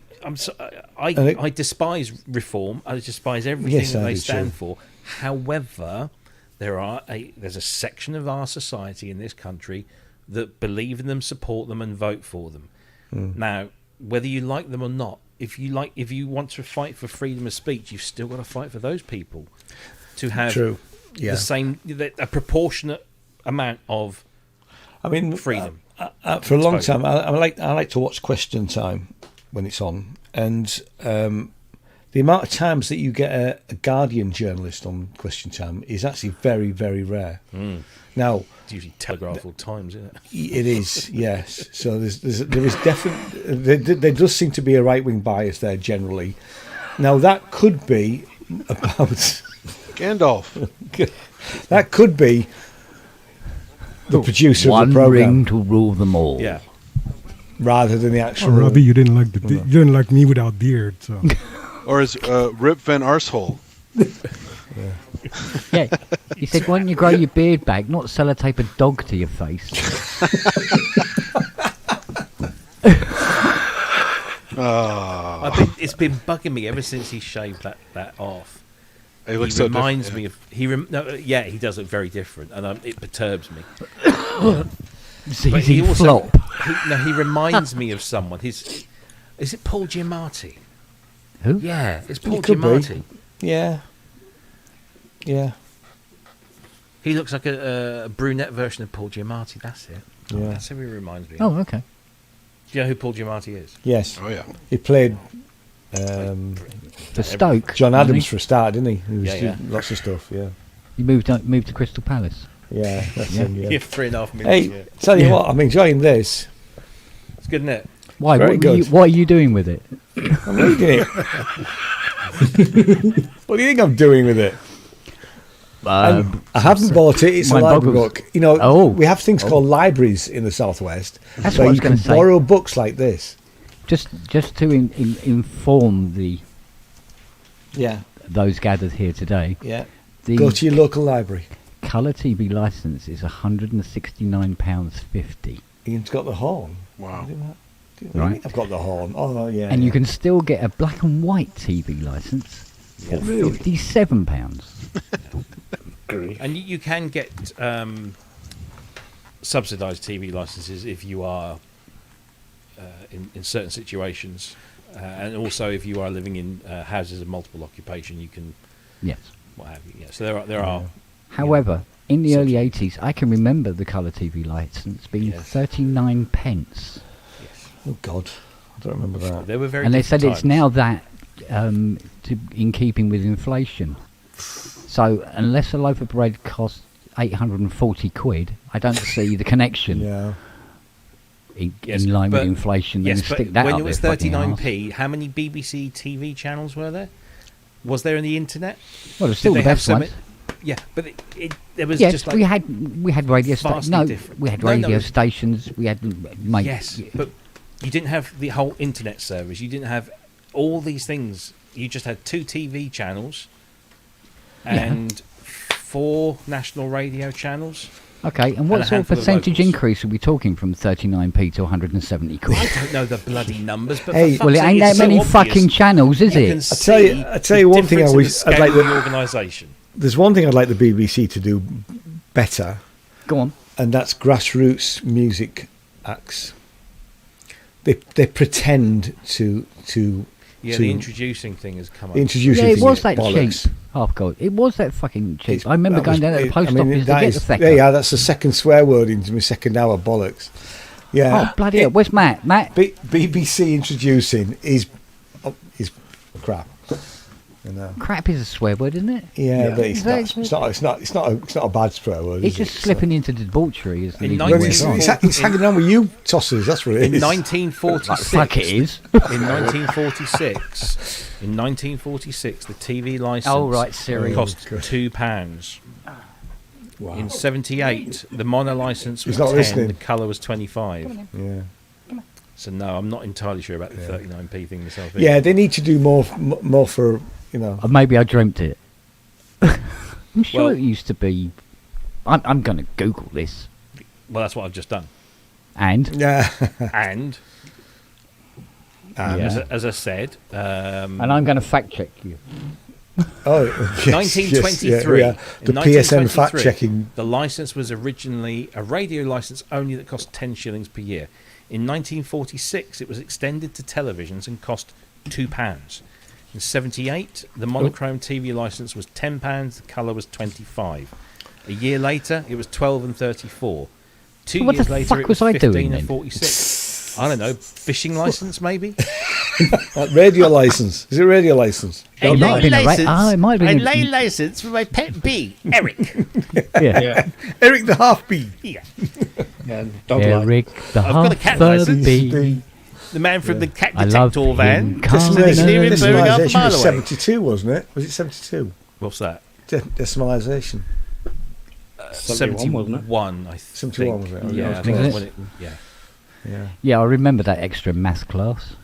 I despise reform. I despise everything Yes, that I they do stand too. for. However, there's a section of our society in this country that believe in them, support them, and vote for them. Now, whether you like them or not, if you want to fight for freedom of speech, you've still got to fight for those people to have True. Yeah. the same, a proportionate amount of freedom. For a long time, I like to watch Question Time when it's on, and the amount of times that you get a Guardian journalist on Question Time is actually very, very rare. Now, It's usually Telegraph or Times, isn't it? it is, yes. So there is definitely there does seem to be a right wing bias there generally. Now that could be about Gandalf. that could be the producer of One the program ring to rule them all. Yeah. rather than the actual. Oh, Robbie, you didn't like me without beard, so. Or as Rip Van Arsehole. Yeah, he said, "Why don't you grow your beard back, not sellotape a dog to your face?" It's been bugging me ever since he shaved that off. He looks He so reminds different, me of he does look very different, and it perturbs me. ZZ Flop. He reminds me of someone. Is it Paul Giamatti? Who? Yeah, it's Paul It could be. Giamatti. Yeah. He looks like a brunette version of Paul Giamatti. That's it. Yeah. That's who he reminds me of. Oh, okay. Do you know who Paul Giamatti is? Yes. Oh yeah. He played For Stoke. John wasn't Adams he? for a start, didn't he? He was Yeah, yeah. doing lots of stuff. Yeah. He moved to Crystal Palace. Yeah. That's Yeah. him. Yeah. Yeah, 3.5 minutes. Hey, Yeah. tell you what, I'm enjoying this. It's good, isn't it? Why? Very good. What are you doing with it? I'm reading it. What do you think I'm doing with it? I haven't bought it. It's a mine library boggles. book. You know, Oh. we have things called libraries in the Southwest, That's where what I was you can gonna say. borrow books like this. Just to inform Yeah, those gathered here today, yeah. the Go to your local library. colour TV licence is £169.50, Ian's got the horn. Wow. Right. I've got the horn. Oh yeah. and you can still get a black and white TV licence for £57. And you can get subsidised TV licenses if you are in certain situations, and also if you are living in houses of multiple occupation, you can Yes. what have you. Yeah. So there are. However, in the early 80s, I can remember the colour TV licence being Yes. 39 pence. Yes. Oh God, I don't remember that. They were very. And they said different it's times. now that in keeping with inflation. So unless a loaf of bread costs 840 quid, I don't see the connection Yeah. Yes, in line with but- inflation. Yes, Then but stick that when up it was their fucking 39p, how many BBC TV channels were there? Was there in the internet? arse. Well, it's still Did the they have best some- ones. Yeah, but there was Yes, just like we had radio stations. vastly No, different. we had No, no, radio it's- stations. We had mate. yes, but you didn't have the whole internet service. You didn't have all these things. You just had 2 TV channels and 4 national radio channels. Okay, and what and a sort of handful of percentage locals. increase are we talking from 39p to 170 quid? I don't know the bloody numbers, but Hey, for Well, it fuck's ain't sake, that it's so many obvious. fucking channels, is You it? can I tell you one thing I wish I'd like the the- organisation. There's one thing I'd like the BBC to do better, Go on. and that's grassroots music acts. They pretend to Yeah, to the introducing thing has come up. introduce Yeah, you it to was it. that Bollocks. cheap. Half God, it was that fucking cheap. It's- I remember that going was- down to the it- post I mean, office to that get is- the fecker. yeah, that's the second swear word into my second hour, bollocks. Yeah. Oh bloody hell! Where's Matt? Matt, BBC introducing is crap. You know. crap is a swear word, isn't it? Yeah, but it's Exactly. not. It's not a bad swear word. It's is just it? slipping into debauchery as the In evening Well, wears on. it's hanging on with you tossers. That's what it In is. 1946, Fuck it is. in 1946, the TV license Oh, right, Siri. cost £2. Wow. In 78, the mono license was He's not 10, listening. the colour was 25. Yeah. So no, I'm not entirely sure about the 39p thing myself. Yeah, they need to do more for Maybe I dreamt it. I'm sure Well- it used to be. I'm going to Google this. Well, that's what I've just done. And Yeah. And as I said. And I'm going to fact check you. Oh, yes, 1923. yes, yeah. The In PSN 1923, fact checking. The license was originally a radio license only that cost 10 shillings per year. In 1946, it was extended to televisions and cost £2. In 78, the monochrome TV license was £10. The colour was 25. A year later, it was 12 and 34. Two What years the later, fuck it was was I 15 doing and then? 46. I don't know, fishing license maybe. Radio license. Is it radio license? It might have been it might have been a- license for my pet bee, Eric. Yeah. Yeah. Eric the Half Bee. Yeah. Yeah. Dog like. Eric the I've got a cat Half license. Bee. The man from the cat I love detector van. him. Come Just on, hear him burning up a Decimalisation mile was away. 72, wasn't it? Was it 72? What's that? Decimalisation. 71, wasn't it? 71, I think. 71, was it? Yeah, Okay. I think Was that's it? when it. Yeah. Yeah. Yeah, I remember that extra maths class.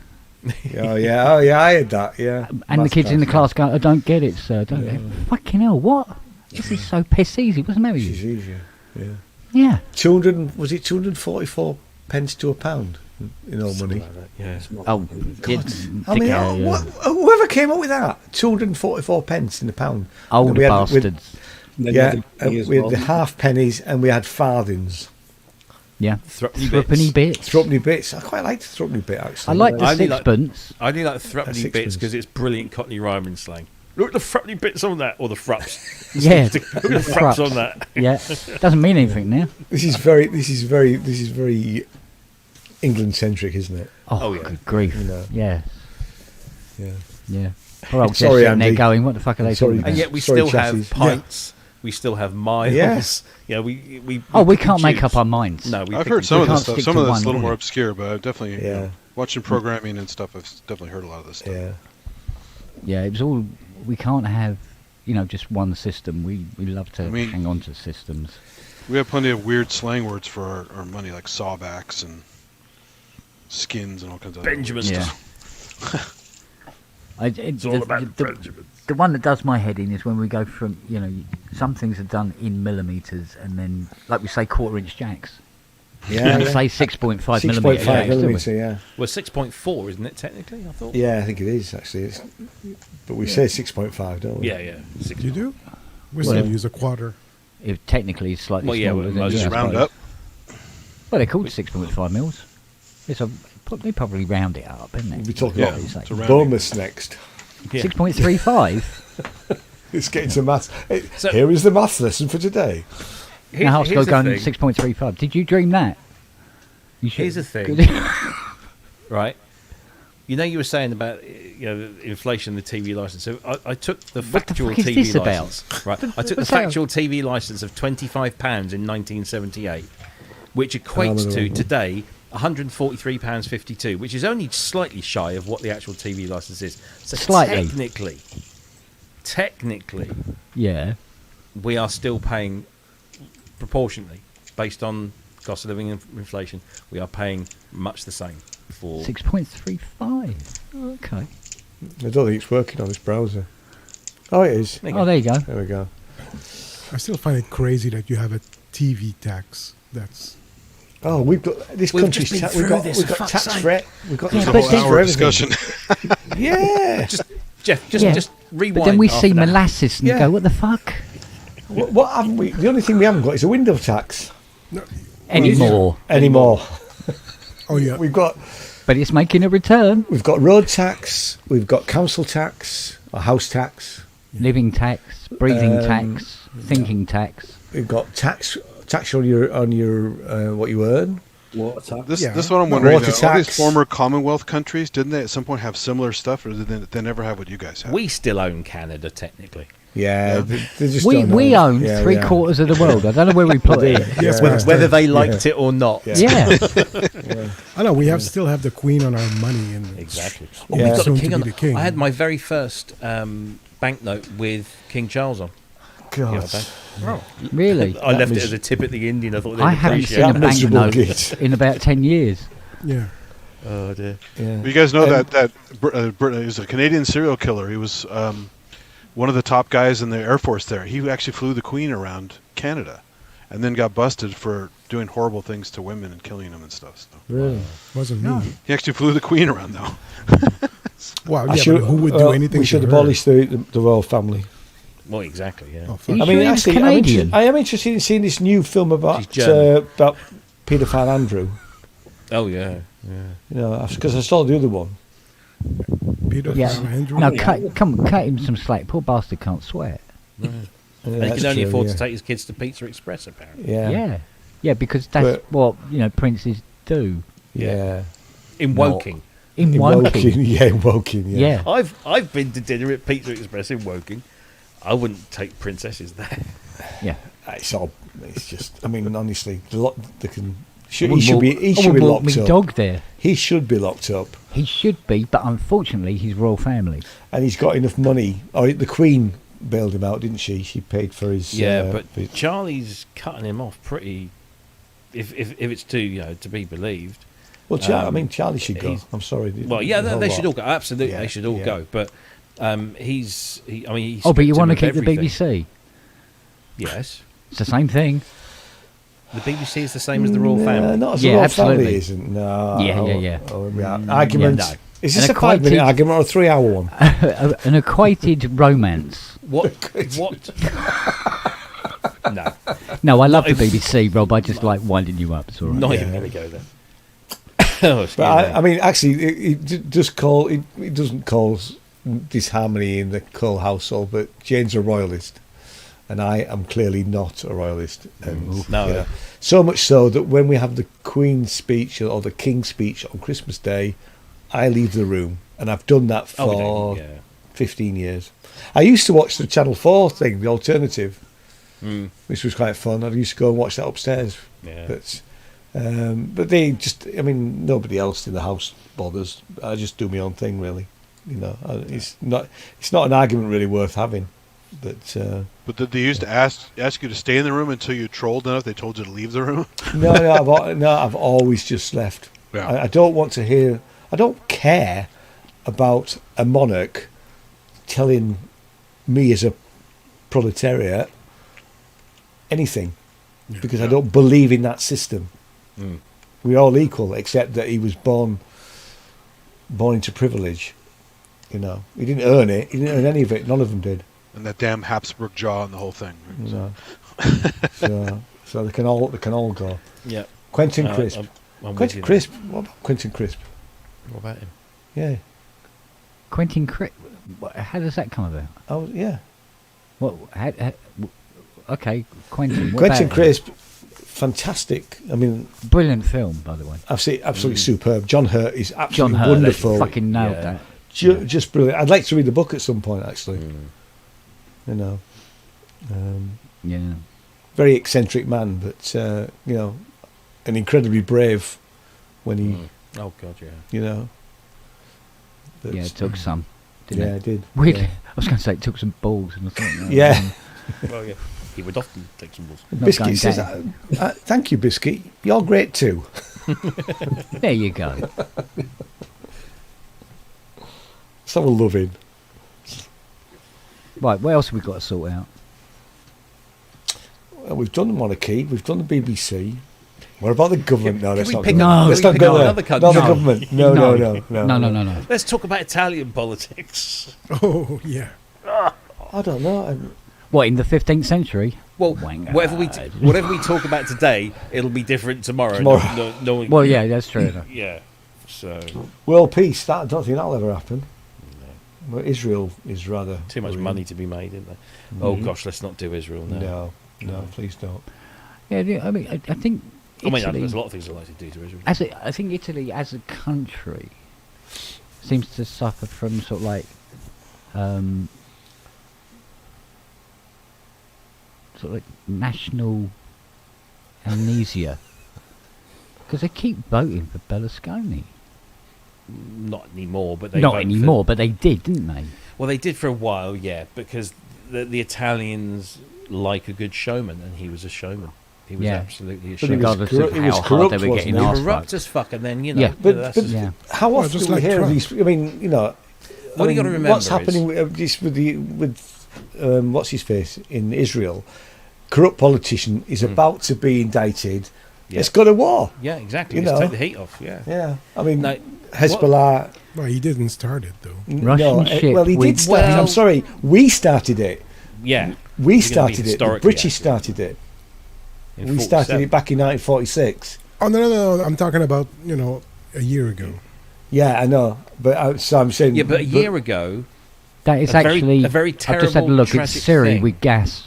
Oh yeah, I had that. Yeah. And the kids in the class go, I don't get it, sir. Don't get it. Fucking hell, what? This is so piss easy. What's the matter with She's you? easier. Yeah. Yeah. 244 pence to a pound in all money. Yeah. Oh, I mean, whoever came up with that? 244 pence in a pound. old And we had- we- bastards. Then Yeah, the and as we had well. the half pennies and we had farthings. Yeah. Threepenny Threepenny bits. bits. Threepenny bits. I quite liked the threepenny bit actually. I like the I only like- sixpence. I do like the threepenny Sixpence. bits because it's brilliant Cockney rhyming slang. Look at the threepenny bits on that, or the frups. Yeah. Look at the frups on that. Yeah. Doesn't mean anything now. This is very England centric, isn't it? Oh, yeah. good grief. You know. Yeah. Yeah. Yeah. Poor old Sorry, Jess sitting there Andy. going, what the fuck are they Sorry. talking about? And yet we Sorry, still have chassies. pints. We still have miles. Yes. Yeah, we we pick can't and make choose. up our minds. No, we I've pick heard and some of can't this stuff. stick Some to of that's one a little order. more obscure, but I've definitely, you Yeah. know, watching programming and stuff, I've definitely heard a lot of this stuff. Yeah. Yeah, it was all. We can't have, just one system. We love to I mean- hang on to systems. We have plenty of weird slang words for our money, like sawbacks and skins and all kinds of other Benjamin weird Yeah. stuff. It's all about Benjamin. The one that does my head in is when we go from, some things are done in millimetres and then, like we say, quarter-inch jacks. Yeah. We say 6.5 6.5 millimetre jacks, don't we? millimetre. Yeah. Well, 6.4, isn't it, technically? I thought. Yeah, I think it is actually. But we say 6.5, don't we? Yeah, yeah. You do? We Well, still use a quarter. If technically it's slightly Well, yeah, smaller well, than most Just yeah, I round suppose. up. Well, they're called 6.5 mils. They probably round it up, isn't We'll it? be talking Yeah, about it's a rounding. bonus next. Yeah. 6.35. It's getting to maths. So- Here is the maths lesson for today. Now I'll here's the going thing. 6.35. Did you dream that? You should. Here's the thing. Right. You were saying about inflation, the TV license. So I took the factual fuck is TV this about? license. Right. I took the What's that? factual TV license of £25 in 1978, which equates no, to no. today £143.52, which is only slightly shy of what the actual TV license is. So Slightly. technically, Yeah. we are still paying proportionately based on cost of living and inflation. We are paying much the same for 6.35. Okay. I don't think it's working on this browser. Oh, it is. Oh, there you go. There we go. I still find it crazy that you have a TV tax. That's Oh, we've got this We've country's just been we've through got, this, we've for got fuck's tax sake. for it. We've got Yeah, It's a but whole then- hour for everything. discussion. Yeah. Jeff. Yeah. Just rewind. But then we after see that. molasses and Yeah. go, what the fuck? What haven't we? The only thing we haven't got is a window tax Anymore. anymore. oh yeah. We've got But it's making a return. road tax. We've got council tax or house tax. Living tax, breathing tax, thinking tax. We've got tax on your what you earn. Water tax. This Yeah. is what I'm wondering. Water All these tax. former Commonwealth countries, didn't they at some point have similar stuff, or did they never have what you guys have? We still own Canada, technically. Yeah, they just We don't we know. own Yeah, three yeah. quarters of the world. I don't know where we put it. Yes, Yeah. master. Whether they liked it or not. Yeah. I know we still have the queen on our money and Exactly. Yeah. Oh, we've got Soon the to king be on. the king. I had my very first banknote with King Charles on. God. the other day. Really? I left it mis- as a tip at the Indian. I thought they'd I haven't appreciate seen a it. That miserable banknote git. in about 10 years. yeah. Oh dear. Yeah. You guys know that he was a Canadian serial killer. He was one of the top guys in the Air Force there. He actually flew the Queen around Canada, and then got busted for doing horrible things to women and killing them and stuff. So. Really? Wasn't me. He actually flew the Queen around, though. Wow, yeah, but who would do anything We should to her? abolish the royal family. Well, exactly, yeah. Oh, Are fuck. you I sure mean, he was actually, Canadian? I am interested in seeing this new film He's about German. paedophile Andrew. Oh, yeah. You know, because I saw the other one. Peter Yeah. Andrew? No, cut him some slack. Poor bastard can't swear. Yeah, And he that's can only true, afford yeah. to take his kids to Pizza Express, apparently. Yeah. Yeah, because that's But- what, princes do. Yeah. In Not- Woking. In In Woking. Yeah, in Woking, yeah. Yeah. I've been to dinner at Pizza Express in Woking. I wouldn't take princesses there. Yeah. It's just, I mean, honestly, they can. I He wouldn't should walk- be. I He should be wouldn't walk locked me up. dog there. He should be locked up, He should be, but unfortunately, he's royal family. and he's got enough money. Or the Queen bailed him out, didn't she? She paid for his. Yeah, but for his- Charlie's cutting him off pretty. If it's to be believed. well, I mean, Charlie should go. he's- I'm sorry. Well, yeah, the whole they should all lot. go. Absolutely, Yeah, they should all yeah. go. But I mean, he's. Oh, but you want want to keep the BBC? Yes, It's the same thing. the BBC is the same as the royal family. Not as Yeah, a royal absolutely. family, isn't. No. Yeah. Arguments. Yeah, no. Is this An a 5-minute equated- argument or a 3-hour one? An equated romance. What? What? No, No, I love the if- BBC, Rob. I just like winding you up. It's all right. not Yeah. even going to go there. Oh, excuse But me. I mean, actually, it does call. It doesn't cause disharmony in the Cole household. But Jane's a royalist, and I am clearly not a royalist. And No. you know, so much so that when we have the Queen's speech or the King's speech on Christmas Day, I leave the room, and I've done that Oh, we for don't, yeah. 15 years. I used to watch the Channel 4 thing, the alternative, Mm, which was quite fun. I used to go and watch that upstairs. yeah. But they just, I mean, nobody else in the house bothers. I just do my own thing, really. You know, it's not an argument really worth having. But But did they used to ask you to stay in the room until you trolled enough? They told you to leave the room. I've always just left. Yeah. I don't want to hear. I don't care about a monarch telling me as a proletariat anything, because I don't believe in that system. Mm. We're all equal, except that he was born into privilege. You know, he didn't earn it. He didn't earn any of it. None of them did. And that damn Habsburg jaw and the whole thing. You know. so they can all go. Yeah. Quentin Crisp. I'm with Quentin you there. Crisp. What about Quentin Crisp? What about him? Yeah. Quentin Crisp. How does that come about? Oh yeah. What? Okay, Quentin. What Quentin about him? Crisp, fantastic. I mean, Brilliant film, by the way. absolutely superb. John Hurt is John absolutely Hurt wonderful. fucking nailed Yeah. that. Just brilliant. I'd like to read the book at some point, actually. Mm. You know, Yeah. very eccentric man, but you know, and incredibly brave when he, Mm. Oh God, yeah. you know. But, Yeah, it took some. Didn't yeah, it? it did. Weirdly, Yeah. I was going to say it took some balls, and I thought, no, Yeah. Well, yeah. He would often take some balls. not Biscuit going says, down. "Thank you, Biscuit. You're great too." There you go. So loving. Right, what else have we got to sort out? We've done the monarchy. We've done the BBC. What about the government? No, Can let's we not pick go No, there. Let's not pick go there. another country? Not the No. government. No. No. Let's talk about Italian politics. Oh, yeah. I don't know. What, in the 15th century? Well, Wang- whatever we talk about today, it'll be different tomorrow. Tomorrow. No one, Well, yeah, that's true enough. yeah. So World peace. I don't think that'll ever happen. Well, Israel is rather too much worrying. money to be made, isn't there? Oh gosh, let's not do Israel now. No, please don't. Yeah, I mean, I think I mean, Italy, there's a lot of things I'd like to do to Israel. I think Italy as a country seems to suffer from sort of like national amnesia, because they keep voting for Berlusconi. Not anymore, but they Not vote anymore, but they did, didn't they? well, they did for a while, yeah, because the Italians like a good showman, and he was a showman. He was Yeah. absolutely a But he was showman. Regardless corrupt- of he was how hard corrupt, they were wasn't getting he? asked Corrupt for. as fuck, and then Yeah. But Yeah. how Well, often just do we like hear of Trump. these? I mean, you know, What you gotta remember what's is- happening with what's his face in Israel? corrupt politician is about to be indicted. Yeah. Let's go to war. Yeah, exactly. You Let's know. take the heat off. Yeah. Yeah, I mean, No, Hezbollah. Well, he didn't start it though. Russian ship Well, he with- did start it. Well- I'm sorry, we started it. Yeah. We You're gonna be started it. The historically British accurate. started it. In We started 47. it back in 1946. Oh no! I'm talking about a year ago. Yeah, I know, but so I'm saying. Yeah, but a year ago, That is a very- actually a very I've just had a terrible, look. It's tragic Siri thing. with gas.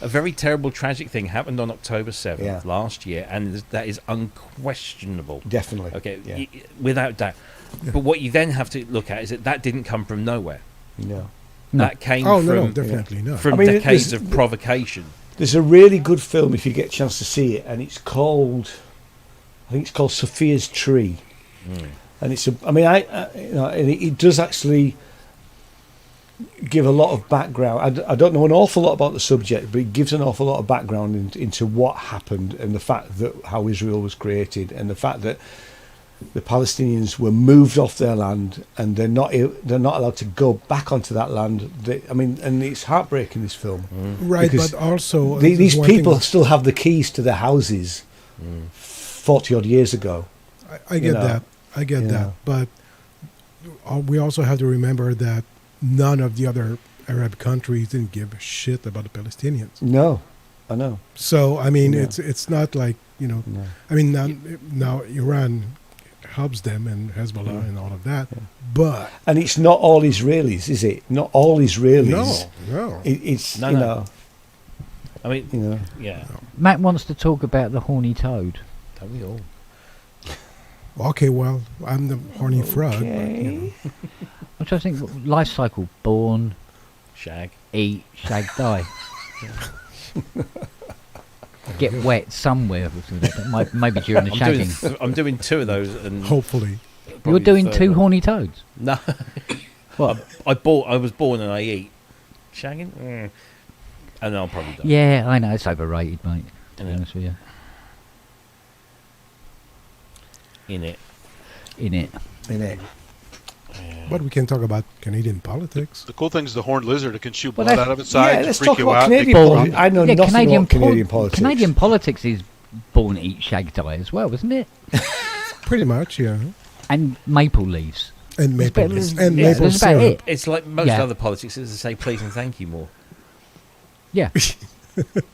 a very terrible, tragic thing happened on October 7th Yeah. last year, and that is unquestionable. Definitely. Okay, Yeah. without doubt. But what you then have to look at is that didn't come from nowhere. No. No. That came Oh from no, definitely not. from I mean, decades there's- of provocation. There's a really good film if you get a chance to see it, and it's called, I think it's called Sophia's Tree, and it's a. I mean, and it does actually give a lot of background. I don't know an awful lot about the subject, but it gives an awful lot of background into what happened and the fact that how Israel was created and the fact that the Palestinians were moved off their land and they're not allowed to go back onto that land. And it's heartbreaking, this film. Right, because but also These one thing people that- still have the keys to their houses 40 odd years ago. I get know, that. I get you that. know. But we also have to remember that none of the other Arab countries didn't give a shit about the Palestinians. No, I know. So I mean, Yeah. it's not like No. I mean, now Iran helps them and Hezbollah and all of that, but And it's not all Israelis, is it? Not all Israelis. no. It's, No, you no. know, I mean, you know. yeah, Matt wants to talk about the horny toad. don't we all? Okay, well, I'm the horny frog. But, Okay. Which I think life cycle: born, Shag. eat, shag, die. Get wet somewhere. Maybe during the shagging. I'm doing two of those, and hopefully, probably You're the doing third two one. horny toads. No, What? I was born and I eat. Shagging, and I'll probably die. Yeah, I know it's overrated, mate. To be Yeah. honest with you, In it. in it. Innit? but we can talk about Canadian politics. The cool thing is the horned lizard. It can shoot Well, blood that's- out of its eye Yeah, to let's freak talk you about out. Canadian Born. politics. I know Yeah, nothing about Canadian pol- politics. Canadian politics is born, eat, shag, die as well, isn't it? Pretty much, yeah. And maple leaves. And maple better leaves. than- And yeah, maple that's about syrup. it. It's like most Yeah. other politics is to say please and thank you more. Yeah.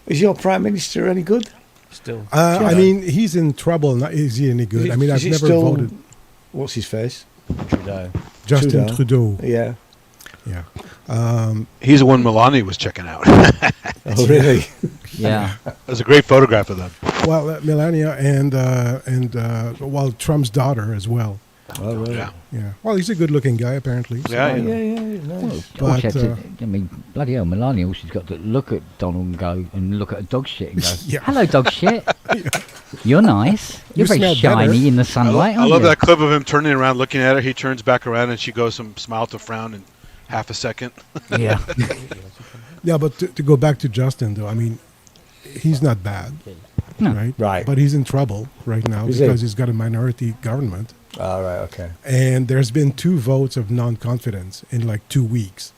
Is your Prime Minister any good? Still. I mean, he's in trouble. Not, is he any good? I mean, I've Is it never still- voted What's his face? Trudeau. Justin Trudeau. Yeah. Yeah. He's the one Melania was checking out. Oh, really? Yeah. There's a great photograph of them. Well, Melania and well, Trump's daughter as well. Oh, really? Yeah. Yeah. Well, he's a good-looking guy apparently. So, Yeah, Oh, yeah. yeah, nice. All But, she had to, I mean, bloody hell, Melania, all she's got to look at Donald and go and look at a dog shit and go, Yeah. hello, dog shit. You're nice. You're You very smell shiny better." in the sunlight, I aren't love you? that clip of him turning around, looking at her. He turns back around, and she goes from smile to frown in half a second. Yeah. Yeah, but to go back to Justin, though, I mean, he's not bad, No. right? Right. But he's in trouble right now Is because he? he's got a minority government. All right, okay. And there's been 2 votes of non-confidence in like 2 weeks,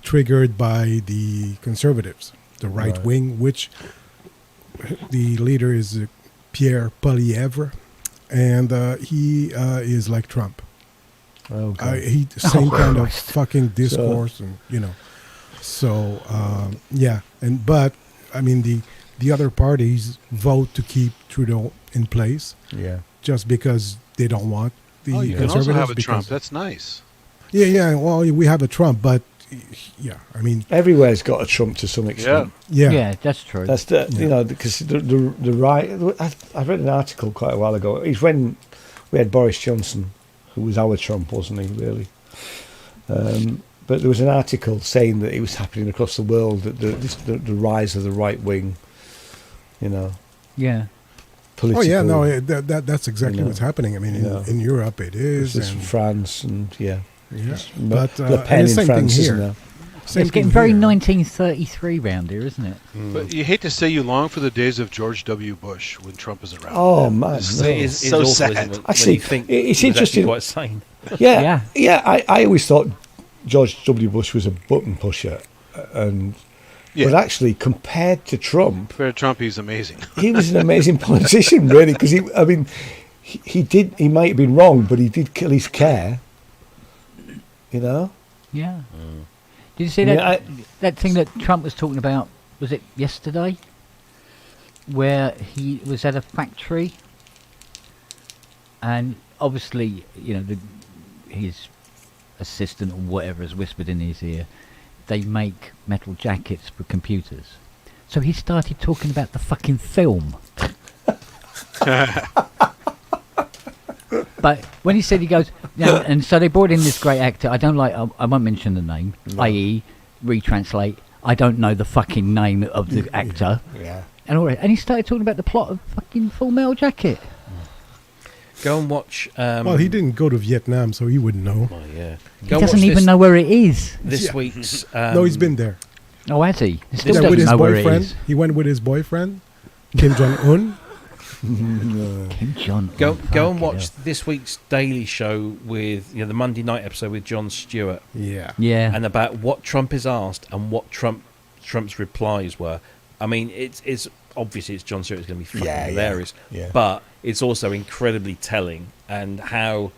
triggered by the conservatives, the right Right. wing, which the leader is Pierre Poilievre, and he is like Trump. Okay. He same kind of Christ. fucking discourse, and So yeah, but I mean the other parties vote to keep Trudeau in place Yeah. just because they don't want the Oh, you can conservatives. also have a because- Trump. That's nice. Yeah. Well, we have a Trump, but yeah, I mean, Everywhere's got a Trump to some extent. yeah, Yeah, that's true. That's the because the right. I read an article quite a while ago. It's when we had Boris Johnson, who was our Trump, wasn't he? Really. But there was an article saying that it was happening across the world, that the rise of the right wing, Yeah. Oh yeah, political. no, that's exactly know, what's happening. I mean, you know. in Europe it is, This is and France and yeah. yeah. But But Le and Pen the in same France, thing isn't here. there? Same It's getting thing very here. 1933 round here, isn't it? But you hate to say you long for the days of George W. Bush when Trump is around. Oh man, It's no. It is so awful, sad. isn't it? When Actually, you think it's he was actually interesting. Quite sane. Yeah. I always thought George W. Bush was a button pusher, and Yeah. But actually, compared to Trump, He's amazing. he was an amazing politician, really, because he might have been wrong, but he did at least care. You know? Yeah. Did you see that that thing that Trump was talking about? Was it yesterday? Where he was at a factory, and obviously, his assistant or whatever has whispered in his ear, they make metal jackets for computers. So he started talking about the fucking film. But when he said, he goes, and so they brought in this great actor. I won't mention the name, i.e., retranslate. I don't know the fucking name of the actor. Yeah. And he started talking about the plot of fucking Full Metal Jacket. Go and watch. Well, he didn't go to Vietnam, so he wouldn't know. Well, yeah. He doesn't even know where it is. This week's. No, he's been there. Oh, has he? He still with doesn't his know where it boyfriend. is. He went with his boyfriend, Kim Jong Un. Kim Jong. Go and watch this week's Daily Show with the Monday night episode with Jon Stewart. Yeah. Yeah. And about what Trump is asked and what Trump's replies were. I mean, it's obviously it's Jon Stewart is going to be fucking hilarious, but it's also incredibly telling, and how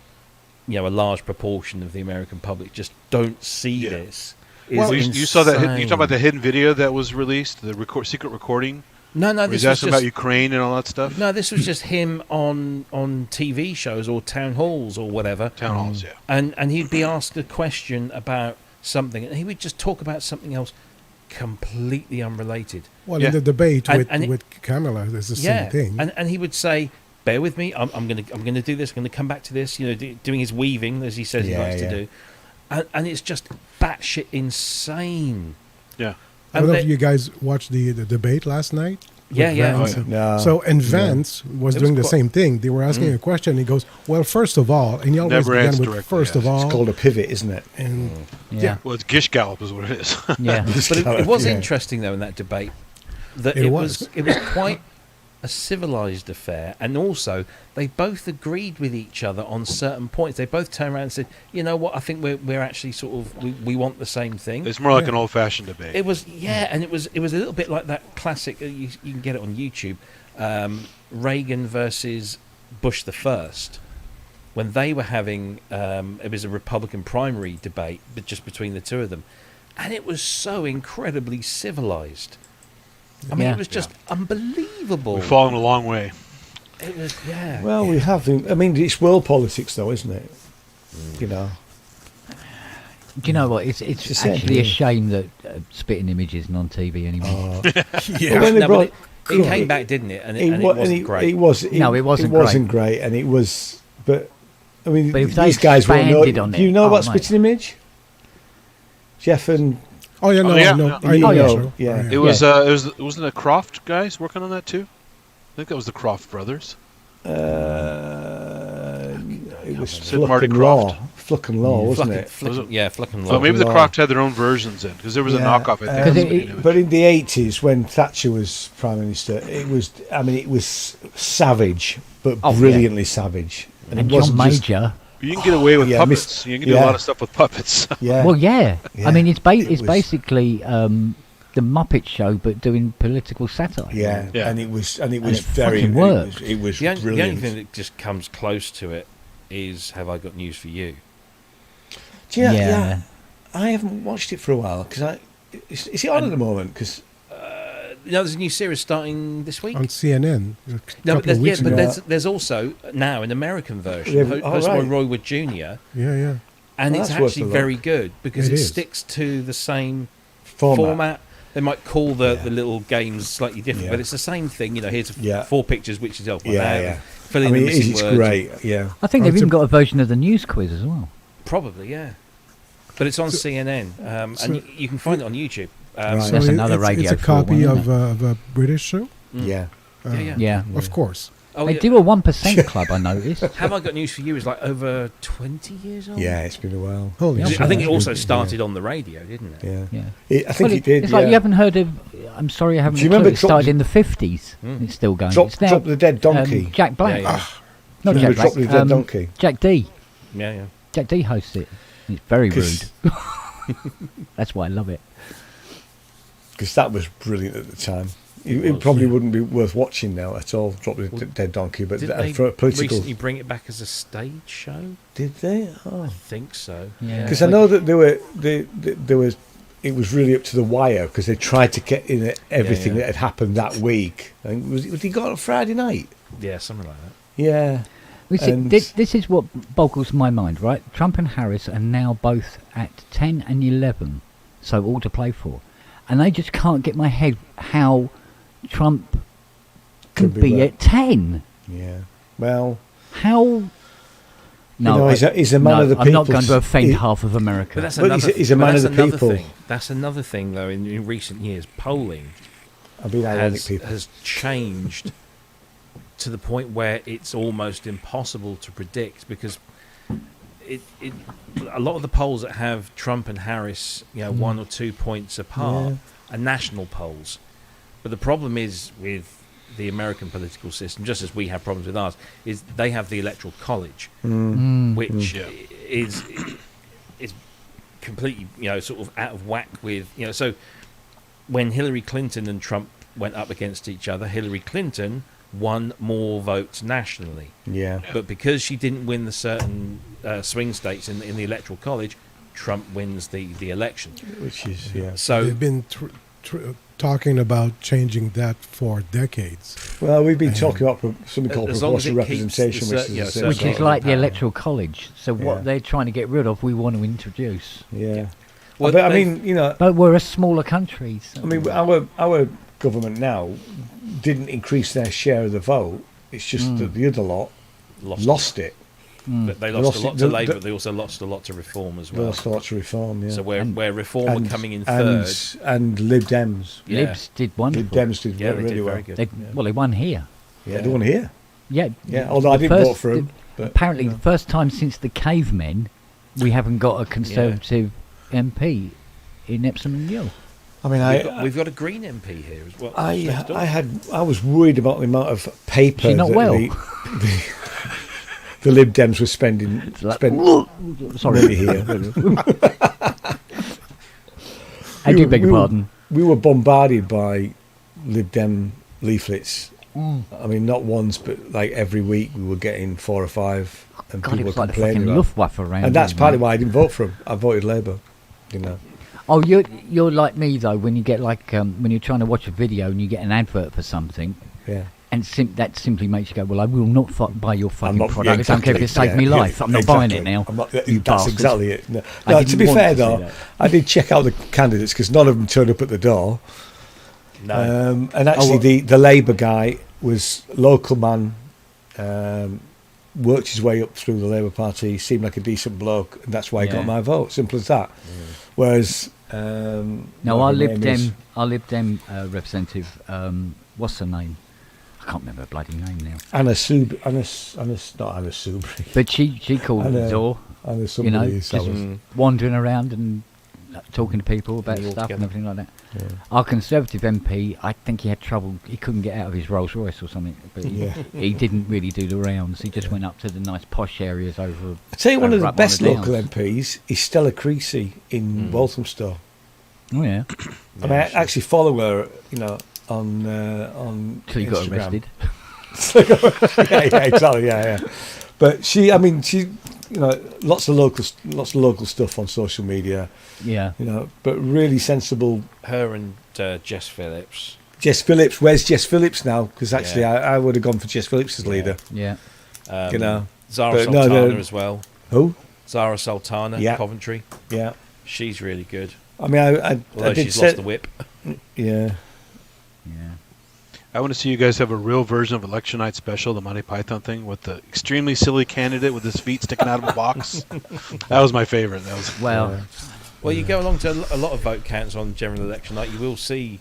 a large proportion of the American public just don't see this. Well, you saw that. You talk about the hidden video that was released, the secret recording. No, this was asking about Ukraine and all that stuff. No, this was just him on TV shows or town halls or whatever. Town halls, yeah. And he'd be asked a question about something, and he would just talk about something else completely unrelated. Well, in the debate with Kamala, it's the same thing. And he would say, "Bear with me. I'm gonna do this. I'm gonna come back to this." Doing his weaving as he says he likes to do, and it's just batshit insane. Yeah. I don't know if you guys watched the debate last night. Yeah. So, and Vance was doing the same thing. They were asking a question. He goes, "Well, first of all," and he always began with "first of all." It's called a pivot, isn't it? And well, it's Gish Gallop is what it is. Yeah, but it was interesting though in that debate that it was quite a civilized affair, and also they both agreed with each other on certain points. They both turned around and said, "You know what? I think we're actually sort of we want the same thing." It's more like an old-fashioned debate. It was, and it was a little bit like that classic. You can get it on YouTube. Reagan versus Bush the First, when they were having it was a Republican primary debate, but just between the two of them, and it was so incredibly civilized. I mean, it was just unbelievable. We've fallen a long way. It was, Well, we have. I mean, it's world politics, though, isn't it? You know. Do you know what? It's actually a shame that Spitting Image isn't on TV anymore. It came back, didn't it? And it wasn't great. It wasn't. It wasn't great, and it was. But I mean, but if these guys won't know. Do you know about mate. Spitting Image? Jeff and. Oh yeah, Yeah. It was. Wasn't the Croft guys working on that too? I think that was the Croft brothers. It was Fluck and Law. Fluck and Law, wasn't it? Fluck and Law. So maybe the Croft had their own versions in, because there was a knockoff. I think. But in the 80s, when Thatcher was Prime Minister, it was. I mean, it was savage, but brilliantly savage. And it wasn't John Major. You can get away with puppets. You can do a lot of stuff with puppets. Well, I mean, it's basically the Muppet Show, but doing political satire. Yeah. And it was very. It was the brilliant. only thing that just comes close to it is "Have I Got News for You?" Do you know, I haven't watched it for a while because is it on at the moment? Because there's a new series starting this week on CNN. There's also now an American version hosted by Roy Wood Jr. Yeah. And it's actually very good because it sticks to the same format. They might call the little games slightly different, but it's the same thing. Here's 4 pictures, which is help. Fill in the missing words. It's great. Yeah. I think they've even got a version of the news quiz as well. Probably, yeah. But it's on CNN, and you can find it on YouTube. So that's another radio. It's a copy of a British show. Yeah. Yeah. Of course. They do a 1% club, I noticed. Have I Got News for You is like over 20 years old? Yeah, it's been a while. Holy shit. I think it also started on the radio, didn't it? Yeah. I think it did. It's like you haven't heard of. I'm sorry, I haven't. Do you remember it started in the 50s? It's still going. Drop the Dead Donkey. Jack Black. Not Jack Black. Drop the Dead Donkey. Jack D. Yeah. Jack D hosts it. It's very rude. That's why I love it. because that was brilliant at the time. It probably wouldn't be worth watching now at all. Drop the Dead Donkey, but Did they for a political. recently bring it back as a stage show? Did they? I Oh, think so. Yeah. because I know that there was. It was really up to the wire because they tried to get in everything yeah. that had happened that week. I think was he got on Friday night? Yeah, something like that. Yeah. We see, And- this is what boggles my mind, right? Trump and Harris are now both at 10 and 11, so all to play for. And I just can't get my head how Trump can Could be be right. at 10. Yeah. Well, How... know, he's a man of the I'm not people. going to offend He- half of America. But that's Well, another. he's a but man that's of the another people. Thing. That's another thing, though. In recent years, polling I've been ironic people. has changed to the point where it's almost impossible to predict because a lot of the polls that have Trump and Harris, 1 or 2 points apart, are national polls. But the problem is with the American political system, just as we have problems with ours, is they have the Electoral College, which is completely, sort of out of whack with, so when Hillary Clinton and Trump went up against each other, Hillary Clinton won more votes nationally. Yeah. But because she didn't win the certain swing states in the Electoral College, Trump wins the election. Which is, yeah. So They've been talking about changing that for decades. Well, we've been talking about something called As long as proportional it keeps representation, the which cer- is yeah, the so- same Which sort is of like the power. Electoral College. So what Yeah. they're trying to get rid of, we want to introduce. Yeah. Well, but I they've- mean, But we're a smaller country. So. I mean, our government now didn't increase their share of the vote. It's just that the other lot lost it. But they They lost lost a lot it- to the- Labour, the- but they also lost a lot to Reform as They well. lost a lot to reform. Yeah. So where And- Reform were coming in and, third, and Lib Dems. yeah, Libs did wonderful. Lib Dems did yeah, they really did well. very good. They, Well, they won here. Yeah, they won here. Yeah. Yeah, although I the didn't vote first- for him. But, Apparently, you the know. first time since the cavemen, we haven't got a Conservative MP in Epsom and Gill. I mean, we've got a Green MP here as well. I next door. I was worried about the amount of paper She's not that well. the Lib Dems were spending. Like, Sorry, sorry. here. I do beg your pardon. We were bombarded by Lib Dem leaflets. I mean, not once, but like every week we were getting 4 or 5, and God, it people was were like the complaining fucking about. Luftwaffe around. And that's here, partly mate. why I didn't vote for him. I voted Labour. Oh, you're like me though. When you get like when you're trying to watch a video and you get an advert for something, Yeah. and that simply makes you go, "Well, I will not buy your fucking not- product. I don't care if it saves me life. I'm not buying it now." I'm not, you that's bastard. exactly it. No, I No, didn't to be want fair to say though, that. I did check out the candidates because none of them turned up at the door. No. And actually, well- the Labour guy was local man, worked his way up through the Labour Party, seemed like a decent bloke, and that's why he Yeah. got my vote. Simple as that. Whereas, No, what our her Lib name is- Dem representative. What's her name? I can't remember her bloody name now. Anna not Anna Soubry. But she called Anna- the door. Anna You somebody. know, that just was- wandering around and talking to people about All stuff and together. everything like that. Yeah. Our Conservative MP, I think he had trouble. He couldn't get out of his Rolls Royce or something. But Yeah. he didn't really do the rounds. He just went up to the nice posh areas over. I tell you, one of the up best the local downs. MPs is Stella Creasy in Walthamstow. Oh yeah, I mean, I actually follow her, on till he got Instagram. arrested. yeah, exactly, yeah. But she, lots of local stuff on social media, Yeah. but really sensible. Her and Jess Phillips. Jess Phillips, where's Jess Phillips now? Because actually, Yeah. I would have gone for Jess Phillips as leader. Yeah. Zara but no, Sultana no. as well. Who? Zara Sultana, Yeah. Coventry. Yeah. She's really good. I mean, I Although did she's say, lost the whip. yeah. Yeah. I want to see you guys have a real version of Election Night Special, the Monty Python thing, with the extremely silly candidate with his feet sticking out of a box. That was my favorite. That was Well, Well, you go along to a lot of vote counts on general election night, you will see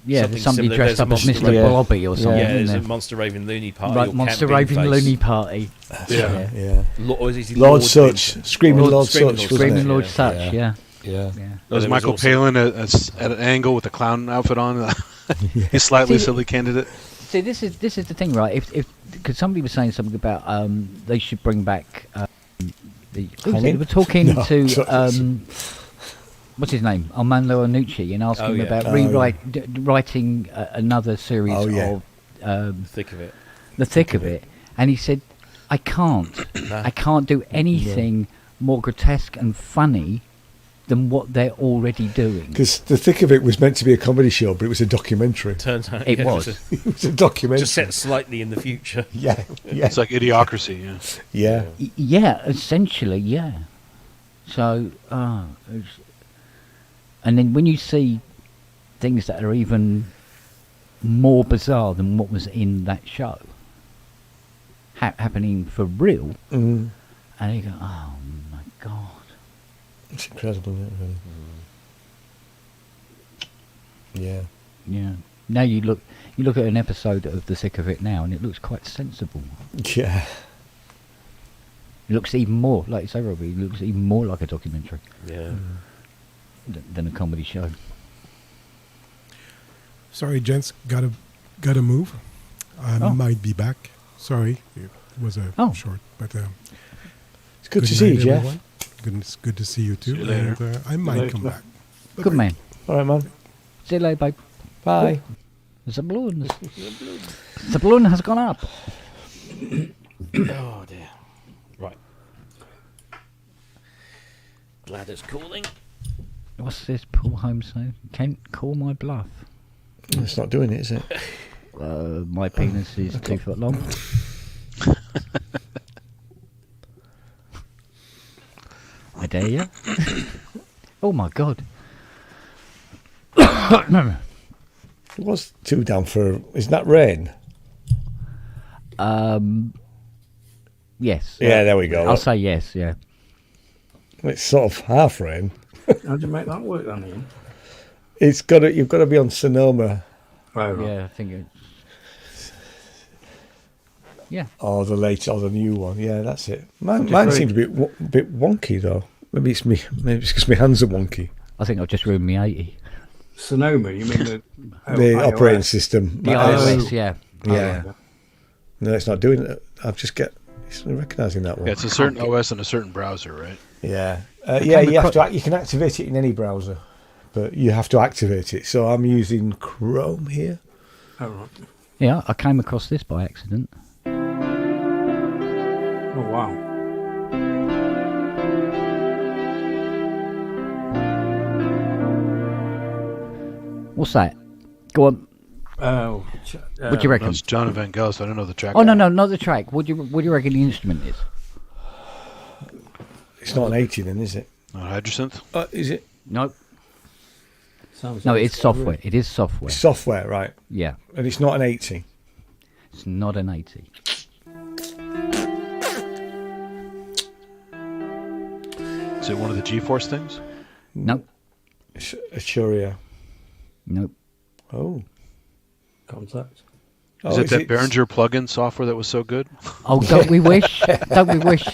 yeah. something There's somebody similar. dressed There's up a as Monster Mr. Raven. Blobby or something. yeah, there's isn't a there? Monster Raven Looney Party. Right, or Monster Camp Raven Beanface. Looney Party. yeah. Yeah. Or is it Lord Beanface? Such, Screaming Lord Such, wasn't Screaming it? Lord Yeah, Such, yeah. yeah. Yeah. Yeah. That was there was Michael also- Palin at an angle with a clown outfit on. He's slightly See, silly candidate. See, this is the thing, right? If because somebody was saying something about they should bring back the. Who was it? They Hanging? were talking No, to sorry. what's his name, Armando Iannucci, and asking him about writing another series of Thick of It. The Thick of It, and he said, I can't. No. I can't do anything more grotesque and funny than what they're already doing. Because The Thick of It was meant to be a comedy show, but it was a documentary. Turns out It was. It was a documentary. just set slightly in the future. Yeah. It's like Idiocracy. Yeah. Yeah. Yeah, essentially, yeah. So, and then when you see things that are even more bizarre than what was in that show happening for real, and you go, oh my God. It's incredible, isn't it, really? Yeah. Yeah. Now you look at an episode of The Thick of It now, and it looks quite sensible. Yeah. It looks even more, like you say, Robbie, it looks even more like a documentary Yeah. than a comedy show. Sorry, gents, gotta move. I might be back. Sorry, it was a short, but it's good to see you, night, Jeff. everyone. Good to see you too. See you later. And, I might come back. Good man. All right, man. See you later, babe. Bye. The balloon. The balloon has gone up. Oh dear. Right. Bladder's cooling. What's this Paul Holmes say? Can't call my bluff. It's not doing it, is it? My penis is 2 foot long. I dare you. Oh my God. It was 2 down for... Isn't that rain? Yes. Yeah, there we go. I'll say yes, yeah. It's sort of half rain. How'd you make that work then, Ian? You've got to be on Sonoma. Right. Yeah, I think it... Yeah. Or the new one. Yeah, that's it. Mine seemed a bit wonky, though. Maybe it's me. Maybe it's because my hands are wonky. I think I've just ruined me 80. Sonoma, you mean the The operating system. The iOS, yeah. Yeah. No, it's not doing it. It's recognising that one. Yeah, it's a certain OS and a certain browser, right? Yeah. You can activate it in any browser, but you have to activate it. So I'm using Chrome here. Oh, right. Yeah, I came across this by accident. Oh, wow. What's that? Go on. Oh, What do you reckon? That's John Evangelis. I don't know the track. Oh, no, not the track. What do you reckon the instrument is? It's not an 80 then, is it? Not Hydrosynth? Is it? Nope. sounds No, like it's software. It is software. It's software, right. Yeah. And it's not an 80. It's not an 80. Is it one of the GeForce things? Nope. It's a Shuria. Nope. Oh. Contact. Is it that Behringer plugin software that was so good? Oh, don't we wish? Don't we wish?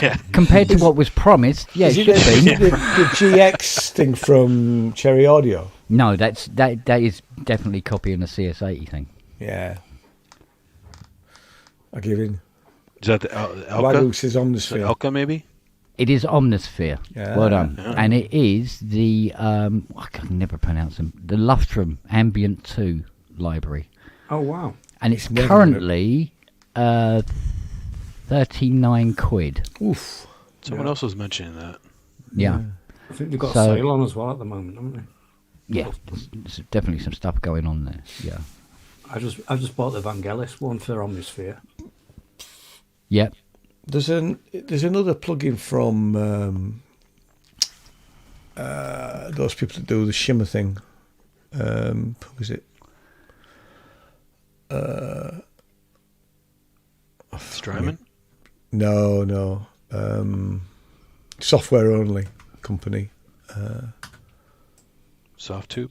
Yeah. Compared to what was promised, yeah, it Is should it be. the GX thing from Cherry Audio? No, that is definitely copying the CS80 thing. Yeah. I give in. Is that the Elka? Wagyu says Is it Omnisphere. Elka, maybe? It is Omnisphere. Yeah. Well done. Yeah. And it is the I can never pronounce them. The Lufstrom Ambient 2 library, Oh, wow. and it's Never currently 39 quid. Oof. Someone else was mentioning that. Yeah. I think they've got So- a sale on as well at the moment, haven't they? Yeah. There's definitely some stuff going on there. Yeah. I just bought the Vangelis one for Omnisphere. Yep. There's another plugin from those people that do the shimmer thing. Who is it? Strymon? No. Software only company. Softtube?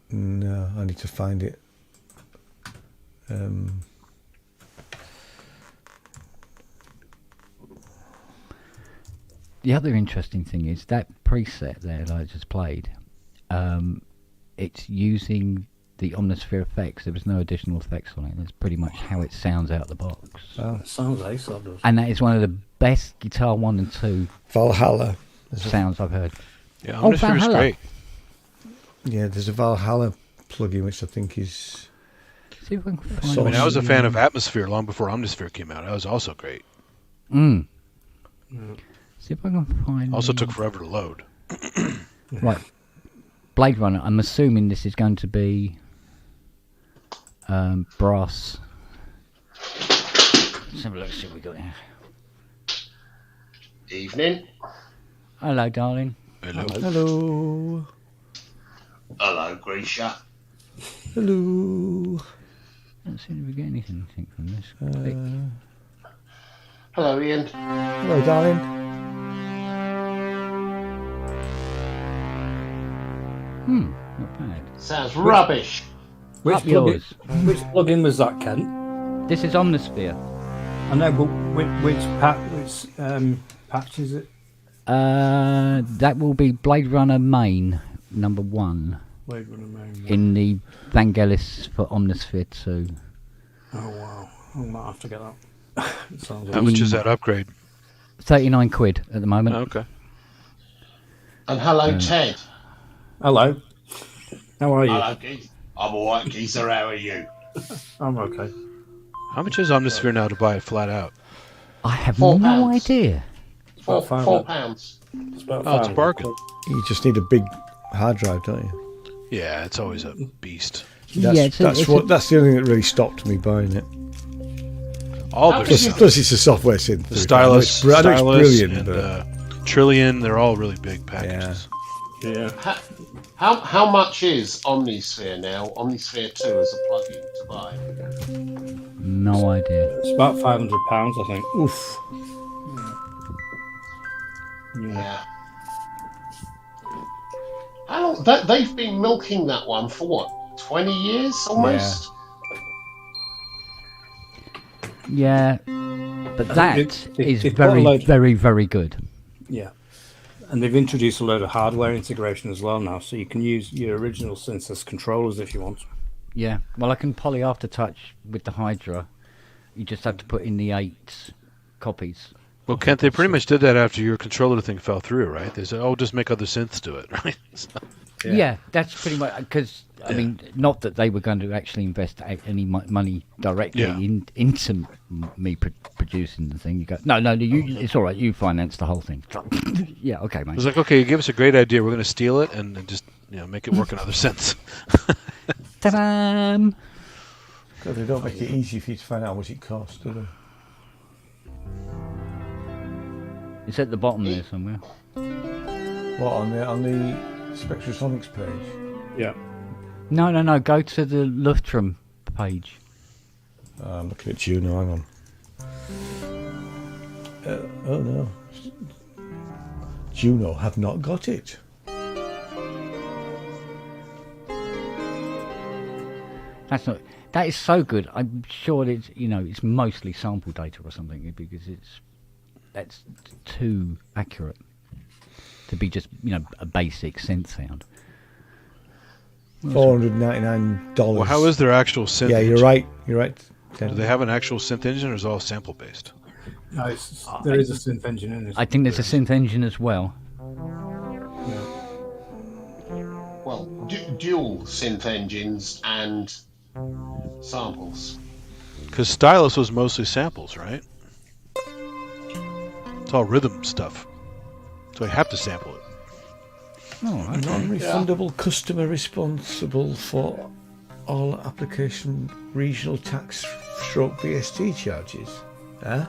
No, I need to find it. The other interesting thing is that preset there that I just played. It's using the Omnisphere effects. There was no additional effects on it. It's pretty much how it sounds out the box. Sounds ace, that does. And that is one of the best Guitar 1 and 2 Valhalla. sounds I've heard. Yeah, Oh, Omnisphere is Valhalla. great. Yeah, there's a Valhalla plugin which I think is. See if I can find So I mean, I was a the, fan of Atmosphere long before Omnisphere came out. That was also great. Mm. See if I can find. Also the- took forever to load. Right. Blade Runner. I'm assuming this is going to be brass. Let's have a look. See what we got here. Evening. Hello, darling. Hello. Hello. Hello, Grisha. Hello. Don't seem to be getting anything from this. Click. Hello, Ian. Hello, darling. Not bad. Sounds rubbish. Which Up yours. plugin was that, Kent? This is Omnisphere. I know, but which patch is it? That will be Blade Runner Main #1 Blade Runner Main. in the Vangelis for Omnisphere 2. Oh wow, I might have to get that. It sounds How much is that upgrade? 39 quid at the moment. Okay. And hello, Ted. Hello. How are you? Hello, Keith. I'm alright, Geezer. How are you? I'm okay. How much is Omnisphere now to buy it flat out? I have £4. no idea. About five. £4. It's about Oh, it's a £5. bargain. You just need a big hard drive, don't you? Yeah, it's always a beast. That's, it's that's the only thing that really stopped me buying it. All How their did stuff. Plus, it's a software synth. The Stylus, I know it's Stylus brilliant, and but Trillion, they're all really big packages. Yeah. How much is Omnisphere now? Omnisphere 2 as a plugin to buy? No idea. It's about £500, I think. oof. Yeah. How long? They've been milking that one for what? 20 years almost? Yeah, but that is it's got a very, load- very, very good. Yeah. And they've introduced a load of hardware integration as well now, so you can use your original synths as controllers if you want. Yeah, well, I can poly aftertouch with the Hydra. You just have to put in the 8 copies. Well, Kent, they pretty much did that after your controller thing fell through, right? They said, "Oh, just make other synths do it," right? So, Yeah, that's pretty much because I mean, not that they were going to actually invest any money directly Yeah. into me producing the thing. You go, no, it's all right. You finance the whole thing. Yeah, okay, it mate. was like, okay, you give us a great idea. We're going to steal it and just make it work in other synths. Ta-da! God, they don't make it easy for you to find out how much it costs, do they? It's at the bottom there somewhere. What, on the Spectrasonics page? Yeah. No. Go to the Luftrum page. I'm looking at Juno, hang on. Oh no. Juno have not got it. That is so good. I'm sure it's mostly sample data or something because that's too accurate to be just a basic synth sound. $499. Well, how is their actual synth? Yeah, you're engine? right. Do they have an actual synth engine, or is it all sample based? No, there is a synth engine in this. I think there's a synth engine as well. Well, dual synth engines and samples. Because Stylus was mostly samples, right? It's all rhythm stuff, so I have to sample it. Non-refundable customer responsible for all application regional tax stroke BST charges. Huh?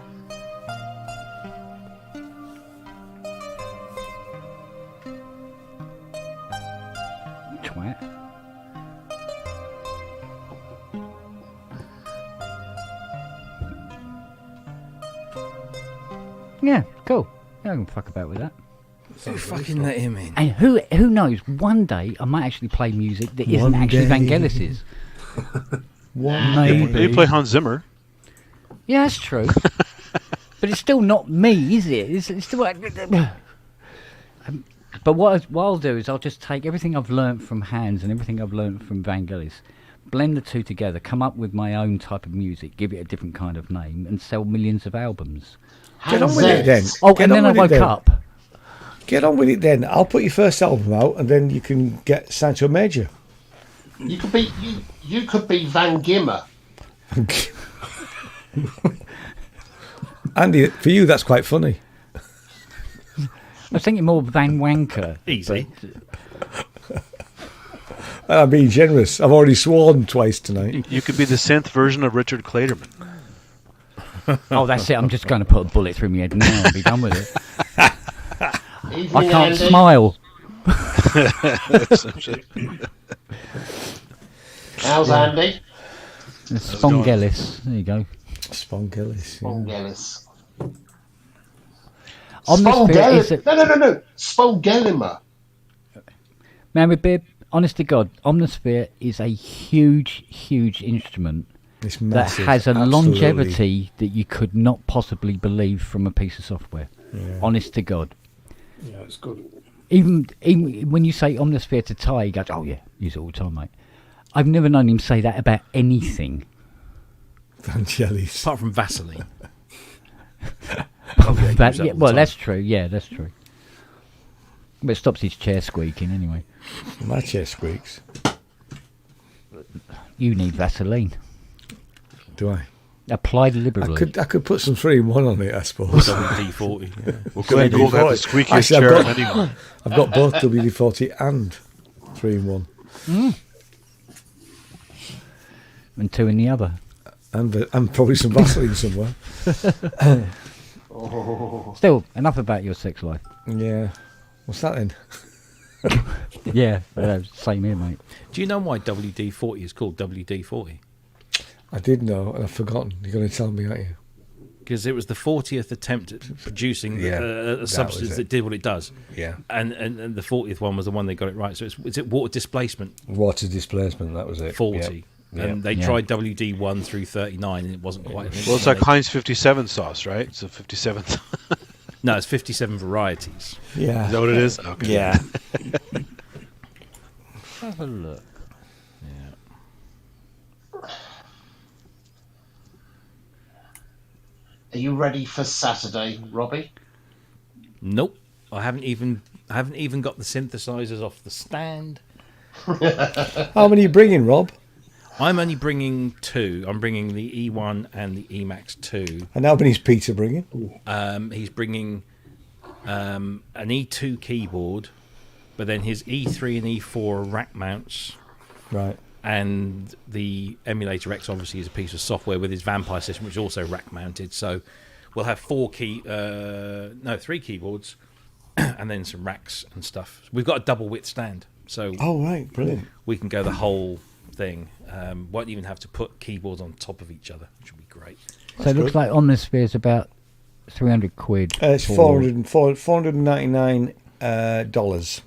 Twat. Yeah, cool. Yeah, I can fuck about with that. Who fucking let him in? And who knows? One day I might actually play music that isn't One actually day. Vangelis's. One They play Hans Zimmer. Yeah, that's true. But it's still not me, is it? It's still. But what I'll do is I'll just take everything I've learnt from Hans and everything I've learnt from Vangelis, blend the two together, come up with my own type of music, give it a different kind of name, and sell millions of albums. Get on with it then. Oh, Get and on then I with it woke then. up. Get on with it then. I'll put your first album out, and then you can get Sancho Major. You could be you could be Van Gimmer. Andy, for you, that's quite funny. I was thinking more Van Wanker. Easy. I'm being generous. I've already sworn twice tonight. You could be the synth version of Richard Clayderman. Oh, that's it. I'm just going to put a bullet through my head now and be done with it. Evening, I can't Andy. smile. How's Andy? Spongellis. There you go. Spongellis. Yeah. Spongellis. Omnisphere is a, No. Spongellimer. man with beard. Honest to God, Omnisphere is a huge, huge instrument It's that massive. has a Absolutely. longevity that you could not possibly believe from a piece of software. Yeah. Honest to God. Yeah, it's good. Even when you say Omnisphere to Ty, he goes, "Oh yeah, use it all the time, mate." I've never known him say that about anything. Vangelis. Apart from Vaseline. Well, use that all the time. that's true. Yeah, that's true. But it stops his chair squeaking anyway. My chair squeaks. You need Vaseline. Do I? Applied liberally. I could put some 3-in-1 on it, I suppose. WD-40. Yeah. Well, Glenn Gould had the squeakiest Actually, chair of anyone. I've got both WD-40 and 3-in-1. And two in the other. And probably some Vaseline somewhere. Still, enough about your sex life. Yeah. What's that then? Yeah, same here, mate. Do you know why WD-40 is called WD-40? I did know, and I've forgotten. You're going to tell me, aren't you? Because it was the 40th attempt at producing Yeah, a that substance was that it. did what it does. Yeah. And the 40th one was the one they got it right. So is it water displacement? Water displacement, that was it. 40. Yeah. And they Yeah. tried WD1 through 39 and it wasn't quite. Well, it's like Heinz 57 sauce, right? It's a 57th. No, it's 57 varieties. Yeah. Is that what it is? Okay. Yeah. Have a look. Are you ready for Saturday, Robbie? Nope. I haven't even got the synthesizers off the stand. How many are you bringing, Rob? I'm only bringing two. I'm bringing the E1 and the Emax 2. And how many's Peter bringing? He's bringing an E2 keyboard, but then his E3 and E4 are rack mounts, Right. and the Emulator X obviously is a piece of software with his Vampire system, which is also rack mounted. So we'll have three keyboards, and then some racks and stuff. We've got a double width stand, so Oh, right. Brilliant. we can go the whole thing. Won't even have to put keyboards on top of each other, which would be great. So it looks like Omnisphere is about 300 quid. It's for- $499.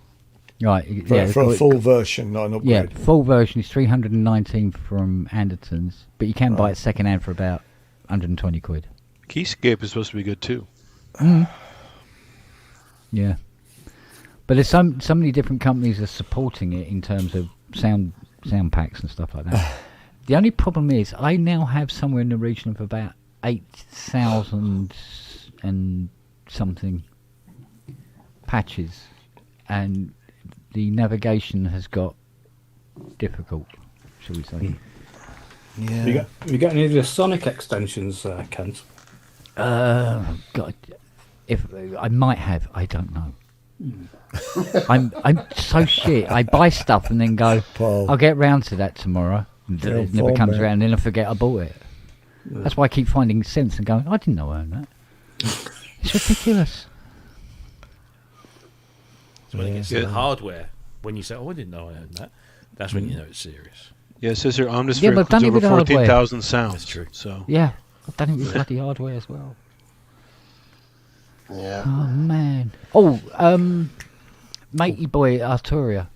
Right, yeah, For a full version, not an upgrade. yeah, full version is 319 from Anderton's, but you can buy it second hand for about 120 quid. Keyscape is supposed to be good too. Yeah, but there's so many different companies are supporting it in terms of sound packs and stuff like that. The only problem is I now have somewhere in the region of about 8,000 and something patches, and the navigation has got difficult, shall we say. Yeah. You got any of the Sonic extensions, Kent? God, if I might have, I don't know. I'm so shit. I buy stuff and then go, Paul. I'll get round to that tomorrow. And Tell it never Paul, comes man. around, and then I forget I bought it. That's why I keep finding cents and going, I didn't know I owned that. It's ridiculous. So when it gets to the hardware, when you say, "Oh, I didn't know I owned that," that's when you know it's serious. Yeah, it says here Omnisphere Yeah, but I've done includes it over with the hardware. 14,000 sounds. That's true. So Yeah, I've done it with bloody hardware as well. Yeah. Oh man. Oh, matey boy Arturia.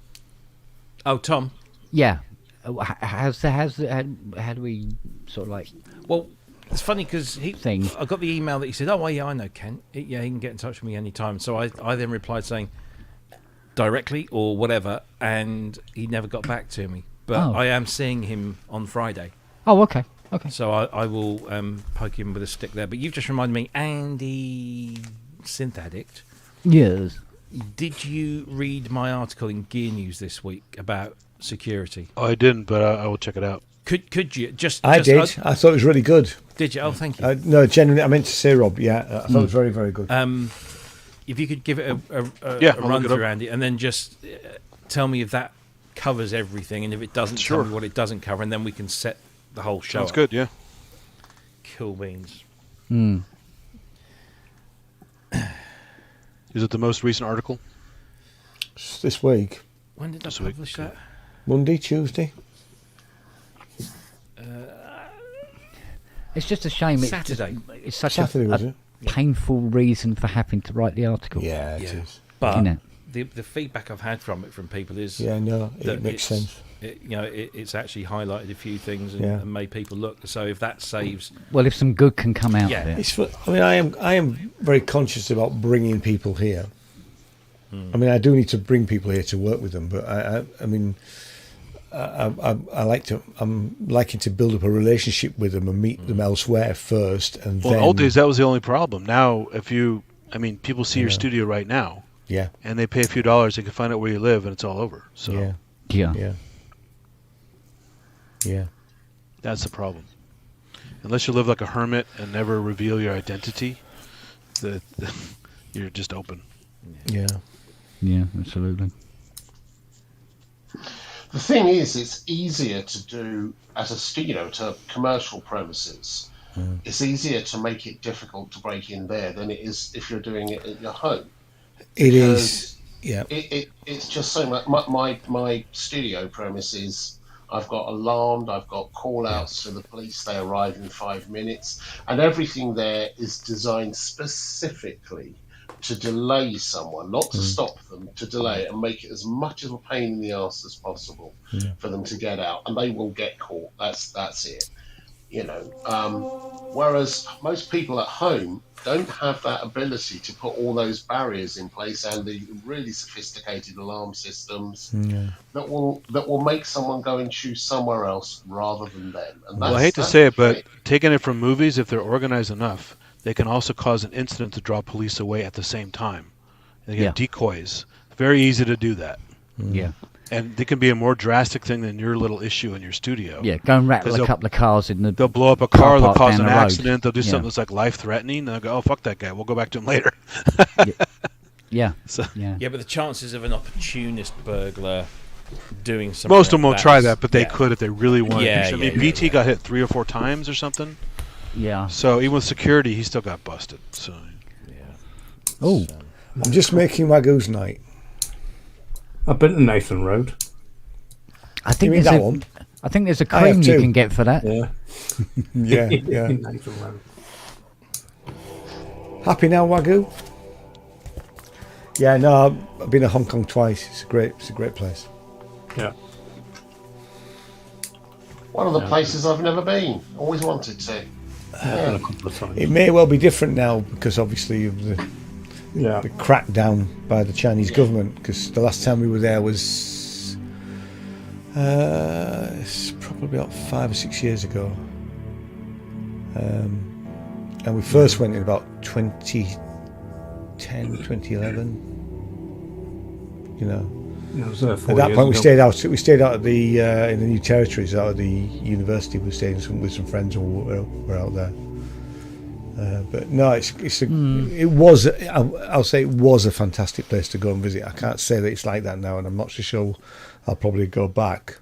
Oh, Tom. Yeah. How do we sort of like Well, it's funny because Thing. I got the email that he said, "Oh, well, yeah, I know Kent. Yeah, he can get in touch with me anytime." So I then replied saying directly or whatever, and he never got back to me. But Oh. I am seeing him on Friday, Oh, okay. Okay. so I will poke him with a stick there. But you've just reminded me, Andy, Synth Addict. Yes. Did you read my article in Gear News this week about security? Oh, I didn't, but I will check it out. Could you just? I did. I thought it was really good. Did you? Oh, thank you. No, genuinely, I meant to say, Rob. Yeah, I thought it was very, very good. If you could give it a I'll run look it through, up. Andy, and then just tell me if that covers everything, and if it doesn't, Sure. tell me what it doesn't cover, and then we can set the whole show. Sounds up. good, yeah. Cool beans. Is it the most recent article? This week, When did I This week, publish okay. that? Monday, Tuesday. It's just a shame. Saturday. It's such Saturday, was a it? painful reason for having to write the article. Yeah, it Yeah. is. But You know. the feedback I've had from it from people is Yeah, no, that it makes it's- sense. It's actually highlighted a few things and, Yeah. and made people look. So if that saves, Well, if some good can come out Yeah. of it. It's. I mean, I am very conscious about bringing people here. I mean, I do need to bring people here to work with them, but I mean, I like to. I'm liking to build up a relationship with them and meet them elsewhere first, and Well, then. in old days, that was the only problem. Now, people see your studio right now, Yeah, and they pay a few dollars, they can find out where you live, and it's all over. So yeah, Yeah. yeah, yeah. that's the problem. Unless you live like a hermit and never reveal your identity, you're just open. Yeah. Yeah, absolutely. The thing is, it's easier to do at a studio, to commercial premises. It's easier to make it difficult to break in there than it is if you're doing it at your home. It Because is. Yeah. It's just so much. My studio premises, I've got alarmed. I've got call outs to the police. They arrive in 5 minutes, and everything there is designed specifically to delay someone, not to stop them, to delay it and make it as much of a pain in the ass as possible for them to get out, and they will get caught. That's it. Whereas most people at home don't have that ability to put all those barriers in place and the really sophisticated alarm systems that will make someone go and choose somewhere else rather than them. And Well, I hate to say it, but taking it from movies, if they're organized enough, they can also cause an incident to draw police away at the same time. They get decoys. Very easy to do that. Yeah. And it can be a more drastic thing than your little issue in your studio. Yeah, go and rattle 'Cause a couple of cars in the. They'll blow up a car, they'll park cause down an the road. accident, they'll do Yeah. something that's like life-threatening, and they'll go, oh, fuck that guy, we'll go back to him later. Yeah. So, Yeah. yeah, but the chances of an opportunist burglar doing something. most of them like won't try is- that, but they yeah. could if they really wanted Yeah, to. I yeah, mean, yeah, BT yeah. got hit 3 or 4 times or something. Yeah. So even with security, he still got busted. So Yeah. Oh. I'm just making Wagoo's night. I've been to Nathan Road. I think You mean there's that a. one? I think there's a I have cream you too. can get for that. Yeah. Yeah, yeah. Nathan Road. Happy now, Wagyu? Yeah, no, I've been to Hong Kong twice. It's a great place. Yeah. one of the places I've never been. Always wanted to. Been a couple of times. It may well be different now because obviously of the Yeah. crackdown by the Chinese government. Because the last time we were there was it's probably about 5 or 6 years ago, and we first went in about 2010, 2011. You know, I was there 4 at that years point we ago. stayed out. We stayed out at the in the new territories out of the university. We stayed with some friends and we're out there. But no, it was. I'll say it was a fantastic place to go and visit. I can't say that it's like that now, and I'm not so sure I'll probably go back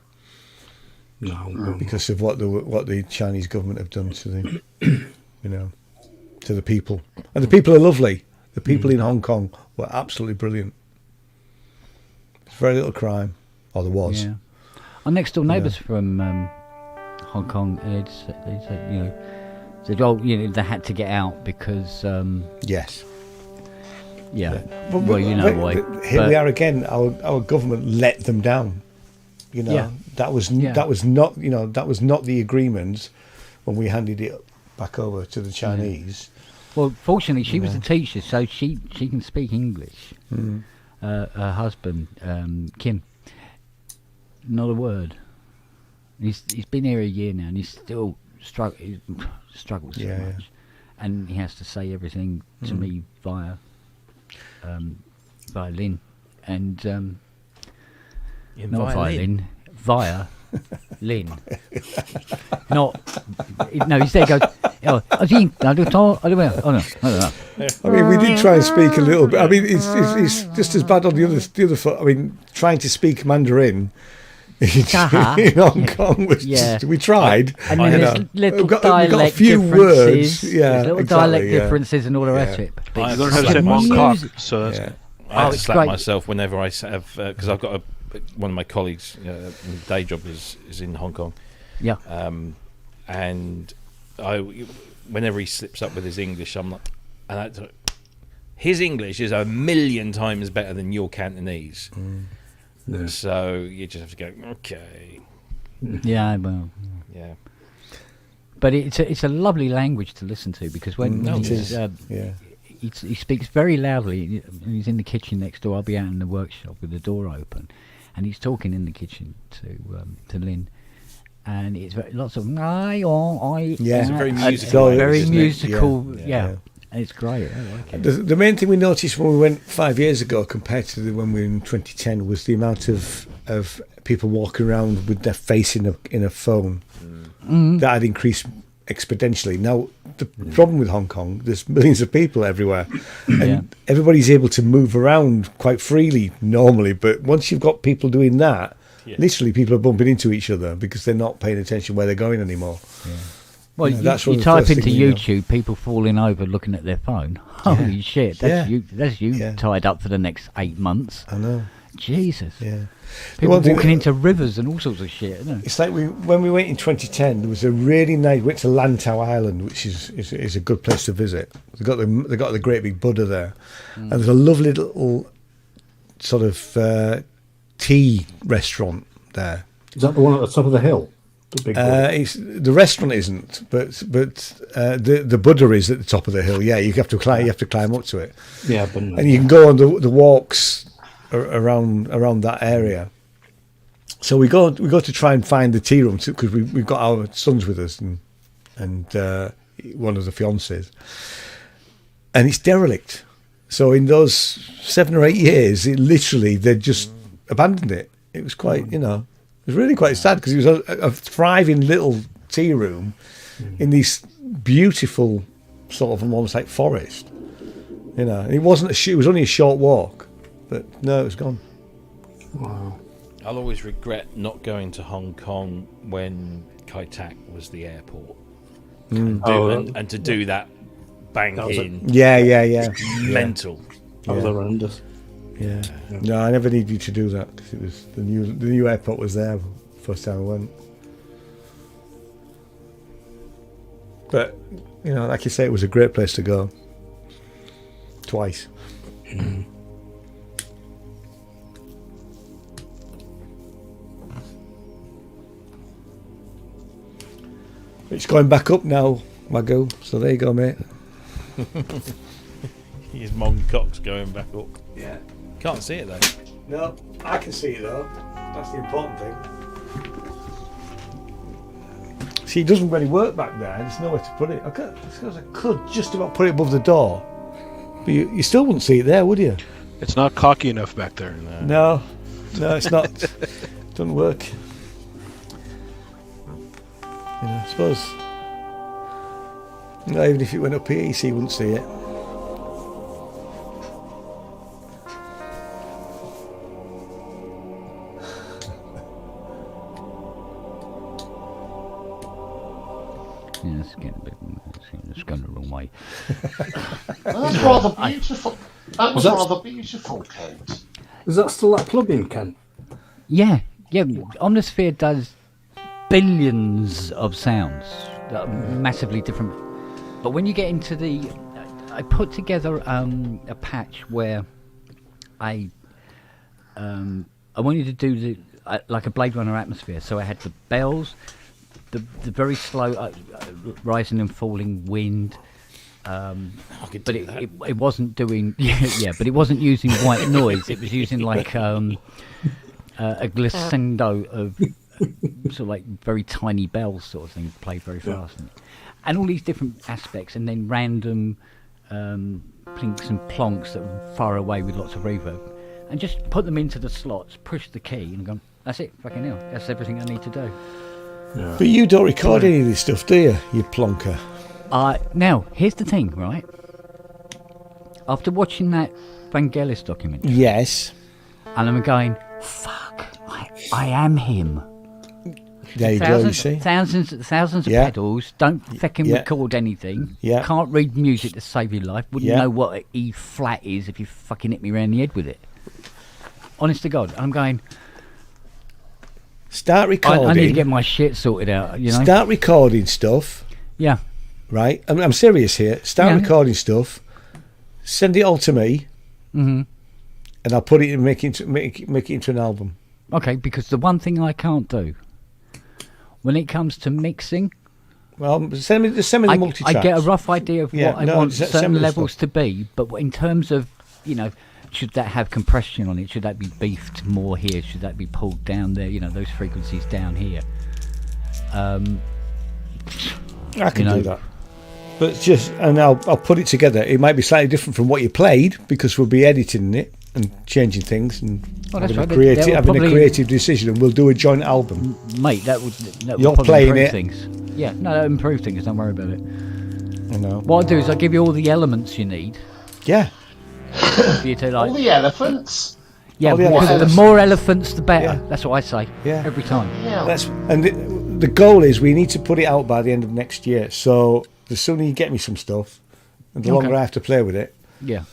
No. because of what the Chinese government have done to the, to the people. And the people are lovely. The people in Hong Kong were absolutely brilliant. There's very little crime, or there was. Yeah. Our next door neighbours from Hong Kong, they said, said, oh, they had to get out because, Yes. Well, you know why. Here we are again. Our government let them down. Yeah. That was Yeah. that was not the agreement when we handed it back over to the Chinese. Well, fortunately, she was a teacher, so she can speak English. Her husband, Kim, not a word. He's been here a year now, and he's still struggles so much, and he has to say everything to me via violin, and In not violin, via Lynn. Not no. He said, "Goes, oh, I think I don't know. I don't know. I mean, we did try and speak a little bit. I mean, it's just as bad on the other foot. I mean, trying to speak Mandarin in Hong Kong was just, we tried. And then there's little we got dialect a few differences. words. Yeah, there's little dialect differences and all the rest of it. I learned how to say Mongkok, so that's I have to it's slap great. myself whenever I have because I've got one of my colleagues. Day job is in Hong Kong. Yeah. And whenever he slips up with his English, I'm like, his English is 1,000,000 times better than your Cantonese. Yeah. So you just have to go, okay, Yeah, well, yeah. but it's a lovely language to listen to because when he speaks very loudly. He's in the kitchen next door. I'll be out in the workshop with the door open, and he's talking in the kitchen to Lynn, and it's lots of It's a very and musical language, very isn't it? musical, Yeah. And it's great. I like it. The main thing we noticed when we went 5 years ago compared to when we were in 2010 was the amount of people walking around with their face in a phone. That had increased exponentially. Now, the problem with Hong Kong, there's millions of people everywhere, and everybody's able to move around quite freely normally, but once you've got people doing that, literally people are bumping into each other because they're not paying attention where they're going anymore. Well, that's you one of the type first into things we know. YouTube, people falling over looking at their phone. Holy shit, that's you tied up for the next 8 months. I know. Jesus. Yeah. People one thing walking that- into rivers and all sorts of shit, isn't it? It's like when we went in 2010, there was a really nice. We went to Lantau Island, which is a good place to visit. They got the great big Buddha there, and there's a lovely little sort of tea restaurant there. Is that the one at the top of the hill? The big one? The restaurant isn't, but the Buddha is at the top of the hill. Yeah, you have to climb. You have to climb up to it. Yeah, but And you can go on the walks around that area. So we go to try and find the tea room because we've got our sons with us and one of the fiancés, and it's derelict. So in those 7 or 8 years, they just abandoned it. It was quite, it was really quite sad because it was a thriving little tea room in this beautiful sort of almost like forest. And it wasn't it was only a short walk, but no, it was gone. Wow. I'll always regret not going to Hong Kong when Kai Tak was the airport, and to do that bang That was in. Yeah. Mental. That was horrendous. Yeah. No, I never needed you to do that because it was the new airport was there first time I went. But like you say, it was a great place to go. Twice. It's going back up now, Mago. So there you go, mate. His Mongkok's going back up. Yeah. Can't see it though. No, I can see it though. That's the important thing. See, it doesn't really work back there. There's nowhere to put it. I could just about put it above the door, but you still wouldn't see it there, would you? It's not cocky enough back there. No, it's not. Doesn't work. I suppose. No, even if it went up here, you wouldn't see it. Yeah, it's going the wrong way. That's rather beautiful. That was rather beautiful, Kent. Is that still that plug-in, Ken? Yeah. Omnisphere does billions of sounds that are massively different. But when you get into I put together a patch where I wanted to do like a Blade Runner atmosphere. So I had the bells, the very slow rising and falling wind. But it wasn't doing but it wasn't using white noise. It was using like a glissando of sort of like very tiny bells sort of thing, played very fast, and all these different aspects, and then random sampling some plonks that were far away with lots of reverb, and just put them into the slots, push the key, and go, that's it, fucking hell, that's everything I need to do. Yeah. But you don't record any of this stuff, do you? You plonker. Now, here's the thing, right? After watching that Vangelis documentary, Yes. and I'm going, fuck, I am him. There you go, you see. Thousands of pedals, don't fucking record anything, can't read music to save your life, wouldn't know what an E flat is if you fucking hit me around the head with it. Honest to God, I'm going... Start recording. I need to get my shit sorted out, you know? Start recording stuff. Yeah. Right? I'm serious here. Start recording stuff. Send it all to me. Mm-hmm. And I'll put it and make it into an album. Okay, because the one thing I can't do, when it comes to mixing... Well, send me the multi-tracks. I get a rough idea of what I want certain levels to be, but in terms of, you know... Should that have compression on it? Should that be beefed more here? Should that be pulled down there? You know, those frequencies down here. I can do that. But I'll put it together. It might be slightly different from what you played because we'll be editing it and changing things and having a creative decision, and we'll do a joint album. Mate, that would You're probably playing improve it. things. Yeah, no, that would improve things. Don't worry about it. I know. What I'll do is I'll give you all the elements you need. Yeah. For you to, like, All the elephants. Yeah, because the more elephants, the better. Yeah. That's what I say. Yeah. Every time. Yeah. The goal is we need to put it out by the end of next year. So the sooner you get me some stuff, and the longer I have to play with it. Yeah.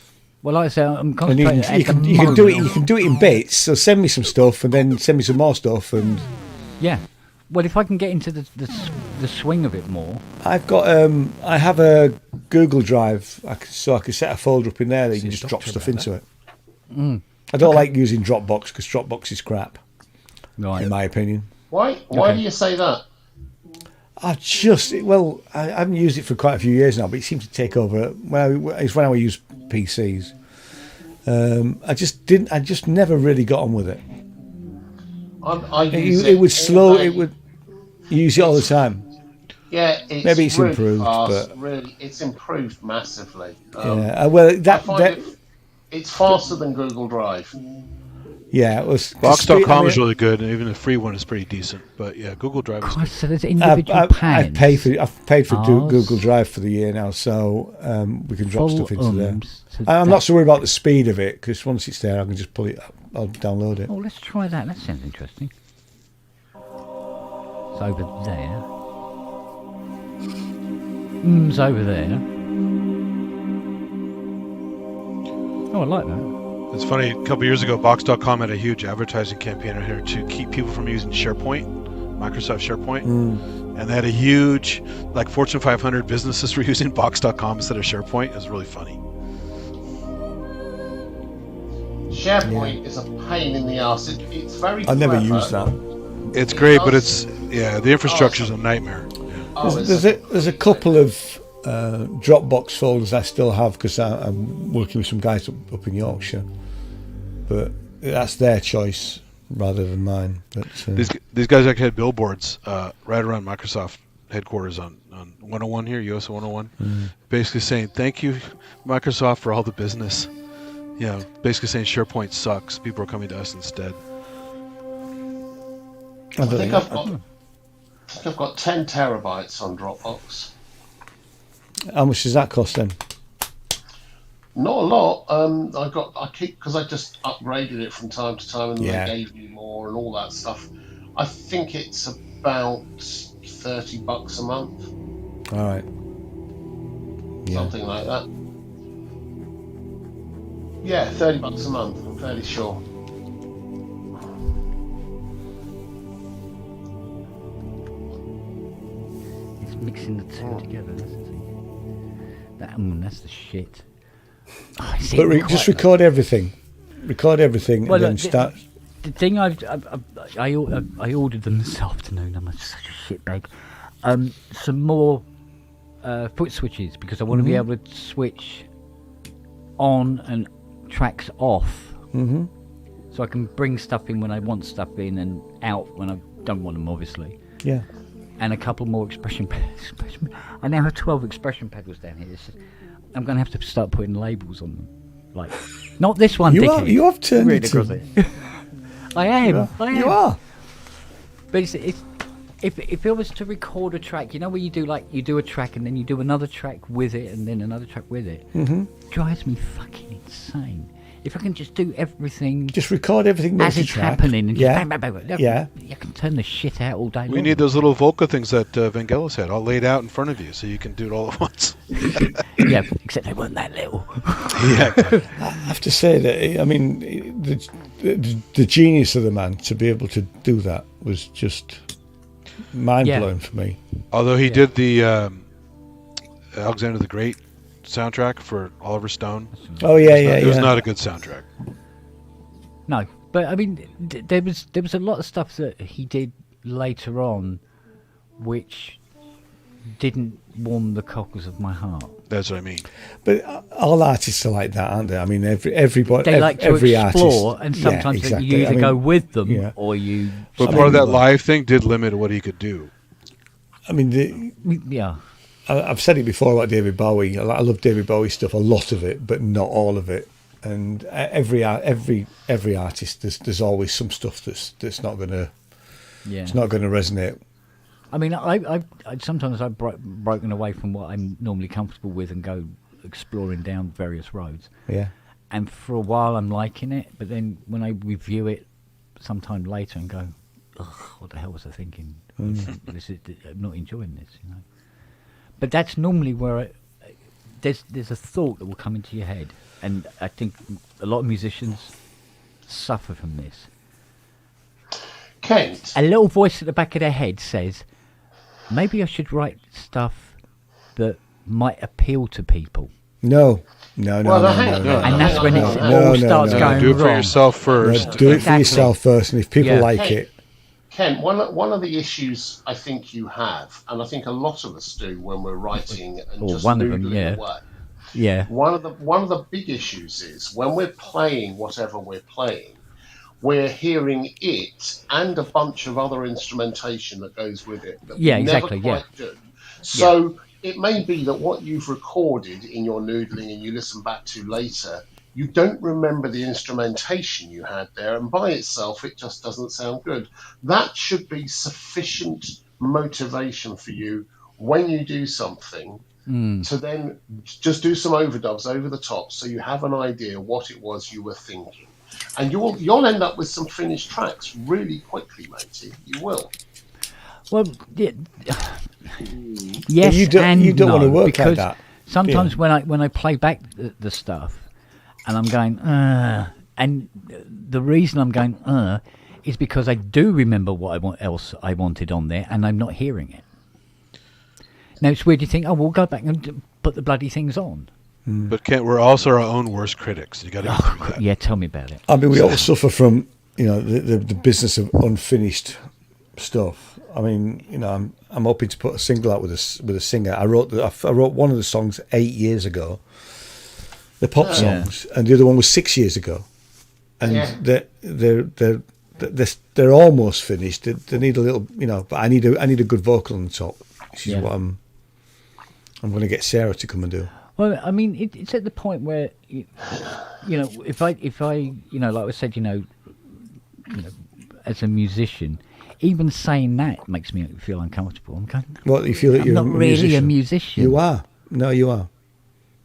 Well, like I say, I'm concentrating. And you can do it. You can do it in bits. So send me some stuff, and then send me some more stuff, and. Yeah. Well, if I can get into the swing of it more, I've got I have a Google Drive, so I can set a folder up in there that you can just drop stuff into it. Mm. I don't like using Dropbox because Dropbox is crap, right? In my opinion. Why do you say that? I haven't used it for quite a few years now, but it seems to take over. It's when I use PCs. I just never really got on with it. It would slow. It would use it all the time. Yeah, maybe it's improved, fast, but really, it's improved massively. It's faster than Google Drive. Yeah, it was. Box.com is really good, and even the free one is pretty decent. But yeah, Google Drive is good. So there's individual plans. I've paid for Google Drive for the year now, so we can drop stuff into there. I'm not so worried about the speed of it because once it's there, I can just pull it up. I'll download it. Oh, let's try that. That sounds interesting. It's over there. It's over there. Oh, I like that. It's funny, a couple of years ago, Box.com had a huge advertising campaign out here to keep people from using SharePoint, Microsoft SharePoint. And they had a huge, like Fortune 500 businesses were using Box.com instead of SharePoint. It was really funny. SharePoint is a pain in the ass. It's very I never used that. It's great, but the infrastructure's a nightmare. There's a couple of Dropbox folders I still have because I'm working with some guys up in Yorkshire, but that's their choice rather than mine. But these guys actually had billboards right around Microsoft headquarters on 101 here, US 101, basically saying thank you Microsoft for all the business. Basically saying SharePoint sucks. People are coming to us instead. I think I've got 10 terabytes on Dropbox. How much does that cost then? Not a lot. I keep because I just upgraded it from time to time, and they gave me more and all that stuff. I think it's about $30 a month. All right. Something like that. Yeah, $30 a month. I'm fairly sure. It's mixing the two together. That's the thing. That's the shit. Just record everything. Record everything, and then start. The thing I ordered them this afternoon. I'm such a shitbag. Some more foot switches because I want to be able to switch on and tracks off, so I can bring stuff in when I want stuff in and out when I don't want them, obviously. Yeah. And a couple more expression. I now have 12 expression pedals down here. I'm going to have to start putting labels on them. Like, not this one, You dickhead. have turned Really into... aggressive. I am. You are. But it's if it was to record a track, you know where you do a track and then you do another track with it and then another track with it? Mm-hmm. Drives me fucking insane. If I can just do everything... Just record everything as it's happening. And just yeah. bang, bang, bang. Yeah. You can turn the shit out all day long. We need those little Volca things that Vangelis had all laid out in front of you so you can do it all at once. Yeah, except they weren't that little. Yeah. I have to say that, I mean, the genius of the man to be able to do that was just mind-blowing for me. Although he did the Alexander the Great soundtrack for Oliver Stone. Oh, yeah, It was not a good soundtrack. No, but I mean, there was a lot of stuff that he did later on which didn't warm the cockles of my heart. That's what I mean. But all artists are like that, aren't they? I mean, everybody, they like to every explore, artist, and sometimes exactly. you either go with them or you. But part of that live thing did limit what he could do. I mean, Yeah. I've said it before about David Bowie. I love David Bowie stuff, a lot of it, but not all of it. And every artist, there's always some stuff that's not gonna, it's not gonna resonate. I mean, I sometimes I've broken away from what I'm normally comfortable with and go exploring down various roads. Yeah. And for a while I'm liking it, but then when I review it sometime later and go, ugh, what the hell was I thinking? I'm not enjoying this, you know. But that's normally where there's a thought that will come into your head, and I think a lot of musicians suffer from this. Kent. A little voice at the back of their head says, maybe I should write stuff that might appeal to people. No. And that's when it all starts going do it for wrong. yourself first. Do it for yourself first, and if people like it. Ken, one of the issues I think you have, and I think a lot of us do when we're writing and just noodling away. Yeah. One of the big issues is when we're playing whatever we're playing, we're hearing it and a bunch of other instrumentation that goes with it that we never quite do. So it may be that what you've recorded in your noodling and you listen back to later, you don't remember the instrumentation you had there, and by itself it just doesn't sound good. That should be sufficient motivation for you when you do something to then just do some overdubs over the top so you have an idea what it was you were thinking. And you'll end up with some finished tracks really quickly, matey. You will. Well, yes, you don't want to work because like that. Sometimes when I play back the stuff, and I'm going, and the reason I'm going, is because I do remember what else I wanted on there, and I'm not hearing it. Now it's weird. You think, we'll go back and put the bloody things on. But Kent, we're also our own worst critics. You got to get through that. Yeah, tell me about it. I mean, we all suffer from the business of unfinished stuff. I mean, I'm hoping to put a single out with a singer. I wrote one of the songs 8 years ago, the pop songs, and the other one was 6 years ago, and they're almost finished. They need a little, but I need a good vocal on the top. Which is what I'm going to get Sarah to come and do. Well, I mean, it's at the point where, if I, like I said, as a musician, even saying that makes me feel uncomfortable. I'm going, well, you feel that I'm you're not really a musician. You are. No, you are.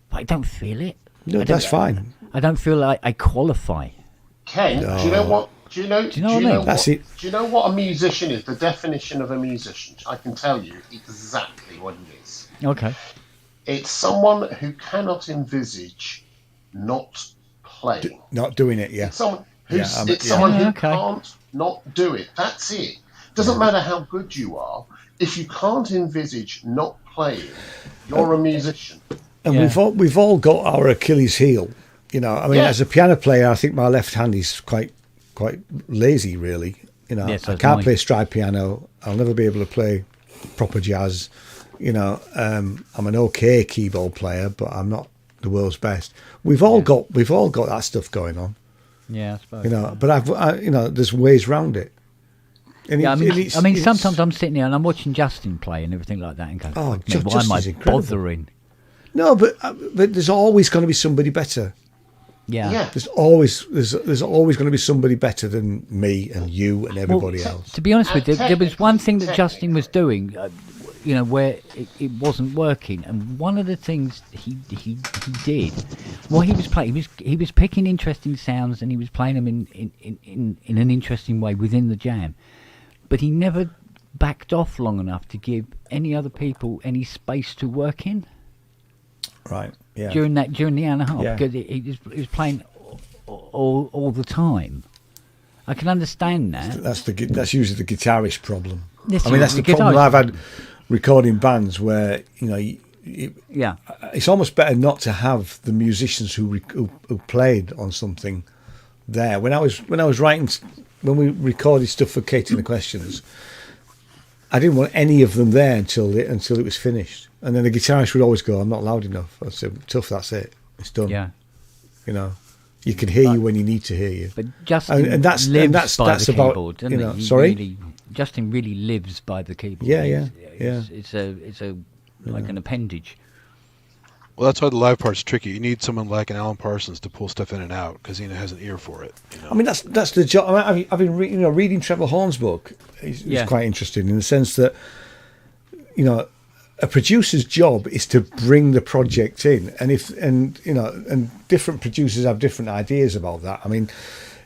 But I don't feel it. No, that's fine. I don't feel like I qualify. Ken, do you know what? Do you know what I mean? That's it. Do you know what a musician is? The definition of a musician. I can tell you exactly what it is. Okay. It's someone who cannot envisage not playing. Not doing it, yeah. It's someone who can't not do it. That's it. Doesn't matter how good you are. If you can't envisage not playing, you're a musician. And we've all got our Achilles heel. As a piano player, I think my left hand is quite lazy, really. I can't play stride piano. I'll never be able to play proper jazz. I'm an okay keyboard player, but I'm not the world's best. We've all got that stuff going on. Yeah, I suppose. But there's ways around it. And I mean, sometimes I'm sitting there and I'm watching Justin play and everything like that, and going, why am I bothering? No, but there's always going to be somebody better. Yeah. There's always going to be somebody better than me and you and everybody else. To be honest with you, there was one thing that Justin was doing, where it wasn't working, and one of the things he did, what he was playing, he was picking interesting sounds and he was playing them in an interesting way within the jam, but he never backed off long enough to give any other people any space to work in. Right. Yeah. During the hour and a half, Yeah. because he was playing all the time. I can understand that. That's usually the guitarist problem. Yes, I mean, that's the problem I've had recording bands where Yeah. it's almost better not to have the musicians who played on something there. When I was writing, when we recorded stuff for Katie and the Questions, I didn't want any of them there until it was finished. And then the guitarist would always go, "I'm not loud enough." I'd say, "Tough, that's it. It's done." Yeah. You can hear you when you need to hear you. But Justin lives by the keyboard, doesn't he? Sorry? Justin really lives by the keyboard. Yeah. It's a like an appendage. Well, that's why the live part's tricky. You need someone like an Alan Parsons to pull stuff in and out because he has an ear for it. I mean, that's the job. I've been reading Trevor Horn's book. It's quite interesting in the sense that a producer's job is to bring the project in, and different producers have different ideas about that. I mean,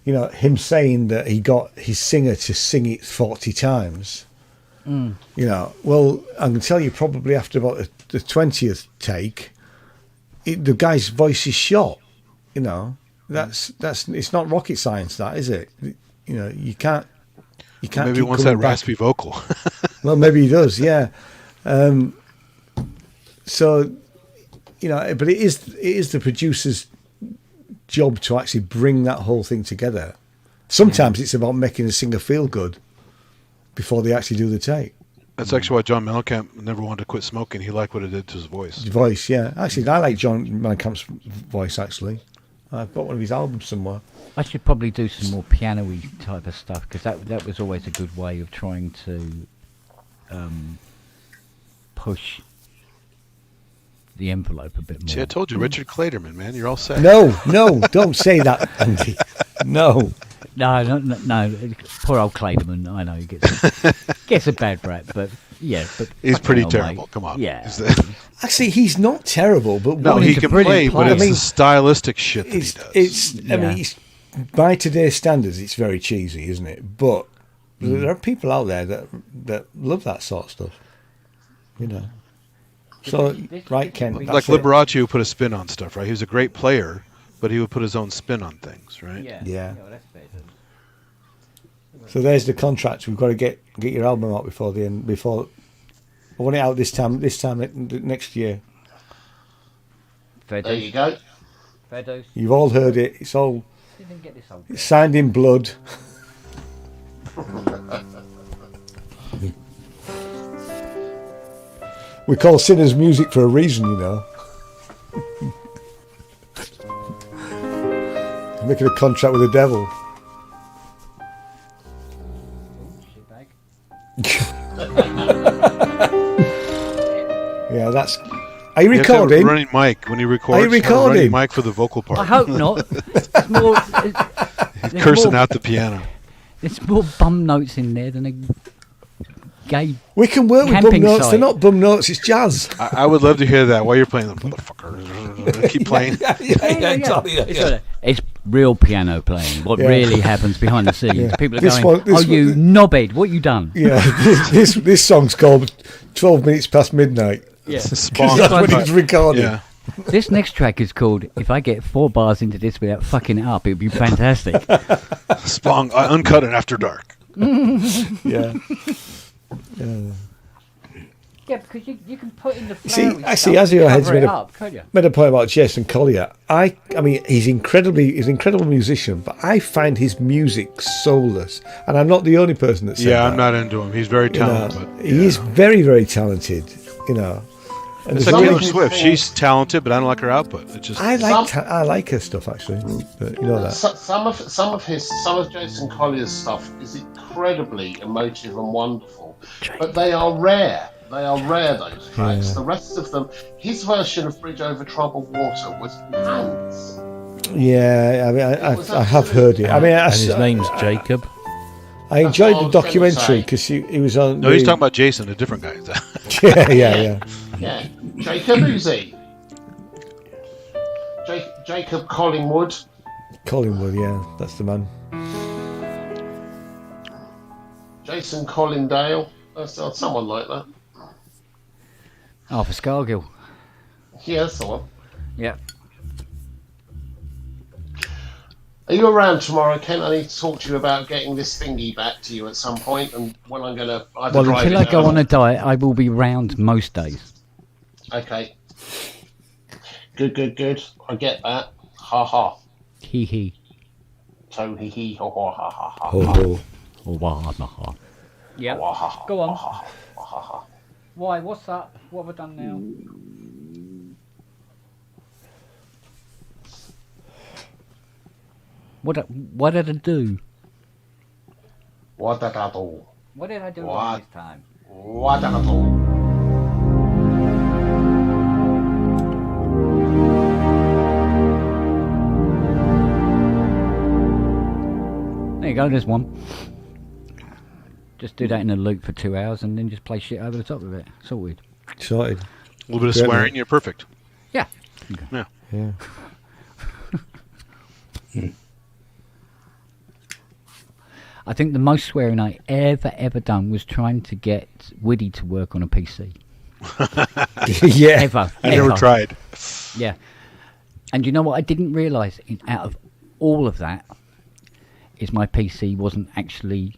him saying that he got his singer to sing it 40 times. Well, I can tell you probably after about the 20th take, the guy's voice is shot. That's it's not rocket science, that is it? You can't. Maybe he wants that raspy vocal. Well, maybe he does. Yeah. So, but it is the producer's job to actually bring that whole thing together. Sometimes it's about making a singer feel good before they actually do the take. That's actually why John Mellencamp never wanted to quit smoking. He liked what it did to his voice. His voice, yeah. Actually, I like John Mellencamp's voice, actually. I've got one of his albums somewhere. I should probably do some more piano-y type of stuff, because that was always a good way of trying to push the envelope a bit more. See, I told you, Richard Clayderman, man. You're all set. No, don't say that, Andy. No. No. Poor old Clayderman. I know he gets a bad rap, but he's pretty hell, terrible. mate. Come on. Yeah. Actually, he's not terrible, but No, he can play, but it's the stylistic shit that he does. I mean, by today's standards, it's very cheesy, isn't it? But there are people out there that love that sort of stuff. So, right, Ken. Like Liberace, who put a spin on stuff, right? He was a great player, but he would put his own spin on things, right? Yeah. So there's the contract. We've got to get your album out before the end. I want it out this time next year. There you go. You've all heard it. It's signed in blood. We call sinners music for a reason, Making a contract with the devil. Yeah, that's. Are you recording? You have to have a running mic when you record. Are you recording? Running mic for the vocal part. I hope not. It's more, Cursing out the piano. There's more bum notes in there than a gay. We can work with bum notes. Site. They're not bum notes. It's jazz. I would love to hear that while you're playing the motherfucker. Keep playing. Yeah. It's real piano playing. What really happens behind the scenes. Yeah. People are going, you knobhead, what you done? Yeah, this song's called 12 Minutes Past Midnight. Yeah. That's when it's recorded. Yeah. This next track is called If I Get 4 Bars Into This Without Fucking It Up, it would be fantastic. Spong, uncut and after dark. Yeah. Yeah, because you can put in the See, actually, as your head's made a point about Jason Collier. I mean, he's an incredible musician, but I find his music soulless, and I'm not the only person that said that. Yeah, I'm not into him. He's very talented. He is very, very talented. And it's like Taylor Swift. She's talented, but I don't like her output. It's just I like her stuff actually. But that some of Jason Collier's stuff is incredibly emotive and wonderful, but they are rare. They are rare, those tracks. Yeah. The rest of them, his version of Bridge Over Troubled Water was pants. Yeah, I mean, I have heard it. I mean, And his name's Jacob. I enjoyed the That's what I was gonna documentary say. because he was on. No, he's talking about Jason, a different guy. Yeah. Yeah, Jacob, who's he? Jacob Collingwood. Collingwood, yeah, that's the man. Jason Collindale. Someone like that. Arthur Scargill. Yeah, that's the one. Yeah. Are you around tomorrow, Ken? I need to talk to you about getting this thingy back to you at some point, and when I'm going to either Well, drive until it I go down- on a diet, I will be round most days. Okay. Good. I get that. Ha ha. Hee hee. So hee hee ha ha ha ha ha. Ho ho. Oh, wah, ha, ha. Yeah. Ha, ha, ha, Go on. ha, ha, ha, ha. Why? What's up? What have I done now? What did I do? What did I do? What did I do What? this time? What did I do? There you go, there's one. Just do that in a loop for 2 hours and then just play shit over the top of it. Sorted. Sorted. A little bit of Great, swearing, mate. you're perfect. Yeah. Yeah. Yeah. I think the most swearing I ever done was trying to get Woody to work on a PC. Yeah. Ever. I never ever. tried. Yeah. And you know what I didn't realise out of all of that is my PC wasn't actually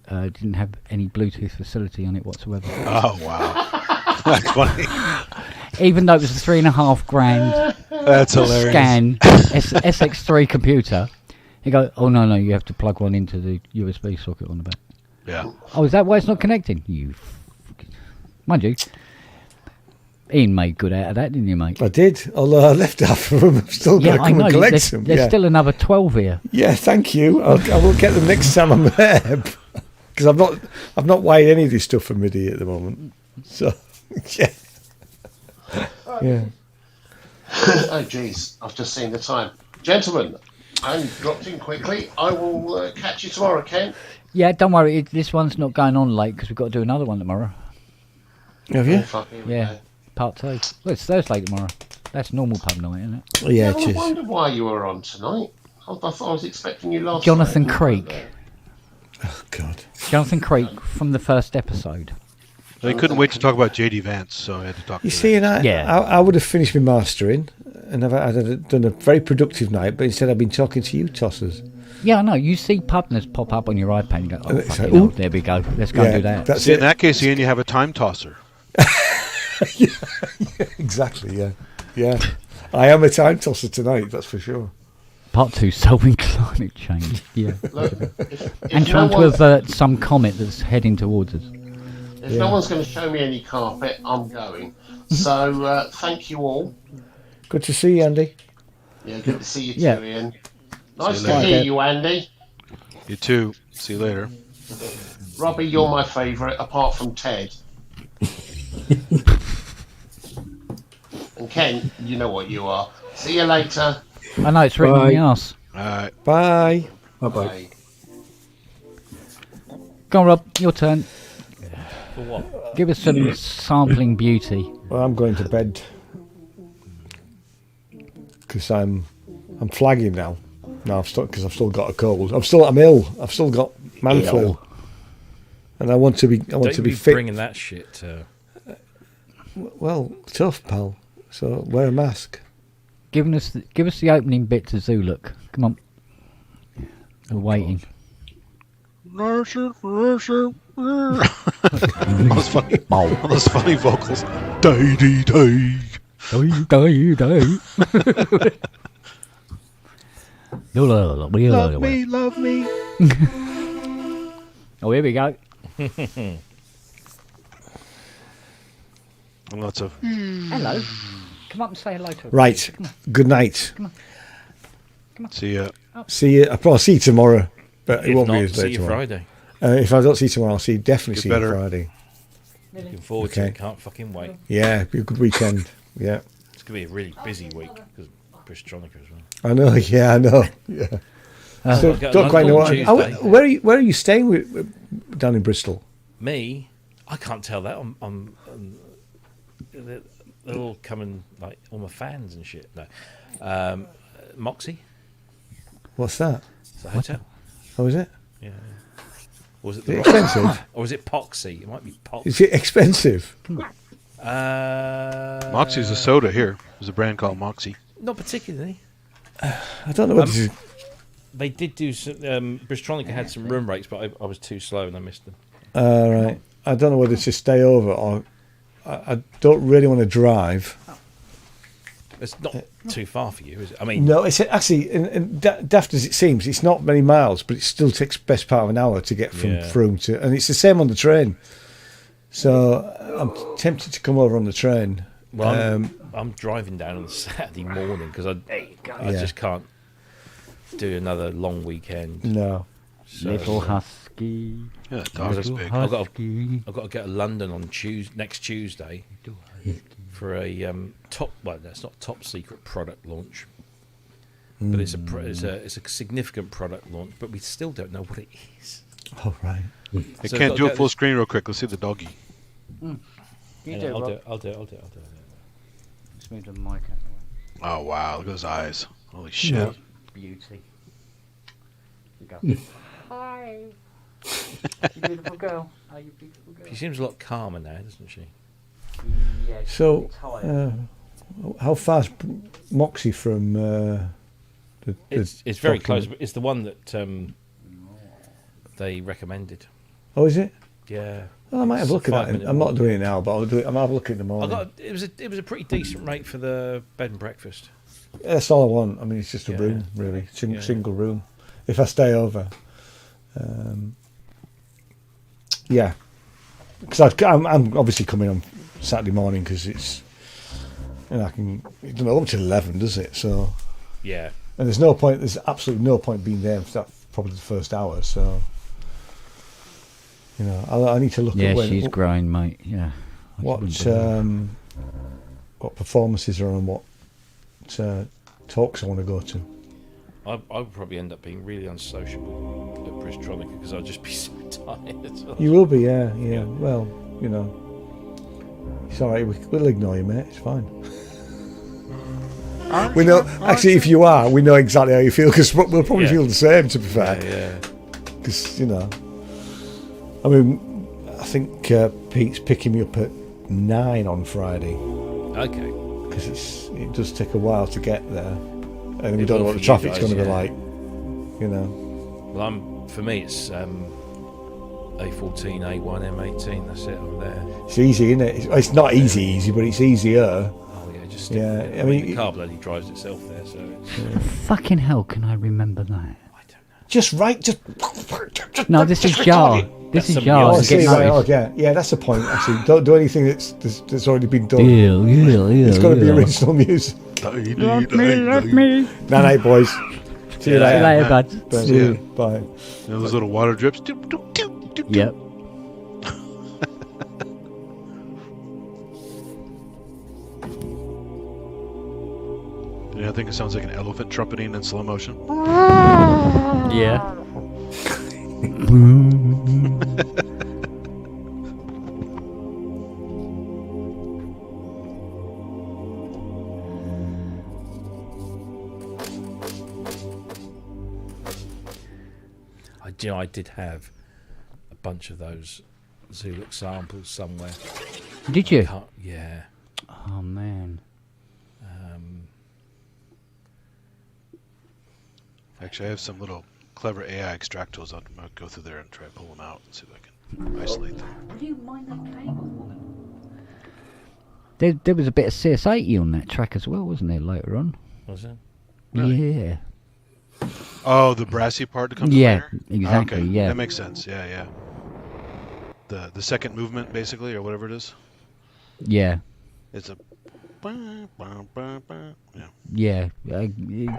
didn't have any Bluetooth facility on it whatsoever. Oh, wow. That's funny. Even though it was a $3,500 That's hilarious. scan SX3 computer, you go, oh no, you have to plug one into the USB socket on the back. Yeah. Oh, is that why it's not connecting? Mind you, Ian made good out of that, didn't you, mate? I did, although I left half of them. I've still got Yeah, to I come know. and collect There's, them. there's Yeah. still another 12 here. Yeah, thank you. I will get them next time I'm there. Because I've not wired any of this stuff for MIDI at the moment. So, yeah. Yeah. Oh, jeez. I've just seen the time. Gentlemen, I'm dropped in quickly. I will catch you tomorrow, Ken. Yeah, don't worry. This one's not going on late because we've got to do another one tomorrow. Have you? Oh, fuck, here we Yeah, go. part 2. Well, it's Thursday tomorrow. That's normal pub night, isn't it? Yeah, I it is. wondered why you were on tonight. I thought I was expecting you last Jonathan night. Creek. Oh, God. Jonathan Creek from the first episode. They couldn't wait to talk about JD Vance, so I had to talk You to see, and Yeah. I would have finished my mastering, and I'd done a very productive night, but instead I've been talking to you tossers. Yeah, I know. You see Pubness pop up on your iPad and you go, oh, it's fucking like, hell, ooh. there we go. Let's go and do that. That's See, it. in that case, Ian, you have a time tosser. Exactly, yeah. Yeah. I am a time tosser tonight, that's for sure. Part 2, solving climate change. Yeah. Look, if And no trying to one- avert some comet that's heading towards us. If no one's going to show me any carpet, I'm going. So thank you all. Good to see you, Andy. Yeah, good to see you Yeah. too, Ian. Nice you to later. hear you, Andy. You too. See you later. Robbie, you're my favourite, apart from Ted. And Ken, you know what you are. See you later. I know, it's written on the Bye. arse. All right. Bye. Bye-bye. Bye. Go on, Rob, your turn. For what? Give us some sampling beauty. Well, I'm going to bed because I'm flagging now. No, because I've still got a cold. I'm ill. I've still got man flu, and I want to be Don't be be fit. bringing that shit to... Well, tough, pal. So wear a mask. Give us the opening bit to Zuluk. Come on. We're waiting. all those funny, all those funny vocals. Day, day, day. Love me, love me. Oh, here we go. And lots of. Hello. Come up and say hello to us. Right. Good night. See ya. See you. I'll see you tomorrow, but it If won't not, be as see late you tomorrow. Friday. If I don't see you tomorrow, I'll definitely Get see better. you Friday. Looking forward to Okay. it. Can't fucking wait. Yeah, be a good weekend. Yeah, It's going to be a really busy week because Bristtronica as well. I know. Yeah, I know. Yeah. So, I'll get don't quite know. London Tuesday. Where are you staying down in Bristol? Me, I can't tell that. They're all coming, like, all my fans and shit. No. Moxie? What's that? It's a hotel. Oh, is it? Yeah. Or was it Is the it expensive? Or is it Poxy? It might be Poxy. Is it expensive? Moxie's a soda here. There's a brand called Moxie. Not particularly. I don't know what this is. They did do some. Bristtronica had some room rates, but I was too slow and I missed them. Right. I don't know whether to stay over or I don't really want to drive. It's not too far for you, is it? I mean, No, it's actually, daft as it seems, it's not many miles, but it still takes best part of an hour to get from Frome to, and it's the same on the train. So I'm tempted to come over on the train. well, I'm driving down on Saturday morning because I just can't do another long weekend. No. So, Little husky. Yeah, that dog is little big. I've husky. got to get to London on next Tuesday for a that's not top secret product launch, but it's a significant product launch. But we still don't know what it is. Oh, right. Hey, So can't I've do got it full screen real quick. Let's see the doggy. You Yeah, do, I'll Rob. do it. I'll do it. Let's move the mic out of the way. Oh wow, look at those eyes. Holy shit. Beauty. Here we go. Hi. You beautiful girl. Are you beautiful girl? She seems a lot calmer now, doesn't she? Yeah, she's So, tired. how far's Moxie from the It's very document? close. But it's the one that they recommended. Oh, is it? Yeah. Well, I might have a look at that. 5-minute I'm not walk. doing it now, but I'll do it. I might have a look at it in the I morning. got it was a pretty decent rate for the bed and breakfast. That's all I want. I mean, it's just a Yeah. room, really, Yeah. single room. If I stay over, yeah, because I'm obviously coming on Saturday morning because it's, you know, it doesn't open till 11, does it? So, Yeah. and there's no point. There's absolutely no point being there for that, probably the first hour. So, you know, I need to look Yeah, at when, she's growing, mate. Yeah. I what wouldn't what performances are on, what talks I want to go to. I would probably end up being really unsociable at Bristtronica because I'll just be so tired. You will be, yeah. Well, you know, it's all right. We'll ignore you, mate. It's fine. We know. Actually, if you are, we know exactly how you feel because we'll probably Yeah. feel the same. To be fair, Yeah. because you know, I mean, I think Pete's picking me up at 9 on Friday Okay. because it does take a while to get there, and we It don't know will what the for you traffic's guys, going to be yeah. like. You know, Well, for me, it's A14, A1, M18. That's it. I'm there. it's easy, isn't it? It's not easy, but it's easier. Oh yeah, just stick Yeah, with it. I mean, the car bloody drives itself there, so it's, Fucking hell, can I remember that? I don't know. Just right, just. No, this is Jar. This is somebody Jar. else. Oh, I to see, get right, noticed. yeah, that's the point. Actually, don't do anything that's already been done. Yeah. It's got to be original music. Let me. Night, night, boys. See you Yeah. See you later. later, bud. Bye. See ya. Bye. Those little water drips. Doop, doop, doop, doop, doop. Yep. Yeah, I think it sounds like an elephant trumpeting in slow motion. Yeah. I did have a bunch of those Zuluk samples somewhere. Did you? Yeah. Oh man. Actually, I have some little clever AI extract tools. I'm going to go through there and try to pull them out and see if I can isolate them. Do you mind that table? There was a bit of CS80 on that track as well, wasn't there, later on? Was it? Really? Yeah. Oh, the brassy part that comes Yeah, later? exactly, Okay, yeah. that makes sense. Yeah. The second movement, basically, or whatever it is. Yeah. It's a... Yeah. Yeah.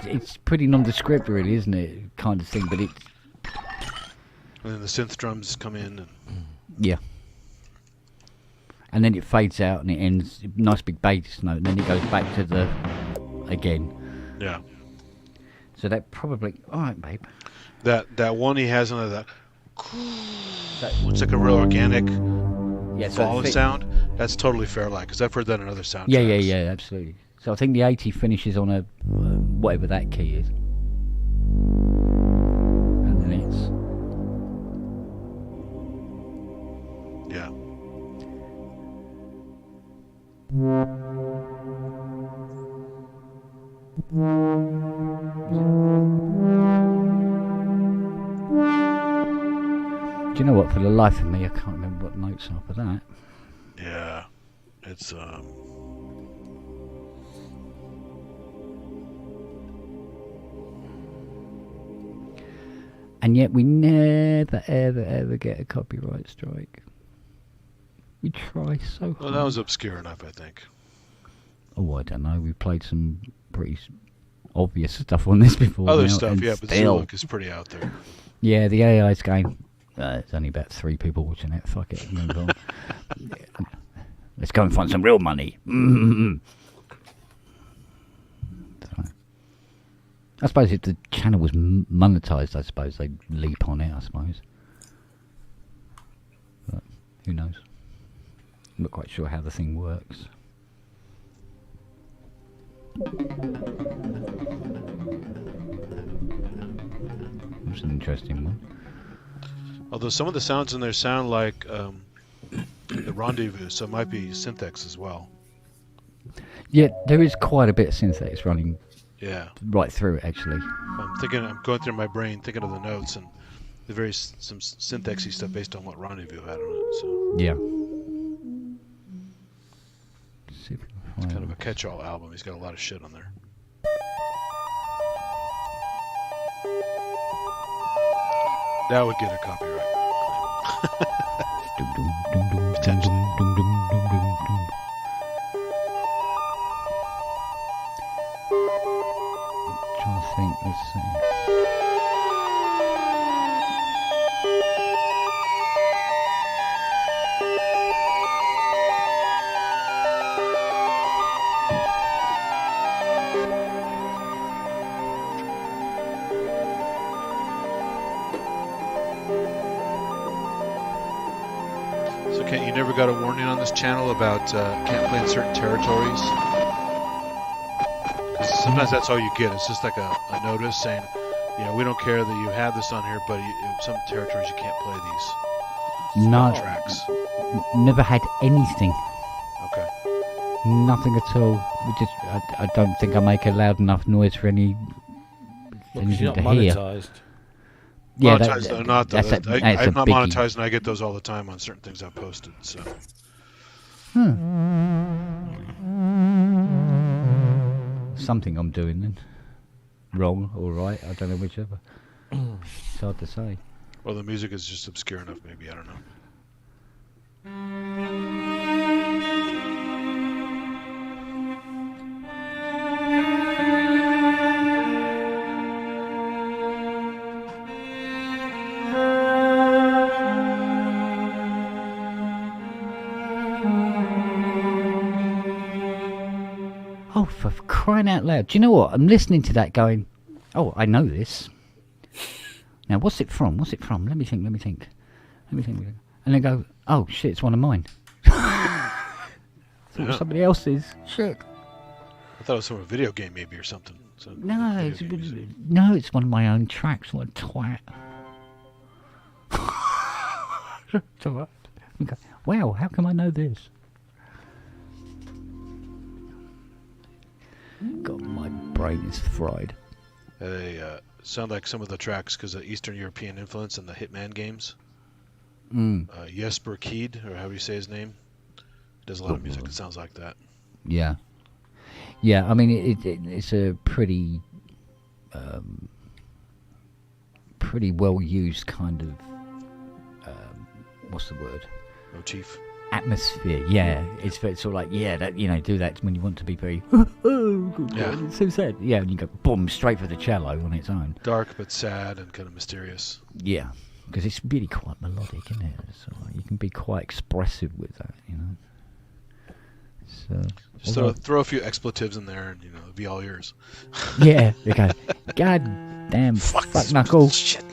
It's pretty nondescript, really, isn't it? Kind of thing, but it's... And then the synth drums come in. And Yeah. and then it fades out and it ends. Nice big bass note, and then it goes back to the again. Yeah. So that probably all right, babe. That one he has on that. It's like a real organic falling sound. That's totally Fairlight because I've heard that in other soundtracks. Yeah, absolutely. So I think the 80 finishes on a whatever that key is, and then it's yeah. Do you know what? For the life of me, I can't remember what notes are for that. Yeah, it's And yet we never, ever get a copyright strike. We try so hard. Well, that was obscure enough, I think. Oh, I don't know. We played some pretty obvious stuff on this before. Other now, stuff, yeah, but still, Zuluk is pretty out there. Yeah, the AI's going. There's only about 3 people watching it. Fuck it, move on. Let's go and find some real money. So, I suppose if the channel was monetized, I suppose they'd leap on it. I suppose, but who knows? I'm not quite sure how the thing works. That's an interesting one. Although some of the sounds in there sound like the Rendezvous, so it might be Synthex as well. Yeah, there is quite a bit of synthetics running. Yeah. Right through it, actually. I'm going through my brain, thinking of the notes, and the some Synthexy stuff based on what Rendezvous had on it. So yeah. It's kind of a catch-all album. He's got a lot of shit on there. That would get a copyright claim. Potentially. Trying to think. Let's see. You never got a warning on this channel about can't play in certain territories? Because sometimes that's all you get. It's just like a notice saying, we don't care that you have this on here, but in some territories you can't play these tracks. Never had anything. Okay. Nothing at all. I don't think I make a loud enough noise for anything you're not to monetized. hear. Yeah, monetized though, not though. I'm not monetized, and I get those all the time on certain things I've posted. So. Something I'm doing then, wrong or right. I don't know whichever. It's hard to say. Well, the music is just obscure enough. Maybe I don't know. Oh, for crying out loud. Do you know what? I'm listening to that going, oh, I know this. Now, what's it from? Let me think. And then go, oh, shit, it's one of mine. Thought it was somebody else's. Shit. I thought it was from a video game maybe or something. No, it's one of my own tracks. What a twat. It's all right. Okay. Wow, how come I know this? God, my brain is fried. They sound like some of the tracks because of Eastern European influence in the Hitman games. Jesper Keed, or how do you say his name? He does a lot of music that sounds like that. Yeah. Yeah, I mean, it's a pretty well used kind of, what's the word? Motif. Atmosphere, yeah. It's sort of like, that, do that when you want to be very, it's so sad. Yeah, and you go, boom, straight for the cello on its own. Dark but sad and kind of mysterious. Yeah, because it's really quite melodic, isn't it? So you can be quite expressive with that, Just throw a few expletives in there, and it'll be all yours. Yeah, okay. God damn, fuck knuckle. Shit.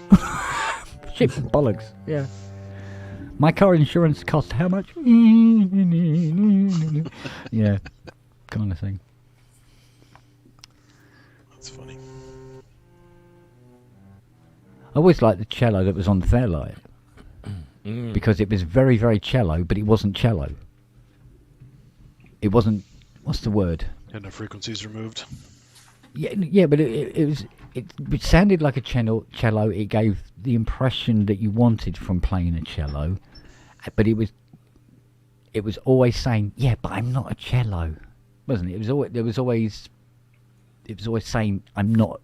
Shit, bollocks. Yeah. My car insurance cost how much? Yeah, kind of thing. That's funny. I always liked the cello that was on the Fairlight because it was very, very cello, but it wasn't cello. It wasn't. What's the word? And the frequencies removed. Yeah, but it sounded like a cello. It gave the impression that you wanted from playing a cello, but it was always saying, "Yeah, but I'm not a cello," wasn't it? It was always saying, "I'm not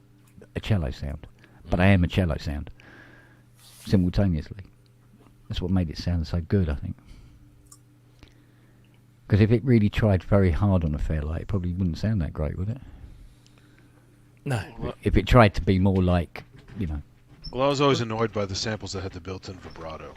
a cello sound, but I am a cello sound," simultaneously. That's what made it sound so good, I think. Because if it really tried very hard on a Fairlight, it probably wouldn't sound that great, would it? No. If it tried to be more like, Well, I was always annoyed by the samples that had the built-in vibrato.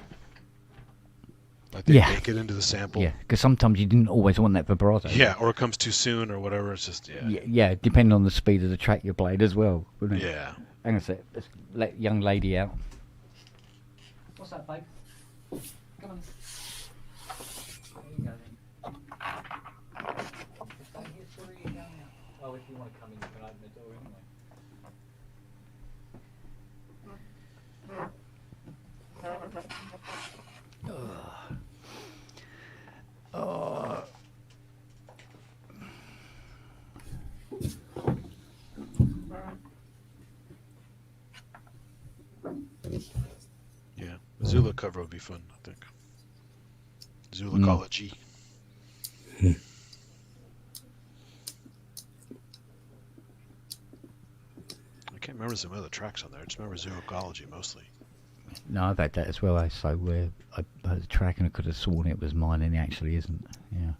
Like they make it into the sample. Yeah, because sometimes you didn't always want that vibrato. Yeah, or it comes too soon or whatever. It's just, Yeah, depending on the speed of the track you played as well, wouldn't it? Yeah. Hang on a sec. Let's let young lady out. What's that, babe? Come on. There you go then. Oh, if you want to come in, you can open the door anyway. Yeah. Zula cover would be fun, I think. Zulacology. I can't remember some other tracks on there. I just remember Zoology mostly. No, I've had that as well. So where I heard the track and I could have sworn it was mine, and it actually isn't. Yeah.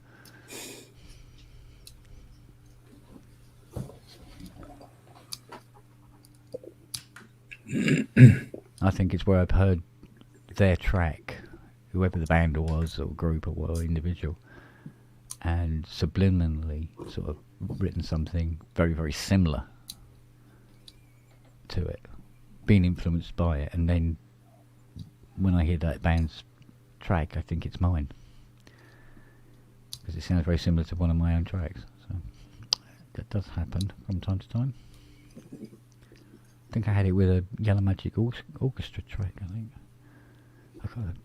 I think it's where I've heard their track, whoever the band was or group or individual, and subliminally sort of written something very, very similar to it, being influenced by it, and then when I hear that band's track, I think it's mine because it sounds very similar to one of my own tracks. So that does happen from time to time. I think I had it with a Yellow Magic Orchestra track, I think.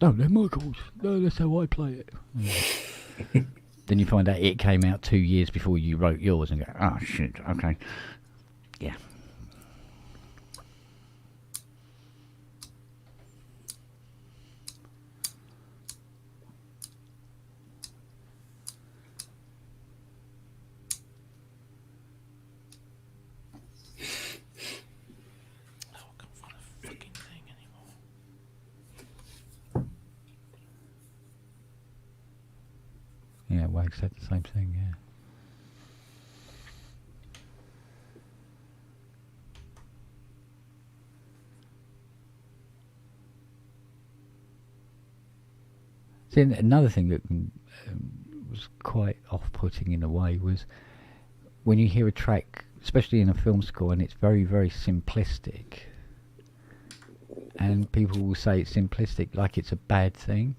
No, they're my chords. No, that's how I play it. Then you find out it came out 2 years before you wrote yours and go, oh shit, okay. Yeah. Yeah, Wag said the same thing, yeah. See, another thing that was quite off-putting in a way was when you hear a track, especially in a film score, and it's very, very simplistic, and people will say it's simplistic like it's a bad thing.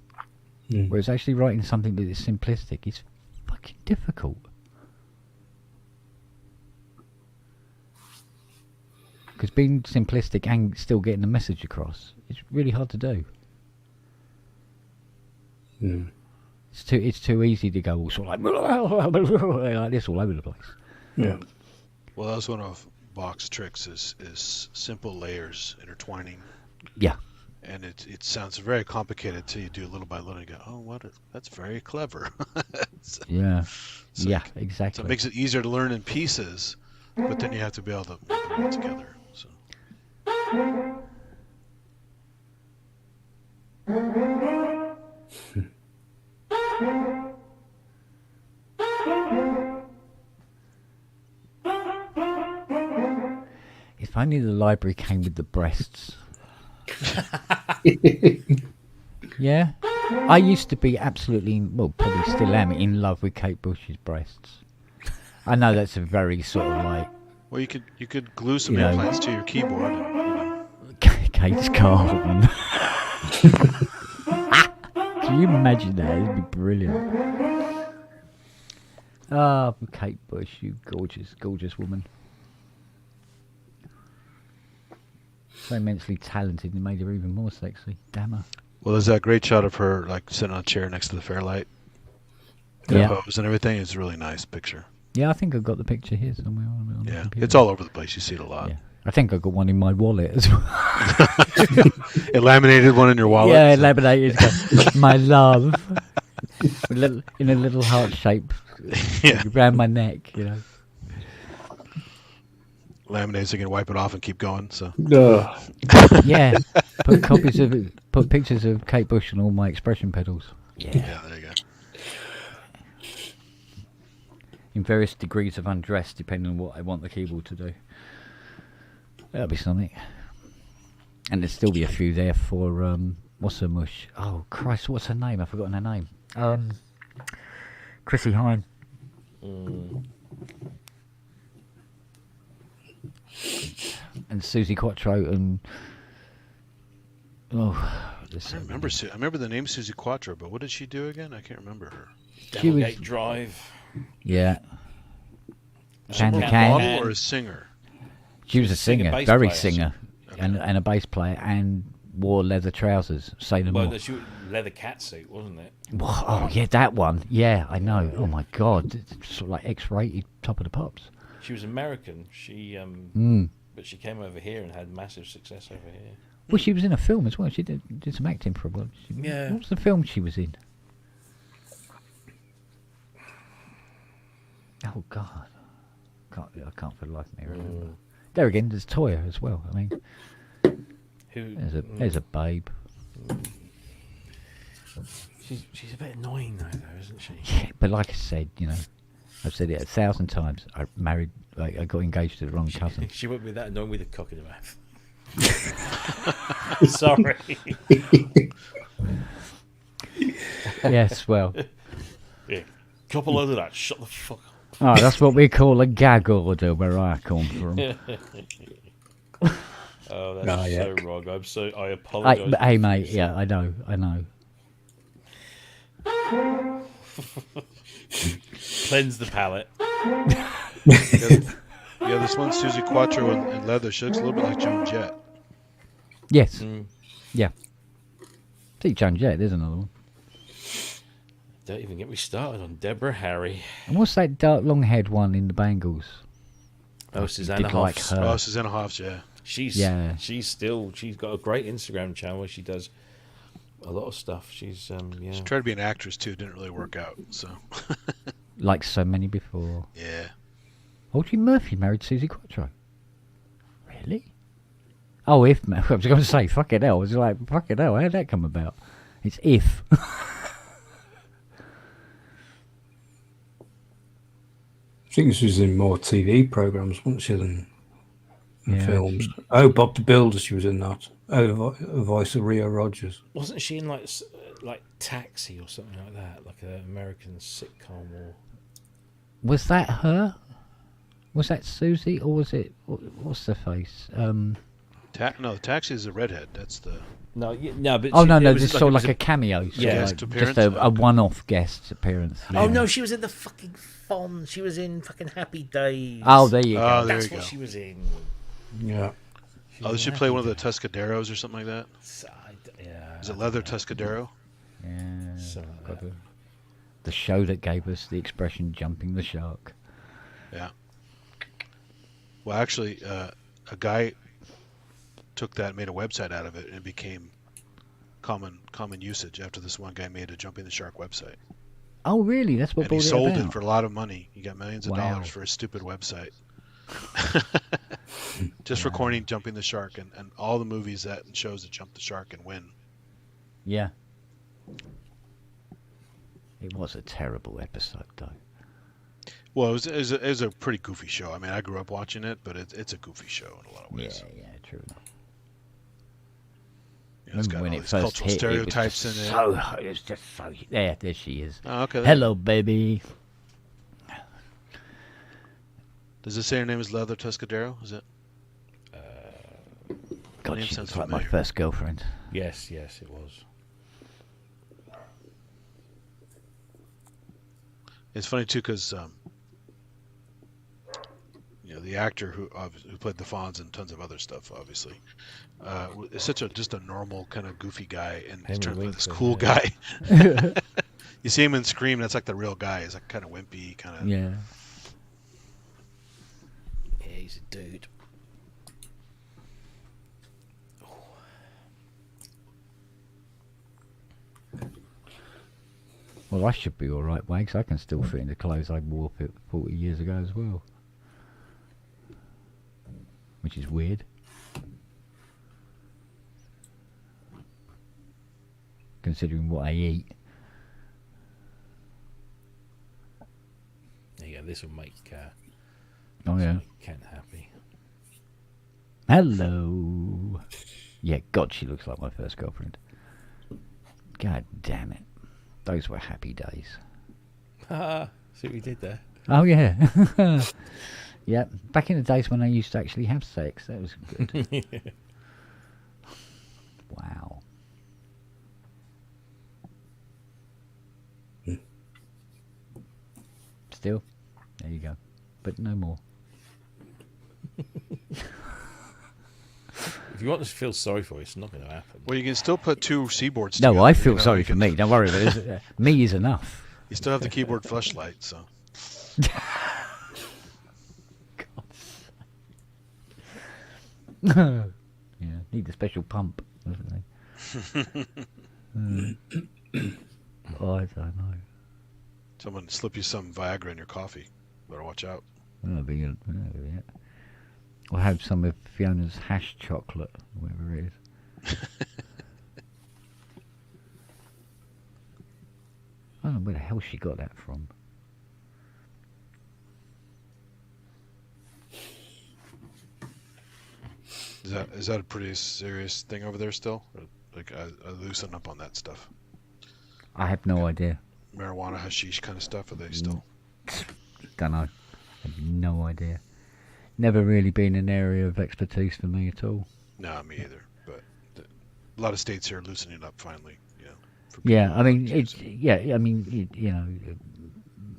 Whereas actually writing something that is simplistic is fucking difficult. Because being simplistic and still getting the message across, it's really hard to do. It's too easy to go all sort of like this all over the place. Yeah. Well, that's one of Bach's tricks is simple layers intertwining. Yeah. And it sounds very complicated till you do little by little and you go, oh, that's very clever. Yeah. Yeah, like, exactly. So it makes it easier to learn in pieces, but then you have to be able to put them all together. So. If only the library came with the breasts. Yeah, I used to be absolutely, well, probably still am in love with Kate Bush's breasts. I know that's a very sort of like Well, you could glue some You know. implants to your keyboard. And, you know. Kate's Carlton. Can you imagine that? It'd be brilliant. Ah, Kate Bush, you gorgeous, gorgeous woman. So immensely talented, and made her even more sexy. Damn her. Well, there's that great shot of her like sitting on a chair next to the Fairlight. Yeah. Pose and everything. It's a really nice picture. Yeah, I think I've got the picture here somewhere on the Yeah, computer. it's all over the place. You see it a lot. Yeah. I think I got one in my wallet as well. It laminated one in your wallet. Yeah, laminated. My love. In a little heart shape. Yeah. Around my neck, you know. Laminates, you can wipe it off and keep going. So Yeah. Put pictures of Kate Bush on all my expression pedals. yeah, there you go. In various degrees of undress, depending on what I want the keyboard to do. That'll be something. And there'll still be a few there for what's her mush? Oh Christ, what's her name? I've forgotten her name. Chrissy Hine. And Susie Quattro and I remember the name Susie Quattro, but what did she do again? I can't remember her. She was- Devilgate Drive. yeah. Was she more Candy a Can. model or a singer? She was a singer, bass very player, singer, and a bass player, and wore leather trousers. Say no more. Well, she was leather catsuit, wasn't it? Oh yeah, that one. Yeah, I know. Oh my God, it's sort of like X-rated, Top of the Pops. She was American. She but she came over here and had massive success over here. Well, she was in a film as well. She did some acting for a while. Yeah. What was the film she was in? Oh God, I can't for the life of me remember. There again, there's Toya as well. I mean, there's a babe. She's a bit annoying though, isn't she? Yeah, but like I said, you know, I've said it 1,000 times. I got engaged to the wrong cousin. She won't be that annoying with a cock in her mouth. Sorry. Yes, well. Yeah. Couple of that. Shut the fuck up. Oh, that's what we call a gag order where I come from. Oh, that's so wrong. I apologise. Hey, mate, yeah, I know. Cleanse the palate. Yeah, this one Susie Quattro in leather. She looks a little bit like Joan Jett. Yes. Yeah. See, Joan Jett, there's another one. Don't even get me started on Deborah Harry. And what's that dark, long-haired one in the Bangles? Oh, Susanna Did like Hoffs. her. Oh, Susanna Hoffs, yeah. She's got a great Instagram channel where she does a lot of stuff. She's She tried to be an actress too, didn't really work out. So Like so many before. yeah. Audrey Murphy married Susie Quattro. Really? Oh, I was going to say, fucking hell. I was like, fucking hell, how'd that come about? It's if. I think she was in more TV programs, wasn't she, than Yeah. films? Oh, Bob the Builder, she was in that. Oh, the voice of Rio Rogers. wasn't she in like Taxi or something like that, like an American sitcom or? Was that her? Was that Susie, or was it what's the face? No, the Taxi is a redhead. That's the. No, no, but Oh no, it was this is sort of like a cameo, sort Yeah. of Guest like appearance? just a one-off guest appearance. Oh Yeah. no, she was in the fucking Fon. She was in fucking Happy Days. Oh, there you go. Oh, there That's you what go. she was in. Yeah. Oh, did she play one of the Tuscaderos or something like that? Yeah. Is it leather Tuscadero? Yeah. Something like got that. the show that gave us the expression "jumping the shark." Yeah. Well, actually, a guy took that and made a website out of it, and it became common usage after this one guy made a Jumping the Shark website. Oh, really? That's what And he brought sold it it about. for a lot of money. He got millions of Wow. dollars for a stupid website. Just for coining Jumping the Shark and all the movies and shows that jump the shark and win. Yeah. It was a terrible episode, though. Well, it was a pretty goofy show. I mean, I grew up watching it, but it's a goofy show in a lot of ways. Yeah, true enough. You know, it's got when all it these first cultural hit, stereotypes it was in it. so, it was just so. There she is. Oh, okay. Hello, baby. Does it say her name is Leather Tuscadero? Is it? God, name she sounds looks like my familiar. first girlfriend. Yes, it was. It's funny too because you know, the actor who played the Fonz and tons of other stuff, obviously, is such a just a normal kind of goofy guy, and he's turned into this cool guy. You see him in Scream, that's like the real guy. He's like kind of wimpy, kind of. Yeah. Yeah, he's a dude. Well, I should be all right, Wags. I can still fit in the clothes I wore 40 years ago as well. Which is weird. Considering what I eat. There you go. This will make Oh, yeah. Ken happy. Hello. Yeah, God, she looks like my first girlfriend. God damn it. Those were happy days. See what we did there? Oh, yeah. Yeah, back in the days when I used to actually have sex. That was good. Wow. Still, there you go. But no more. If you want to feel sorry for it, it's not going to happen. Well, you can still put two seaboards together. No, I feel you know, sorry you for can- me. Don't worry about it. Me is enough. You still have the keyboard fleshlight, so. Yeah, need a special pump. Oh, I don't know. Someone slip you some Viagra in your coffee. Better watch out. That'll be it. Or have some of Fiona's hash chocolate, whatever it is. I don't know where the hell she got that from. Is that a pretty serious thing over there still? Or, like I loosen up on that stuff. I have no idea. Marijuana, hashish kind of stuff. Are they still? Don't know. I have no idea. Never really been an area of expertise for me at all. No, me either. But a lot of states here are loosening up finally. You know. for Yeah, people I who mean, use it's it. yeah, I mean, you know,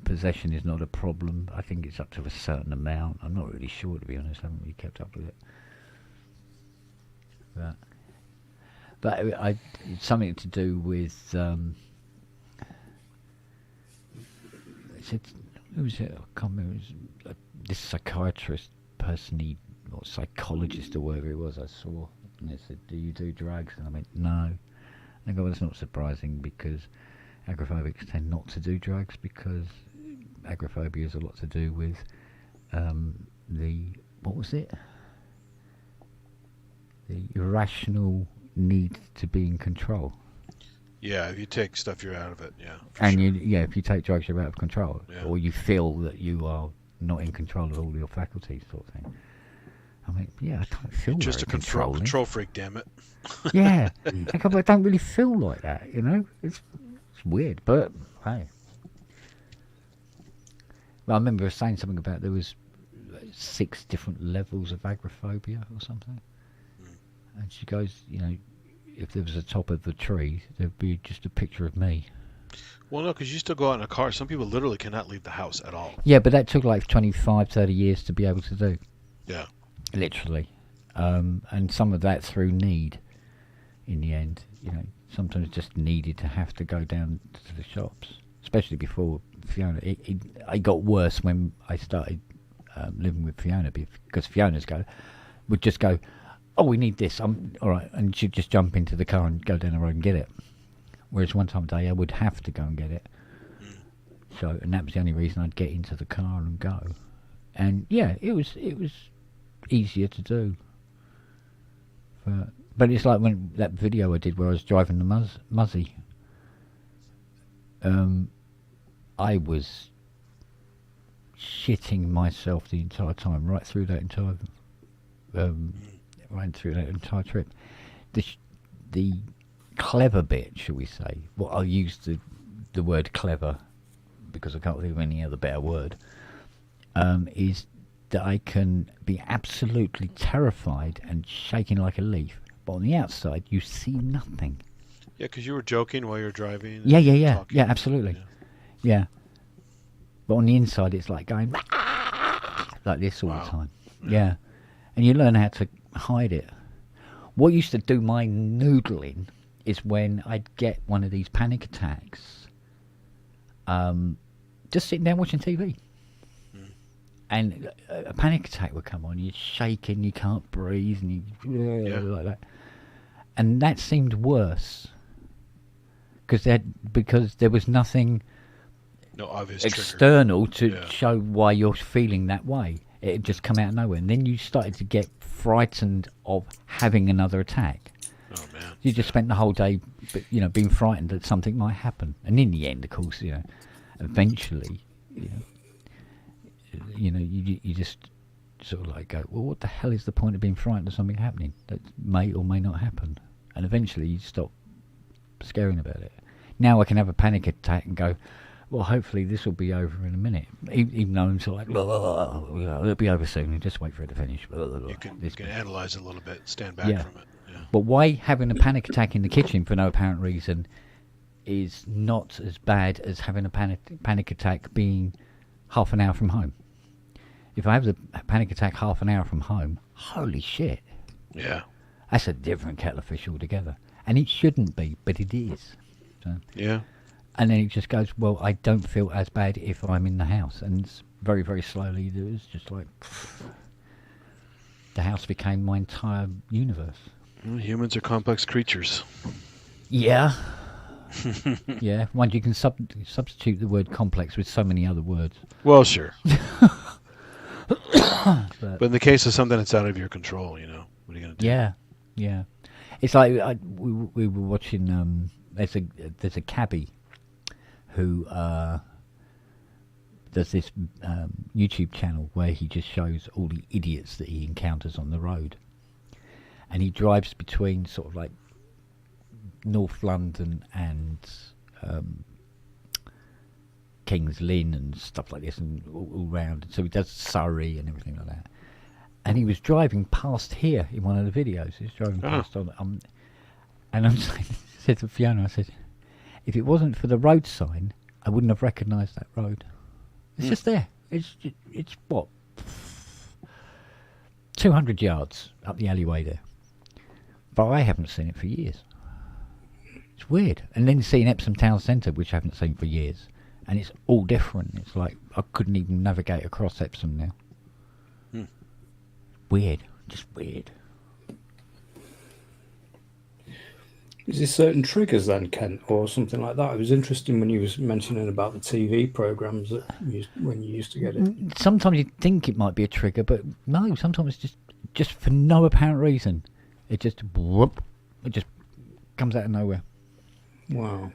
possession is not a problem. I think it's up to a certain amount. I'm not really sure, to be honest. I haven't really kept up with it. But it's something to do with. Who was it? I can't remember. It was this psychiatrist person, or psychologist, or whatever it was. I saw, and they said, "Do you do drugs?" And I went, "No." And I go, "Well, that's not surprising because agoraphobics tend not to do drugs because agoraphobia has a lot to do with what was it? The irrational need to be in control." Yeah, if you take stuff, you're out of it. Yeah. And sure. if you take drugs, you're out of control, Yeah. or you feel that you are not in control of all your faculties, sort of thing. I mean, yeah, I don't feel Just very a control controlling. freak, damn it. Yeah, I don't really feel like that. You know, it's weird, but hey. Well, I remember saying something about there was 6 different levels of agoraphobia or something, and she goes, you know, if there was a top of the tree, there'd be just a picture of me. Well, no, because you still go out in a car. Some people literally cannot leave the house at all. Yeah, but that took like 25, 30 years to be able to do. Yeah. Literally. And some of that through need in the end. You know, sometimes just needed to have to go down to the shops. Especially before Fiona. It got worse when I started living with Fiona, because Fiona's would just go, "Oh, we need this. All right," and she'd just jump into the car and go down the road and get it. Whereas one time a day I would have to go and get it. So, and that was the only reason I'd get into the car and go. And yeah, it was easier to do. But it's like when that video I did where I was driving the Muzzy. I was shitting myself the entire time, right through that entire trip. the clever bit, shall we say? Well, I'll use the word clever because I can't think of any other better word. Is that I can be absolutely terrified and shaking like a leaf, but on the outside you see nothing. Yeah, because you were joking while you were driving. Yeah, absolutely. Yeah. But on the inside, it's like going like this all the time. Yeah. And you learn how to hide it. What used to do my noodling is when I'd get one of these panic attacks, just sitting down watching TV. And a panic attack would come on. You're shaking, you can't breathe, and you like that. And that seemed worse because there was nothing no obvious external to show why you're feeling that way. It had just come out of nowhere, and then you started to get frightened of having another attack. Oh man! You just spent the whole day, being frightened that something might happen, and in the end, of course, eventually, you just sort of like go, well, what the hell is the point of being frightened of something happening that may or may not happen? And eventually, you stop scaring about it. Now I can have a panic attack and go, well, hopefully this will be over in a minute. Even though I'm sort of like, it'll be over soon, and just wait for it to finish. You can analyze it a little bit, stand back from it. Yeah. But why having a panic attack in the kitchen for no apparent reason is not as bad as having a panic attack being half an hour from home. If I have the panic attack half an hour from home, holy shit. Yeah. That's a different kettle of fish altogether. And it shouldn't be, but it is. So. Yeah. And then it just goes, well, I don't feel as bad if I'm in the house. And it's very, very slowly, it was just like, the house became my entire universe. Well, humans are complex creatures. Yeah. Yeah. Once you can substitute the word complex with so many other words. Well, sure. But in the case of something that's out of your control, what are you going to do? Yeah. It's like we were watching. There's a cabbie who does this YouTube channel where he just shows all the idiots that he encounters on the road, and he drives between sort of like North London and King's Lynn and stuff like this, and all round. So he does Surrey and everything like that. And he was driving past here in one of the videos. He was driving past on, and I said to Fiona, I said, if it wasn't for the road sign, I wouldn't have recognised that road. It's just there. It's what, 200 yards up the alleyway there. But I haven't seen it for years. It's weird. And then seeing Epsom Town Centre, which I haven't seen for years. And it's all different. It's like I couldn't even navigate across Epsom now. Weird. Just weird. Is there certain triggers then, Kent, or something like that? It was interesting when you was mentioning about the TV programmes that when you used to get it. Sometimes you think it might be a trigger, but no, sometimes it's just for no apparent reason. It just comes out of nowhere. Wow.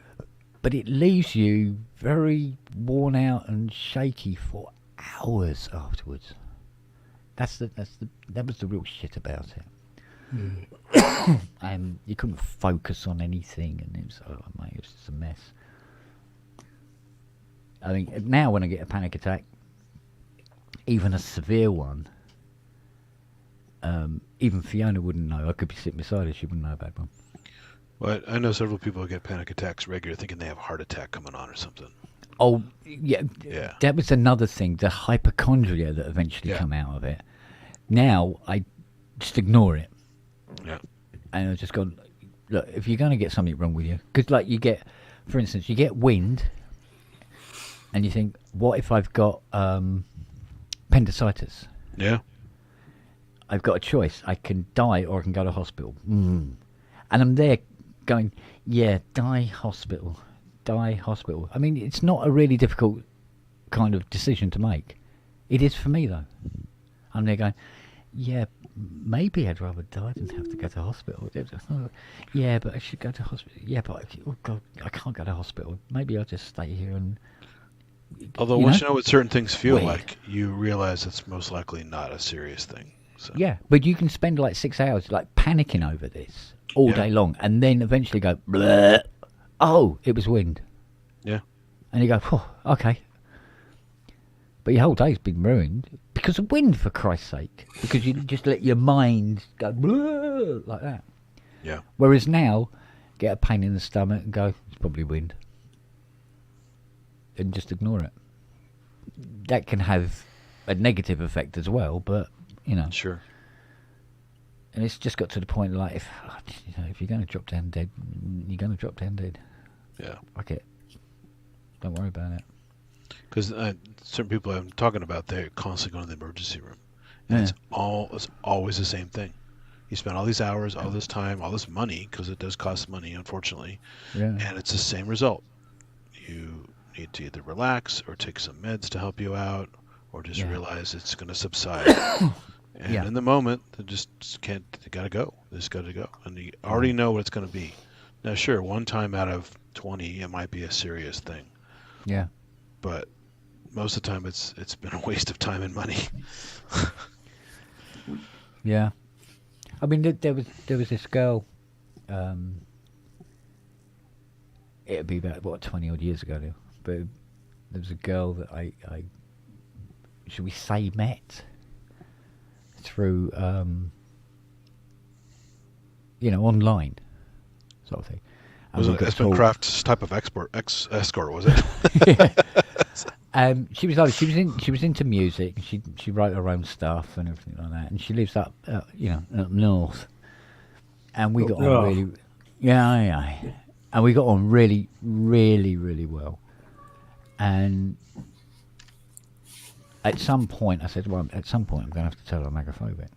But it leaves you very worn out and shaky for hours afterwards. That was the real shit about it. And you couldn't focus on anything, and it was just a mess. I think now when I get a panic attack, even a severe one, even Fiona wouldn't know. I could be sitting beside her, she wouldn't know about one. Well, I know several people who get panic attacks regularly, thinking they have a heart attack coming on or something. Oh, yeah. That was another thing, the hypochondria that eventually come out of it. Now, I just ignore it. Yeah. And I just go, look, if you're going to get something wrong with you, because like you get, for instance, you get wind, and you think, what if I've got appendicitis? Yeah. I've got a choice. I can die or I can go to hospital. And I'm there going, die hospital. I mean, it's not a really difficult kind of decision to make. It is for me, though. I'm there going, maybe I'd rather die than have to go to hospital. Yeah, but I should go to hospital. Yeah, but oh God, I can't go to hospital. Maybe I'll just stay here and... Although once you know what certain things feel like, you realize it's most likely not a serious thing. So. Yeah, but you can spend like 6 hours like panicking over this. all day long, and then eventually go, bleh, oh, it was wind. Yeah. And you go, oh, okay. But your whole day's been ruined because of wind, for Christ's sake. Because you just let your mind go, bleh, like that. Yeah. Whereas now, get a pain in the stomach and go, it's probably wind. And just ignore it. That can have a negative effect as well, but, you know. Sure. And it's just got to the point, like, if you're going to drop down dead, you're going to drop down dead. Yeah. Fuck it. Don't worry about it. Because certain people I'm talking about, they're constantly going to the emergency room. And it's always the same thing. You spend all these hours, all this time, all this money, because it does cost money, unfortunately. Yeah. And it's the same result. You need to either relax or take some meds to help you out, or just realize it's going to subside. And in the moment, they just can't. They gotta go. They just gotta go, and you already know what it's going to be. Now, sure, one time out of 20, it might be a serious thing. Yeah. But most of the time, it's been a waste of time and money. Yeah. I mean, there was this girl. It'd be about 20 odd years ago now, but there was a girl that I should we say met through online sort of thing. Was it Espen Kraft's type of escort? Was it? She was into music. She wrote her own stuff and everything like that. And she lives up up north. And we got on really, and we got on really, really, really well. And at some point, I said, well, at some point, I'm going to have to tell her I'm agoraphobic.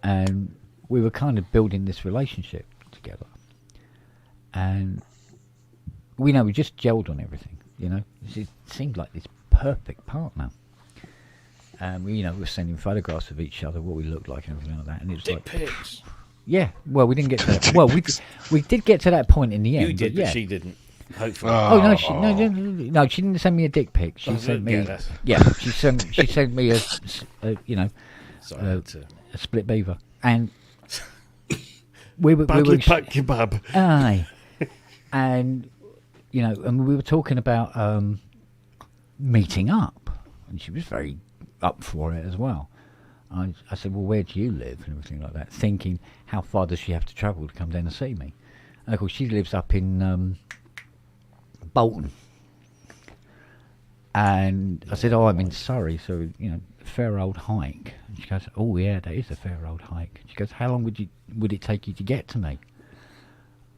And we were kind of building this relationship together. And we just gelled on everything, It seemed like this perfect partner. And we were sending photographs of each other, what we looked like and everything like that. And it was Dick pics. Yeah, well, we didn't get to that. Well, we did get to that point in the end. You did, but she didn't. Hopefully. No, she didn't send me a dick pic. She sent me. She sent me a split beaver, and we were kebab. Aye, and and we were talking about meeting up, and she was very up for it as well. I said, well, where do you live and everything like that, thinking how far does she have to travel to come down and see me? And of course she lives up in Bolton, and I said, I'm in Surrey, so fair old hike. And she goes, oh yeah, that is a fair old hike. She goes, how long would it take you to get to me?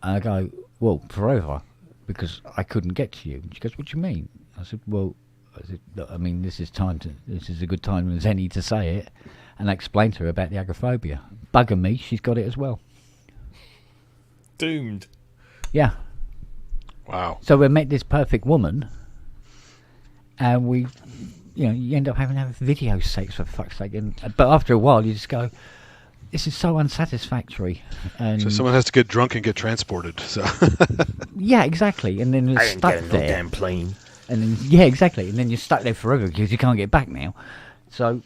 And I go, well, forever, because I couldn't get to you. And she goes, what do you mean? I said, well, this is a good time as any to say it. And I explained to her about the agoraphobia. Bugger me, she's got it as well. Doomed. Yeah. Wow. So we met this perfect woman, and we, you end up having to have video sex, for fuck's sake. But after a while, you just go, this is so unsatisfactory. And so someone has to get drunk and get transported. So. Yeah, exactly. And then you're stuck there. No damn plane. And then, yeah, exactly. And then you're stuck there forever because you can't get back now. So,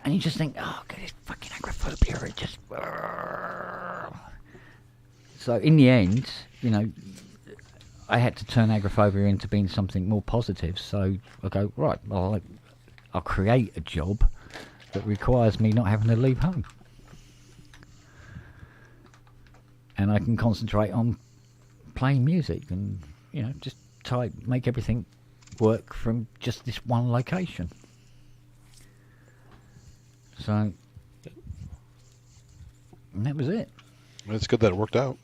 and you just think, oh, God, this fucking agoraphobia. It just. So in the end, I had to turn agoraphobia into being something more positive. So I go, right, well, I'll create a job that requires me not having to leave home. And I can concentrate on playing music and, just make everything work from just this one location. So, and that was it. It's good that it worked out.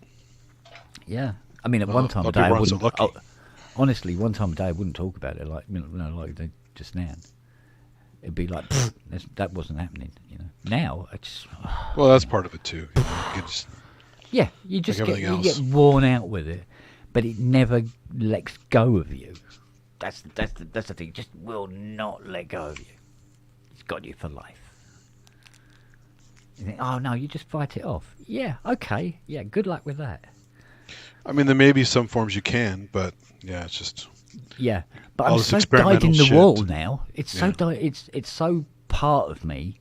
Yeah. I mean, at one time of day, I wouldn't. So honestly, one time of day, I wouldn't talk about it like like they just now. It'd be like that wasn't happening. Now I just. Well, that's part of it too. You just get worn out with it, but it never lets go of you. That's the thing. It just will not let go of you. It's got you for life. You think, oh no, you just fight it off. Yeah, okay. Yeah, good luck with that. I mean, there may be some forms you can, but yeah, it's just. Yeah, but I'm so dyed in the wool now. It's so it's so part of me.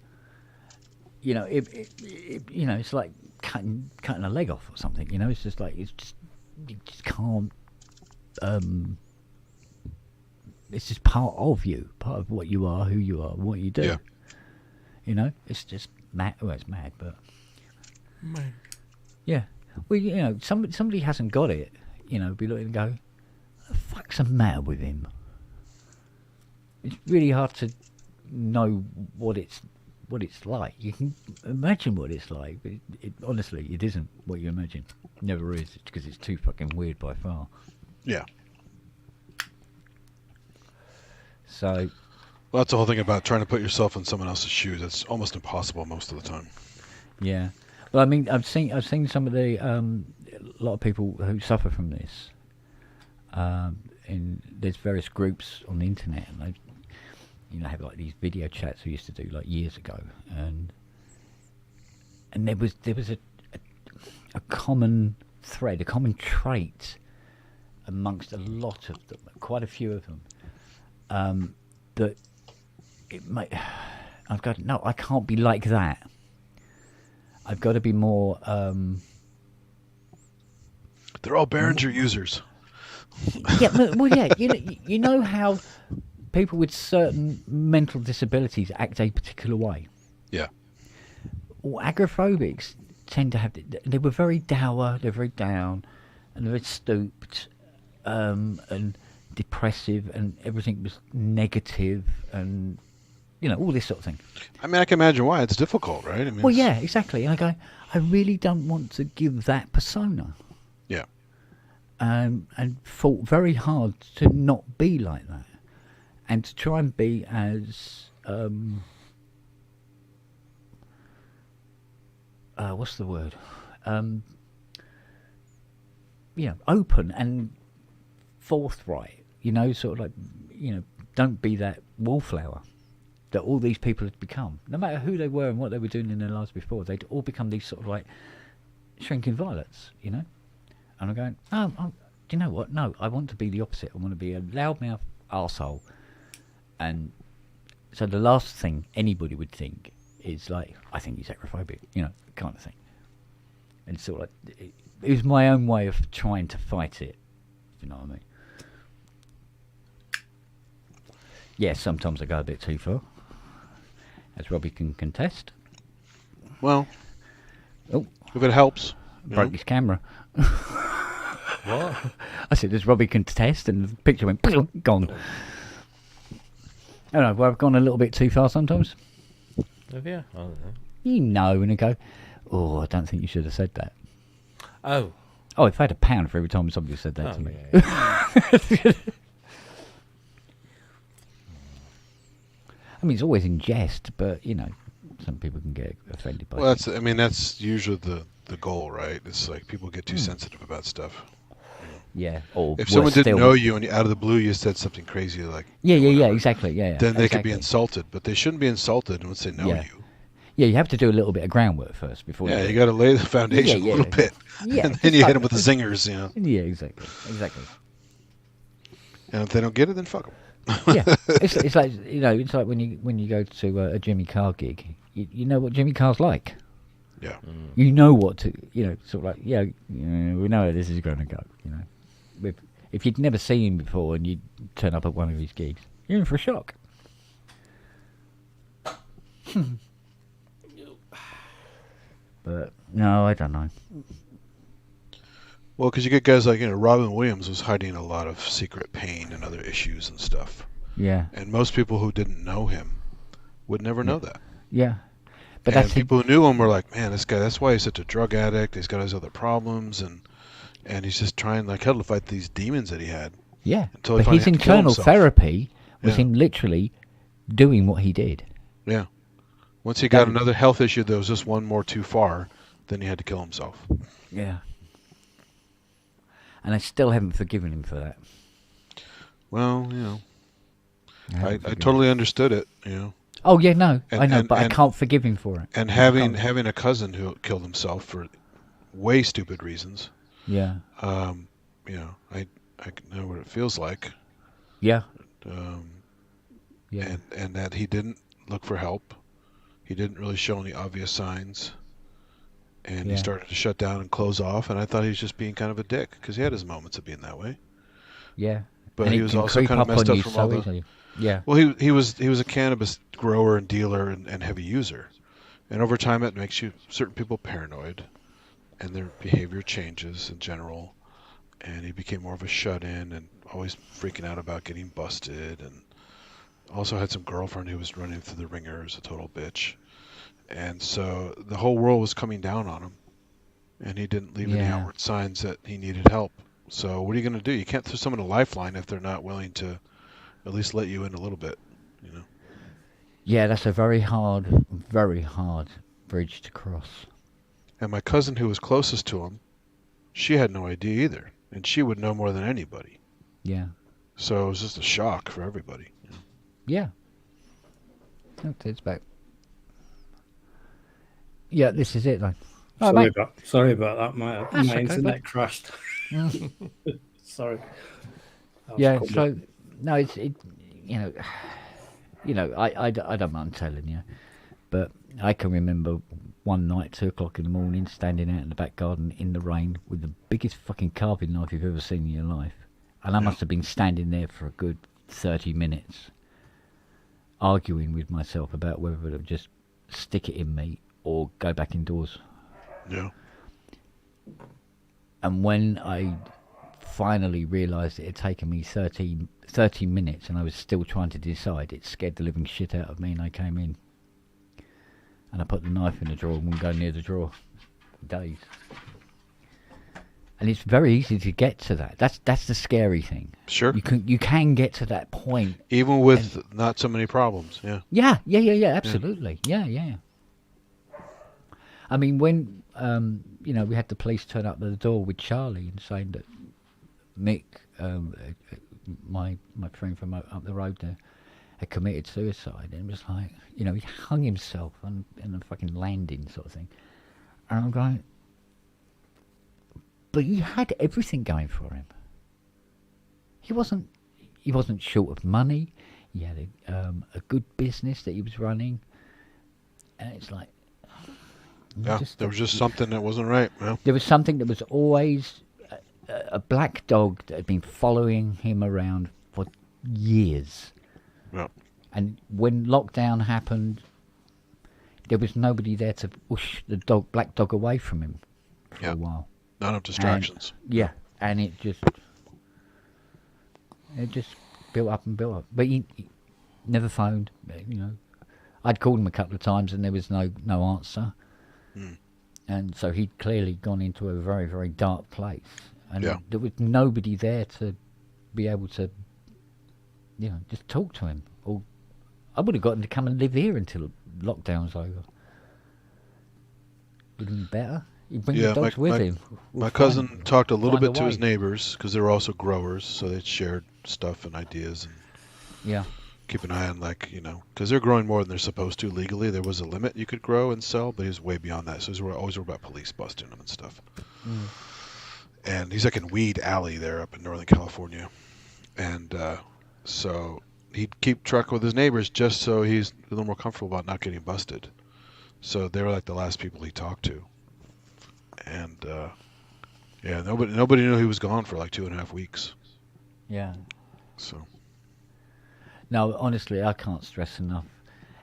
It's like cutting a leg off or something. You know, it's just like you just can't. It's just part of you, part of what you are, who you are, what you do. Yeah. You know, it's just mad. Well, it's mad, but Man. yeah. Well, you know, somebody hasn't got it. You know, be looking and go, what the fuck's the matter with him? It's really hard to know what it's like. You can imagine what it's like, but honestly, it isn't what you imagine. It never is, because it's too fucking weird by far. Yeah. So, Well, that's the whole thing about trying to put yourself in someone else's shoes. It's almost impossible most of the time. yeah. Well, I mean, I've seen some of the a lot of people who suffer from this. And there's various groups on the internet, and they, you know, have like these video chats we used to do like years ago, and there was a common thread, a common trait amongst a lot of them, quite a few of them, that it might. I've got no. I can't be like that. I've got to be more. They're all Behringer users. Yeah, well, yeah. You know how people with certain mental disabilities act a particular way. Yeah. Well, agoraphobics tend to have. They were very dour. They're very down, and they're very stooped, and depressive, and everything was negative, and you know, all this sort of thing. I mean, I can imagine why. It's difficult, right? I mean, Well, yeah, exactly. And I go, I really don't want to give that persona. Yeah. And fought very hard to not be like that, and to try and be as what's the word? You know, open and forthright. You know, sort of like, you know, don't be that wallflower that all these people had become. No matter who they were and what they were doing in their lives before, they'd all become these sort of like shrinking violets, you know? And I'm going, do you know what? No, I want to be the opposite. I want to be a loudmouth arsehole. And so the last thing anybody would think is like, I think he's agoraphobic, you know, kind of thing. And sort of like, it was my own way of trying to fight it, if you know what I mean. Yeah, sometimes I go a bit too far, as Robbie can contest. Well, Oh, if it helps. broke his camera. What? I said, as Robbie can contest, and the picture went, gone. I don't know, well, I've gone a little bit too far sometimes. Have you? I don't know. You know, and I go, oh, I don't think you should have said that. Oh. Oh, if I had £1 for every time somebody said that to me. Yeah. I mean, it's always in jest, but, you know, some people can get offended by Well, it. that's usually the goal, right? It's like people get too sensitive about stuff. Yeah. Or If someone worse didn't still, know you and out of the blue you said something crazy like Yeah, whatever, exactly. Yeah, then they could be exactly. insulted, but they shouldn't be insulted once they know Yeah. you. Yeah, you have to do a little bit of groundwork first before. Yeah, do you it. got to lay the foundation Yeah, a little bit, Yeah, and just then you hit like- them with the zingers, you know. Yeah, exactly. And if they don't get it, then fuck them. Yeah, it's like, you know, it's like when you go to a Jimmy Carr gig, you know what Jimmy Carr's like. Yeah. You know what to, you know, sort of like, yeah, you know, we know how this is going to go. You know, if you'd never seen him before and you turn up at one of his gigs, you're in for a shock. But no, I don't know. Well, because you get guys like, Robin Williams was hiding a lot of secret pain and other issues and stuff. Yeah, And most people who didn't know him would never know that. yeah. But And that's people who knew him were like, man, this guy, that's why he's such a drug addict. He's got his other problems, and he's just trying like hell to fight these demons that he had. yeah. Until he But finally his had to kill internal himself. therapy was Yeah. him literally doing what he did. Yeah. Once he got That- another health issue that was just one more too far, then he had to kill himself. Yeah. And I still haven't forgiven him for that. Well, I I haven't forgiven him. totally understood it, Oh yeah, no, And- I know, and- but I and- can't forgive him for it. And I having can't. a cousin who killed himself for way stupid reasons, Yeah, I know what it feels like, yeah, um, yeah, and that he didn't look for help. He didn't really show any obvious signs, and Yeah. he started to shut down and close off. And I thought he was just being kind of a dick because he had his moments of being that way. Yeah. But And he it was can also creep kind of up messed on up you from so all the. easily. Yeah. Well, he was a cannabis grower and dealer and heavy user, and over time it makes certain people paranoid, and their behavior changes in general. And he became more of a shut-in and always freaking out about getting busted, and also had some girlfriend who was running through the ringer as a total bitch. And so the whole world was coming down on him, and he didn't leave any Yeah. outward signs that he needed help. So what are you going to do? You can't throw someone a lifeline if they're not willing to at least let you in a little bit, you know. Yeah, that's a very hard bridge to cross. And my cousin who was closest to him, she had no idea either, and she would know more than anybody. Yeah. So it was just a shock for everybody. You know? Yeah. Okay, it's back. Yeah, this is it, though. Oh, mate. Sorry about that. My okay, internet bud. crashed. Sorry. Yeah, so no, you know, I don't mind telling you, but I can remember one night, 2 o'clock in the morning, standing out in the back garden in the rain with the biggest fucking carving knife you've ever seen in your life, and I must have been standing there for a good 30 minutes, arguing with myself about whether to just stick it in me or go back indoors. Yeah. And when I finally realised it had taken me 30 minutes and I was still trying to decide, it scared the living shit out of me, and I came in and I put the knife in the drawer and wouldn't go near the drawer for days. And it's very easy to get to that. That's the scary thing. Sure. You can get to that point. Even with not so many problems, yeah. Yeah, absolutely. Yeah. I mean, when we had the police turn up at the door with Charlie and saying that Mick, my friend from up the road there, had committed suicide, and it was like, he hung himself on a fucking landing sort of thing. And I'm going, but he had everything going for him. He wasn't short of money. He had a good business that he was running, and it's like, Yeah, there was just something that wasn't right. Yeah. There was something that was always a black dog that had been following him around for years. Yeah. And when lockdown happened, there was nobody there to push the black dog away from him for a while. None of distractions. And it just built up and built up. But he never phoned. I'd called him a couple of times and there was no answer. And so he'd clearly gone into a very, very dark place. And there was nobody there to be able to, just talk to him. Or I would have got him to come and live here until lockdown was over. Would have been better. He'd bring the dogs with him. My cousin talked a little bit to his neighbors because they were also growers, so they shared stuff and ideas. And keep an eye on, because they're growing more than they're supposed to legally. There was a limit you could grow and sell, but he was way beyond that. So he was always worried about police busting him and stuff. And he's like in Weed Alley there up in Northern California. And so he'd keep truck with his neighbors just so he's a little more comfortable about not getting busted. So they were like the last people he talked to. And nobody knew he was gone for like 2.5 weeks. Yeah. So. No, honestly, I can't stress enough.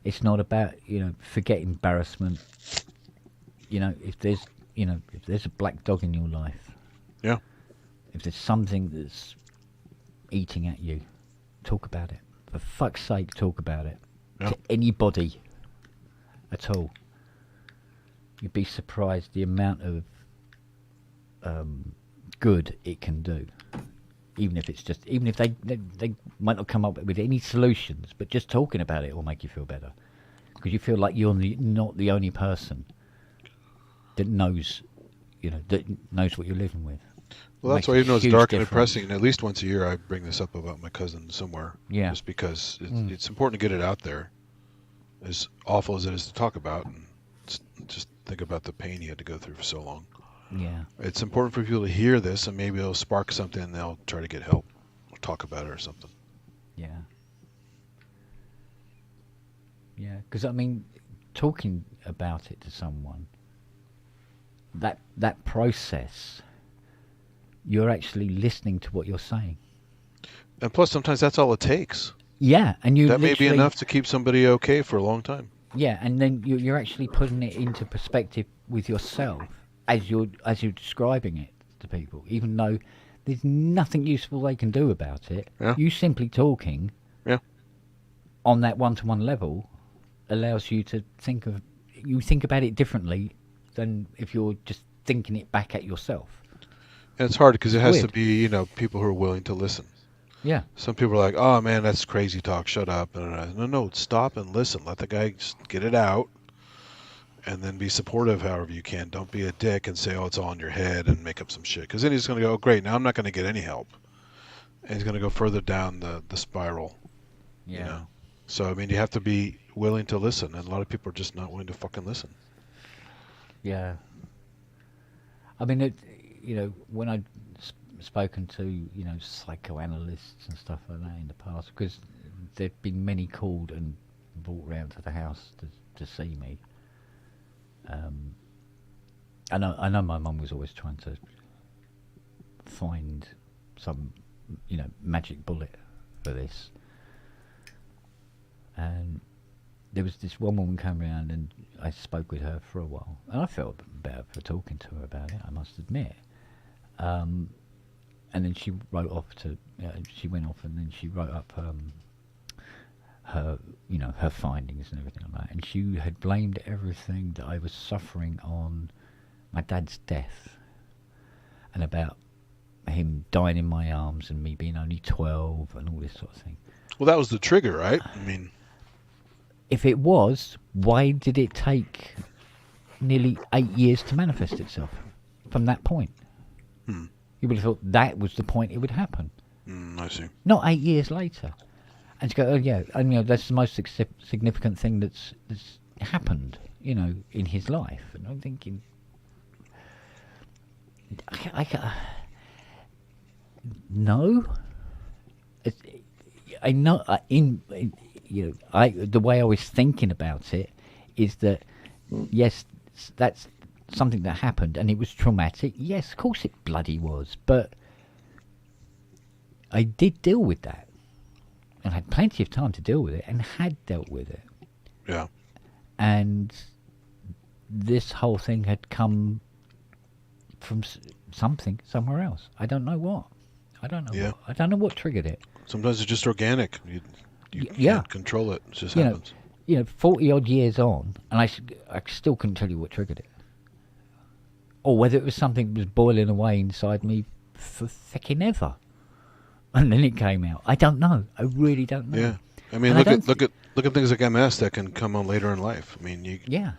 It's not about, forget embarrassment. If there's a black dog in your life. Yeah. If there's something that's eating at you, talk about it. For fuck's sake, talk about it. Yeah. To anybody at all. You'd be surprised the amount of good it can do. Even if they might not come up with any solutions, but just talking about it will make you feel better. Because you feel like you're not the only person that knows, knows what you're living with. Well, that's why, even though it's dark and depressing, at least once a year I bring this up about my cousin somewhere. Yeah. Just because it's important to get it out there. As awful as it is to talk about, and just think about the pain he had to go through for so long. Yeah. It's important for people to hear this, and maybe it'll spark something and they'll try to get help or talk about it or something. Yeah. Yeah, because, talking about it to someone that process, you're actually listening to what you're saying. And plus, sometimes that's all it takes. Yeah, and you That may be literally- enough to keep somebody okay for a long time. Yeah, and then you're actually putting it into perspective with yourself as you're describing it to people, even though there's nothing useful they can do about it. Yeah. You simply talking Yeah. on that one-to-one level allows you to think about it differently than if you're just thinking it back at yourself. And it's hard because it has Weird. to be, people who are willing to listen. Yeah. Some people are like, "Oh man, that's crazy talk. Shut up." No, stop and listen. Let the guy just get it out, and then be supportive however you can. Don't be a dick and say, "Oh, it's all in your head," and make up some shit. Because then he's going to go, "Oh, great, now I'm not going to get any help," and he's going to go further down the spiral. Yeah. You know? So I mean, you have to be willing to listen, and a lot of people are just not willing to fucking listen. Yeah. I mean, when I've spoken to, psychoanalysts and stuff like that in the past, because there've been many called and brought round to the house to see me. I know my mum was always trying to find some, magic bullet for this. And there was this one woman came around and I spoke with her for a while. And I felt better for talking to her about it, I must admit. And then she wrote off she went off and then she wrote up her findings and everything like that. And she had blamed everything that I was suffering on my dad's death and about him dying in my arms and me being only 12 and all this sort of thing. Well, that was the trigger, right? I mean, if it was, why did it take nearly 8 years to manifest itself from that point? You would have thought that was the point it would happen. I see. Not 8 years later. And to go, oh yeah, and that's the most significant thing that's happened, in his life. And I'm thinking, no. I know the way I was thinking about it is that yes, that's something that happened and it was traumatic. Yes, of course it bloody was, but I did deal with that and had plenty of time to deal with it and had dealt with it. Yeah. And this whole thing had come from something somewhere else. I don't know what. I don't know. Yeah. What. I don't know what triggered it. Sometimes it's just organic. You Yeah. can't control it. It just You know, happens. 40 odd years on, and I still couldn't tell you what triggered it. Or whether it was something that was boiling away inside me for fucking ever. And then it came out. I don't know. I really don't know. Yeah. I mean, And look at things like MS that can come on later in life. I mean, Yeah.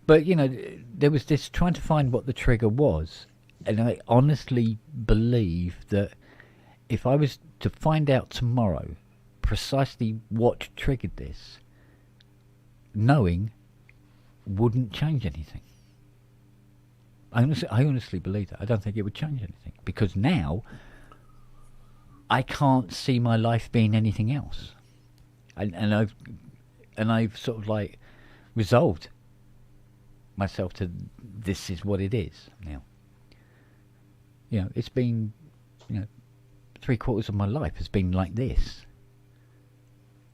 But, there was this trying to find what the trigger was. And I honestly believe that if I was to find out tomorrow precisely what triggered this, knowing wouldn't change anything. I honestly believe that. I don't think it would change anything. Because now, I can't see my life being anything else. And I've sort of like resolved myself to this is what it is now. It's been, 3/4 of my life has been like this.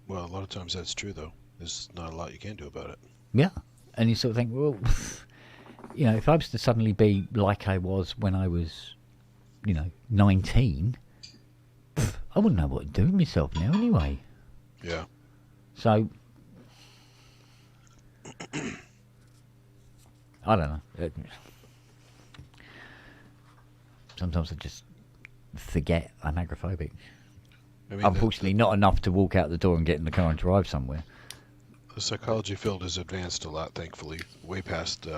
well, a lot of times that's true, though. There's not a lot you can do about it. Yeah. And you sort of think, well, if I was to suddenly be like I was when I was, 19, I wouldn't know what to do with myself now anyway. Yeah. So, I don't know. Sometimes I just forget I'm agoraphobic. I mean, Unfortunately, not enough to walk out the door and get in the car and drive somewhere. the psychology field has advanced a lot, thankfully, way past,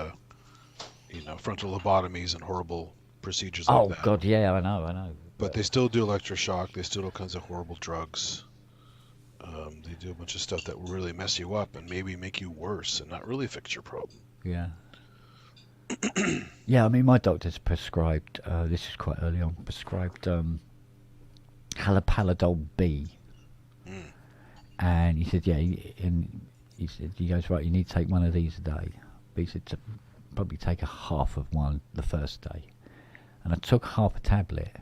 frontal lobotomies and horrible procedures like that. Oh, God, yeah, I know. But they still do electroshock. They still do all kinds of horrible drugs. They do a bunch of stuff that will really mess you up and maybe make you worse and not really fix your problem. Yeah. Yeah, I mean, my doctor's prescribed, this is quite early on, prescribed haloperidol B. And he said, he goes, right, you need to take one of these a day. But he said, probably take a half of one the first day. And I took half a tablet,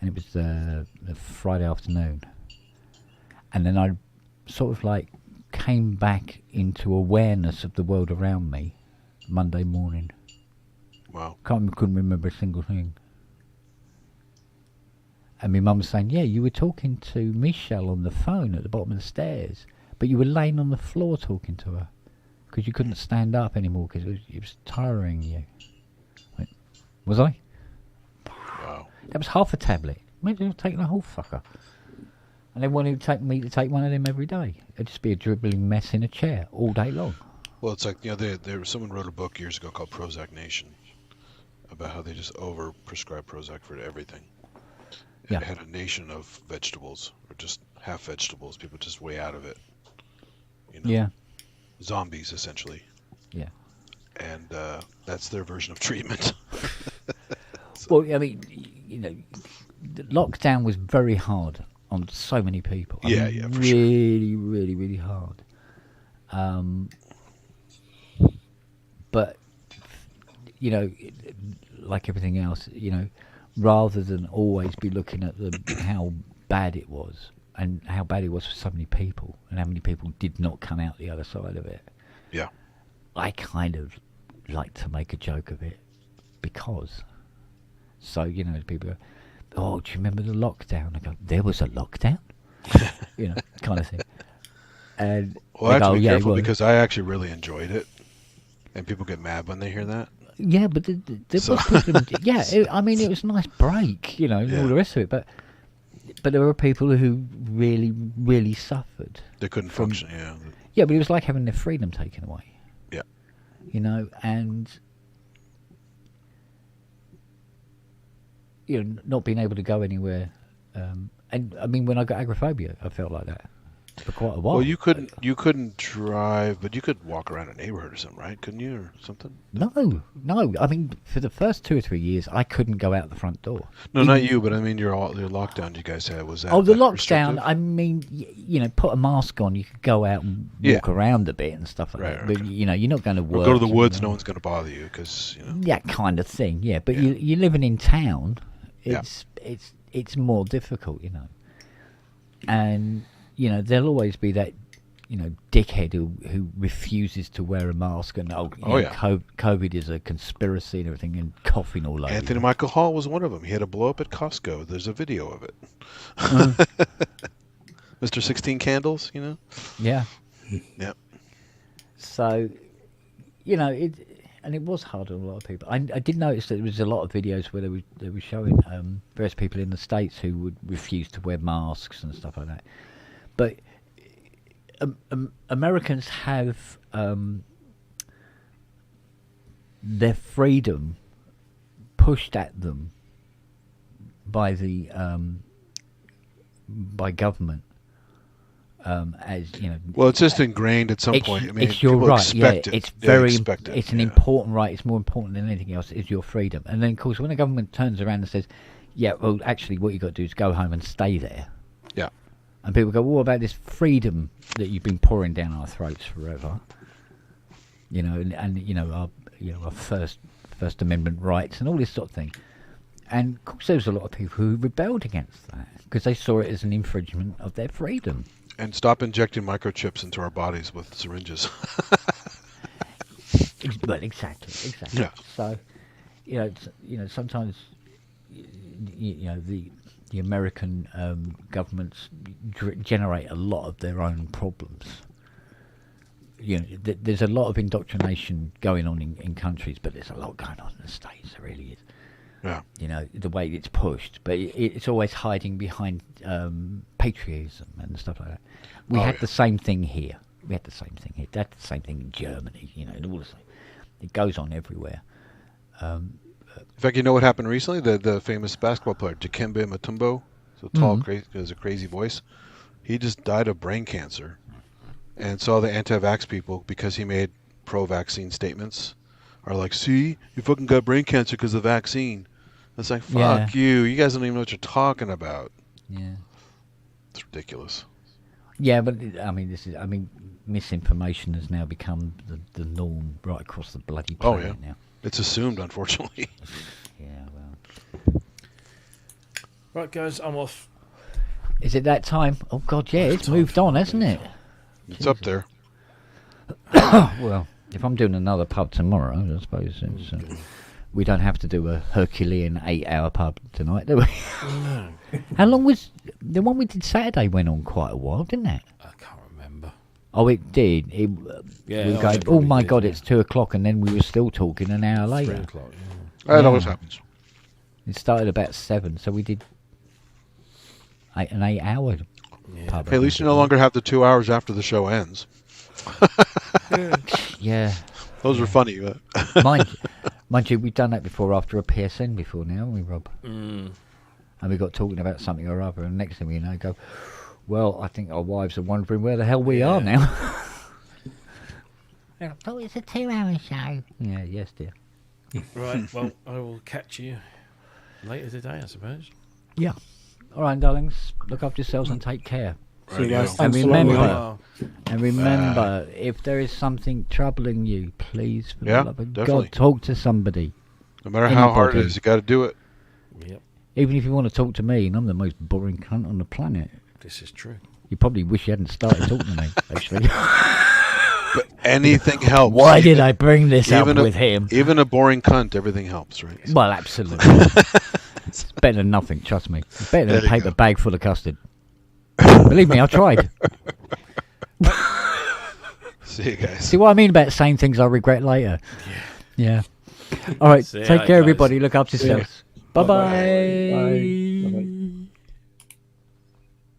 and it was the Friday afternoon. And then I sort of like came back into awareness of the world around me Monday morning. Wow. Couldn't remember a single thing. And my mum was saying, yeah, you were talking to Michelle on the phone at the bottom of the stairs, but you were laying on the floor talking to her because you couldn't stand up anymore because it was tiring you. I went, was I? Wow. That was half a tablet. Imagine you taking a whole fucker. And they wanted me to take one of them every day. It'd just be a dribbling mess in a chair all day long. Well, it's like, someone wrote a book years ago called Prozac Nation about how they just over-prescribe Prozac for everything. Yeah. It had a nation of vegetables, or just half vegetables, people just way out of it. Yeah. Zombies, essentially. Yeah. And that's their version of treatment. Well, I mean, the lockdown was very hard on so many people. For sure. Really, really, really hard. But, like everything else, rather than always be looking at how bad it was, and how bad it was for so many people, and how many people did not come out the other side of it. Yeah. I kind of like to make a joke of it because, people go, oh, do you remember the lockdown? I go, there was a lockdown? Kind of thing. And well, I have to be careful well, because I actually really enjoyed it, and people get mad when they hear that. Yeah, but there was people. It was a nice break, and all the rest of it. But there were people who really, really suffered. They couldn't function. Yeah. Yeah, but it was like having their freedom taken away. Yeah. And not being able to go anywhere. And I mean, when I got agoraphobia, I felt like that for quite a while. Well, you couldn't drive, but you could walk around a neighborhood or something, right? Couldn't you, or something? No. I mean, for the first 2 or 3 years, I couldn't go out the front door. No, not you, but I mean your lockdown you guys had, was that? Oh, the lockdown. Restrictive? I mean, put a mask on, you could go out and walk around a bit and stuff like that. Right. But you're not going to work. Or go to the woods. No one's going to bother you because that kind of thing. Yeah, but you're living in town. It's more difficult, and there'll always be that dickhead who refuses to wear a mask and COVID is a conspiracy and everything, and coughing all over. Anthony Michael Hall was one of them. He had a blow up at Costco. There's a video of it. Mr. 16 Candles, Yeah. Yep. So, and it was hard on a lot of people. I did notice that there was a lot of videos where they were showing various people in the States who would refuse to wear masks and stuff like that. But Americans have their freedom pushed at them by the by government. As well, it's just ingrained at some point. I mean, it's your people right. expect it. It's They very. expect it, It's an important right. It's more important than anything else. Is your freedom. And then, of course, when the government turns around and says, "Yeah, well, actually, what you got to do is go home and stay there," Yeah. and people go, "Well, what about this freedom that you've been pouring down our throats forever?" Our First Amendment rights and all this sort of thing. And of course, there was a lot of people who rebelled against that because they saw it as an infringement of their freedom. And stop injecting microchips into our bodies with syringes. Well, exactly. Yeah. So, sometimes, the American governments generate a lot of their own problems. There's a lot of indoctrination going on in countries, but there's a lot going on in the States. There really is. Yeah. The way it's pushed, but it's always hiding behind patriotism and stuff like that. We had the same thing here. That's the same thing in Germany. All the same. It goes on everywhere. In fact, you know what happened recently? The famous basketball player Dikembe Mutombo, so tall, crazy, has a crazy voice. He just died of brain cancer, and so all the anti-vax people, because he made pro-vaccine statements, are like, "See, you fucking got brain cancer because of the vaccine." It's like, fuck you. You guys don't even know what you're talking about. Yeah. It's ridiculous. Yeah, but misinformation has now become the norm right across the bloody Oh, planet yeah. now. It's assumed, unfortunately. Yeah, well. Right, guys, I'm off. Is it that time? Oh, God, yeah, it's moved on, hasn't it? It's up there. Well, if I'm doing another pub tomorrow, I suppose it's, we don't have to do a Herculean 8-hour pub tonight, do we? No, How long was... The one we did Saturday went on quite a while, didn't it? I can't remember. Oh, it did. Yeah, We were it going, oh probably my did, God, yeah. it's 2 o'clock, and then we were still talking an hour 3 later. o'clock. That Yeah. always happens. It started about 7, so we did an 8-hour Yeah. pub. Hey, at least you no longer have the 2 hours after the show ends. Yeah. Those are funny. But Mind you, we've done that before after a PSN before now, haven't we, Rob? Mm. And we got talking about something or other, and next thing we know, go, well, I think our wives are wondering where the hell we are now. I thought it's a 2-hour show. Yeah, yes, dear. Right, well, I will catch you later today, I suppose. Yeah. All right, darlings, look after yourselves and take care. See you guys. Rightio. And Thanks a lot, remember, mate. And remember, if there is something troubling you, please, for Yeah, the love of definitely. God, talk to somebody. No matter how hard it Anybody. is, you got to do it. Yep, Even if you want to talk to me, and I'm the most boring cunt on the planet. this is true. You probably wish you hadn't started talking to me, actually. But anything helps. Why did I bring this up even a- with him? Even a boring cunt, everything helps, right? Well, absolutely. It's better than nothing, trust me. It's better than There a you paper go. bag full of custard. Believe me, I tried. See you guys. See what I mean about saying things I regret later? Yeah. All right, See ya, take care, guys. everybody. Look after See ya. yourselves. Bye-bye. Bye.